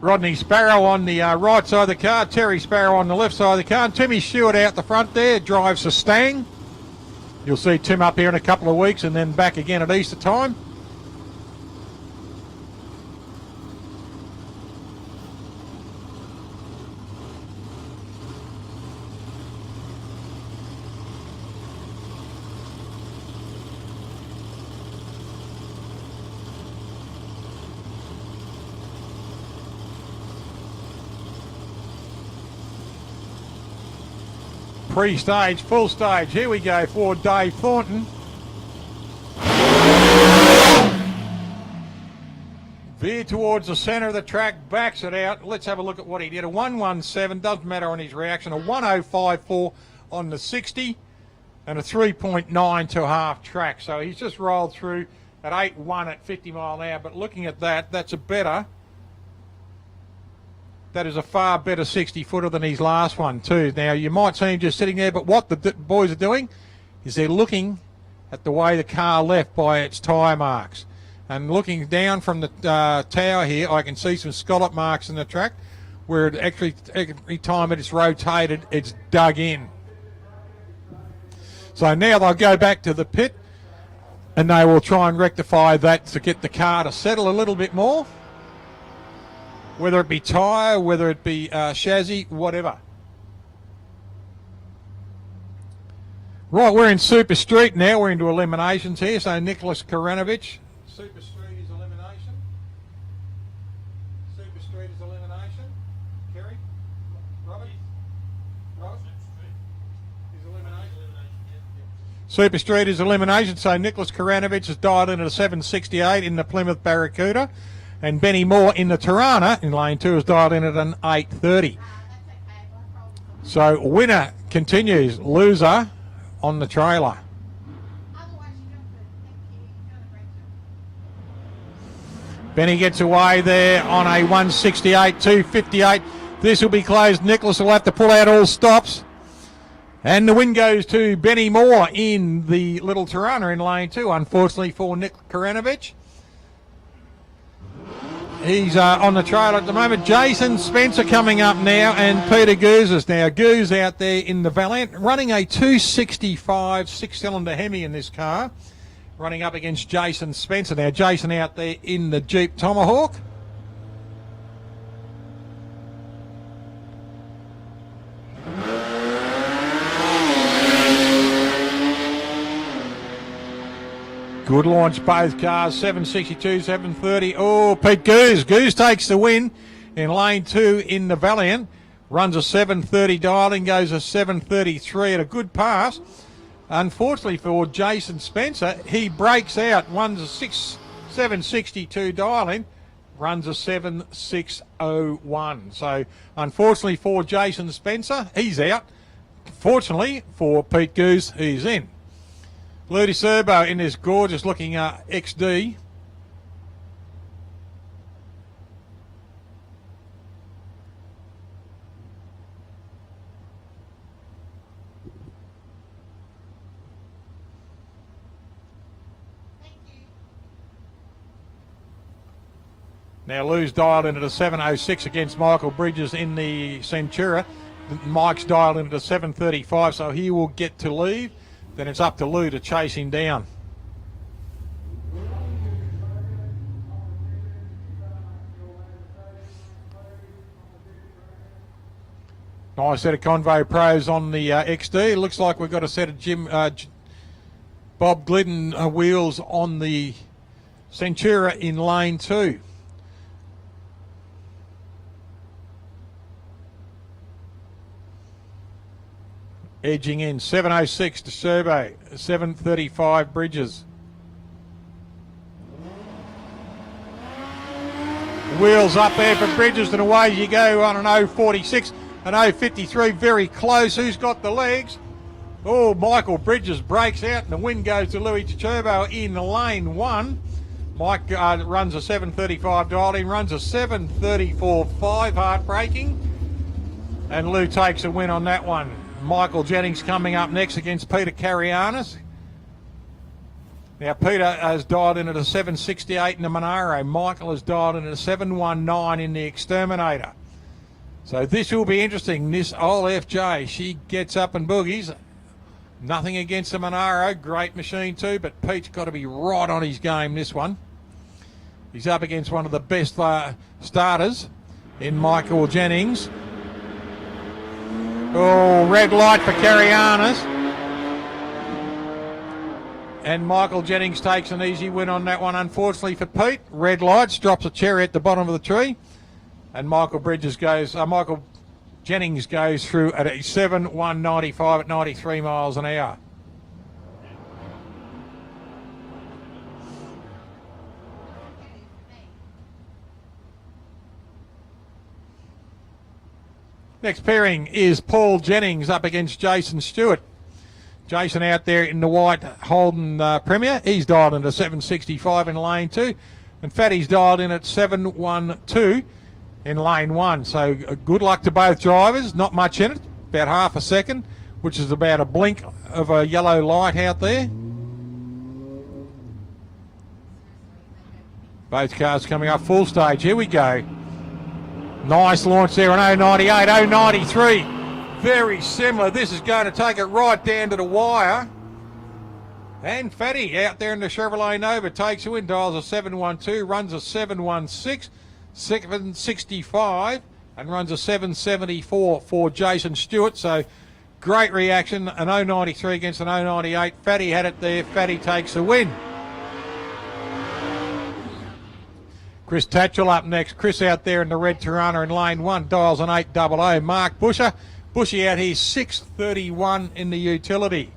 Rodney Sparrow on the right side of the car, Terry Sparrow on the left side of the car, and Timmy Stewart out the front there, drives the Stang. You'll see Tim up here in a couple of weeks and then back again at Easter time. Pre-stage, full stage. Here we go for Dave Thornton. Veer towards the centre of the track, backs it out. Let's have a look at what he did. A 117, doesn't matter on his reaction. A 1054 on the 60 and a 3.9 to half track. So he's just rolled through at 8.1 at 50 mile an hour. But looking at that, that's a better. That is a far better 60-footer than his last one too. Now, you might see him just sitting there, but what the boys are doing is they're looking at the way the car left by its tyre marks. And looking down from the tower here, I can see some scallop marks in the track where it actually, every time it's rotated, it's dug in. So now they'll go back to the pit and they will try and rectify that to get the car to settle a little bit more. Whether it be tyre, whether it be chassis, whatever. Right, we're in Super Street now. We're into eliminations here. So Nicholas Karanovich. Super Street is elimination. Super Street is elimination. Kerry? Robert? Robert? Is elimination. Super Street is elimination. So Nicholas Karanovich has dialed in at a 768 in the Plymouth Barracuda. And Benny Moore in the Tirana in lane 2 has dialed in at an 830. So winner continues, loser on the trailer. Benny gets away there on a 168, 258. This will be closed. Nicholas will have to pull out all stops. And the win goes to Benny Moore in the little Tirana in lane 2, unfortunately for Nick Karanovich. He's on the trailer at the moment. Jason Spencer coming up now, and Peter Goose is now. Goose out there in the Valiant, running a 265 six-cylinder Hemi in this car, running up against Jason Spencer. Now, Jason out there in the Jeep Tomahawk. Good launch, both cars, 762, 730. Oh, Pete Goose. Goose takes the win in lane 2 in the Valiant. Runs a 730 dialing, goes a 733 at a good pass. Unfortunately for Jason Spencer, he breaks out, runs a 762 dialing, runs a 7601. So, unfortunately for Jason Spencer, he's out. Fortunately for Pete Goose, he's in. Ludi Serbo in this gorgeous looking XD. Now Lou's dialed in at a 706 against Michael Bridges in the Centura. Mike's dialed into 7:35, so he will get to leave. Then it's up to Lou to chase him down. Nice set of Convo Pros on the XD. It looks like we've got a set of Bob Glidden wheels on the Centura in lane 2. Edging in, 7.06 to Serbo, 7.35 Bridges. Wheels up there for Bridges and away you go on an 0.46, an 0.53, very close. Who's got the legs? Oh, Michael Bridges breaks out and the win goes to Louis Turbo in lane 1. Mike runs a 7.35 dialed in, runs a 7.34.5, heartbreaking. And Lou takes a win on that one. Michael Jennings coming up next against Peter Carianis. Now, Peter has dialed in at a 7.68 in the Monaro. Michael has dialed in at a 7.19 in the Exterminator. So this will be interesting. This old FJ, she gets up and boogies. Nothing against the Monaro. Great machine too, but Pete's got to be right on his game this one. He's up against one of the best starters in Michael Jennings. Oh, red light for Carianis. And Michael Jennings takes an easy win on that one, unfortunately for Pete. Red lights, drops a cherry at the bottom of the tree. And Michael Jennings goes through at a 7.195 at 93 miles an hour. Next pairing is Paul Jennings up against Jason Stewart. Jason out there in the white Holden Premier. He's dialed into 7.65 in lane 2. And Fatty's dialed in at 7.12 in lane 1. So good luck to both drivers. Not much in it. About half a second, which is about a blink of a yellow light out there. Both cars coming up full stage. Here we go. Nice launch there on 0.98, 0.93. Very similar. This is going to take it right down to the wire. And Fatty out there in the Chevrolet Nova takes a win. Dials a 7.12, runs a 7.16, 7.65, and runs a 7.74 for Jason Stewart. So great reaction. An 0.93 against an 0.98. Fatty had it there. Fatty takes the win. Chris Tatchell up next. Chris out there in the red Tirana in lane 1. Dials an 8.00. Mark Busher. Bushy out here 6.31 in the utility.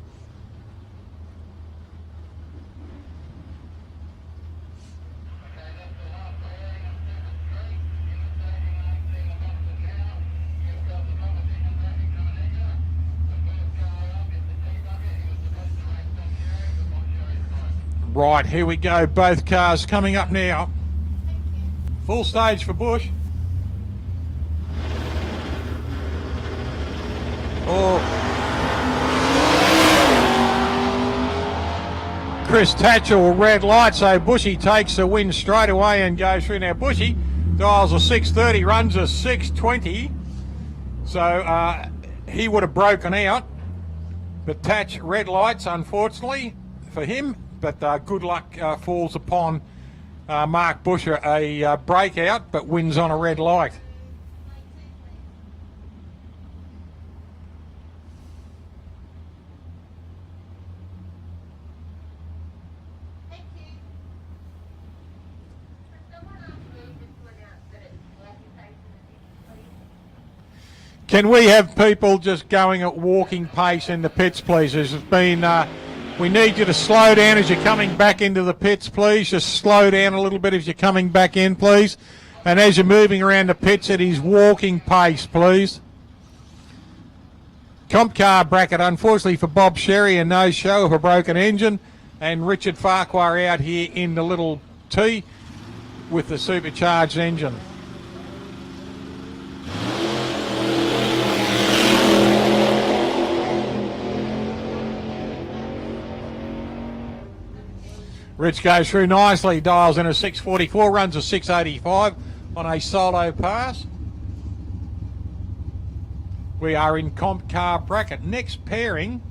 Right, here we go. Both cars coming up now. Full stage for Bush. Oh. Chris Tatchell, red light, so Bushy takes the win straight away and goes through. Now Bushy dials a 6.30, runs a 6.20, so he would have broken out. But Tatch, red lights, unfortunately for him, but good luck falls upon Mark Busher, a breakout, but wins on a red light. Can we have people just going at walking pace in the pits, please? There's been... we need you to slow down as you're coming back into the pits, please. Just slow down a little bit as you're coming back in, please. And as you're moving around the pits, it is walking pace, please. Comp car bracket, unfortunately for Bob Sherry, a no-show of a broken engine. And Richard Farquhar out here in the little T with the supercharged engine. Rich goes through nicely, dials in a 6.44, runs a 6.85 on a solo pass. We are in comp car bracket. Next pairing,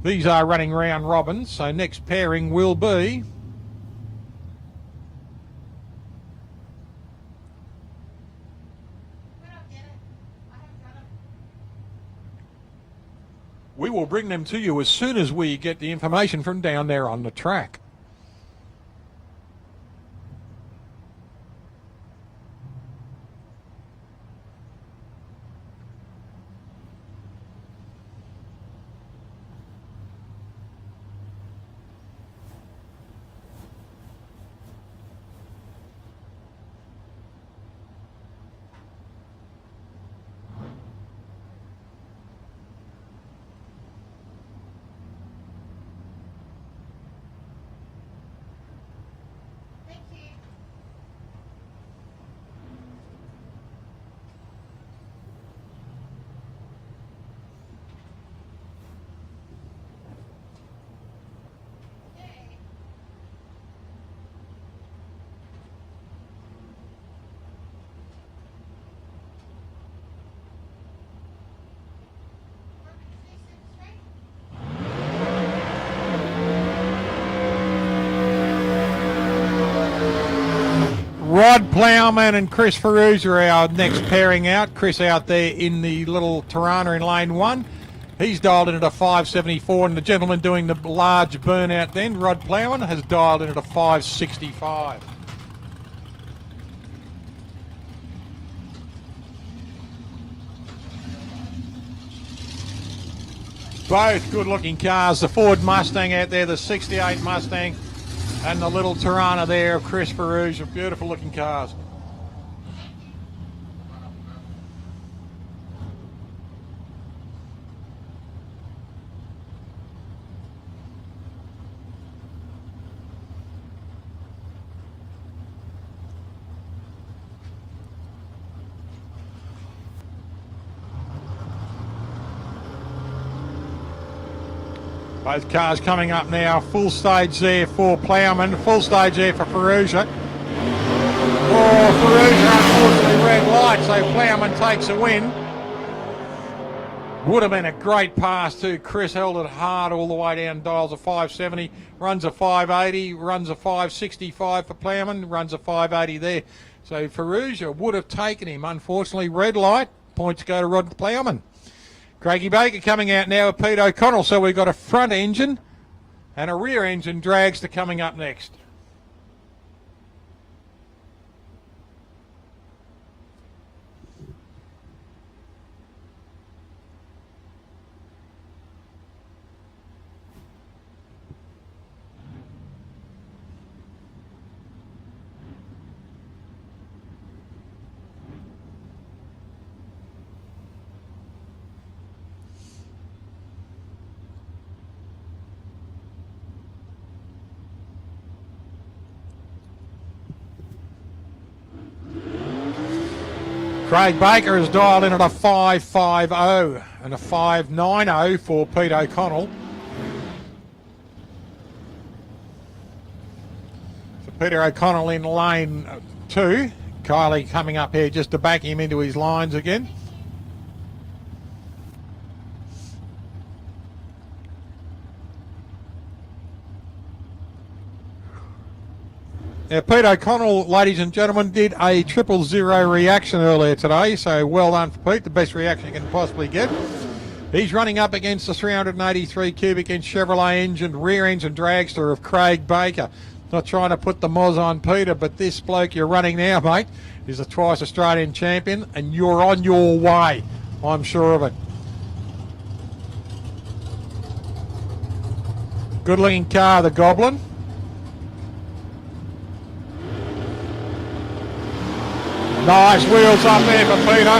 these are running round robin, so next pairing will be we will bring them to you as soon as we get the information from down there on the track. Rod Plowman and Chris Ferruz are our next pairing out. Chris out there in the little Tirana in lane 1. He's dialed in at a 574, and the gentleman doing the large burnout then, Rod Plowman, has dialed in at a 565. Both good-looking cars. The Ford Mustang out there, the 68 Mustang, and the little Tirana there of Chris Ferruz are beautiful-looking cars. Both cars coming up now. Full stage there for Plowman. Full stage there for Ferrugia. Oh, Ferrugia unfortunately red light, so Plowman takes a win. Would have been a great pass too. Chris held it hard all the way down, dials a 570, runs a 580, runs a 565 for Plowman, runs a 580 there. So Ferrugia would have taken him. Unfortunately, red light. Points go to Rod Plowman. Craigie Baker coming out now with Pete O'Connell. So we've got a front engine and a rear engine dragster coming up next. Craig Baker has dialed in at a 550 and a 590 for Pete O'Connell. So Peter O'Connell in lane 2. Kylie coming up here just to back him into his lines again. Now, Pete O'Connell, ladies and gentlemen, did a 000 reaction earlier today, so well done for Pete, the best reaction you can possibly get. He's running up against the 383 cubic inch Chevrolet engine, rear engine dragster of Craig Baker. Not trying to put the moz on Peter, but this bloke you're running now, mate, is a twice Australian champion, and you're on your way, I'm sure of it. Good looking car, the Goblin. Nice wheels up there for Peter.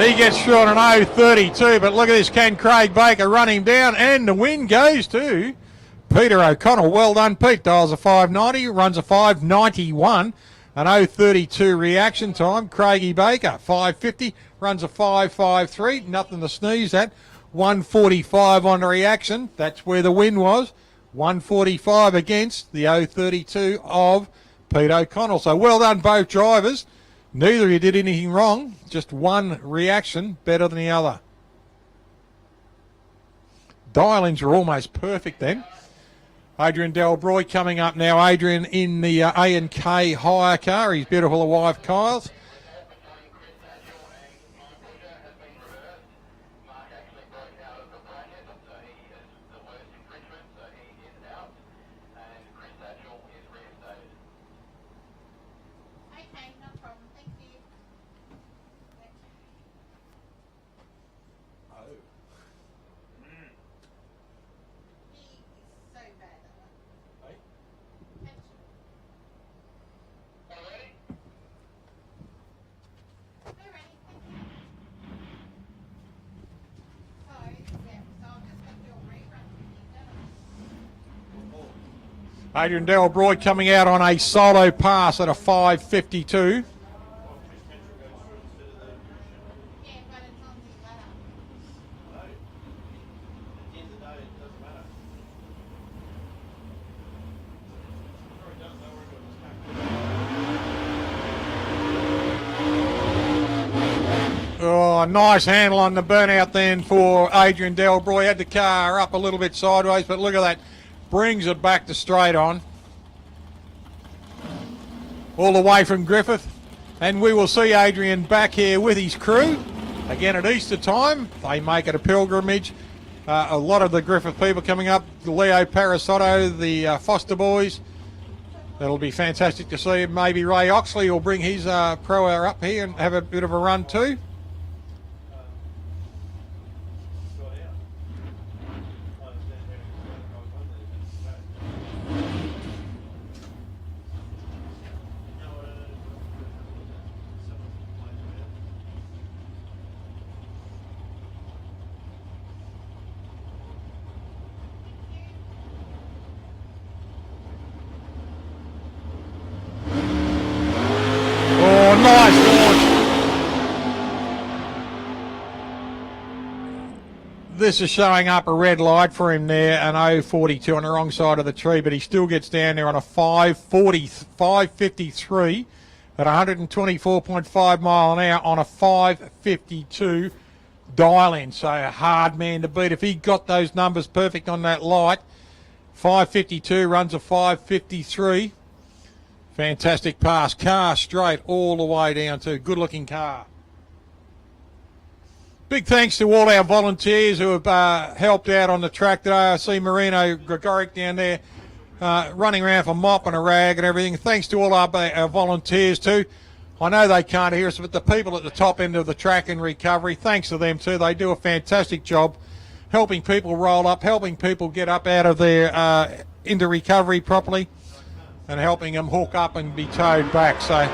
He gets through on an 0.32, but look at this, can Craig Baker run him down? And the win goes to Peter O'Connell. Well done, Pete. Dials a 590, runs a 591, an 0.32 reaction time. Craigie Baker, 550, runs a 553, nothing to sneeze at. 145 on the reaction. That's where the win was. 145 against the 0.32 of Pete O'Connell. So well done, both drivers. Neither of you did anything wrong, just one reaction better than the other. dial-ins are almost perfect then. Adrian Delbroy coming up now. Adrian in the A&K hire car. He's beautiful wife Kyle's. Okay, no problem. Thank you. He is so bad at that. We're ready. Thank you. So, yeah, so I'm just going to do a rerun. Adrian Delbroy coming out on a solo pass at a 5:52. Oh, nice handle on the burnout then for Adrian Delbroy. Had the car up a little bit sideways, but look at that. Brings it back to straight on. All the way from Griffith. And we will see Adrian back here with his crew. Again at Easter time. They make it a pilgrimage. A lot of the Griffith people coming up. Leo Parasotto, the Foster boys. That'll be fantastic to see. Maybe Ray Oxley will bring his pro hour up here and have a bit of a run too. Nice launch. This is showing up a red light for him there, an 0.42 on the wrong side of the tree, but he still gets down there on a 5.53 at 124.5 mile an hour on a 5.52 dial-in. So a hard man to beat. If he got those numbers perfect on that light, 5.52 runs a 5.53. Fantastic pass. Car straight all the way down to good looking car. Big thanks to all our volunteers who have helped out on the track today. I see Marino Gregoric down there running around for mop and a rag and everything. Thanks to all our volunteers too. I know they can't hear us, but the people at the top end of the track and recovery, thanks to them too. They do a fantastic job helping people roll up, helping people get up out of their into recovery properly, and helping them hook up and be towed back. So,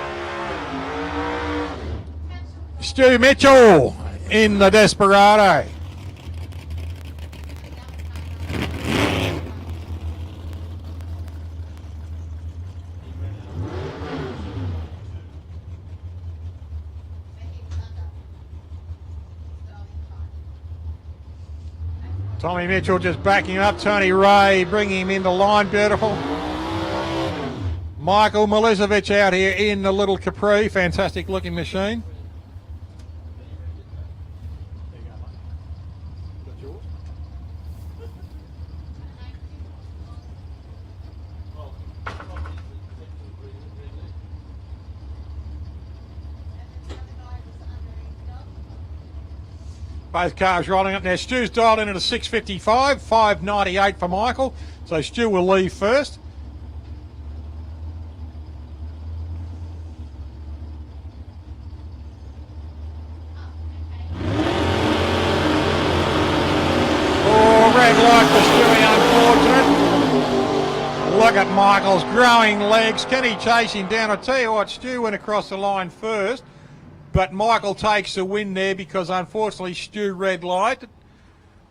Stu Mitchell in the Desperado. Tommy Mitchell just backing up. Tony Ray bringing him into line. Beautiful. Michael Milicevic out here in the little Capri. Fantastic looking machine. Both cars rolling up now. Stu's dialed in at a 6.55, 5.98 for Michael. So Stu will leave first. Oh, red light for Stewie, unfortunate. Look at Michael's growing legs. Can he chase him down? I tell you what, Stu went across the line first. But Michael takes the win there because unfortunately Stu red lighted.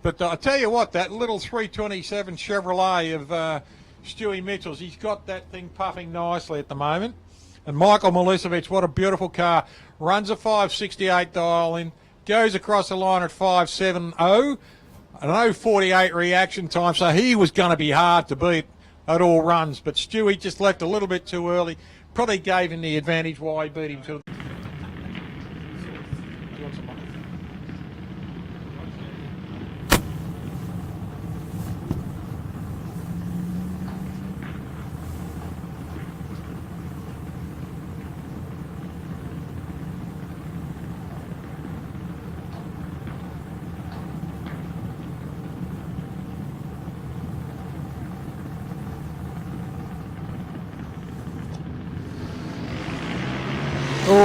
But I tell you what, that little 327 Chevrolet of Stewie Mitchell's, he's got that thing puffing nicely at the moment. And Michael Milicevic, what a beautiful car. Runs a 5.68 dial in, goes across the line at 5.70, an 0.48 reaction time. So he was going to be hard to beat at all runs. But Stewie just left a little bit too early. Probably gave him the advantage why he beat him to.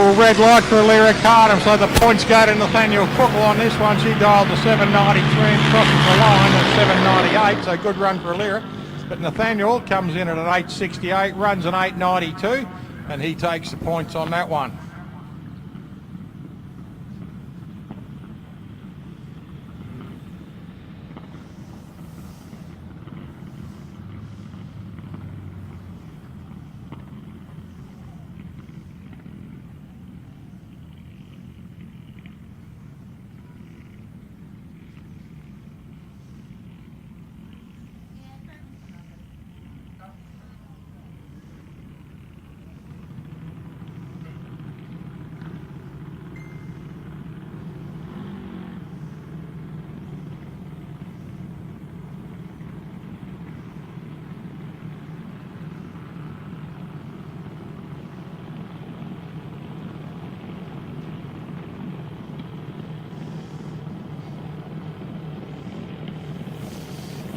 Well, red light for Lyra Cardham, so the points go to Nathaniel Cookle on this one. She dialed to 7.93 and crosses the line at 7.98, so good run for Lyra. But Nathaniel comes in at an 8.68, runs an 8.92, and he takes the points on that one.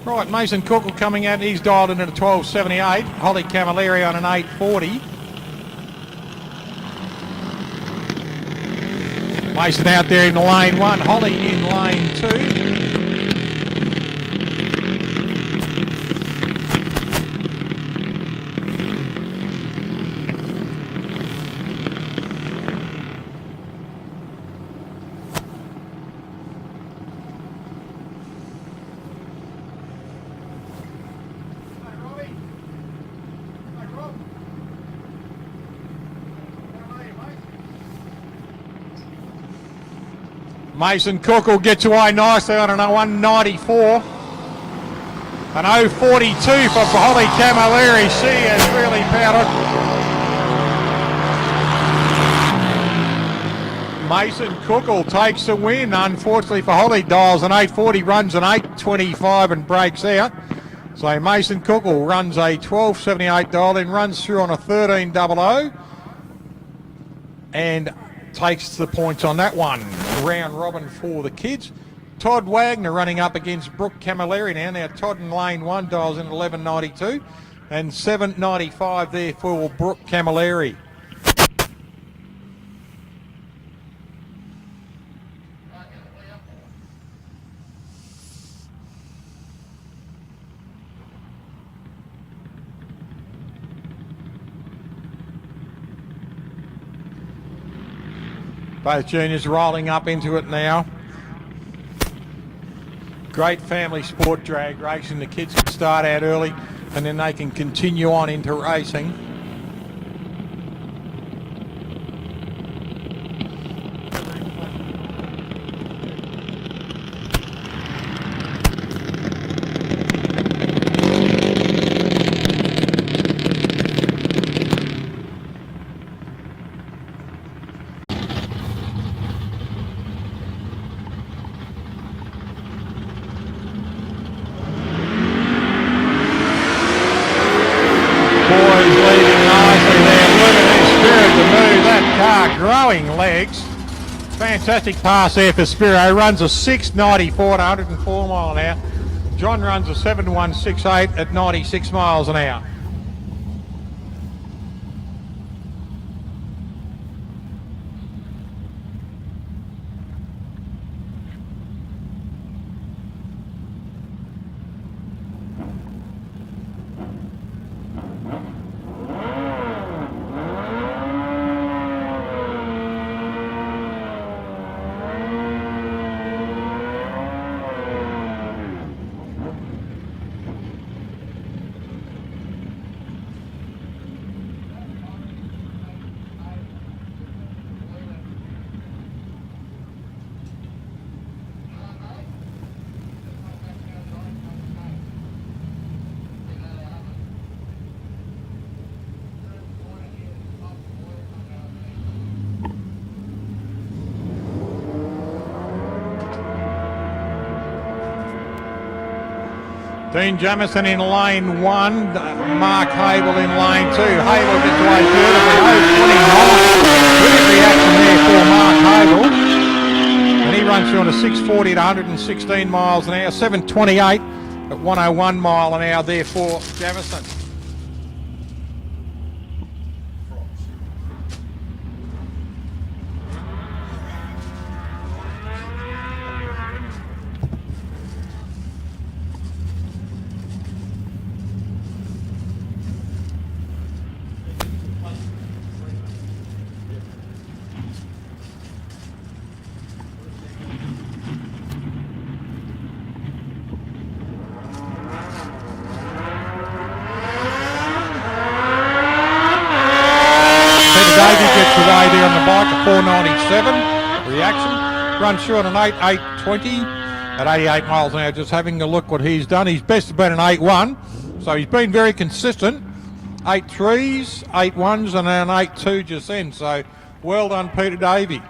Right, Mason Cookle coming out, he's dialed in at a 12.78. Holly Camilleri on an 8.40. Mason out there in lane 1, Holly in lane 2. Mason Cookle gets away nicely on an 1.94. An 0.42 for Holly Camilleri. She has really powdered. Mason Cookle takes the win. Unfortunately for Holly, dials an 8.40, runs an 8.25 and breaks out. So Mason Cookle runs a 12.78 dial, then runs through on a 13.00 and takes the points on that one. Round robin for the kids. Todd Wagner running up against Brooke Camilleri now. Now Todd in lane 1 dials in 11.92 and 7.95 there for Brooke Camilleri. Both juniors rolling up into it now. Great family sport, drag racing. The kids can start out early and then they can continue on into racing. Growing legs. Fantastic pass there for Spiro. Runs a 6.94 at 104 mile an hour. John runs a 7.168 at 96 miles an hour. Dean Jamison in lane 1, Mark Hable in lane 2. Hable gets away beautifully, 0.29. Brilliant reaction there for Mark Hable. And he runs through on a 6.40 at 116 miles an hour, 7.28 at 101 mile an hour there for Jamison. Davey gets away there on the bike at 497. Reaction. Runs through on an 8.820 at 88 miles an hour. Just having a look what he's done. His best has been an 8.1. So he's been very consistent. 8.3s, 8.1s and an 8.2 just then. So well done, Peter Davey.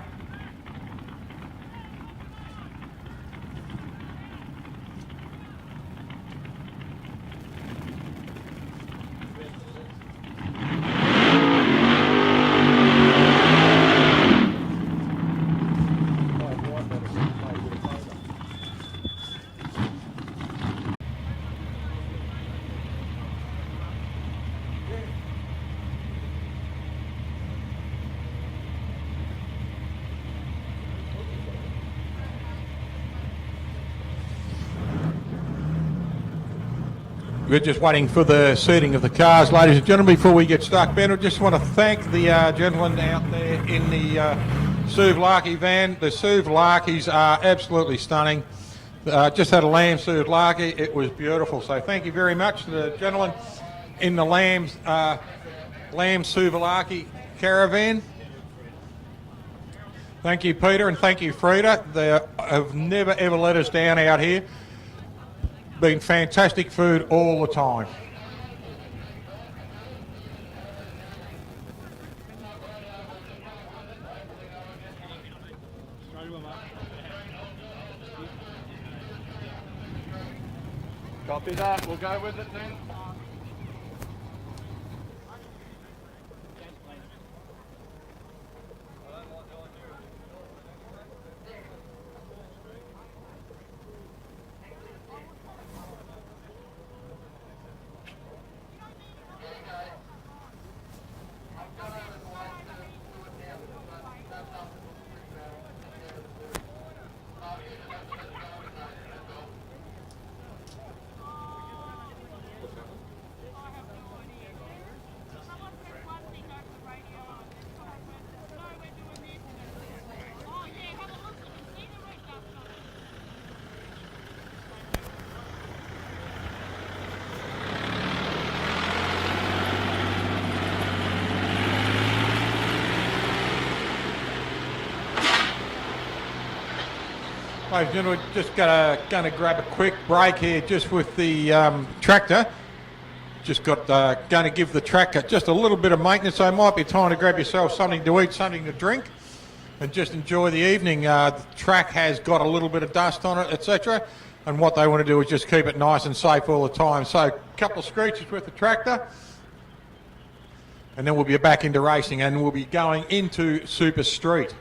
We're just waiting for the seating of the cars, ladies and gentlemen, before we get stuck. Ben, I just want to thank the gentlemen out there in the Souvlaki van. The Souvlakis are absolutely stunning. Just had a lamb Souvlaki. It was beautiful. So thank you very much to the gentlemen in the lamb Souvlaki caravan. Thank you, Peter, and thank you, Frida. They have never, ever let us down out here. Been fantastic food all the time. Copy that. We'll go with it then. Ladies and gentlemen, we're just going to grab a quick break here just with the tractor. Just got going to give the tractor just a little bit of maintenance, so it might be time to grab yourself something to eat, something to drink, and just enjoy the evening. The track has got a little bit of dust on it, etc., and what they want to do is just keep it nice and safe all the time. So a couple of screeches with the tractor, and then we'll be back into racing, and we'll be going into Super Street.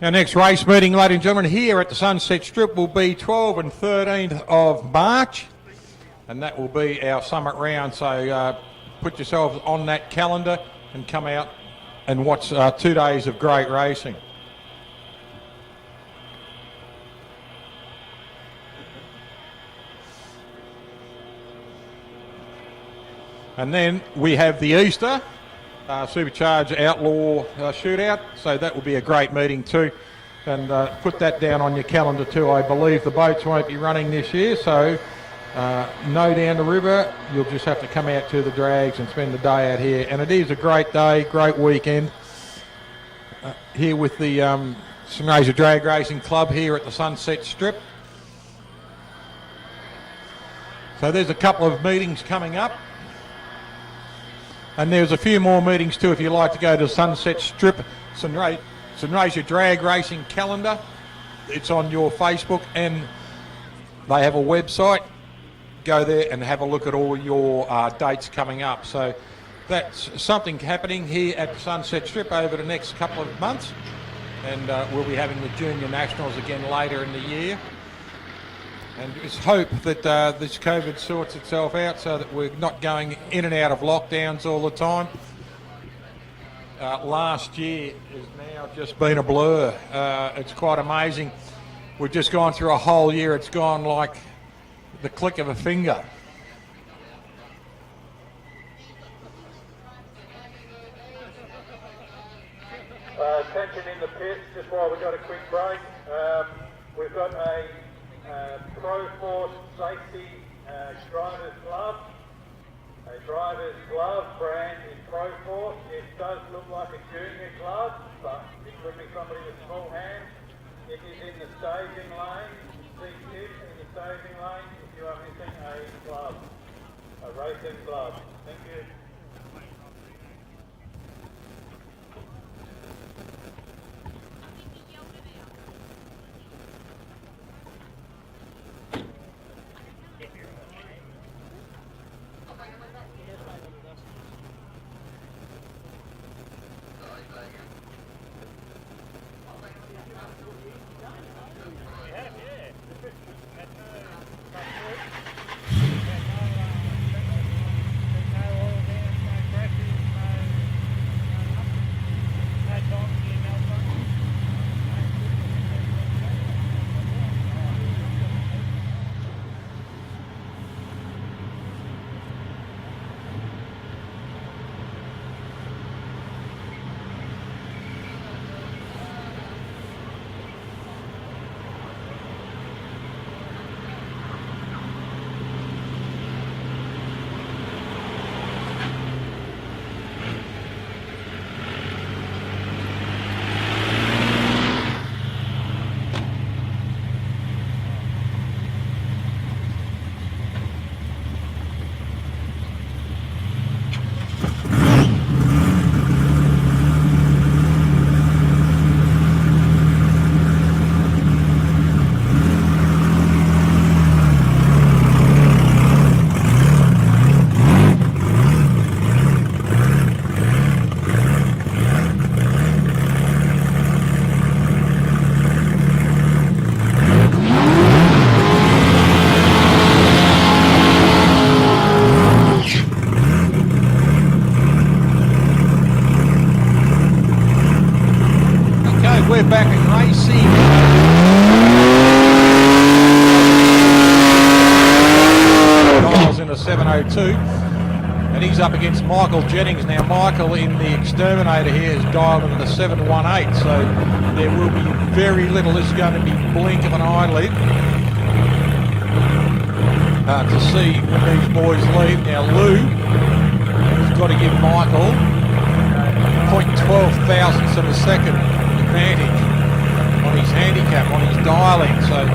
Our next race meeting, ladies and gentlemen, here at the Sunset Strip will be 12th and 13th of March, and that will be our summit round. So put yourselves on that calendar and come out and watch 2 days of great racing. And then we have the Easter Supercharged Outlaw Shootout, so that will be a great meeting too. And put that down on your calendar too. I believe the boats won't be running this year, so no down the river. You'll just have to come out to the drags and spend the day out here. And it is a great day, great weekend here with the St Razor Drag Racing Club here at the Sunset Strip. So there's a couple of meetings coming up. And there's a few more meetings too if you like to go to Sunset Strip, St Razor Drag Racing calendar. It's on your Facebook and they have a website. Go there and have a look at all your dates coming up. So that's something happening here at the Sunset Strip over the next couple of months. And we'll be having the Junior Nationals again later in the year. And just hope that this COVID sorts itself out so that we're not going in and out of lockdowns all the time. Last year has now just been a blur. It's quite amazing. We've just gone through a whole year. It's gone like the click of a finger. Attention in the pits, just while we've got a quick break. We've got a Pro Force safety driver's glove. A driver's glove brand is Pro Force. It does look like a junior glove, but it could be somebody with small hands. It is in the staging lane. See kids in the staging lane if you are missing a glove, a racing glove. Thank you. We're back in racing. Dials in a 702. And he's up against Michael Jennings. Now, Michael in the Exterminator here is dialed into the 718. So there will be very little. This is going to be blink of an eyelid to see when these boys leave. Now, Lou has got to give Michael 0.12 thousandths of a second advantage on his handicap, on his dialing. So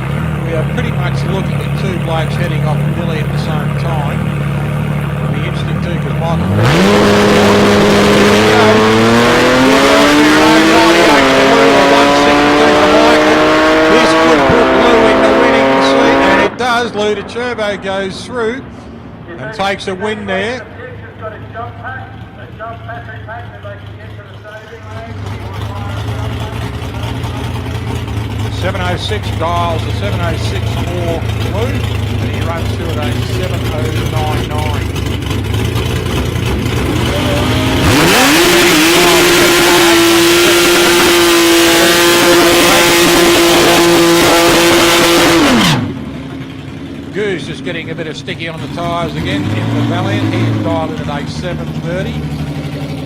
we are pretty much looking at two blokes heading off nearly at the same time. It'll be interesting too because Michael... This could put Lou in the winning seat, and it does. Lou de Turbo goes through and takes a win there. 706 dials, a 706 for Lou, and he runs through at a 7099. Goose just getting a bit of sticky on the tyres again in the Valiant. He's dialed in at 8.730.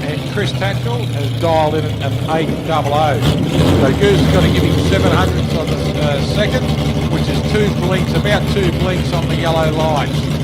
And Chris Tatchell has dialed in at 8.00. So Goose has got to give him 700ths on the second, which is 2 blinks, about 2 blinks on the yellow lines.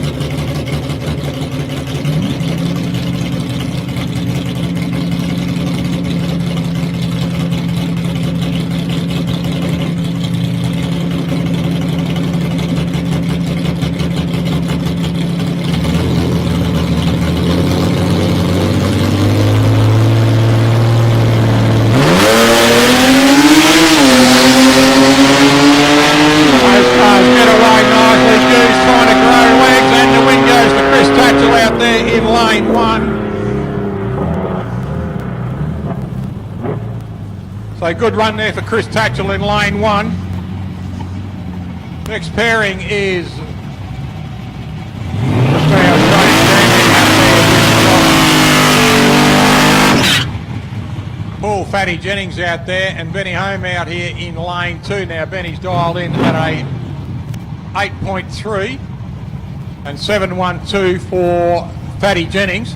So good run there for Chris Tatchell in lane 1. Next pairing is Paul Fatty Jennings out there and Benny Home out here in lane 2. Now Benny's dialed in at a 8.3 and 7.12 for Fatty Jennings.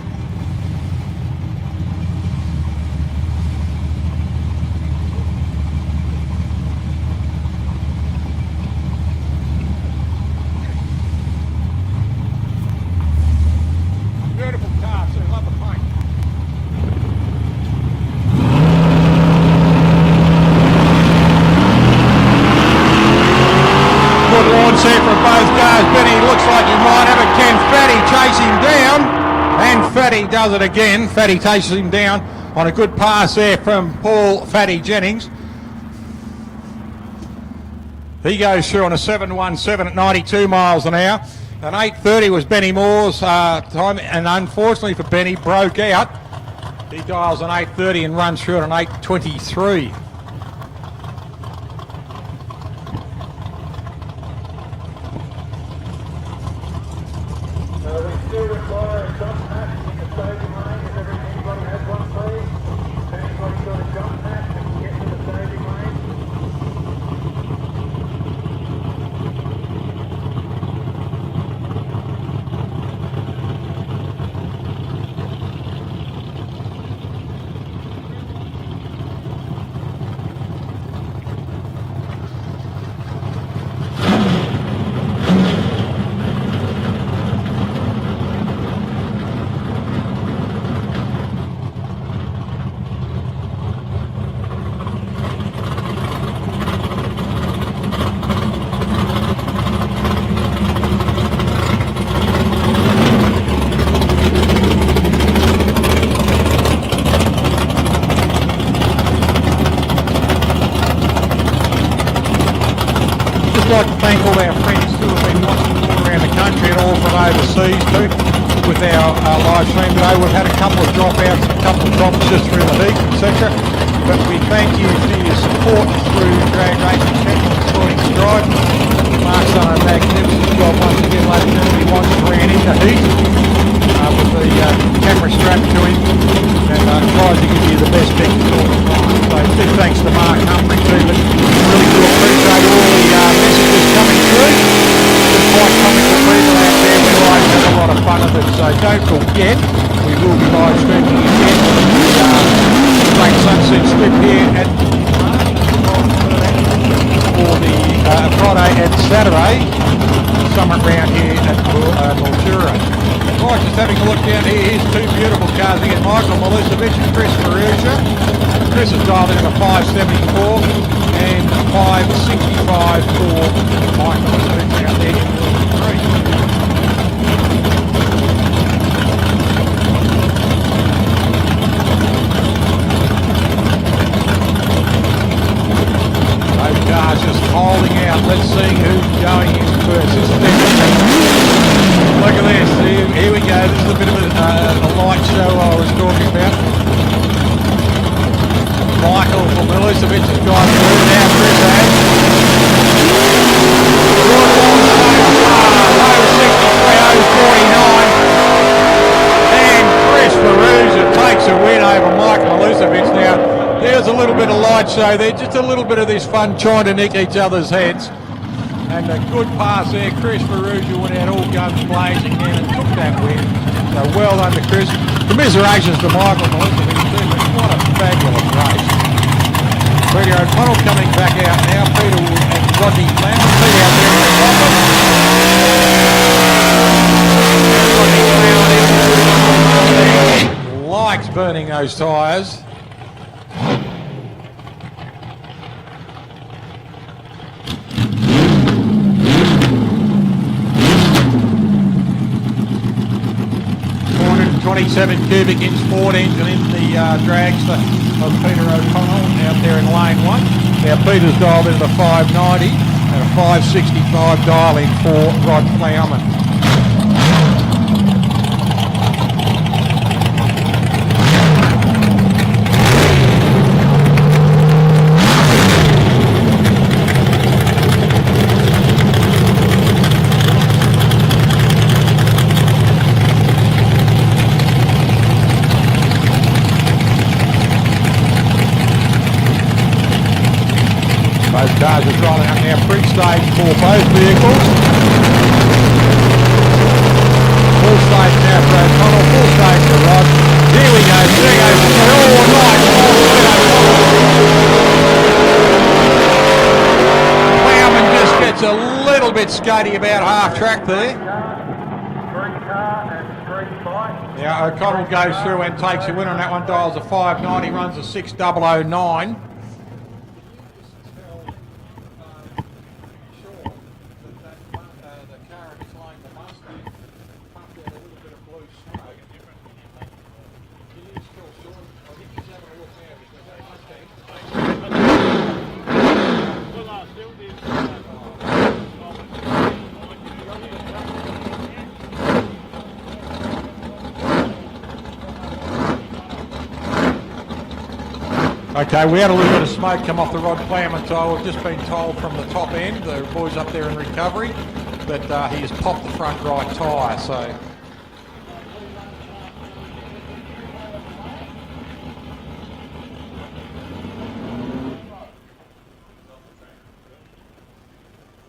Fatty does it again. Fatty takes him down on a good pass there from Paul Fatty Jennings. He goes through on a 7.17 at 92 miles an hour. And 8.30 was Benny Moore's time, and unfortunately for Benny, broke out. He dials an 8.30 and runs through at an 8.23. I'd like to thank all our friends who have been watching all around the country and all from overseas too with our live stream today. We've had a couple of dropouts, a couple of drops just through the heat, etc. But we thank you for your support through Drag Racing Channel and Sporting Stride. Mark's done a magnificent job once again, ladies and gentlemen. He once ran into heat with the camera strapped to him and tries to give you the best pictures all the time. So big thanks to Mark Humphrey too. But really do appreciate all the messages coming through. Some quite comical people out there. We like to have a lot of fun of it. So don't forget, we will be live streaming again the Great Sunset Strip here at for the Friday and Saturday summit round here at Mildura. Right, just having a look down here, here's two beautiful cars again, Michael Milosevic and Chris Marusia. Chris has dialed in at a 5.74 and 5.65 for Michael Milosevic out there in 3. Those cars just holding out. Let's see who's going in first. Look at this. Here we go. This is a bit of a light show I was talking about. Michael from Milosevic has gone through now. Chris has. And Chris Marusia takes a win over Michael Milosevic now. There's a little bit of light show there, just a little bit of this fun trying to nick each other's heads. And a good pass there. Chris Ferrugia went out all guns blazing in and took that win. So well done to Chris. Commiserations to Michael Melissa. What a fabulous race. Peter O'Connell coming back out now. Peter and Rodney Lamb. Peter out there on the top. Likes burning those tyres. Cubic inch Ford engine in the dragster of Peter O'Connell out there in lane 1. Now Peter's dialed into the 590 and a 565 dial in for Rod Plowman. Both cars are rolling out now, pre-stage for both vehicles. Full stage now for O'Connell, full stage for Rod. Here we go, there goes, oh nice, Plowman just gets a little bit skaty about half track there. Now O'Connell goes through and takes a win on that one, dials a 590, runs a 6009. Okay, we had a little bit of smoke come off the Rod Plowman tyre. We've just been told from the top end, the boys up there in recovery, that he has popped the front right tyre.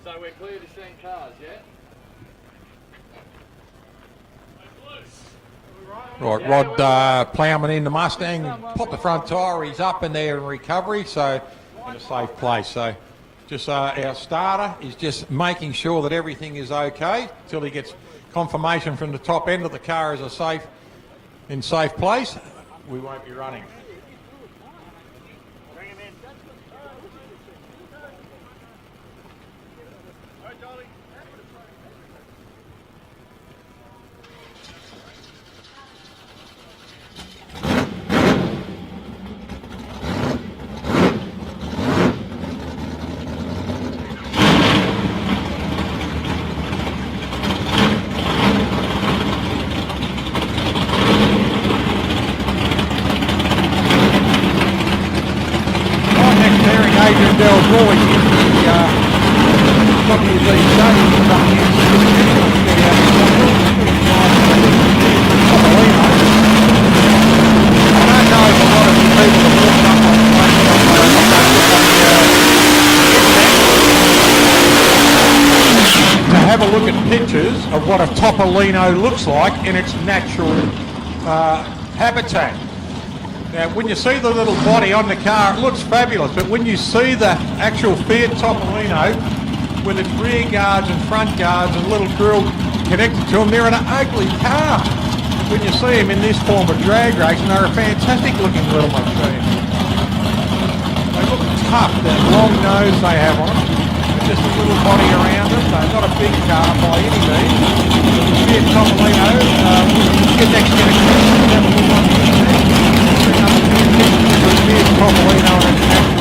So we're clear to send cars, yeah? right, Rod Plowman in the Mustang, popped the front tyre, he's up in there in recovery, so in a safe place. So just our starter is just making sure that everything is okay until he gets confirmation from the top end that the car is a safe place. We won't be running. Of what a Topolino looks like in its natural habitat. Now when you see the little body on the car, it looks fabulous, but when you see the actual Fiat Topolino with its rear guards and front guards and little grill connected to them, they're an ugly car. When you see them in this form of drag racing, they're a fantastic looking little machine. They look tough, that long nose they have on them. Just a little body around it, so not a big car by any means. The Fiat Topolino, get next to the question, have a look on the internet. The Fiat Topolino and its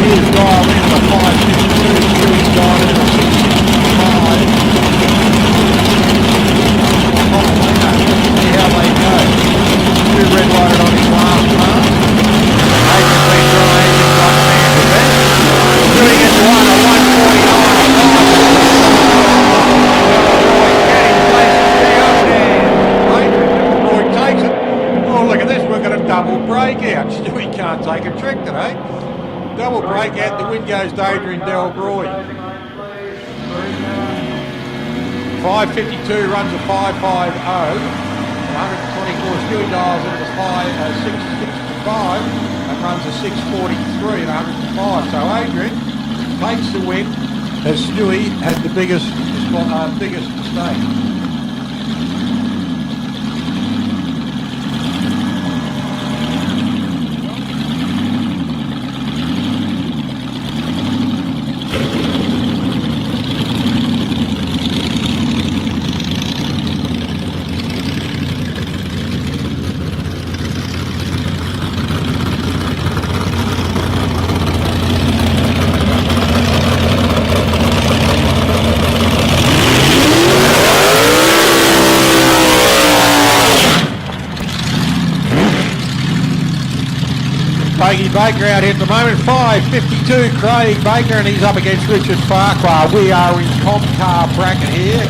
here's dialed in the 552, he's dialed in the 665. See how they go. Two red lighted on his last run. Adrian's been dry goes to Adrian Delbroy. 5:52 runs a 5:50. 124 Stewie dials into the 6:65 and runs a 6:43 at 105. So Adrian takes the win as Stewie had the biggest mistake. Craigie Baker out here at the moment, 5:52 Craig Baker, and he's up against Richard Farquhar. We are in comp car bracket here.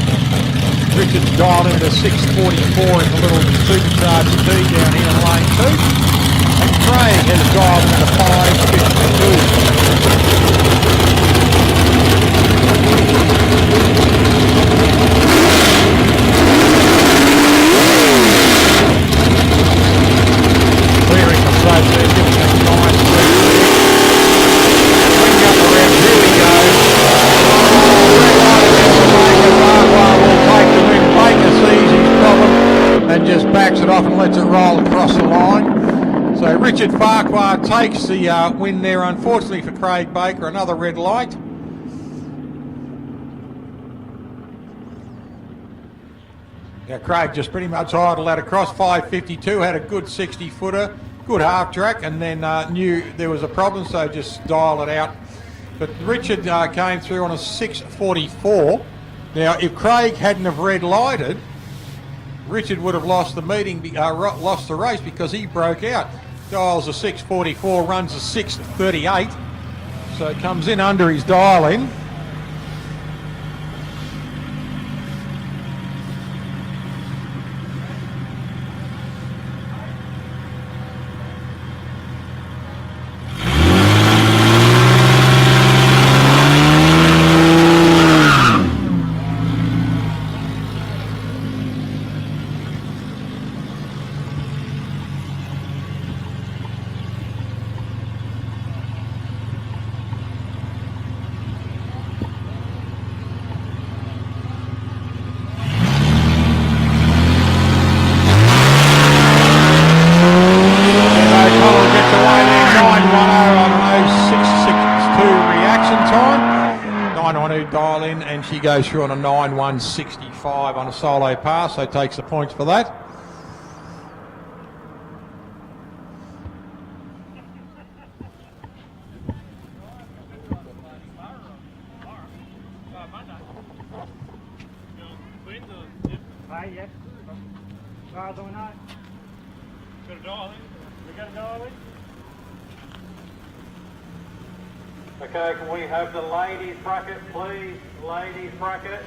Richard's dialed in at a 6:44 in the little supercharged T down here in lane 2. And Craig has dialed in at a 5:52. Clearing the front there, giving it a nice bring up the rev. Here we go. Farquhar will take the win. Baker sees his problem and just backs it off and lets it roll across the line. So Richard Farquhar takes the win there, unfortunately for Craig Baker. Another red light. Yeah, Craig just pretty much idled that across 5:52, had a good 60-footer, good half track, and then knew there was a problem, so just dialed it out. But Richard came through on a 6:44. Now, if Craig hadn't have red lighted, Richard would have lost the meeting, lost the race, because he broke out. Dials a 6:44, runs a 6:38, so it comes in under his dial in. Dial in, and she goes through on a 9:165 on a solo pass, so takes the points for that. Okay, can we have the ladies bracket, please? Ladies bracket.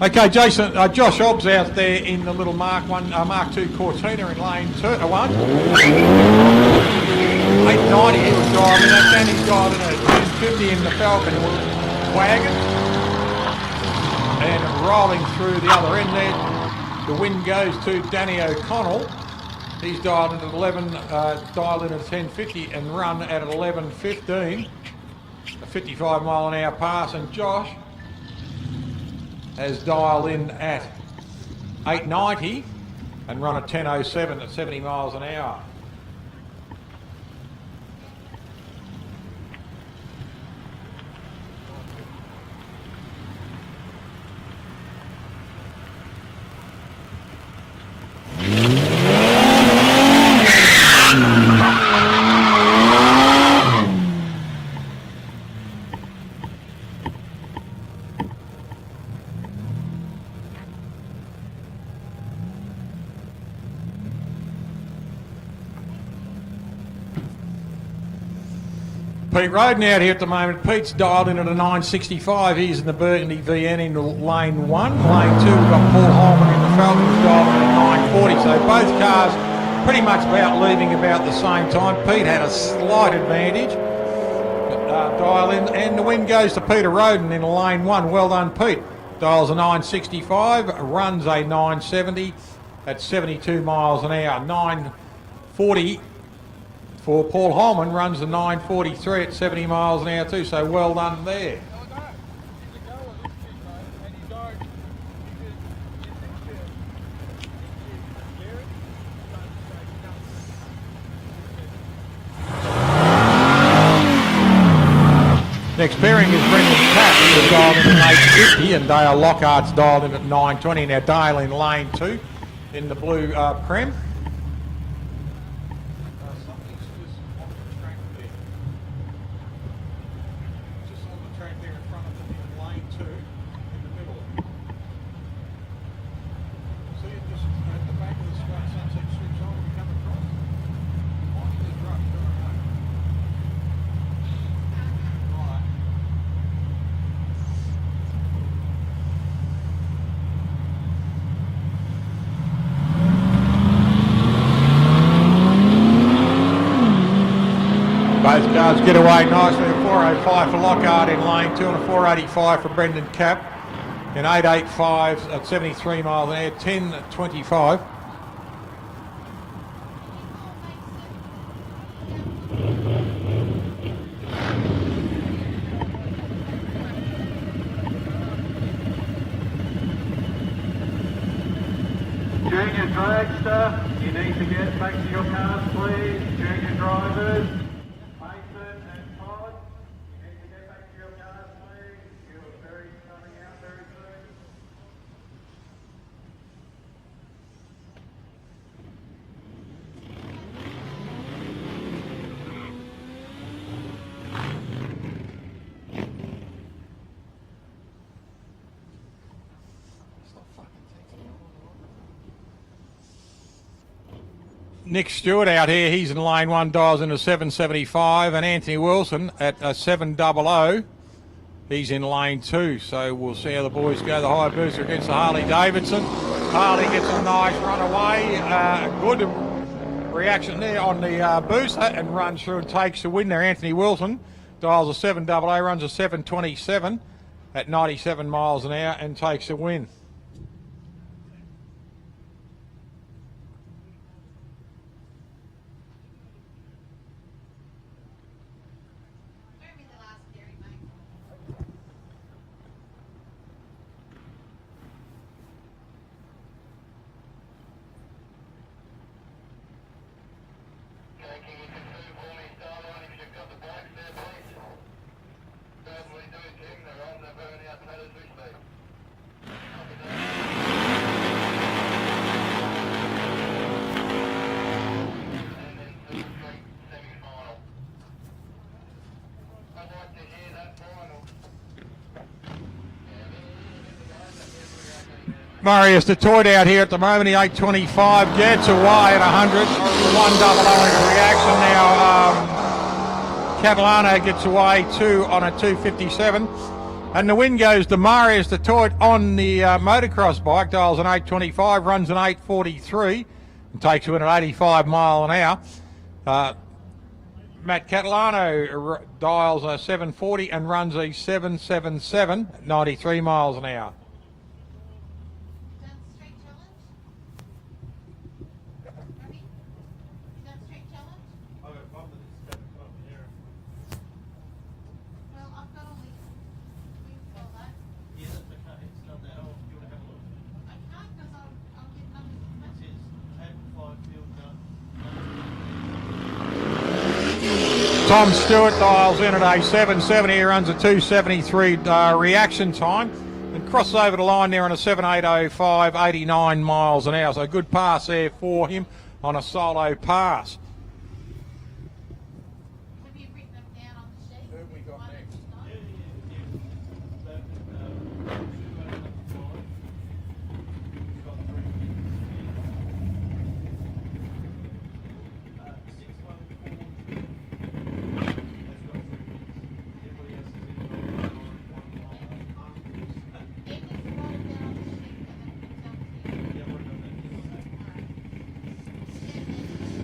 Okay, Jason, Josh Hobbs out there in the little Mark 2 Cortina in lane 1. 890 he was driving at, then he's driving at 1050 in the Falcon wagon. And rolling through the other end there, the win goes to Danny O'Connell. He's dialed in at 1050 and run at 11:15. A 55 mile an hour pass, and Josh has dialed in at 890 and run at 10:07 at 70 miles an hour. Pete Roden out here at the moment. Pete's dialed in at a 965. He's in the Burgundy VN into lane 1. Lane 2, we've got Paul Holman in the Falcon, who's dialed in at 940. So both cars pretty much about leaving about the same time. Pete had a slight advantage. Dial in, and the win goes to Peter Roden in lane 1. Well done, Pete. Dials a 965, runs a 970 at 72 miles an hour. 940 for Paul Holman, runs a 943 at 70 miles an hour too, so well done there. Next pairing is Brendan Capp, who's dialed in at 850, and Dale Lockhart's dialed in at 920. Now Dale in lane 2 in the blue Prem. Both cars get away nicely. A 405 for Lockhart in lane 2 and a 485 for Brendan Capp. In 885 at 73 miles an hour, 10.25. Junior dragster, you need to get back to your cars, please. Junior drivers. Nick Stewart out here, he's in lane 1, dials into 775, and Anthony Wilson at 700. He's in lane 2, so we'll see how the boys go. The high booster against the Harley Davidson. Harley gets a nice run away. Good reaction there on the booster and runs through and takes the win there. Anthony Wilson dials a 700, runs a 727 at 97 miles an hour and takes the win. Marius Detroit out here at the moment, the 825 gets away at 100, 100 into reaction now. Catalano gets away on a 257, and the win goes to Marius Detroit on the motocross bike, dials an 825, runs an 843, and takes a win at 85 mile an hour. Matt Catalano dials a 740 and runs a 777 at 93 miles an hour. Tom Stewart dials in at a 770, he runs a 273 reaction time and crosses over the line there on a 7805, 89 miles an hour. So a good pass there for him on a solo pass.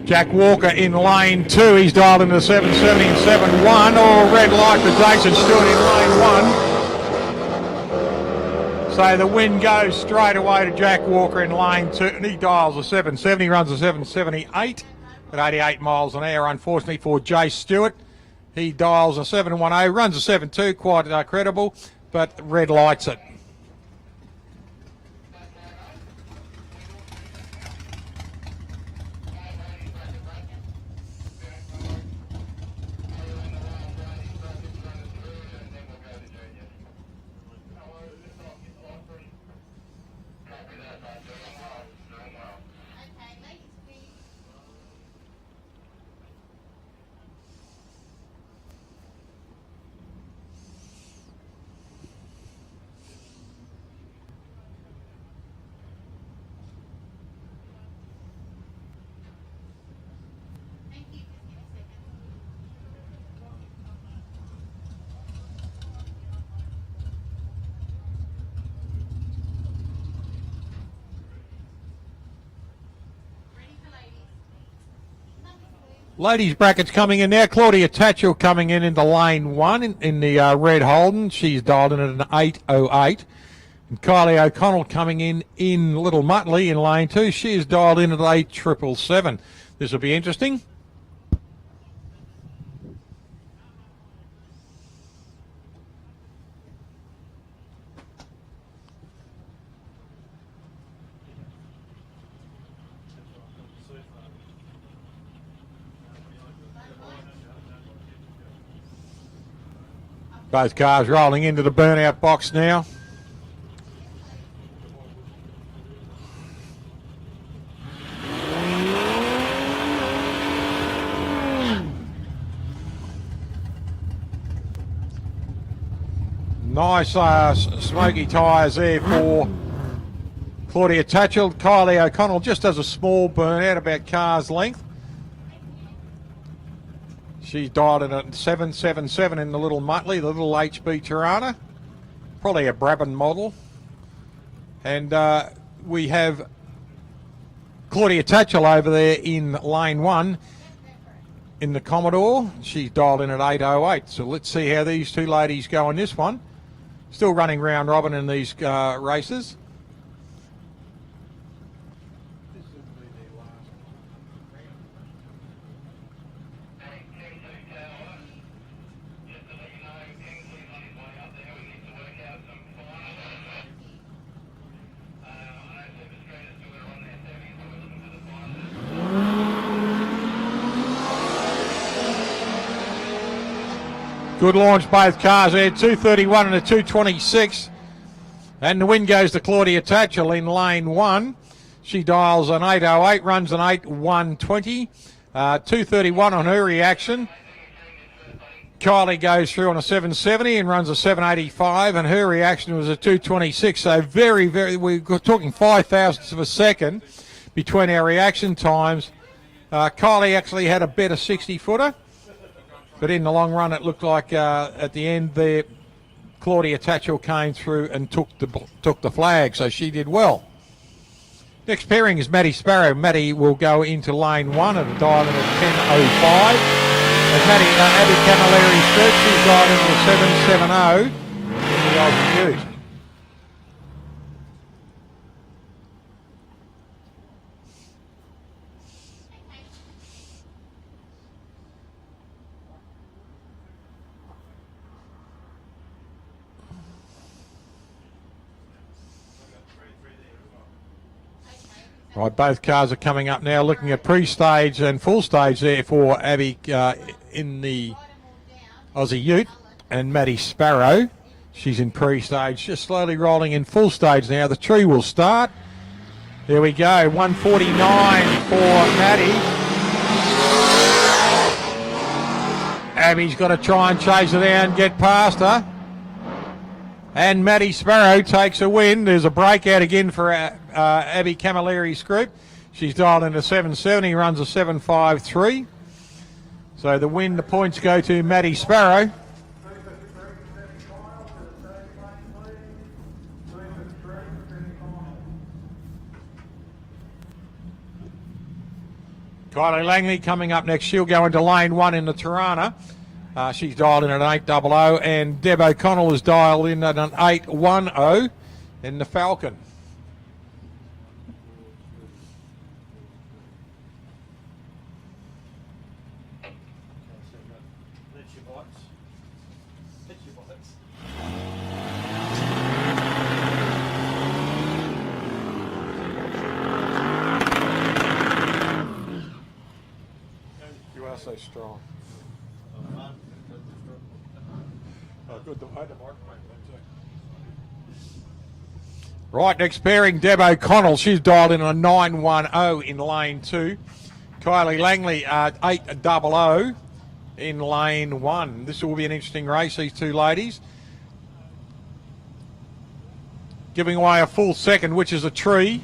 Jack Walker in lane 2. He's dialed into 770 and 7-1. All red light for Jason Stewart in lane 1. So the win goes straight away to Jack Walker in lane 2. And he dials a 770, runs a 778 at 88 miles an hour, unfortunately for Jace Stewart. He dials a 710, runs a 7.2, quite credible, but red lights it. Ladies brackets coming in now. Claudia Tatchell coming in into lane 1 in the red Holden. She's dialed in at an 8.08. And Kylie O'Connell coming in Little Muttley in lane 2. She is dialed in at 8.777. This will be interesting. Both cars rolling into the burnout box now. Nice smoky tyres there for Claudia Tatchell. Kylie O'Connell just does a small burnout about car's length. She's dialed in at 777 in the Little Muttley, the little HB Tirana. Probably a Brabham model. And we have Claudia Tatchell over there in lane 1 in the Commodore. She's dialed in at 8.08. So let's see how these two ladies go in this one. Still running round robin in these races. Good launch, both cars there, 231 and a 226. And the win goes to Claudia Tatchell in lane 1. She dials an 8.08, runs an 8.120. 231 on her reaction. Kylie goes through on a 770 and runs a 785, and her reaction was a 226. So we're talking 5 thousandths of a second between our reaction times. Kylie actually had a better 60-footer. But in the long run, it looked like at the end there, Claudia Tatchell came through and took the flag, so she did well. Next pairing is Maddie Sparrow. Maddie will go into lane 1 at a dial in at 10.05. And Abby Camilleri Sturt, she's dialed into 7.70 in the Aussie Ute. Right, both cars are coming up now, looking at pre-stage and full stage there for Abby in the Aussie Ute, and Maddie Sparrow. She's in pre-stage, just slowly rolling in full stage now. The tree will start. There we go, 149 for Maddie. Abby's got to try and chase her down, get past her. And Maddie Sparrow takes a win. There's a breakout again for Abby Camilleri Scroop. She's dialed into 770, runs a 7.53. So the win, the points go to Maddie Sparrow. Kylie Langley coming up next. She'll go into lane 1 in the Tirana. She's dialed in at an 800, and Deb O'Connell is dialed in at an 810 in the Falcon. You are so strong. Oh, good. Right, next pairing, Deb O'Connell. She's dialed in a 910 in lane 2. Kylie Langley at 800 in lane 1. This will be an interesting race, these two ladies. Giving away a full second, which is a tree.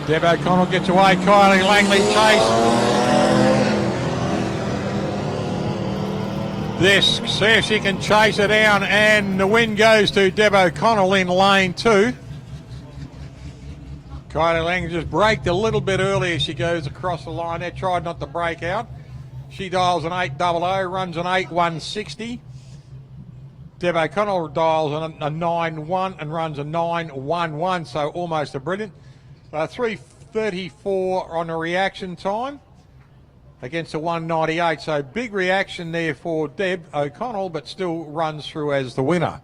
Deb O'Connell gets away. Kylie Langley chase. This, see if she can chase her down, and the win goes to Deb O'Connell in lane 2. Kylie Langley just braked a little bit early as she goes across the line there, tried not to break out. She dials an 800, runs an 8160. Deb O'Connell dials a 91 and runs a 911, so almost a brilliant. 3:34 on a reaction time against a 198, so big reaction there for Deb O'Connell, but still runs through as the winner.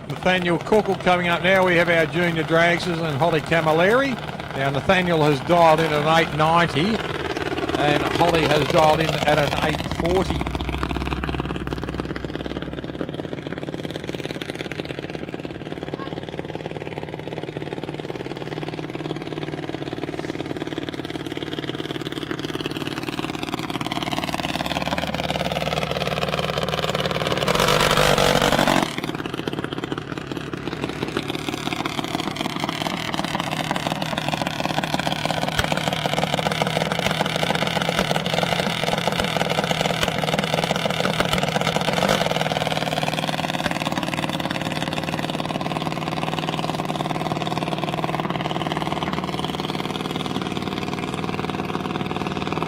Nathaniel Cookle coming up now. We have our junior dragsters and Holly Camilleri. Now Nathaniel has dialed in at an 890 and Holly has dialed in at an 840.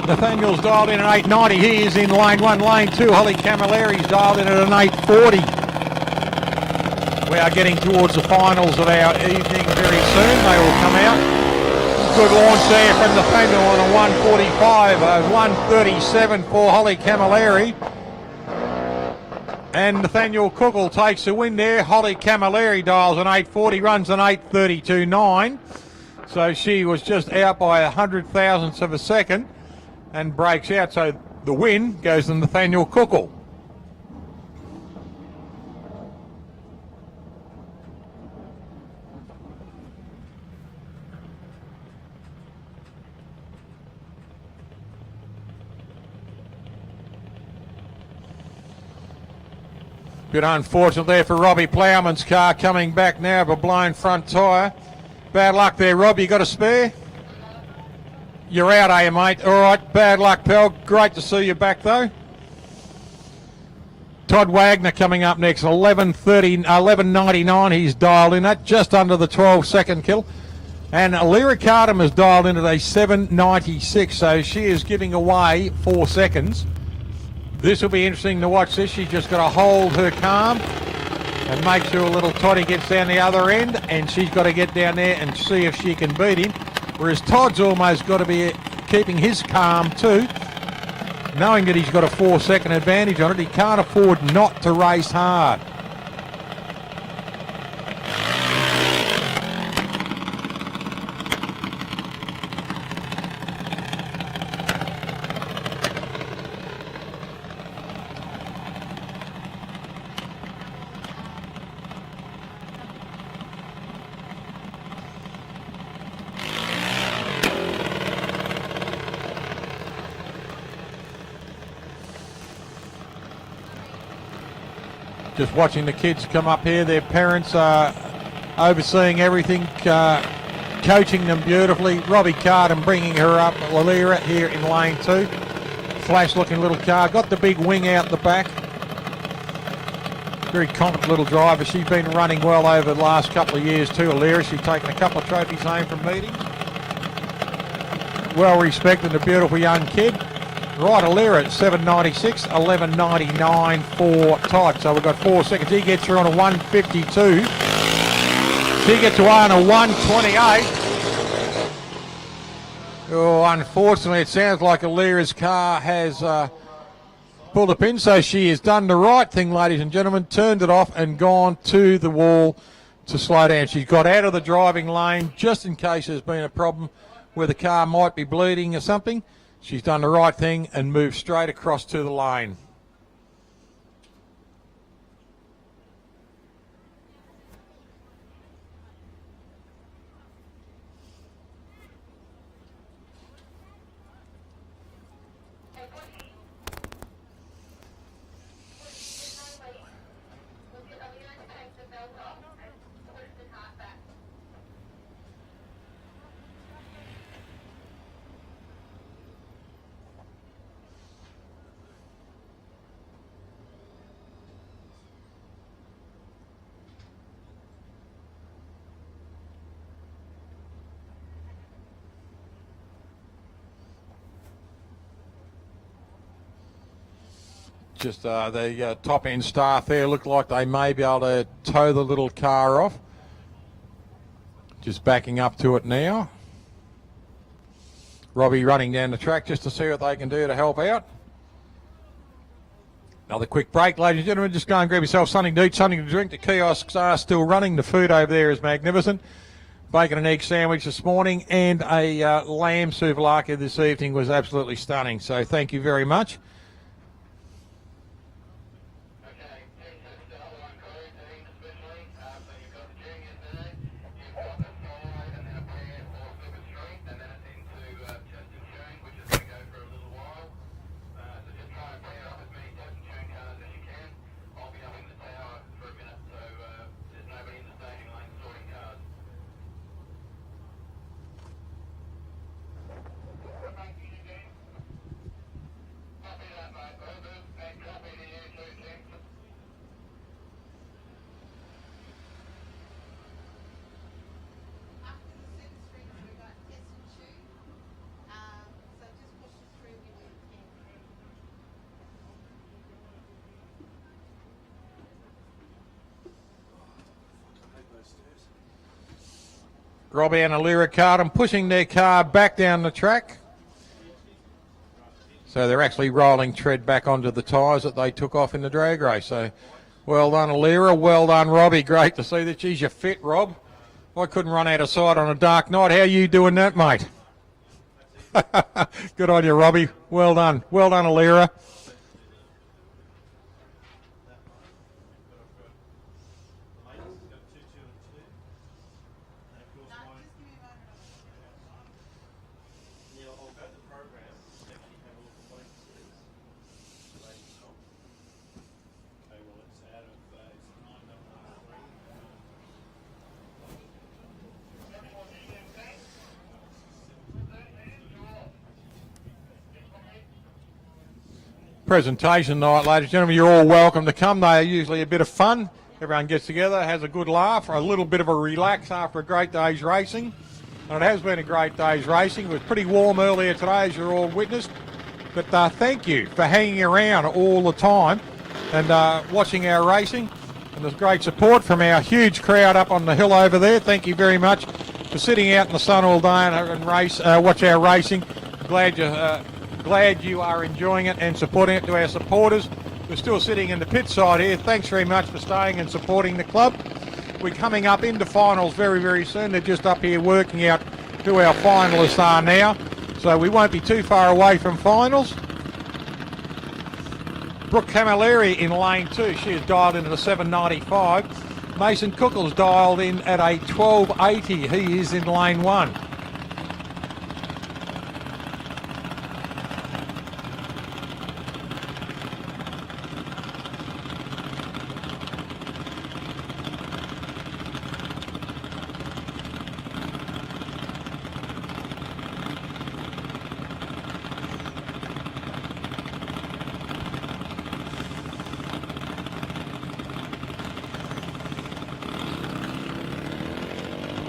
Nathaniel's dialed in at 890. He is in lane 1. Lane 2, Holly Camilleri's dialed in at an 840. We are getting towards the finals of our evening very soon. They will come out. Good launch there from Nathaniel on a 145. A 137 for Holly Camilleri. And Nathaniel Cookle takes the win there. Holly Camilleri dials an 840, runs an 832.9. So she was just out by 100 thousandths of a second and breaks out. So the win goes to Nathaniel Cookle. Bit unfortunate there for Robbie Plowman's car, coming back now of a blown front tyre. Bad luck there, Rob. You got a spare? You're out, are you, mate? All right, bad luck, pal. Great to see you back, though. Todd Wagner coming up next, 11.99. He's dialed in at just under the 12-second kill. And Lyra Cardam has dialed in at a 7.96, so she is giving away 4 seconds. This will be interesting to watch this. She's just got to hold her calm and make sure little Toddy gets down the other end, and she's got to get down there and see if she can beat him. Whereas Todd's almost got to be keeping his calm too, knowing that he's got a 4-second advantage on it. He can't afford not to race hard. Just watching the kids come up here. Their parents are overseeing everything, coaching them beautifully. Robbie Carden bringing her up. Lalira here in lane 2. Flash-looking little car. Got the big wing out the back. Very competent little driver. She's been running well over the last couple of years too, Alira. She's taken a couple of trophies home from meetings. Well respected, a beautiful young kid. Right, Alira at 7.96, 11.99 for Todd. So we've got 4 seconds. He gets her on a 1.52. She gets away on a 1.28. Oh, unfortunately, it sounds like Alira's car has pulled a pin, so she has done the right thing, ladies and gentlemen, turned it off and gone to the wall to slow down. She's got out of the driving lane just in case there's been a problem where the car might be bleeding or something. She's done the right thing and moved straight across to the lane. Just the top end staff there look like they may be able to tow the little car off. Just backing up to it now. Robbie running down the track just to see what they can do to help out. Another quick break, ladies and gentlemen. Just go and grab yourself something to eat, something to drink. The kiosks are still running. The food over there is magnificent. Bacon and egg sandwich this morning and a lamb souvlaki this evening was absolutely stunning. So thank you very much. Robbie and Alira Carden pushing their car back down the track. So they're actually rolling tread back onto the tyres that they took off in the drag race. So well done, Alira. Well done, Robbie. Great to see that. Geez, you're fit, Rob. I couldn't run out of sight on a dark night. How are you doing that, mate? Good on you, Robbie. Well done. Well done, Alira. Presentation night, ladies and gentlemen. You're all welcome to come. They are usually a bit of fun. Everyone gets together, has a good laugh, or a little bit of a relax after a great day's racing. And it has been a great day's racing. It was pretty warm earlier today, as you're all witnessed. But thank you for hanging around all the time and watching our racing. And there's great support from our huge crowd up on the hill over there. Thank you very much for sitting out in the sun all day and watch our racing. Glad you are enjoying it and supporting it. To our supporters, we're still sitting in the pit side here. Thanks very much for staying and supporting the club. We're coming up into finals very, very soon. They're just up here working out who our finalists are now. So we won't be too far away from finals. Brooke Camilleri in lane 2. She is dialed in at a 7.95. Mason Cookle's dialed in at a 12.80. He is in lane 1.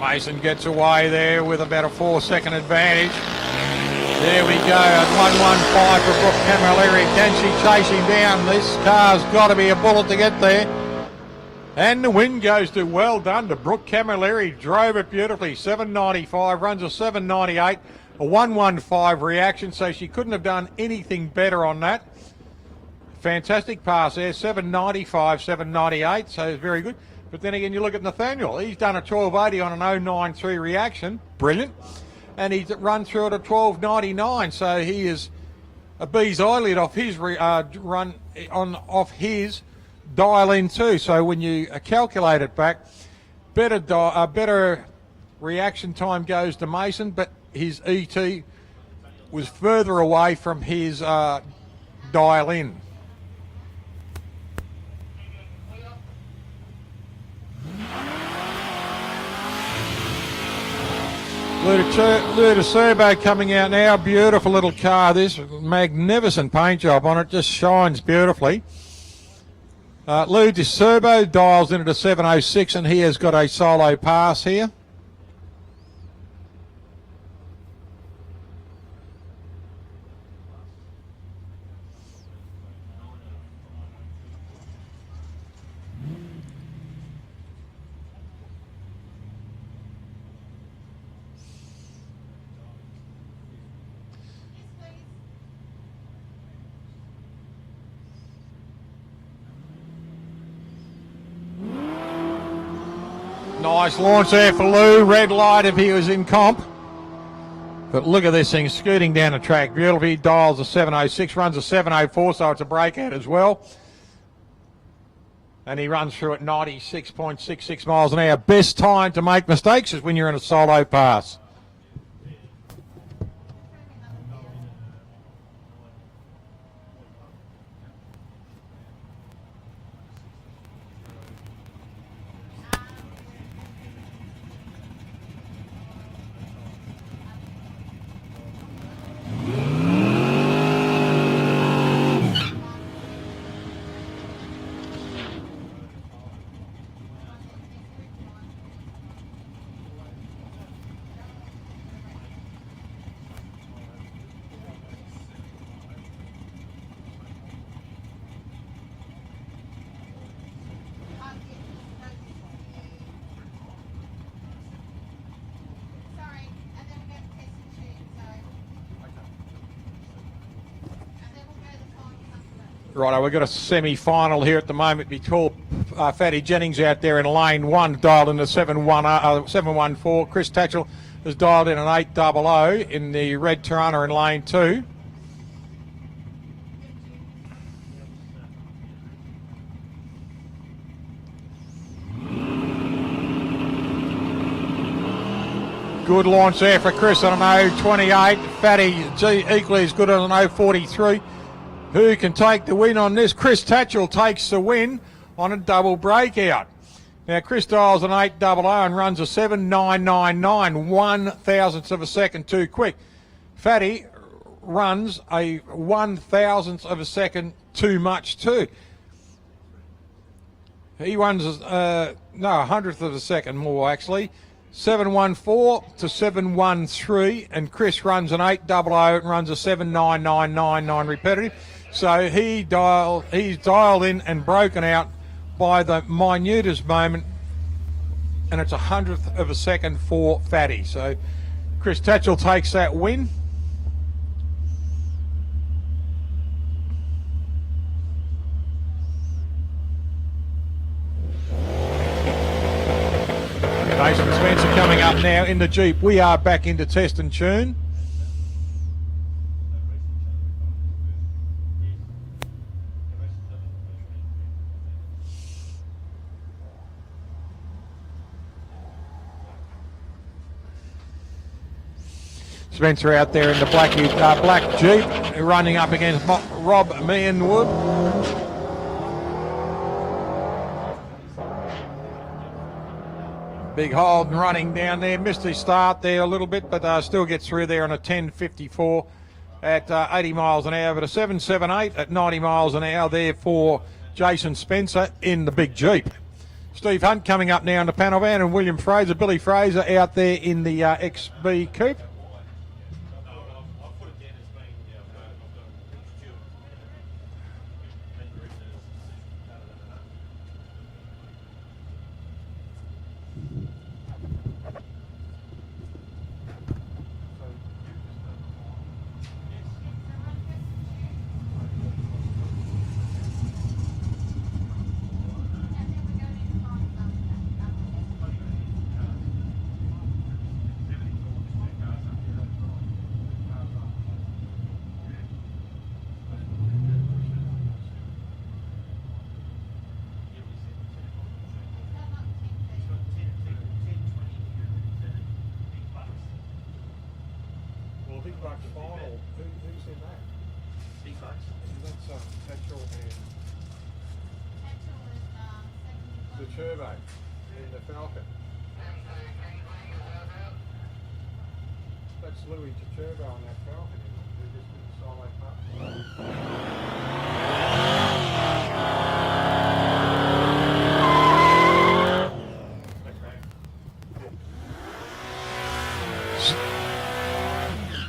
Mason gets away there with about a 4-second advantage. There we go, at 1:15 for Brooke Camilleri. Can she chase him down? This car's got to be a bullet to get there. And the win goes to, well done to Brooke Camilleri. Drove it beautifully. 7.95, runs a 7.98, a 1:15 reaction, so she couldn't have done anything better on that. Fantastic pass there, 7.95, 7.98, so it's very good. But then again, you look at Nathaniel. He's done a 12.80 on an 0.93 reaction. Brilliant. And he's run through it at 12.99, so he is a bee's eyelid off his off his dial in too. So when you calculate it back, better reaction time goes to Mason, but his ET was further away from his dial in. Luda Serbo coming out now. Beautiful little car, this. Magnificent paint job on it. Just shines beautifully. Luda Serbo dials in at a 7.06 and he has got a solo pass here. Nice launch there for Lou. Red light if he was in comp. But look at this thing scooting down the track. Beautiful. He dials a 7.06, runs a 7.04, so it's a breakout as well. And he runs through at 96.66 miles an hour. Best time to make mistakes is when you're in a solo pass. Righto, we've got a semi-final here at the moment between Fatty Jennings out there in lane 1, dialed in the 714. Chris Tatchell has dialed in an 800 in the red Tirana in lane 2. Good launch there for Chris on an 028. Fatty equally as good on an 043. Who can take the win on this? Chris Tatchell takes the win on a double breakout. Now, Chris dials an 800 and runs a 7.999, 1,000th of a second too quick. Fatty runs a 1,000th of a second too much too. He runs, a 100th of a second more actually. 714 to 713, and Chris runs an 800 and runs a 7.9999 repetitive. So he's dialed in and broken out by the minutest moment, and it's 100th of a second for Fatty. So Chris Tatchell takes that win. Mason Spencer coming up now in the Jeep. We are back into test and tune. Spencer out there in the black Jeep, running up against Rob Meehanwood. Big Holden running down there, missed his start there a little bit, but still gets through there on a 10.54 at 80 miles an hour, but a 7.78 at 90 miles an hour there for Jason Spencer in the big Jeep. Steve Hunt coming up now in the panel van, and William Fraser, Billy Fraser out there in the XB coupe. Big Bucks final. Who's in that? Big Bucks. That's Petrol and the Turbo and the Falcon. That's Louis Turbo on that Falcon. They're just in the solo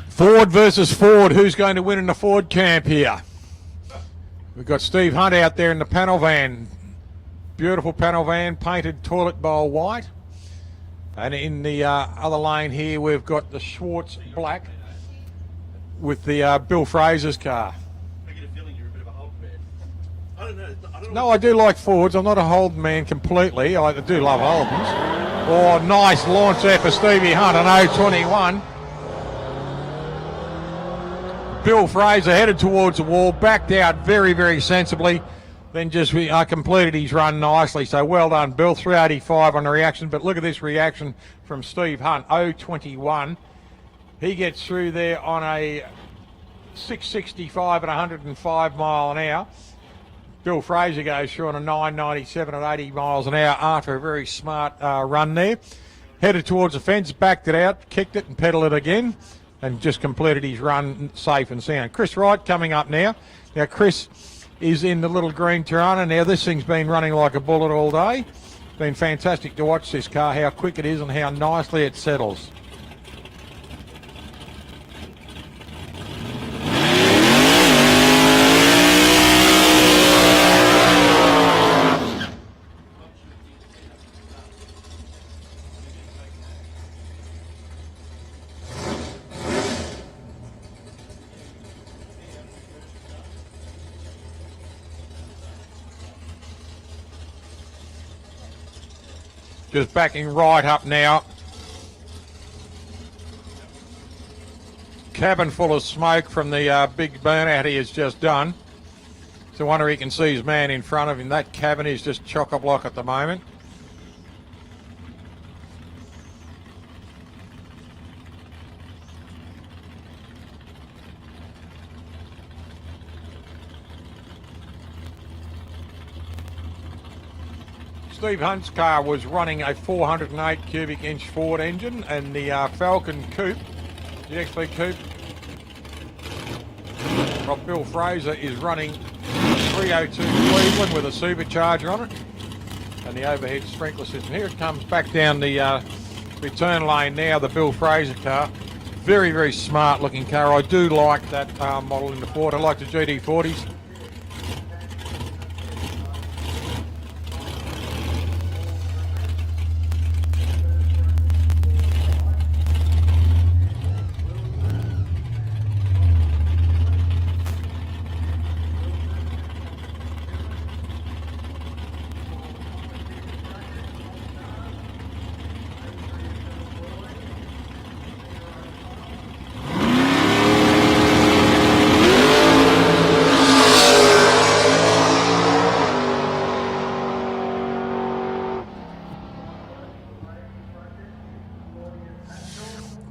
Ford versus Ford. Who's going to win in the Ford camp here? We've got Steve Hunt out there in the panel van. Beautiful panel van, painted toilet bowl white. And in the other lane here, we've got the Schwartz black with the Bill Fraser's car. I get a feeling you're a bit of a Holden man. I don't know. No, I do like Fords. I'm not a Holden man completely. I do love Holdens. Oh, nice launch there for Stevie Hunt on 021. Bill Fraser headed towards the wall, backed out very, very sensibly, then just completed his run nicely. So well done, Bill. 385 on the reaction, but look at this reaction from Steve Hunt, 021. He gets through there on a 665 at 105 mile an hour. Bill Fraser goes through on a 997 at 80 miles an hour after a very smart run there. Headed towards the fence, backed it out, kicked it and pedalled it again, and just completed his run safe and sound. Chris Wright coming up now. Now, Chris is in the little green Tirana. Now, this thing's been running like a bullet all day. It's been fantastic to watch this car, how quick it is and how nicely it settles. Just backing right up now. Cabin full of smoke from the big burnout he has just done. So I wonder he can see his man in front of him. That cabin is just chock-a-block at the moment. Steve Hunt's car was running a 408 cubic inch Ford engine, and the Falcon Coupe, the XB Coupe of Bill Fraser, is running 302 Cleveland with a supercharger on it and the overhead sprinkler system. Here it comes back down the return lane now, the Bill Fraser car. Very, very smart looking car. I do like that model in the Ford. I like the GT40s.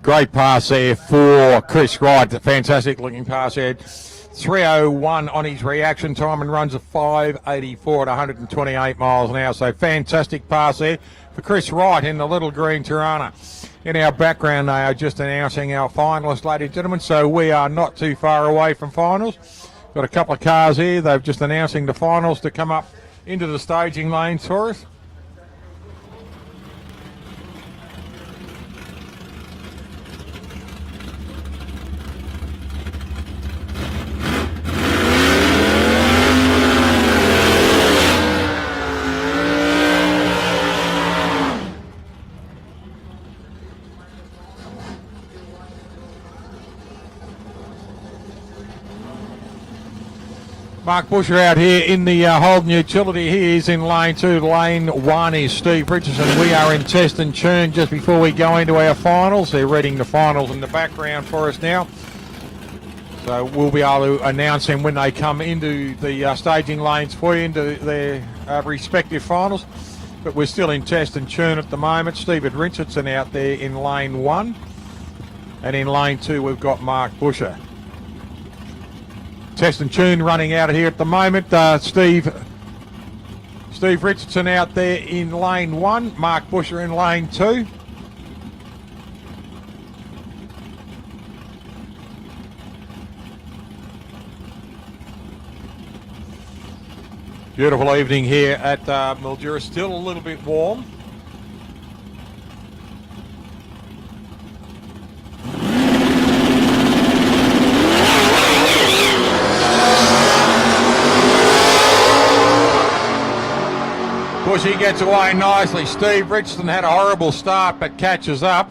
Great pass there for Chris Wright. Fantastic looking pass there. 301 on his reaction time and runs a 584 at 128 miles an hour. So fantastic pass there for Chris Wright in the little green Tirana. In our background, they are just announcing our finalists, ladies and gentlemen. So we are not too far away from finals. Got a couple of cars here. They're just announcing the finals to come up into the staging lane for us. Mark Busher out here in the Holden Utility. He is in lane 2. Lane 1 is Steve Richardson. We are in test and tune just before we go into our finals. They're reading the finals in the background for us now. So we'll be able to announce them when they come into the staging lanes for you, into their respective finals. But we're still in test and tune at the moment. Steve Richardson out there in lane 1. And in lane 2 we've got Mark Busher. Test and tune running out here at the moment. Steve Richardson out there in lane 1. Mark Busher in lane 2. Beautiful evening here at Mildura. Still a little bit warm. Bushy gets away nicely. Steve Richardson had a horrible start but catches up.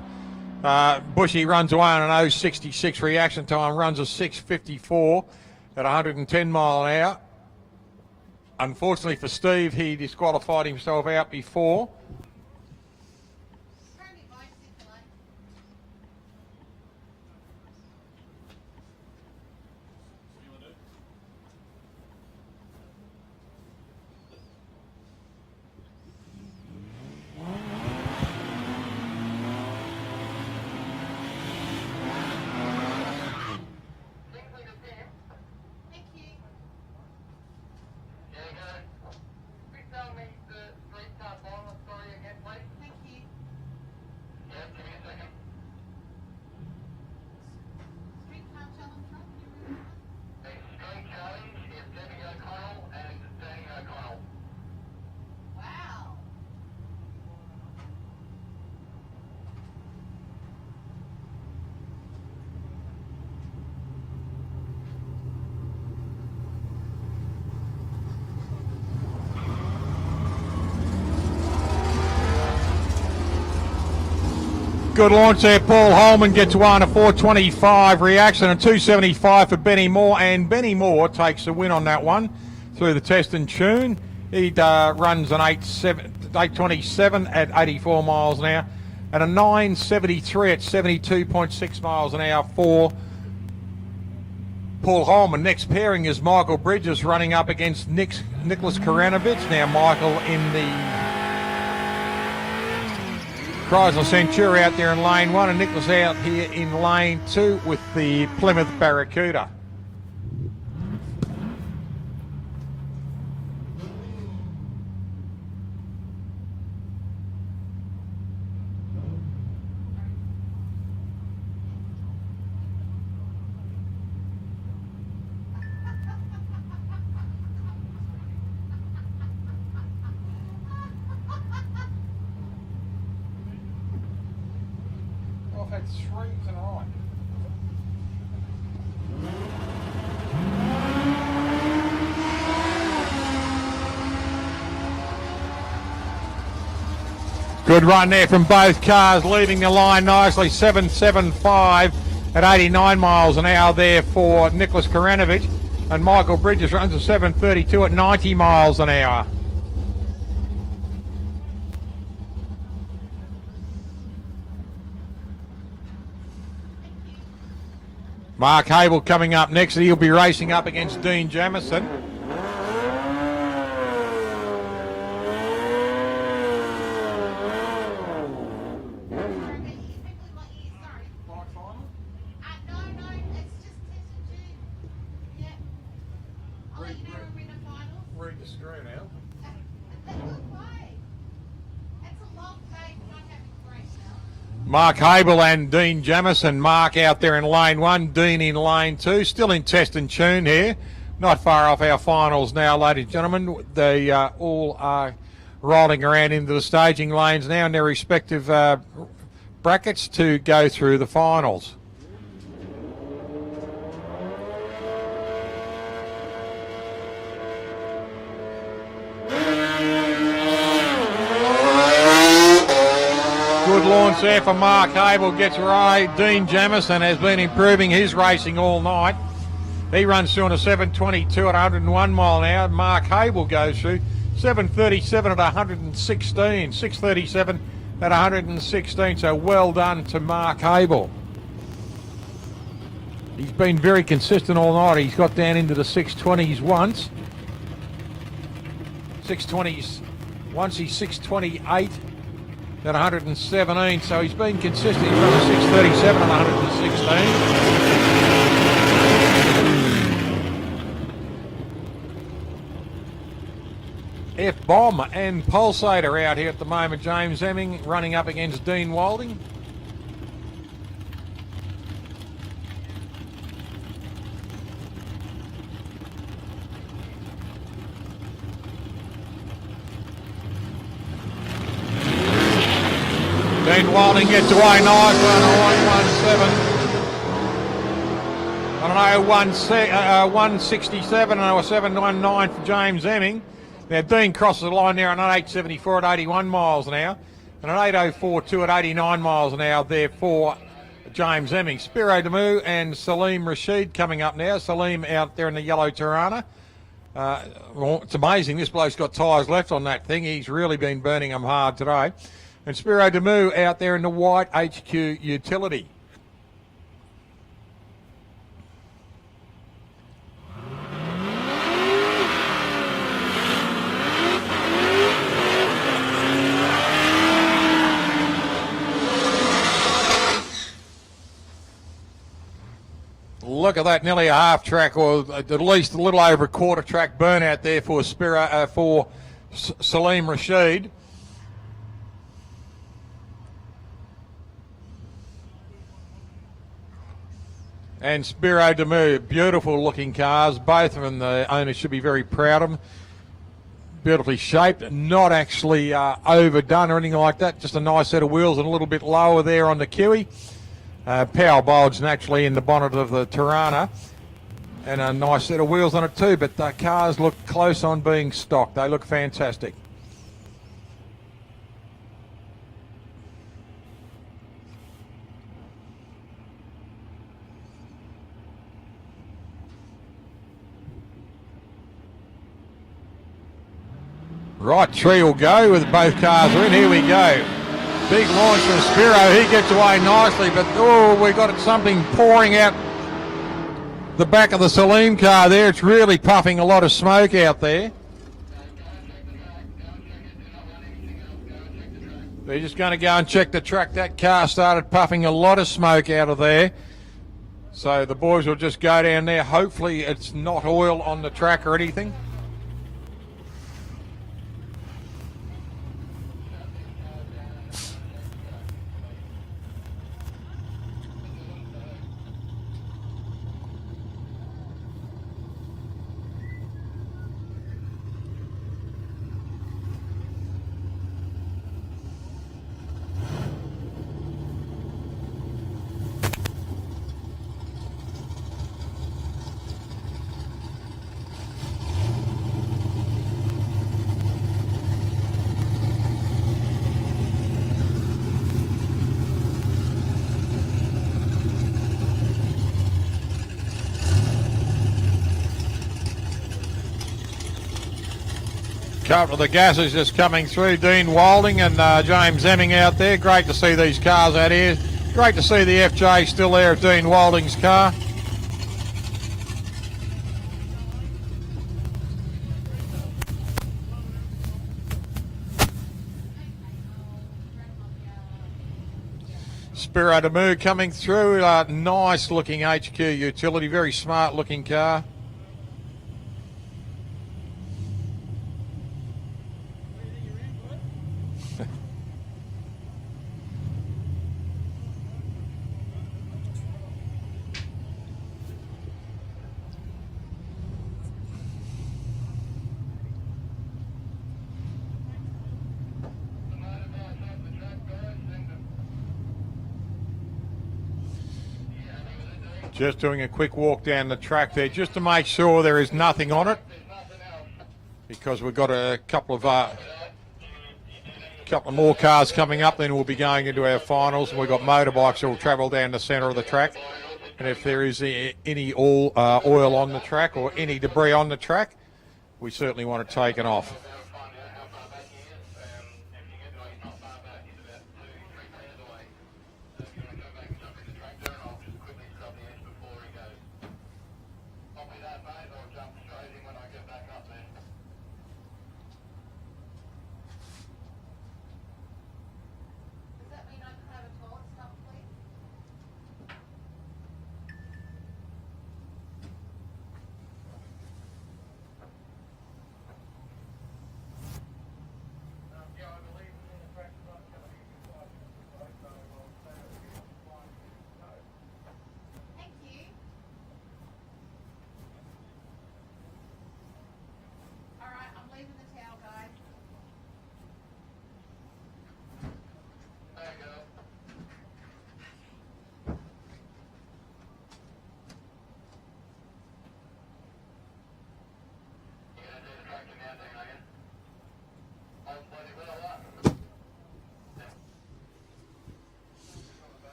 Bushy runs away on an 0.66 reaction time, runs a 6.54 at 110 mile an hour. Unfortunately for Steve, he disqualified himself out before. Good launch there. Paul Holman gets one, a 4.25 reaction, a 2.75 for Benny Moore, and Benny Moore takes the win on that one through the test and tune. He runs an 8.27 at 84 miles an hour and a 9.73 at 72.6 miles an hour for Paul Holman. Next pairing is Michael Bridges running up against Nicholas Karanovich. Now Michael in the Chrysler Centura out there in lane 1 and Nicholas out here in lane 2 with the Plymouth Barracuda. I've had 3 tonight. Good run there from both cars, leaving the line nicely. 7.75 at 89 miles an hour there for Nicholas Karanovich, and Michael Bridges runs a 7.32 at 90 miles an hour. Mark Hable coming up next. He'll be racing up against Dean Jamison. Read the screen out. Mark Hable and Dean Jamison. Mark out there in lane 1, Dean in lane 2. Still in test and tune here. Not far off our finals now, ladies and gentlemen. They all are rolling around into the staging lanes now in their respective brackets to go through the finals. Good launch there for Mark Hable, gets right. Dean Jamison has been improving his racing all night. He runs through on a 7:22 at 101 mile an hour. Mark Hable goes through 7:37 at 116. 6:37 at 116. So well done to Mark Hable. He's been very consistent all night. He's got down into the 620s once. 620s once. He's 628 at 117. So he's been consistent. He's run a 6:37 at 116. F-Bomb and Pulsator out here at the moment. James Hemming running up against Dean Wilding. Dean Wilding gets away nice on a 117. I don't know, 167 and a 719 for James Hemming. Now Dean crosses the line there on an 874 at 81 miles an hour and an 8042 at 89 miles an hour there for James Hemming. Spiro Damu and Salim Rashid coming up now. Salim out there in the yellow Tirana. Well, it's amazing. This bloke's got tyres left on that thing. He's really been burning them hard today. And Spiro Damu out there in the white HQ utility. Look at that, nearly a half track, or at least a little over a quarter track burnout there for Salim Rashid. And Spiro Damu, beautiful looking cars. Both of them, the owners should be very proud of them. Beautifully shaped, not actually overdone or anything like that. Just a nice set of wheels and a little bit lower there on the Kiwi. Power bulge naturally in the bonnet of the Tirana, and a nice set of wheels on it too, but the cars look close on being stocked. They look fantastic. Right, tree will go with both cars are in. Here we go. Big launch from Spiro. He gets away nicely, but we got something pouring out the back of the Salim car there. It's really puffing a lot of smoke out there. They're just going to go and check the track. That car started puffing a lot of smoke out of there. So the boys will just go down there. Hopefully it's not oil on the track or anything. Couple of the gases just coming through. Dean Wilding and James Hemming out there. Great to see these cars out here. Great to see the FJ still there at Dean Wilding's car. Spiro Damu coming through. Nice looking HQ utility. Very smart looking car. Just doing a quick walk down the track there just to make sure there is nothing on it, because we've got a couple of more cars coming up, then we'll be going into our finals, and we've got motorbikes that will travel down the centre of the track. And if there is any oil on the track or any debris on the track, we certainly want to take it off.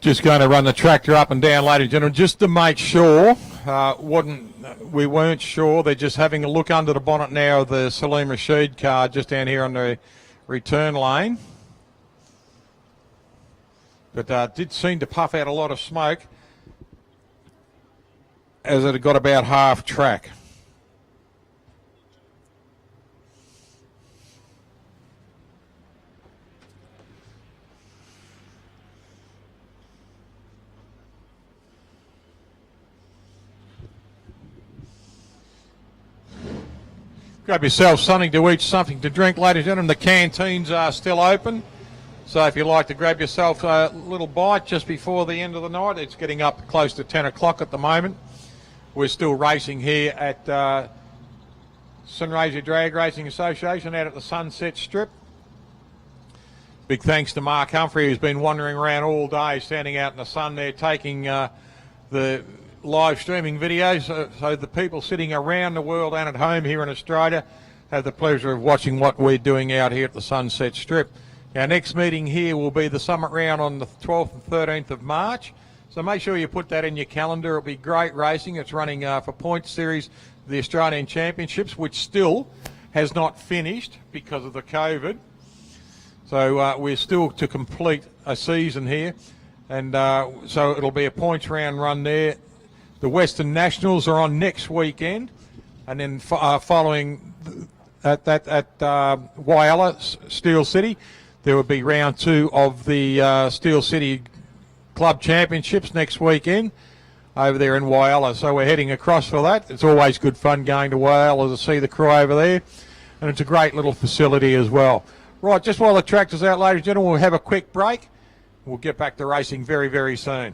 Just going to run the tractor up and down, ladies and gentlemen, just to make sure. We weren't sure. They're just having a look under the bonnet now of the Salim Rashid car just down here on the return lane. But did seem to puff out a lot of smoke as it had got about half track. Grab yourself something to eat, something to drink, ladies and gentlemen. The canteens are still open. So if you'd like to grab yourself a little bite just before the end of the night, it's getting up close to 10 o'clock at the moment. We're still racing here at Sunraysia Drag Racing Association out at the Sunset Strip. Big thanks to Mark Humphrey, who's been wandering around all day, standing out in the sun there, taking the live streaming videos, so the people sitting around the world and at home here in Australia have the pleasure of watching what we're doing out here at the Sunset Strip. Our next meeting here will be the Summit Round on the 12th and 13th of March, so make sure you put that in your calendar. It'll be great racing. It's running for Point Series, the Australian Championships, which still has not finished because of the COVID. So we're still to complete a season here, and so it'll be a points round run there. The Western Nationals are on next weekend, and then following at Whyalla, Steel City, there will be round 2 of the Steel City Club Championships next weekend over there in Whyalla. So we're heading across for that. It's always good fun going to Whyalla to see the crew over there, and it's a great little facility as well. Right, just while the tractor's out, ladies and gentlemen, we'll have a quick break. We'll get back to racing very, very soon.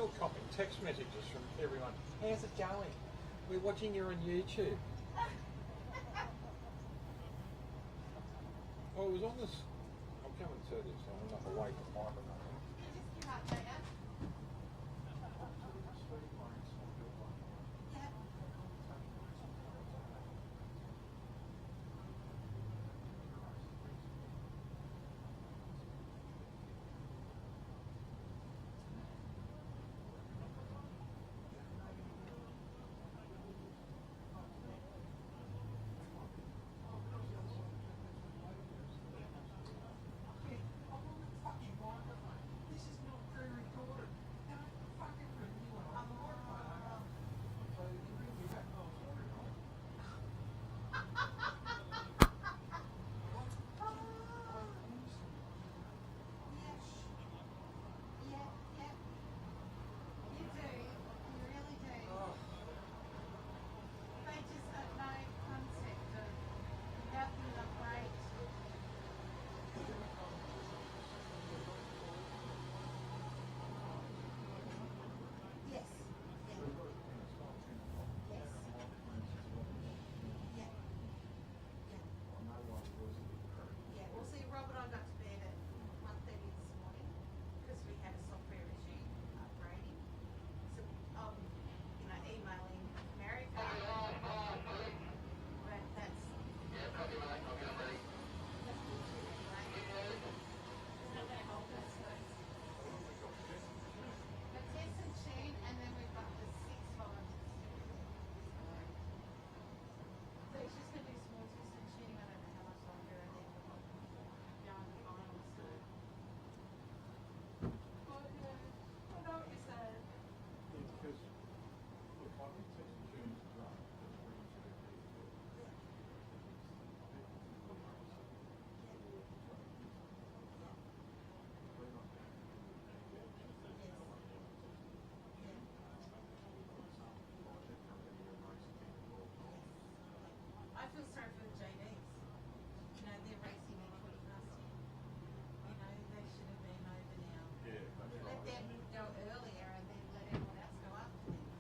still copying text messages from everyone. How's it going? We're watching you on YouTube. Oh, it was on this. I'm coming to this. I'm not away from the microphone.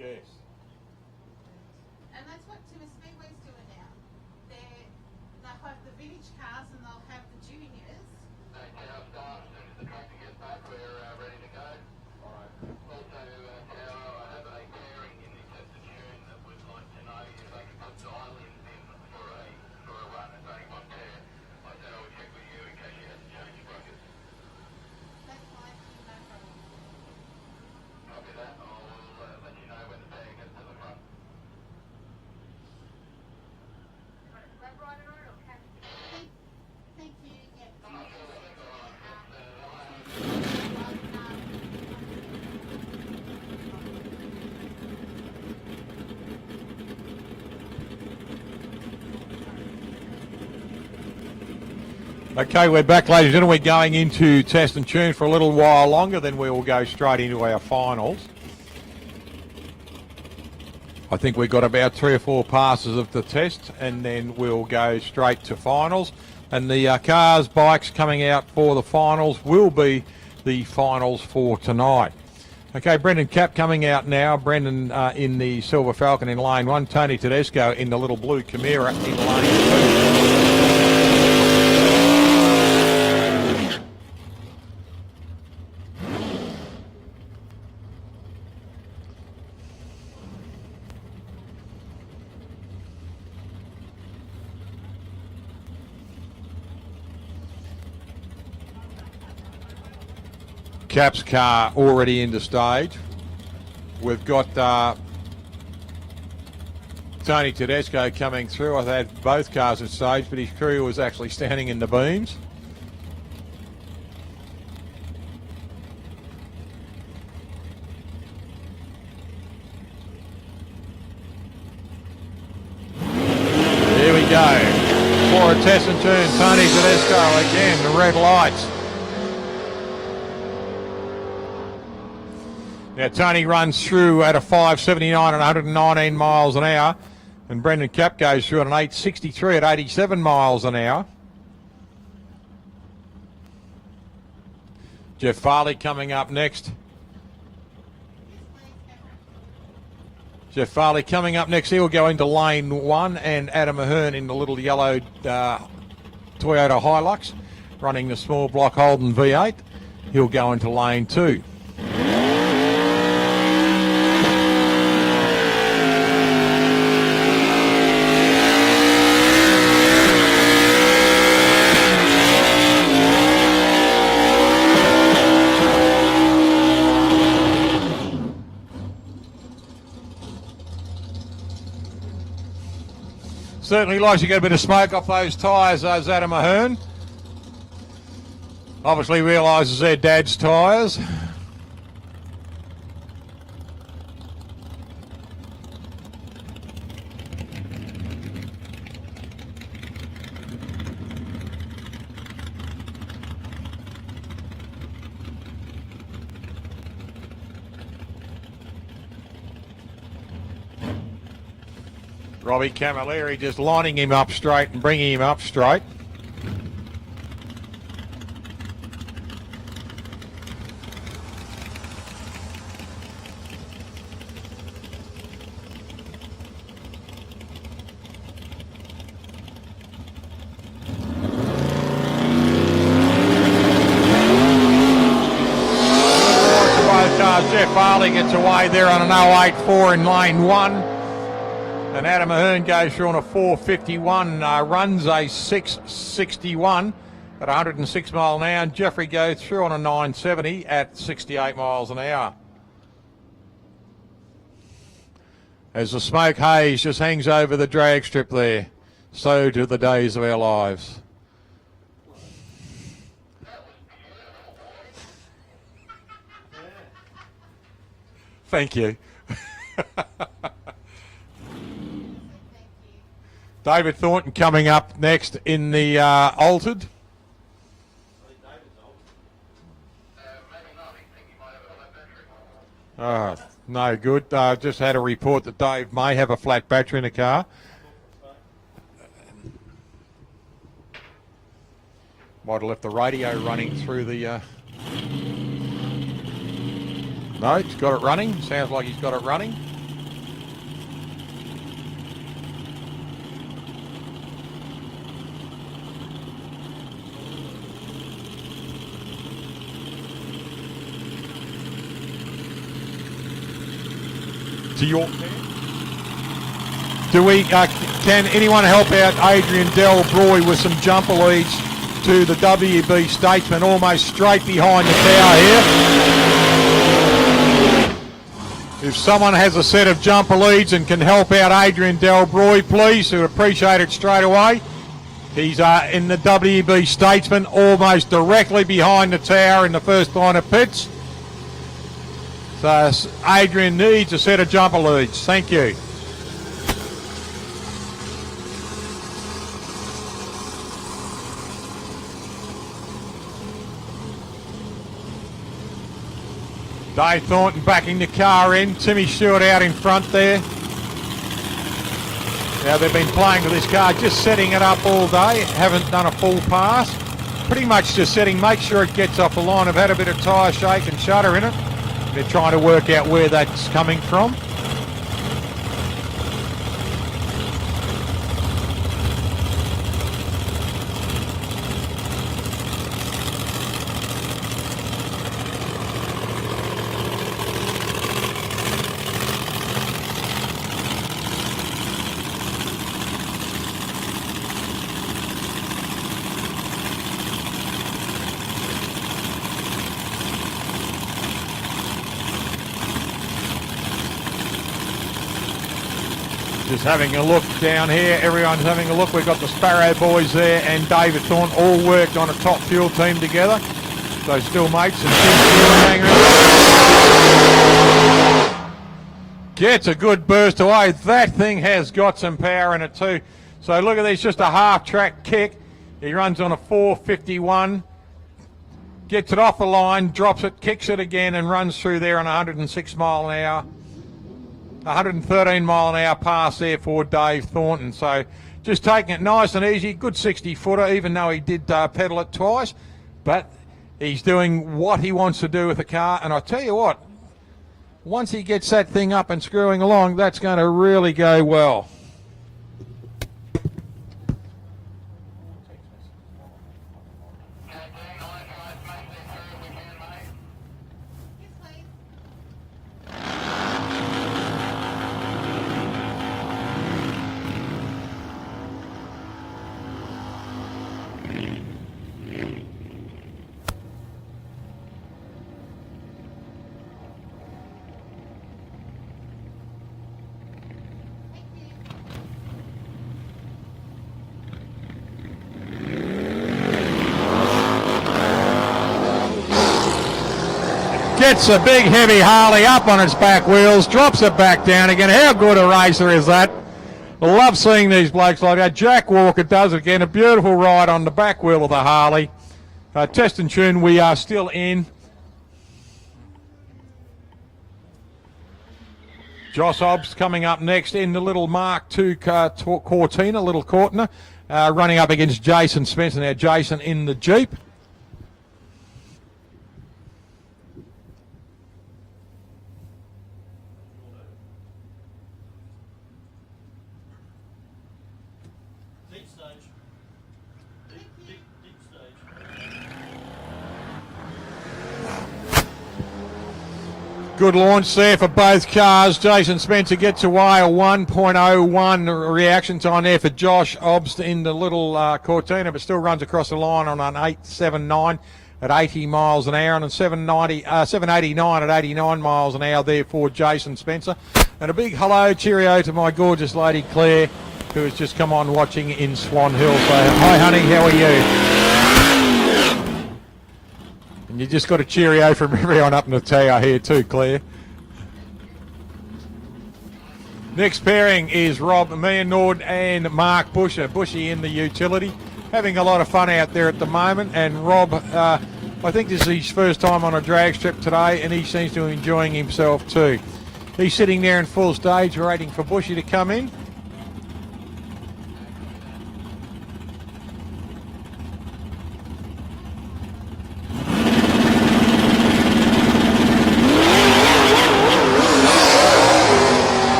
Yes. And that's what Timber Speedway's doing now. They'll have the vintage cars and they'll have the juniors. Okay, our staff, as soon as the tractor gets back, we're ready to go. Alright. Also, I have a pairing in the test of tune that would like to know if they can put dial-ins in for a run. It's only one pair. I said I would check with you in case you had to change brackets. That's fine, no problem. Copy that. I'll let you know when the pair gets to the front. Thank you. Okay, we're back, ladies and gentlemen. We're going into test and tune for a little while longer, then we will go straight into our finals. I think we've got about 3 or 4 passes of the test, and then we'll go straight to finals. And the cars, bikes coming out for the finals will be the finals for tonight. Okay, Brendan Cap coming out now. Brendan in the Silver Falcon in lane 1. Tony Tedesco in the little blue Chimera in lane 2. Cap's car already into stage. We've got Tony Tedesco coming through. I've had both cars at stage, but his crew was actually standing in the beams. Here we go. For a test and tune, Tony Tedesco again, the red lights. Now Tony runs through at a 5.79 and 119 miles an hour, and Brendan Cap goes through at an 8.63 at 87 miles an hour. Jeff Farley coming up next. Jeff Farley coming up next. He'll go into lane 1, and Adam Ahern in the little yellow Toyota Hilux, running the small block Holden V8. He'll go into lane 2. Certainly likes to get a bit of smoke off those tyres, those Adam Ahern. Obviously realises they're Dad's tyres. Robbie Camilleri just lining him up straight and bringing him up straight. Jeff Farley gets away there on an 084 in lane 1. And Adam Ahern goes through on a 451, runs a 661 at 106 mile an hour. And Jeffrey goes through on a 970 at 68 miles an hour. As the smoke haze just hangs over the drag strip there, so do the days of our lives. Thank you. David Thornton coming up next in the altered. No good. Just had a report that Dave may have a flat battery in the car. Might have left the radio running through the... No, he's got it running. Sounds like he's got it running. To your... Do we, can anyone help out Adrian Delbroy with some jumper leads to the WB Statesman, almost straight behind the tower here? If someone has a set of jumper leads and can help out Adrian Delbroy, please, we'd appreciate it straight away. He's in the WB Statesman, almost directly behind the tower in the first line of pits. So Adrian needs a set of jumper leads. Thank you. Dave Thornton backing the car in. Timmy Stewart out in front there. Now they've been playing with this car, just setting it up all day. Haven't done a full pass. Pretty much just setting, make sure it gets off the line. I've had a bit of tyre shake and shudder in it. They're trying to work out where that's coming from. Just having a look down here, everyone's having a look. We've got the Sparrow boys there and David Thornton all worked on a top fuel team together. So still mates and gets a good burst away. That thing has got some power in it too. So look at this, just a half track kick. He runs on a 451, gets it off the line, drops it, kicks it again and runs through there on 106 mile an hour. 113 mile an hour pass there for Dave Thornton. So just taking it nice and easy. Good 60 footer, even though he did pedal it twice. But he's doing what he wants to do with the car. And I tell you what, once he gets that thing up and screwing along, that's going to really go well. Gets a big heavy Harley up on its back wheels, drops it back down again. How good a racer is that? Love seeing these blokes like that. Jack Walker does it again. A beautiful ride on the back wheel of the Harley. Test and tune, we are still in. Josh Hobbs coming up next in the little Mark II Cortina, little Cortina, running up against Jason Spencer. Now Jason in the Jeep. Good launch there for both cars. Jason Spencer gets away a 1.01 reaction time there for Josh Obst in the little Cortina, but still runs across the line on an 8.79 at 80 miles an hour, and 7.89 at 89 miles an hour there for Jason Spencer. And a big hello, cheerio to my gorgeous lady Claire, who has just come on watching in Swan Hill. So, hi honey, how are you? And you just got a cheerio from everyone up in the tower here too, Claire. Next pairing is Rob Meernord and Mark Busher. Bushy in the utility, having a lot of fun out there at the moment. And Rob, I think this is his first time on a drag strip today, and he seems to be enjoying himself too. He's sitting there in full stage waiting for Bushy to come in.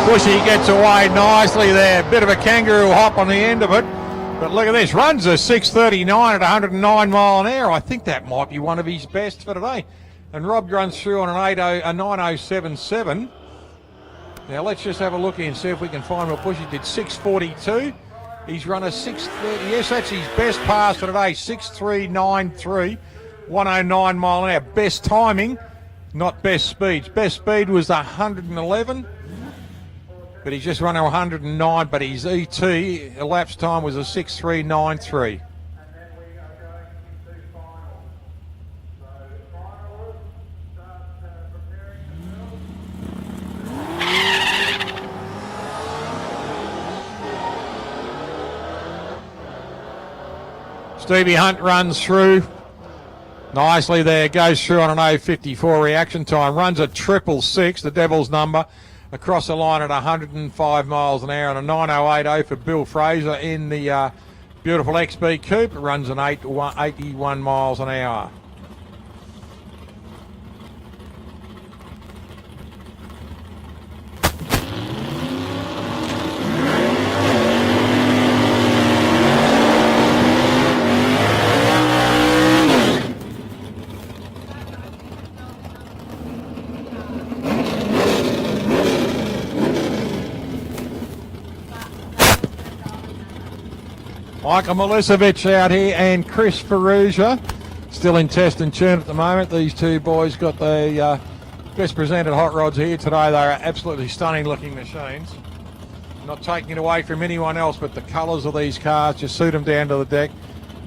Bushy gets away nicely there. Bit of a kangaroo hop on the end of it. But look at this. Runs a 6.39 at 109 mile an hour. I think that might be one of his best for today. And Rob runs through on a 9.077. Now let's just have a look and see if we can find what Bushy did. 6.42. He's run a 6.30. Yes, that's his best pass for today. 6.393. 109 mile an hour. Best timing, not best speeds. Best speed was 111. But he's just run a 109, but his ET elapsed time was a 6.393. Stevie Hunt runs through nicely there, goes through on an 0.54 reaction time, runs a 666, the Devil's number, across the line at 105 miles an hour, and a 9.080 for Bill Fraser in the beautiful XB Coupe. It runs an 81 miles an hour. Michael Milicevic out here and Chris Ferrugia still in test and tune at the moment. These two boys got the best presented hot rods here today. They are absolutely stunning looking machines. Not taking it away from anyone else, but the colours of these cars just suit them down to the deck.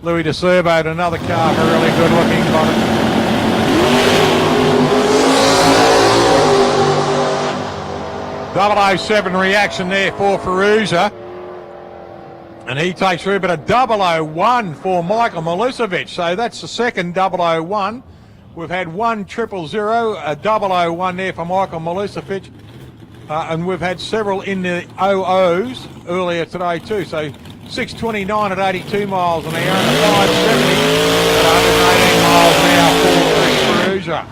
Louis De Servo had another car for a really good looking bonnet. 007 reaction there for Ferrugia. And he takes through, but a 001 for Michael Milicevic. So that's the second 001. We've had 1 000, a 001 there for Michael Milicevic. And we've had several in the 00s earlier today too. So 6.29 at 82 miles an hour and a 5.70 at 118 miles an hour for Ferrugia.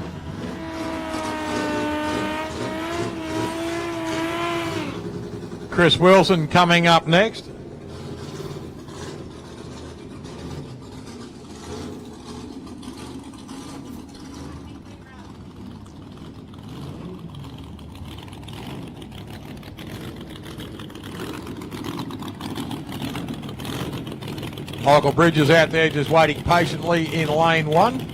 Chris Wilson coming up next. Michael Bridges out there just waiting patiently in lane 1.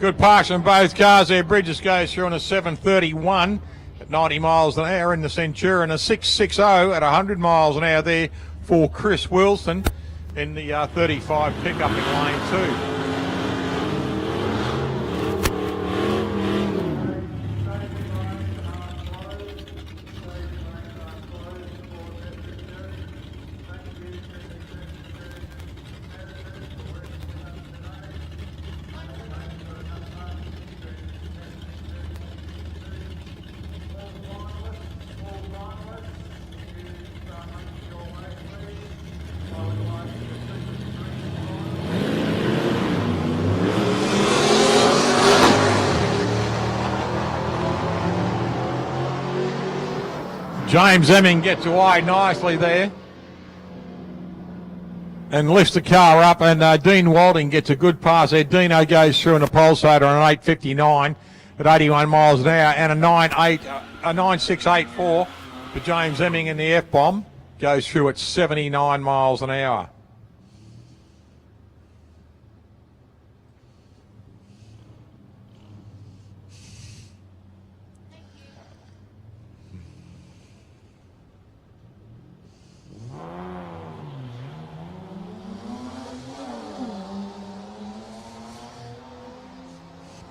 Good pass from both cars there. Bridges goes through on a 7.31 at 90 miles an hour in the Centurion. A 6.60 at 100 miles an hour there for Chris Wilson in the 35 pickup in lane 2. James Emming gets away nicely there and lifts the car up, and Dean Walding gets a good pass there. Dino goes through in a pulsator on an 8.59 at 81 miles an hour, and a 9.684 for James Emming in the F-bomb goes through at 79 miles an hour.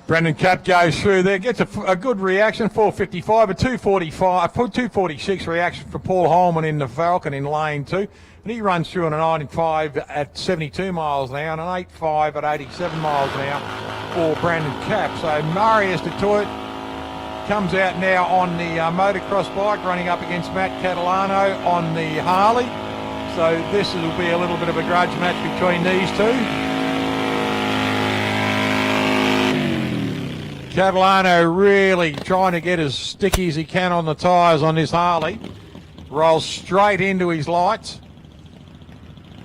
Brendan Capp goes through there, gets a good reaction, 4.55, a 2.46 reaction for Paul Holman in the Falcon in lane 2. And he runs through on a 9.5 at 72 miles an hour and an 8.5 at 87 miles an hour for Brendan Capp. So Marius Detroit comes out now on the motocross bike, running up against Matt Catalano on the Harley. So this will be a little bit of a grudge match between these two. Catalano really trying to get as sticky as he can on the tyres on this Harley. Rolls straight into his lights.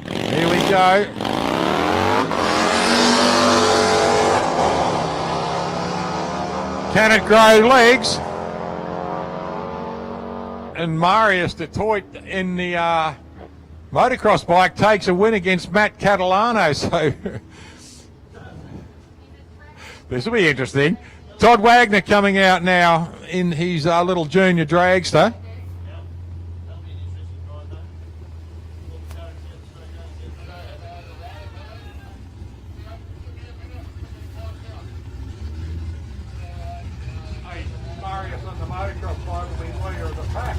Here we go. Can it grow legs? And Marius Detroit in the motocross bike takes a win against Matt Catalano. So this will be interesting. Todd Wagner coming out now in his little junior dragster. Marius on the motocross bike will be leader of the pack.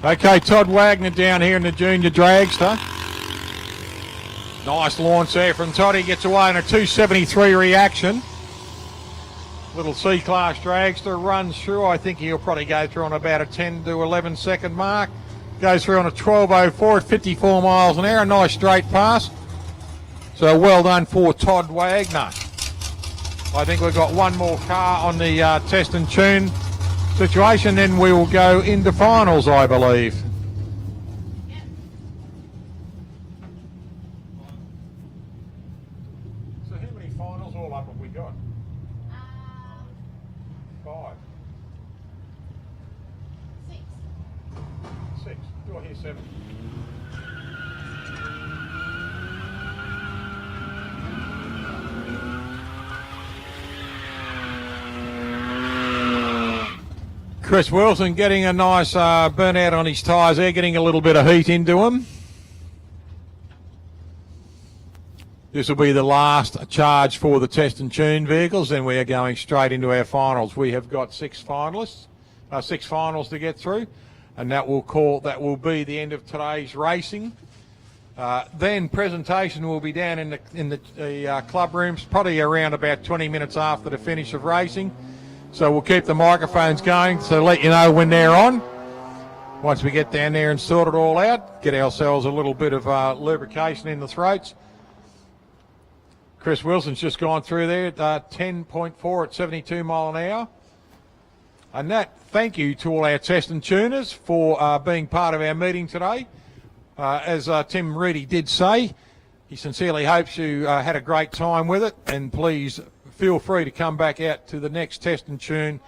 Okay, Todd Wagner down here in the junior dragster. Nice launch there from Todd. He gets away in a 2.73 reaction. Little C-class dragster runs through. I think he'll probably go through on about a 10 to 11 second mark. Goes through on a 12.04 at 54 miles an hour. A nice straight pass. So well done for Todd Wagner. I think we've got one more car on the test and tune situation, then we will go into finals, I believe. Go here, 7. Chris Wilson getting a nice burnout on his tyres there, getting a little bit of heat into him. This will be the last charge for the test and tune vehicles, then we are going straight into our finals. We have got 6 finalists, 6 finals to get through, and that will be the end of today's racing. Then presentation will be down in the club rooms, probably around about 20 minutes after the finish of racing. So we'll keep the microphones going to let you know when they're on. Once we get down there and sort it all out, get ourselves a little bit of lubrication in the throats. Chris Wilson's just gone through there at 10.4 at 72 mile an hour. And that, thank you to all our test and tuners for being part of our meeting today. As Tim Reedy did say, he sincerely hopes you had a great time with it, and please feel free to come back out to the next test and tune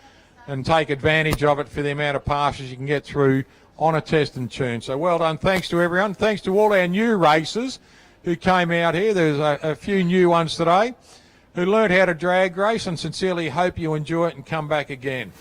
and take advantage of it for the amount of passes you can get through on a test and tune. So well done. Thanks to everyone. Thanks to all our new racers who came out here. There's a few new ones today who learned how to drag race, and sincerely hope you enjoy it and come back again.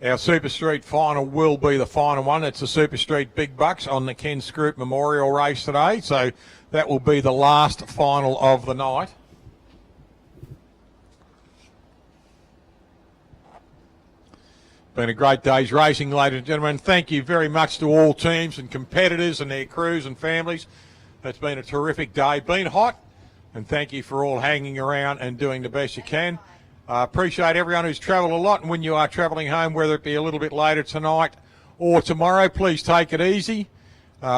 Our Super Street final will be the final one. It's the Super Street Big Bucks on the Ken Scroop Memorial race today. So that will be the last final of the night. Been a great day's racing, ladies and gentlemen. Thank you very much to all teams and competitors and their crews and families. It's been a terrific day. Been hot, and thank you for all hanging around and doing the best you can. Appreciate everyone who's travelled a lot, and when you are travelling home, whether it be a little bit later tonight or tomorrow, please take it easy.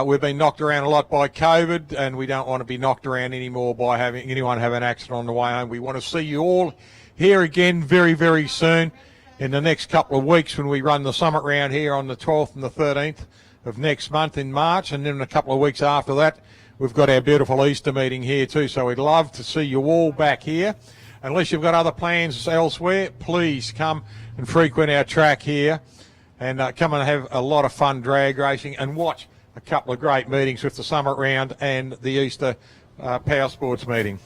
We've been knocked around a lot by COVID, and we don't want to be knocked around anymore by having anyone have an accident on the way home. We want to see you all here again very, very soon in the next couple of weeks when we run the summit round here on the 12th and the 13th of next month in March, and then a couple of weeks after that, we've got our beautiful Easter meeting here too. So we'd love to see you all back here. Unless you've got other plans elsewhere, please come and frequent our track here and come and have a lot of fun drag racing and watch a couple of great meetings with the Summit Round and the Easter Power Sports meeting.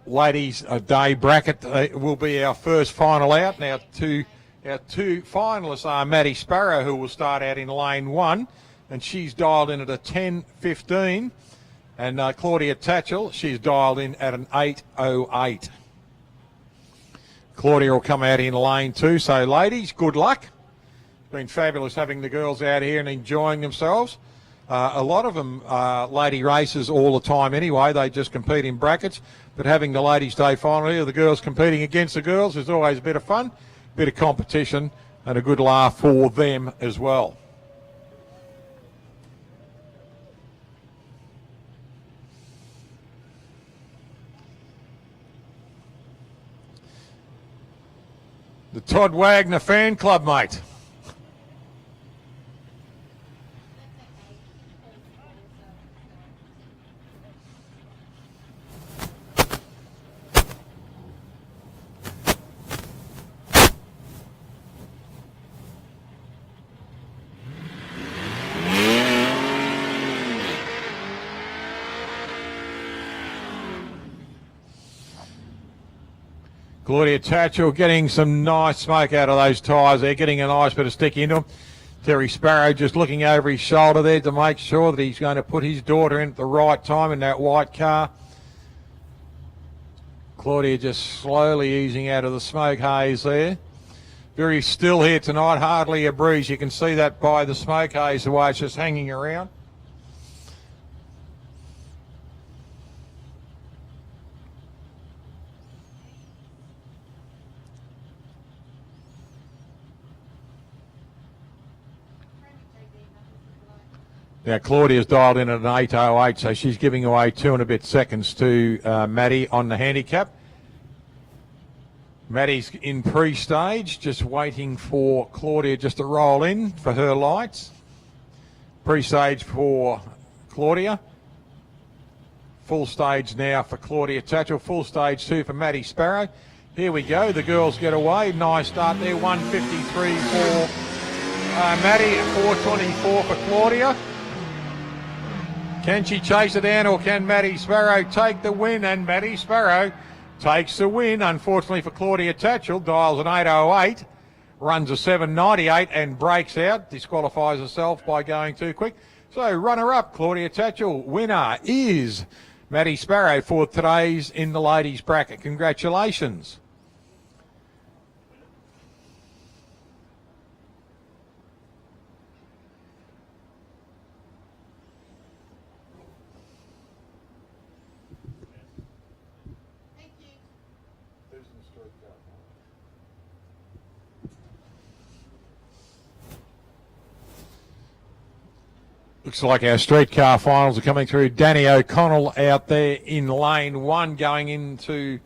Ladies' day bracket will be our first final out. Now, our two finalists are Maddie Sparrow, who will start out in lane 1. And she's dialed in at a 10.15. And Claudia Tatchell, she's dialed in at an 8.08. Claudia will come out in lane 2. So, ladies, good luck. It's been fabulous having the girls out here and enjoying themselves. A lot of them lady races all the time anyway. They just compete in brackets. But having the ladies' day final here, the girls competing against the girls, is always a bit of fun, a bit of competition, and a good laugh for them as well. The Todd Wagner fan club, mate. Claudia Tatchell getting some nice smoke out of those tyres there, getting a nice bit of stick into them. Terry Sparrow just looking over his shoulder there to make sure that he's going to put his daughter in at the right time in that white car. Claudia just slowly easing out of the smoke haze there. Very still here tonight, hardly a breeze. You can see that by the smoke haze, the way it's just hanging around. Now, Claudia's dialed in at an 8.08, so she's giving away 2 and a bit seconds to Maddie on the handicap. Maddie's in pre-stage, just waiting for Claudia just to roll in for her lights. Pre-stage for Claudia. Full stage now for Claudia Tatchell. Full stage 2 for Maddie Sparrow. Here we go. The girls get away. Nice start there. 153 for Maddie. 424 for Claudia. Can she chase it down, or can Maddie Sparrow take the win? And Maddie Sparrow takes the win. Unfortunately for Claudia Tatchell, dials an 8.08, runs a 7.98 and breaks out. Disqualifies herself by going too quick. So runner-up, Claudia Tatchell. Winner is Maddie Sparrow for today's in the ladies bracket. Congratulations. Looks like our streetcar finals are coming through. Danny O'Connell out there in lane 1 going into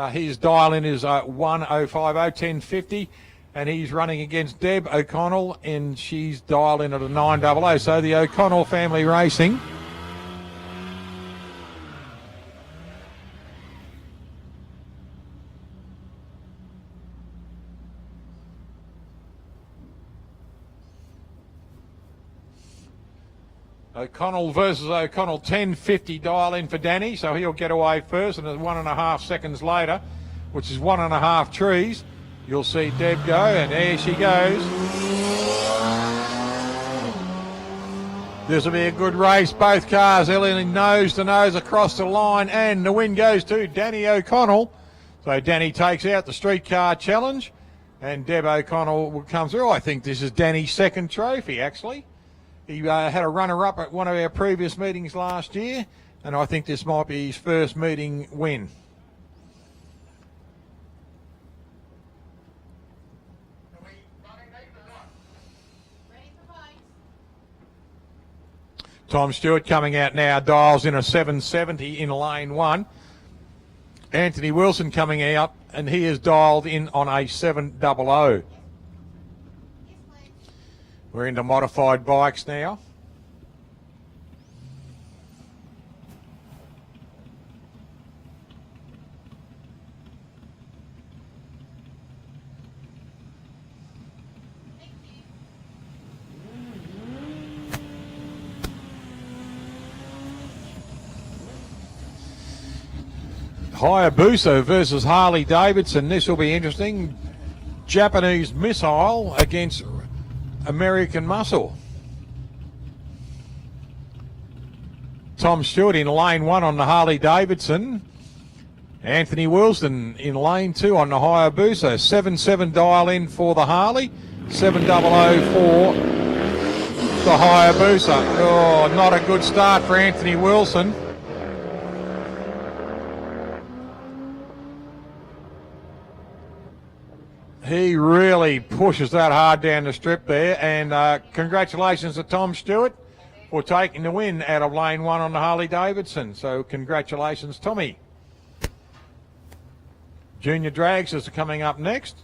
his dial-in is 1050, 1050, and he's running against Deb O'Connell, and she's dialed in at a 900. So the O'Connell family racing. O'Connell versus O'Connell, 10.50 dial in for Danny, so he'll get away first, and 1.5 seconds later, which is 1.5 trees, you'll see Deb go, and there she goes. This will be a good race. Both cars early nose to nose across the line, and the win goes to Danny O'Connell. So Danny takes out the streetcar challenge, and Deb O'Connell will come through. I think this is Danny's second trophy, actually. He had a runner-up at one of our previous meetings last year, and I think this might be his first meeting win. Tom Stewart coming out now, dials in a 770 in lane 1. Anthony Wilson coming out, and he is dialed in on a 700. We're into modified bikes now. Hayabusa versus Harley Davidson. This will be interesting. Japanese Missile against American Muscle. Tom Stewart in lane 1 on the Harley Davidson. Anthony Wilson in lane 2 on the Hayabusa. 7-7 dial in for the Harley. 700 for the Hayabusa. Oh, not a good start for Anthony Wilson. He really pushes that hard down the strip there, and congratulations to Tom Stewart for taking the win out of lane 1 on the Harley Davidson. So congratulations, Tommy. Junior Dragsters are coming up next.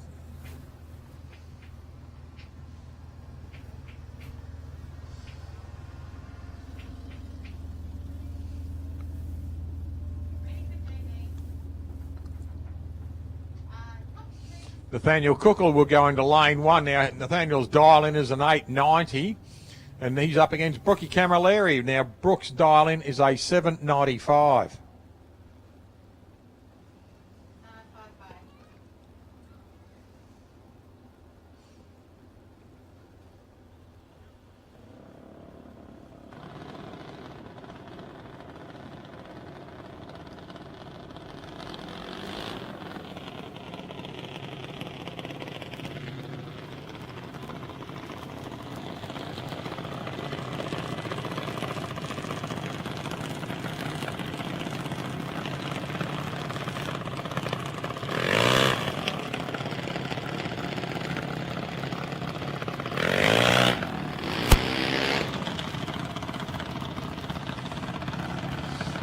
Nathaniel Cookle will go into lane 1 now. Nathaniel's dial-in is an 890, and he's up against Brookie Camilleri. Now, Brooks' dial-in is a 795.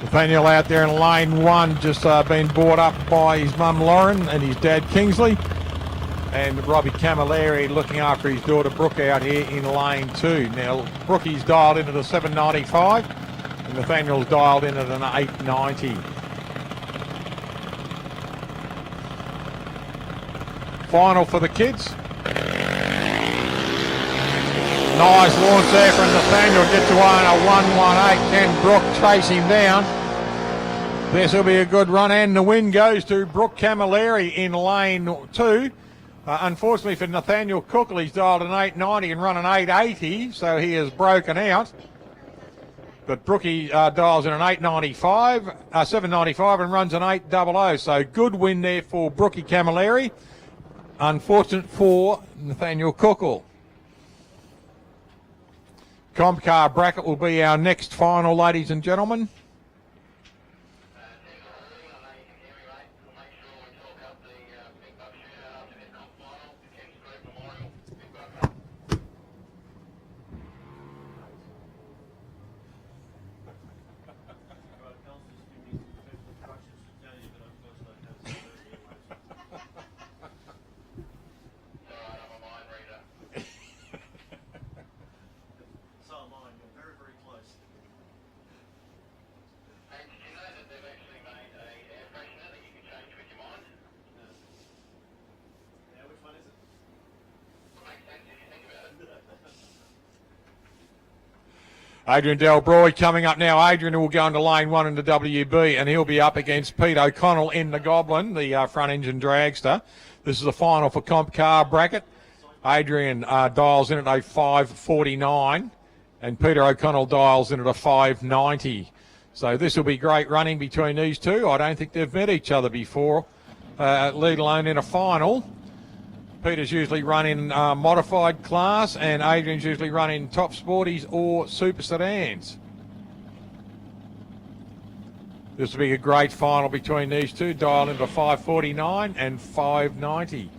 Nathaniel out there in lane 1, just been brought up by his mum Lauren and his dad Kingsley. And Robbie Camilleri looking after his daughter Brooke out here in lane 2. Now, Brookie's dialed in at a 795 and Nathaniel's dialed in at an 890. Final for the kids. Nice launch there from Nathaniel. Gets away on a 118. Ken Brooke chase him down. This will be a good run, and the win goes to Brooke Camilleri in lane 2. Unfortunately for Nathaniel Cookle, he's dialed an 890 and run an 880, so he has broken out. But Brookie dials in an 795 and runs an 800. So good win there for Brookie Camilleri. Unfortunate for Nathaniel Cookle. Comp car bracket will be our next final, ladies and gentlemen. Adrian Delbroy coming up now. Adrian will go into lane 1 in the WB, and he'll be up against Pete O'Connell in the Goblin, the front engine dragster. This is the final for comp car bracket. Adrian dials in at a 549, and Peter O'Connell dials in at a 590. So this will be great running between these two. I don't think they've met each other before, let alone in a final. Peter's usually run in modified class, and Adrian's usually run in top sporties or super sedans. This will be a great final between these two. Dial into 549 and 590.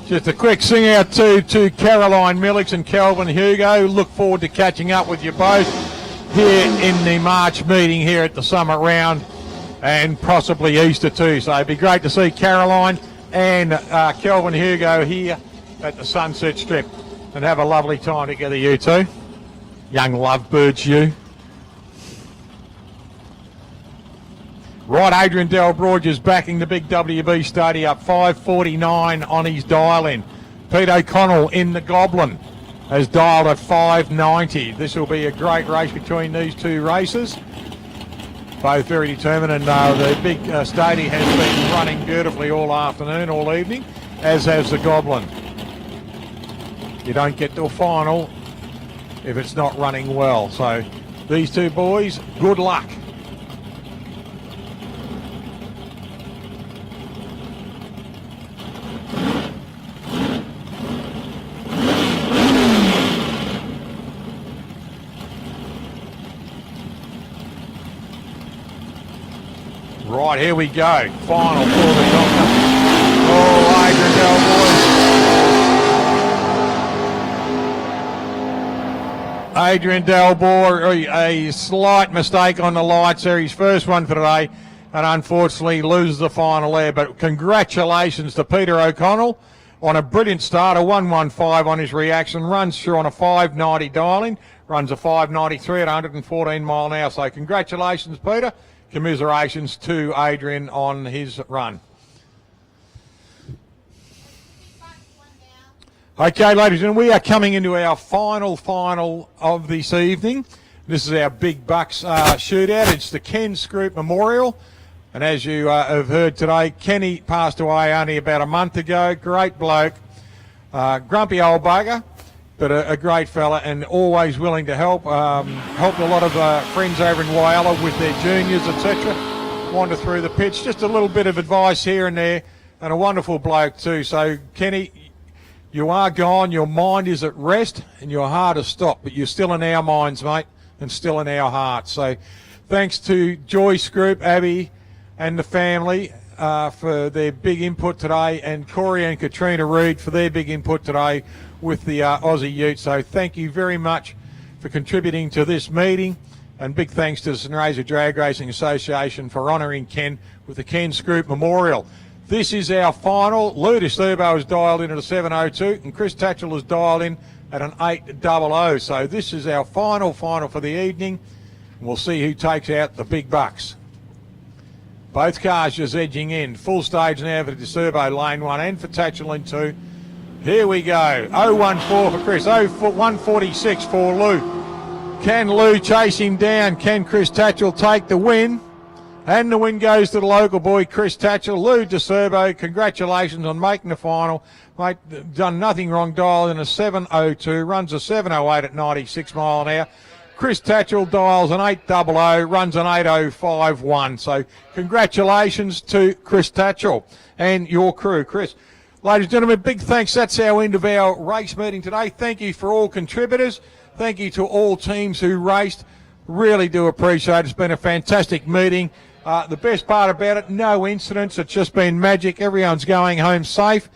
Just a quick sing out to Caroline Millix and Kelvin Hugo. Look forward to catching up with you both here in the March meeting here at the Summit Round and possibly Easter too. So it'd be great to see Caroline and Kelvin Hugo here at the Sunset Strip and have a lovely time together, you two. Young lovebirds, you. Right, Adrian Delbroy is backing the big WB Stady up, 549 on his dial-in. Pete O'Connell in the Goblin has dialed at 590. This will be a great race between these two races. Both very determined, and the big Stady has been running beautifully all afternoon, all evening, as has the Goblin. You don't get to a final if it's not running well. So these two boys, good luck. Right, here we go. Final for the Doctor. Oh, Adrian Delbroy, a slight mistake on the lights there. His first one for today, and unfortunately loses the final there. But congratulations to Peter O'Connell on a brilliant start, a 115 on his reaction. Runs through on a 590 dialing. Runs a 593 at 114 mile an hour. So congratulations, Peter. Commiserations to Adrian on his run. Okay, ladies and gentlemen, we are coming into our final of this evening. This is our big bucks shootout. It's the Ken Scroop Memorial. And as you have heard today, Kenny passed away only about a month ago. Great bloke. Grumpy old bugger. but a great fella and always willing to help. Helped a lot of friends over in Whyalla with their juniors, etc. Wander through the pitch. Just a little bit of advice here and there, and a wonderful bloke too. So, Kenny, you are gone. Your mind is at rest and your heart has stopped, but you're still in our minds, mate, and still in our hearts. So thanks to Joy Scroop, Abby and the family for their big input today, and Corey and Katrina Reid for their big input today with the Aussie Ute. So thank you very much for contributing to this meeting, and big thanks to the St Razor Drag Racing Association for honouring Ken with the Ken Scroop Memorial. This is our final. Lou DeSturbo has dialed in at a 7:02 and Chris Tatchell has dialed in at an 8:00. So this is our final for the evening. And we'll see who takes out the big bucks. Both cars just edging in. Full stage now for DeSturbo, lane 1, and for Tatchell in 2. Here we go. 014 for Chris, 146 for Lou. Can Lou chase him down? Can Chris Tatchell take the win? And the win goes to the local boy, Chris Tatchell. Lou DeSurbo, congratulations on making the final. Mate, done nothing wrong, dialed in a 7:02, runs a 7:08 at 96 mile an hour. Chris Tatchell dials an 8:00, runs an 8:05.1. So congratulations to Chris Tatchell and your crew. Chris, ladies and gentlemen, big thanks. That's our end of our race meeting today. Thank you for all contributors. Thank you to all teams who raced. Really do appreciate it. It's been a fantastic meeting. The best part about it, no incidents. It's just been magic. Everyone's going home safe.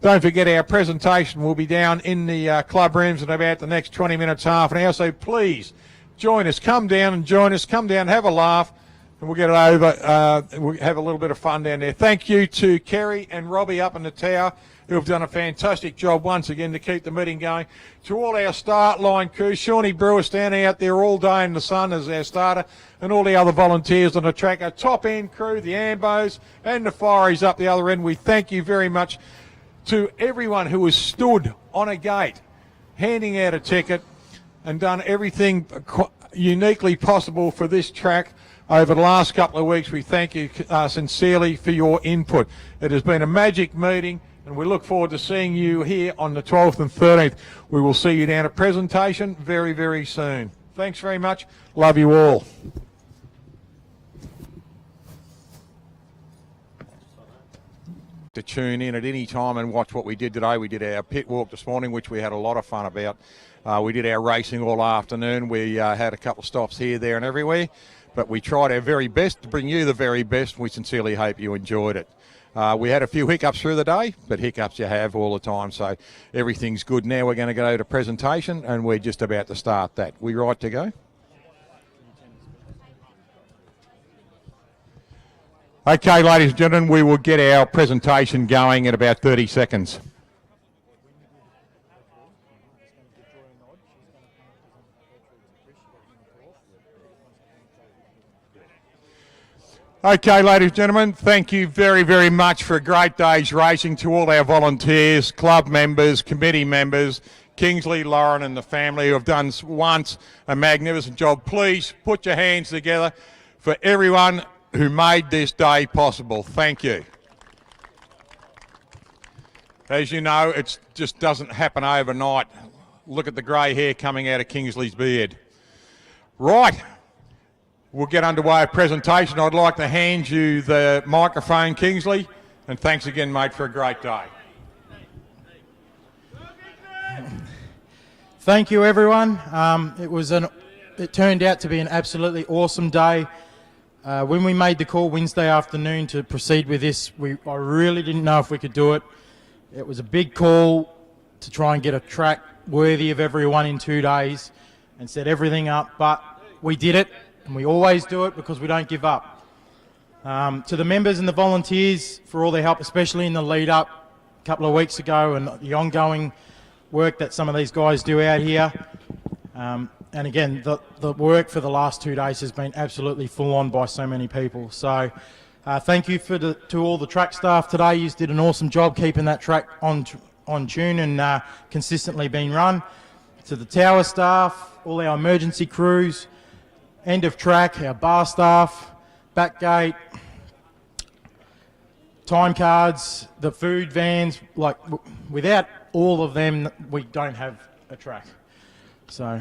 Don't forget our presentation will be down in the club rooms in about the next 20 minutes, half an hour. So please join us. Come down and join us. Come down, have a laugh, and we'll get it over. We'll have a little bit of fun down there. Thank you to Kerry and Robbie up in the tower, who have done a fantastic job once again to keep the meeting going. To all our start line crew, Shawnee Brewer standing out there all day in the sun as our starter, and all the other volunteers on the track, our top end crew, the Ambos and the Fireys up the other end. We thank you very much to everyone who has stood on a gate, handing out a ticket and done everything uniquely possible for this track over the last couple of weeks. We thank you sincerely for your input. It has been a magic meeting, and we look forward to seeing you here on the 12th and 13th. We will see you down at presentation very, very soon. Thanks very much. Love you all. To tune in at any time and watch what we did today. We did our pit walk this morning, which we had a lot of fun about. We did our racing all afternoon. We had a couple of stops here, there and everywhere, but we tried our very best to bring you the very best. We sincerely hope you enjoyed it. We had a few hiccups through the day, but hiccups you have all the time, so everything's good. Now we're going to go to presentation, and we're just about to start that. We right to go? Okay, ladies and gentlemen, we will get our presentation going in about 30 seconds. Okay, ladies and gentlemen, thank you very, very much for a great day's racing. To all our volunteers, club members, committee members, Kingsley, Lauren and the family who have done once a magnificent job. Please put your hands together for everyone who made this day possible. Thank you. As you know, it just doesn't happen overnight. Look at the grey hair coming out of Kingsley's beard. Right. We'll get underway a presentation. I'd like to hand you the microphone, Kingsley, and thanks again, mate, for a great day. Thank you, everyone. It turned out to be an absolutely awesome day. When we made the call Wednesday afternoon to proceed with this, I really didn't know if we could do it. It was a big call to try and get a track worthy of everyone in 2 days and set everything up, but we did it. And we always do it because we don't give up. To the members and the volunteers for all their help, especially in the lead up a couple of weeks ago, and the ongoing work that some of these guys do out here. And again, the work for the last 2 days has been absolutely full on by so many people. So thank you to all the track staff today. You did an awesome job keeping that track on tune and consistently being run. To the tower staff, all our emergency crews, end of track, our bar staff, back gate, time cards, the food vans. Like, without all of them, we don't have a track. So.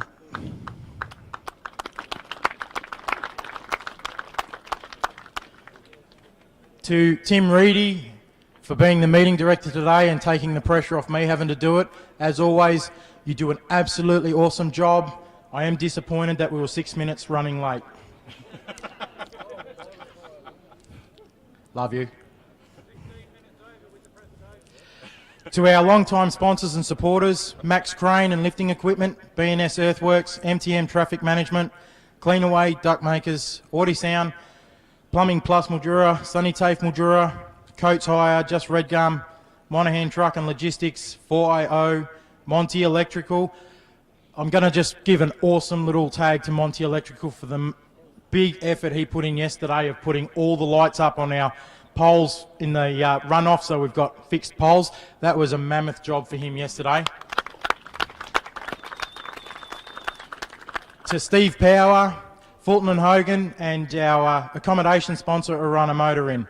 To Tim Reedy for being the meeting director today and taking the pressure off me having to do it. As always, you do an absolutely awesome job. I am disappointed that we were 6 minutes running late. Love you. To our long-time sponsors and supporters, Max Crane and Lifting Equipment, B&S Earthworks, MTM Traffic Management, Cleanaway, Duck Makers, Audi Sound, Plumbing Plus Mildura, Sunny Tafe Mildura, Coates Hire, Just Red Gum, Monaghan Truck and Logistics, 4IO, Monty Electrical. I'm going to just give an awesome little tag to Monty Electrical for the big effort he put in yesterday of putting all the lights up on our poles in the runoff, so we've got fixed poles. That was a mammoth job for him yesterday. To Steve Power, Fulton and Hogan, and our accommodation sponsor, Arana Motor Inn.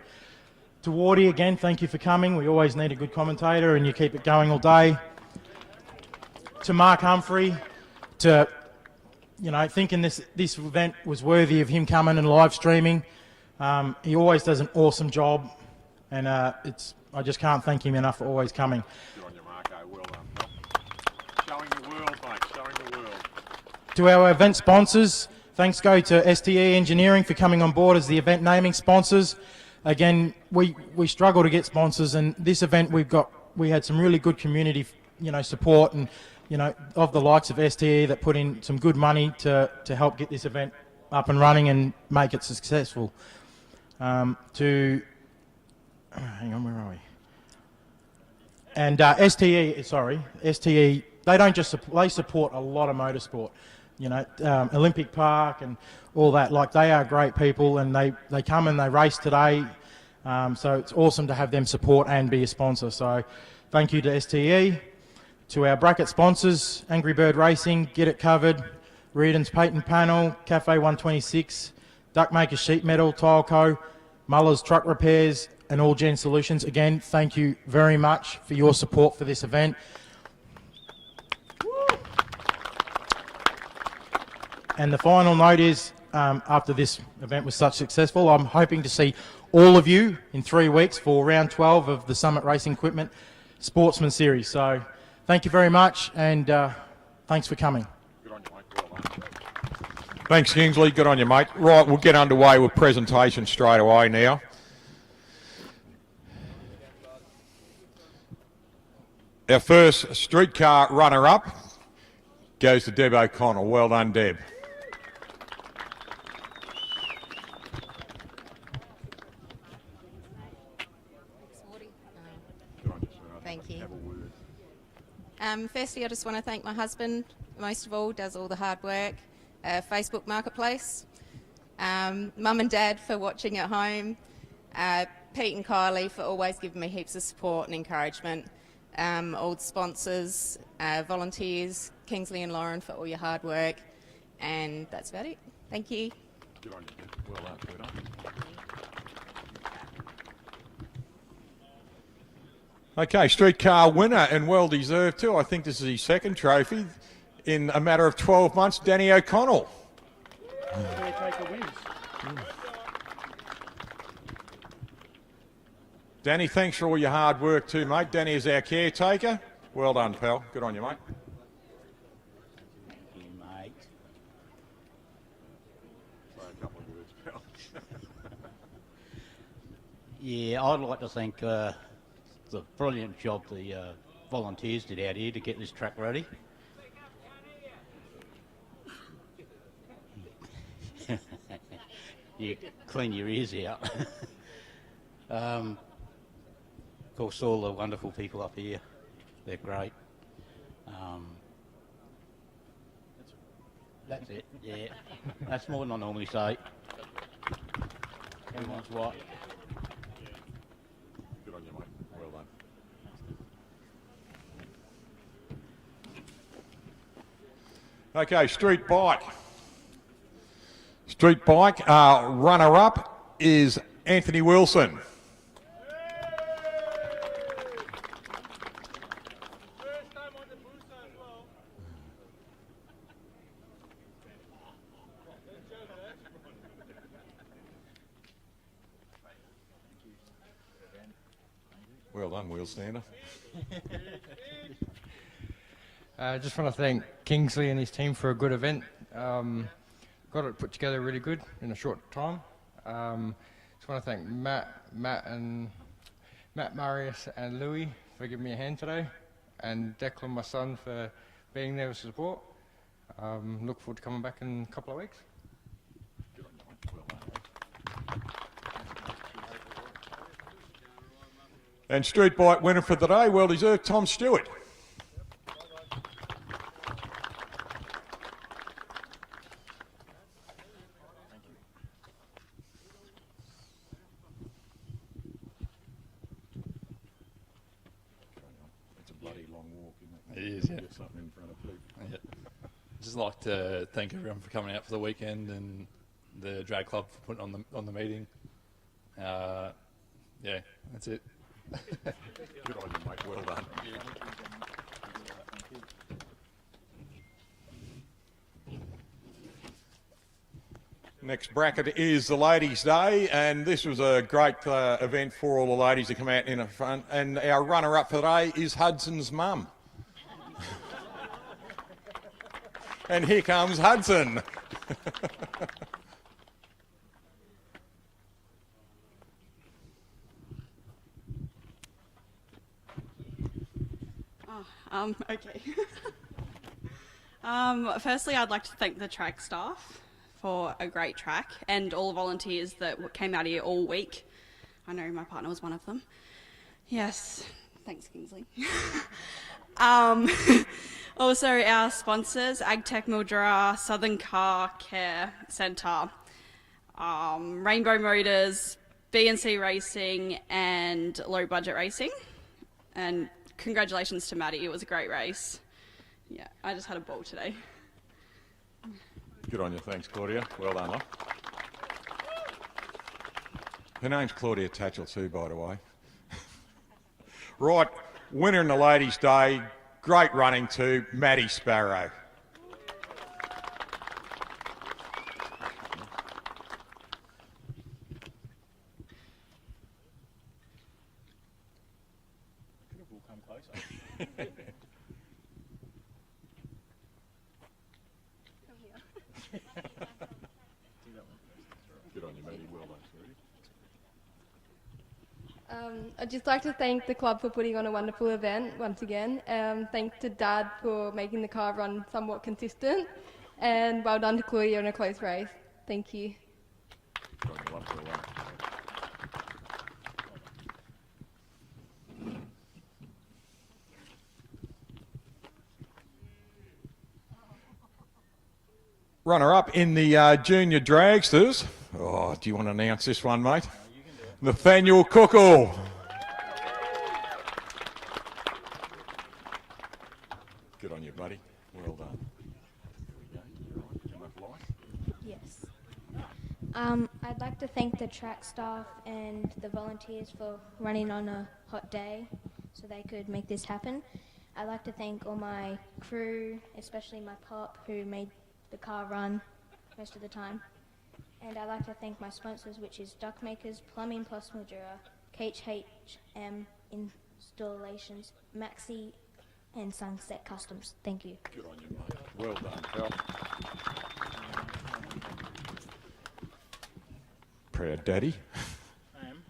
To Wardy again, thank you for coming. We always need a good commentator and you keep it going all day. To Mark Humphrey, to thinking this event was worthy of him coming and live streaming. He always does an awesome job, and I just can't thank him enough for always coming. Good on you, Marco. Well done, pal. Showing the world, mate. Showing the world. To our event sponsors, thanks go to STE Engineering for coming on board as the event naming sponsors. Again, we struggle to get sponsors, and this event we had some really good community, support and of the likes of STE that put in some good money to help get this event up and running and make it successful. Hang on, where are we? And STE, they don't just they support a lot of motorsport, Olympic Park and all that. Like, they are great people, and they come and they race today. So it's awesome to have them support and be a sponsor. So thank you to STE. To our bracket sponsors, Angry Bird Racing, Get It Covered, Reardon's Patent Panel, Cafe 126, Duckmaker Sheet Metal, Tile Co, Muller's Truck Repairs, and All Gen Solutions. Again, thank you very much for your support for this event. And the final note is, after this event was such successful, I'm hoping to see all of you in 3 weeks for round 12 of the Summit Racing Equipment Sportsman Series. So thank you very much, and thanks for coming. Good on you, mate. Well done. Thanks, Kingsley. Good on you, mate. Right, we'll get underway with presentation straight away now. Our first streetcar runner-up goes to Deb O'Connell. Well done, Deb. Thank you. Firstly, I just want to thank my husband, most of all, does all the hard work. Facebook Marketplace. Mum and Dad for watching at home. Pete and Kylie for always giving me heaps of support and encouragement. All the sponsors, volunteers, Kingsley and Lauren for all your hard work. And that's about it. Thank you. Good on you, Deb. Well done, Peter. Okay, streetcar winner, and well deserved too. I think this is his second trophy in a matter of 12 months. Danny O'Connell. Danny, thanks for all your hard work too, mate. Danny is our caretaker. Well done, pal. Good on you, mate. Thank you, mate. Say a couple of words, pal. Yeah, I'd like to thank the brilliant job the volunteers did out here to get this track ready. You clean your ears out. Of course, all the wonderful people up here, they're great. That's it, yeah. That's more than I normally say. Everyone's what? Good on you, mate. Well done. Okay, street bike. Street bike runner-up is Anthony Wilson. done, wheel stander. Just want to thank Kingsley and his team for a good event. Got it put together really good in a short time. Just want to thank Matt Marius and Louis for giving me a hand today, and Declan, my son, for being there with support. Look forward to coming back in a couple of weeks. And street bike winner for the day, well deserved, Tom Stewart. It's a bloody long walk, isn't it? It is, yeah. Get something in front of people. Yeah. Just like to thank everyone for coming out for the weekend and the drag club for putting on the meeting. Yeah, that's it. Good on you, mate. Well done. Next bracket is the Ladies' Day, and this was a great event for all the ladies to come out in the front. And our runner-up for the day is Hudson's mum. And here comes Hudson. Okay. Firstly, I'd like to thank the track staff for a great track and all the volunteers that came out here all week. I know my partner was one of them. Yes, thanks, Kingsley. Also, our sponsors, AgTech Mildura, Southern Car Care Centre, Rainbow Motors, B&C Racing, and Low Budget Racing. And congratulations to Maddie, it was a great race. Yeah, I just had a ball today. Good on you, thanks Claudia. Well done, love. Her name's Claudia Tatchell too, by the way. Right, winner in the Ladies' Day, great running to Maddie Sparrow. Good on you, Maddie. Well done, sweetie. I'd just like to thank the club for putting on a wonderful event once again. Thanks to Dad for making the car run somewhat consistent, and well done to Claudia in a close race. Thank you. Good on you, love. Well done. Runner-up in the junior dragsters. Oh, do you want to announce this one, mate? Nathaniel Cookle. Good on you, buddy. Well done. Yes. I'd like to thank the track staff and the volunteers for running on a hot day so they could make this happen. I'd like to thank all my crew, especially my pop, who made the car run most of the time. And I'd like to thank my sponsors, which is Duck Makers, Plumbing Plus Mildura, KHM Installations, Maxi, and Sunset Customs. Thank you. Good on you, mate. Well done, pal. Proud daddy. I am.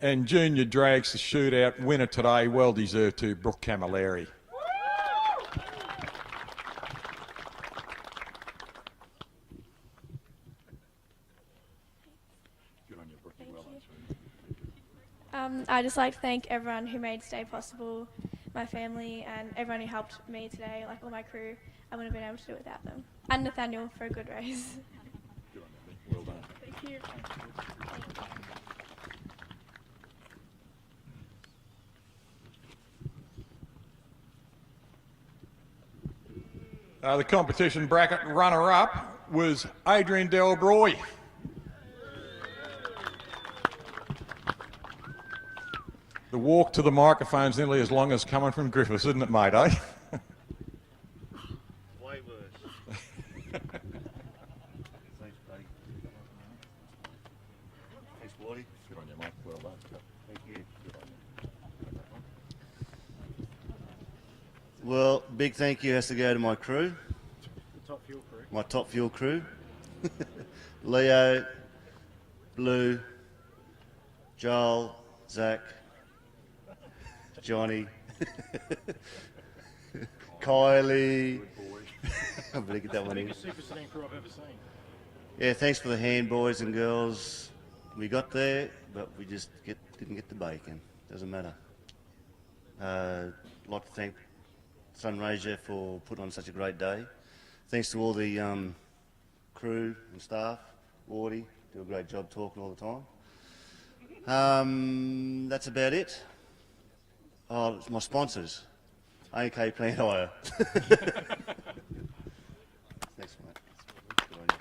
And junior drags the shootout winner today, well deserved to Brooke Camilleri. I'd just like to thank everyone who made today possible, my family and everyone who helped me today, like all my crew. I wouldn't have been able to do it without them. And Nathaniel for a good race. Good on you, well done. Thank you. The competition bracket runner-up was Adrian Delbroy. The walk to the microphone's nearly as long as coming from Griffiths, isn't it, mate, eh? Way worse. Thanks, buddy. Thanks, Lloydie. Good on you, mate. Well done. Thank you. Good on you. Well, big thank you has to go to my crew, The top fuel crew. my top fuel crew. Leo, Blue, Joel, Zach, Johnny, Kylie. I better get that one in. Biggest super sedan crew I've ever seen. Yeah, thanks for the hand, boys and girls. We got there, but we just didn't get the bacon. Doesn't matter. I'd like to thank Sunraysia for putting on such a great day. Thanks to all the crew and staff. Wardy, do a great job talking all the time. That's about it. Oh, it's my sponsors. AK Plant Hire. Thanks, mate. Good on you.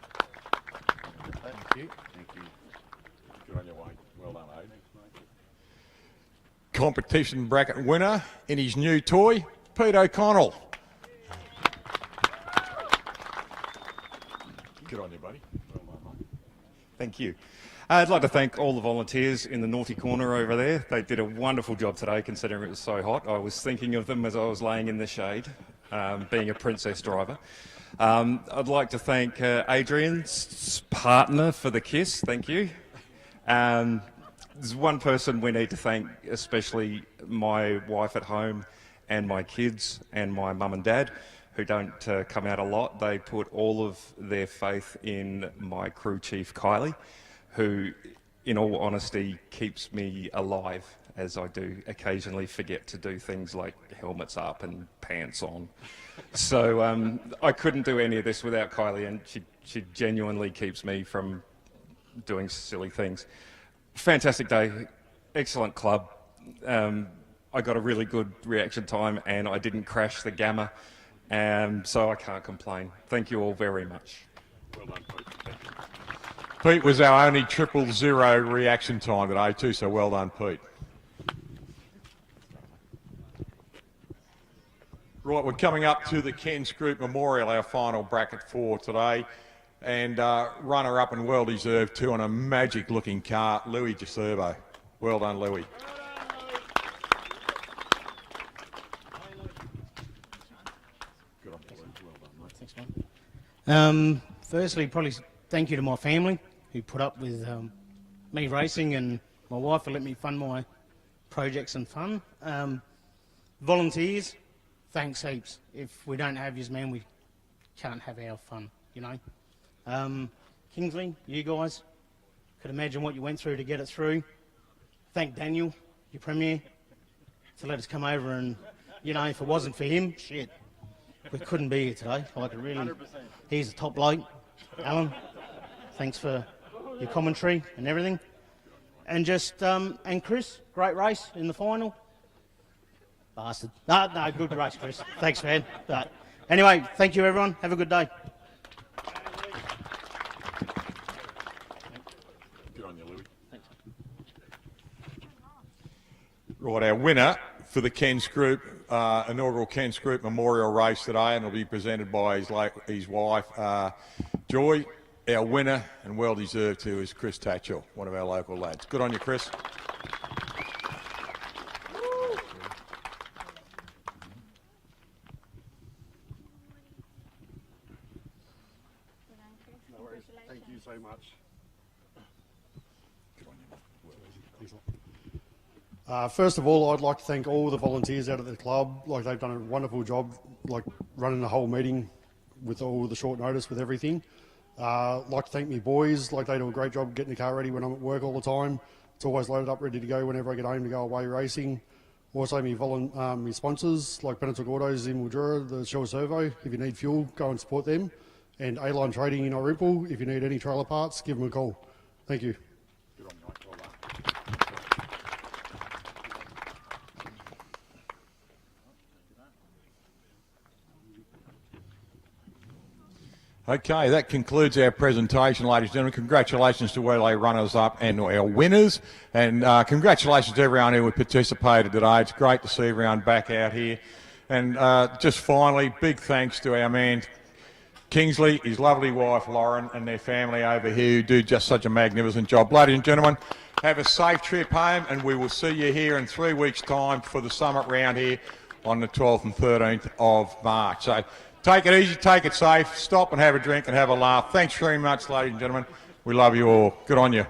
Thank you. Thank you. Good on your way. Well done, Aiden. Competition bracket winner in his new toy, Pete O'Connell. Good on you, buddy. Well done, mate. Thank you. I'd like to thank all the volunteers in the naughty corner over there. They did a wonderful job today considering it was so hot. I was thinking of them as I was laying in the shade, being a princess driver. I'd like to thank Adrian's partner for the kiss. Thank you. There's one person we need to thank, especially my wife at home and my kids and my mum and dad, who don't come out a lot. They put all of their faith in my crew chief, Kylie, who, in all honesty, keeps me alive, as I do occasionally forget to do things like helmets up and pants on. So I couldn't do any of this without Kylie, and she genuinely keeps me from doing silly things. Fantastic day, excellent club. I got a really good reaction time and I didn't crash the gamma, so I can't complain. Thank you all very much. Well done, Pete. Thank you. Pete was our only 000 reaction time today too, so well done, Pete. Right, we're coming up to the Ken Scroop Memorial, our final bracket for today. And runner-up and well-deserved too on a magic-looking car, Louis DeServo. Well done, Louis. Good on you, Louis. Well done, mate. Thanks, mate. Firstly, probably thank you to my family who put up with me racing, and my wife for letting me fund my projects and fun. Volunteers, thanks heaps. If we don't have yous, man, we can't have our fun, you know. Kingsley, you guys, could imagine what you went through to get it through. Thank Daniel, your premier, to let us come over, and, you know, if it wasn't for him, shit, we couldn't be here today. Like, it really, 100%. He's a top bloke. Alan, thanks for your commentary and everything. And just, and Chris, great race in the final. Bastard. No, good race, Chris. Thanks, man. But anyway, thank you, everyone. Have a good day. Good on you, Louis. Thanks. Right, our winner for the Ken Scroop, inaugural Ken Scroop Memorial race today, and it'll be presented by his wife, Joy. Our winner, and well-deserved too, is Chris Tatchell, one of our local lads. Good on you, Chris. No worries. Thank you so much. First of all, I'd like to thank all the volunteers out of the club. Like, they've done a wonderful job, like running the whole meeting with all the short notice with everything. I'd like to thank me boys. Like, they do a great job getting the car ready when I'm at work all the time. It's always loaded up, ready to go whenever I get home to go away racing. Also, me sponsors like Pentatonic Autos in Mildura, the Shell Servo. If you need fuel, go and support them. And A-Line Trading in Orimple. If you need any trailer parts, give them a call. Thank you. Good on you, mate. Well done. Okay, that concludes our presentation, ladies and gentlemen. Congratulations to all our runners-up and our winners. And congratulations to everyone who participated today. It's great to see everyone back out here. And just finally, big thanks to our man Kingsley, his lovely wife Lauren, and their family over here who do just such a magnificent job. Ladies and gentlemen, have a safe trip home, and we will see you here in 3 weeks' time for the summit round here. on the 12th and 13th of March. So take it easy, take it safe, stop and have a drink and have a laugh. Thanks very much, ladies and gentlemen. We love you all. Good on you.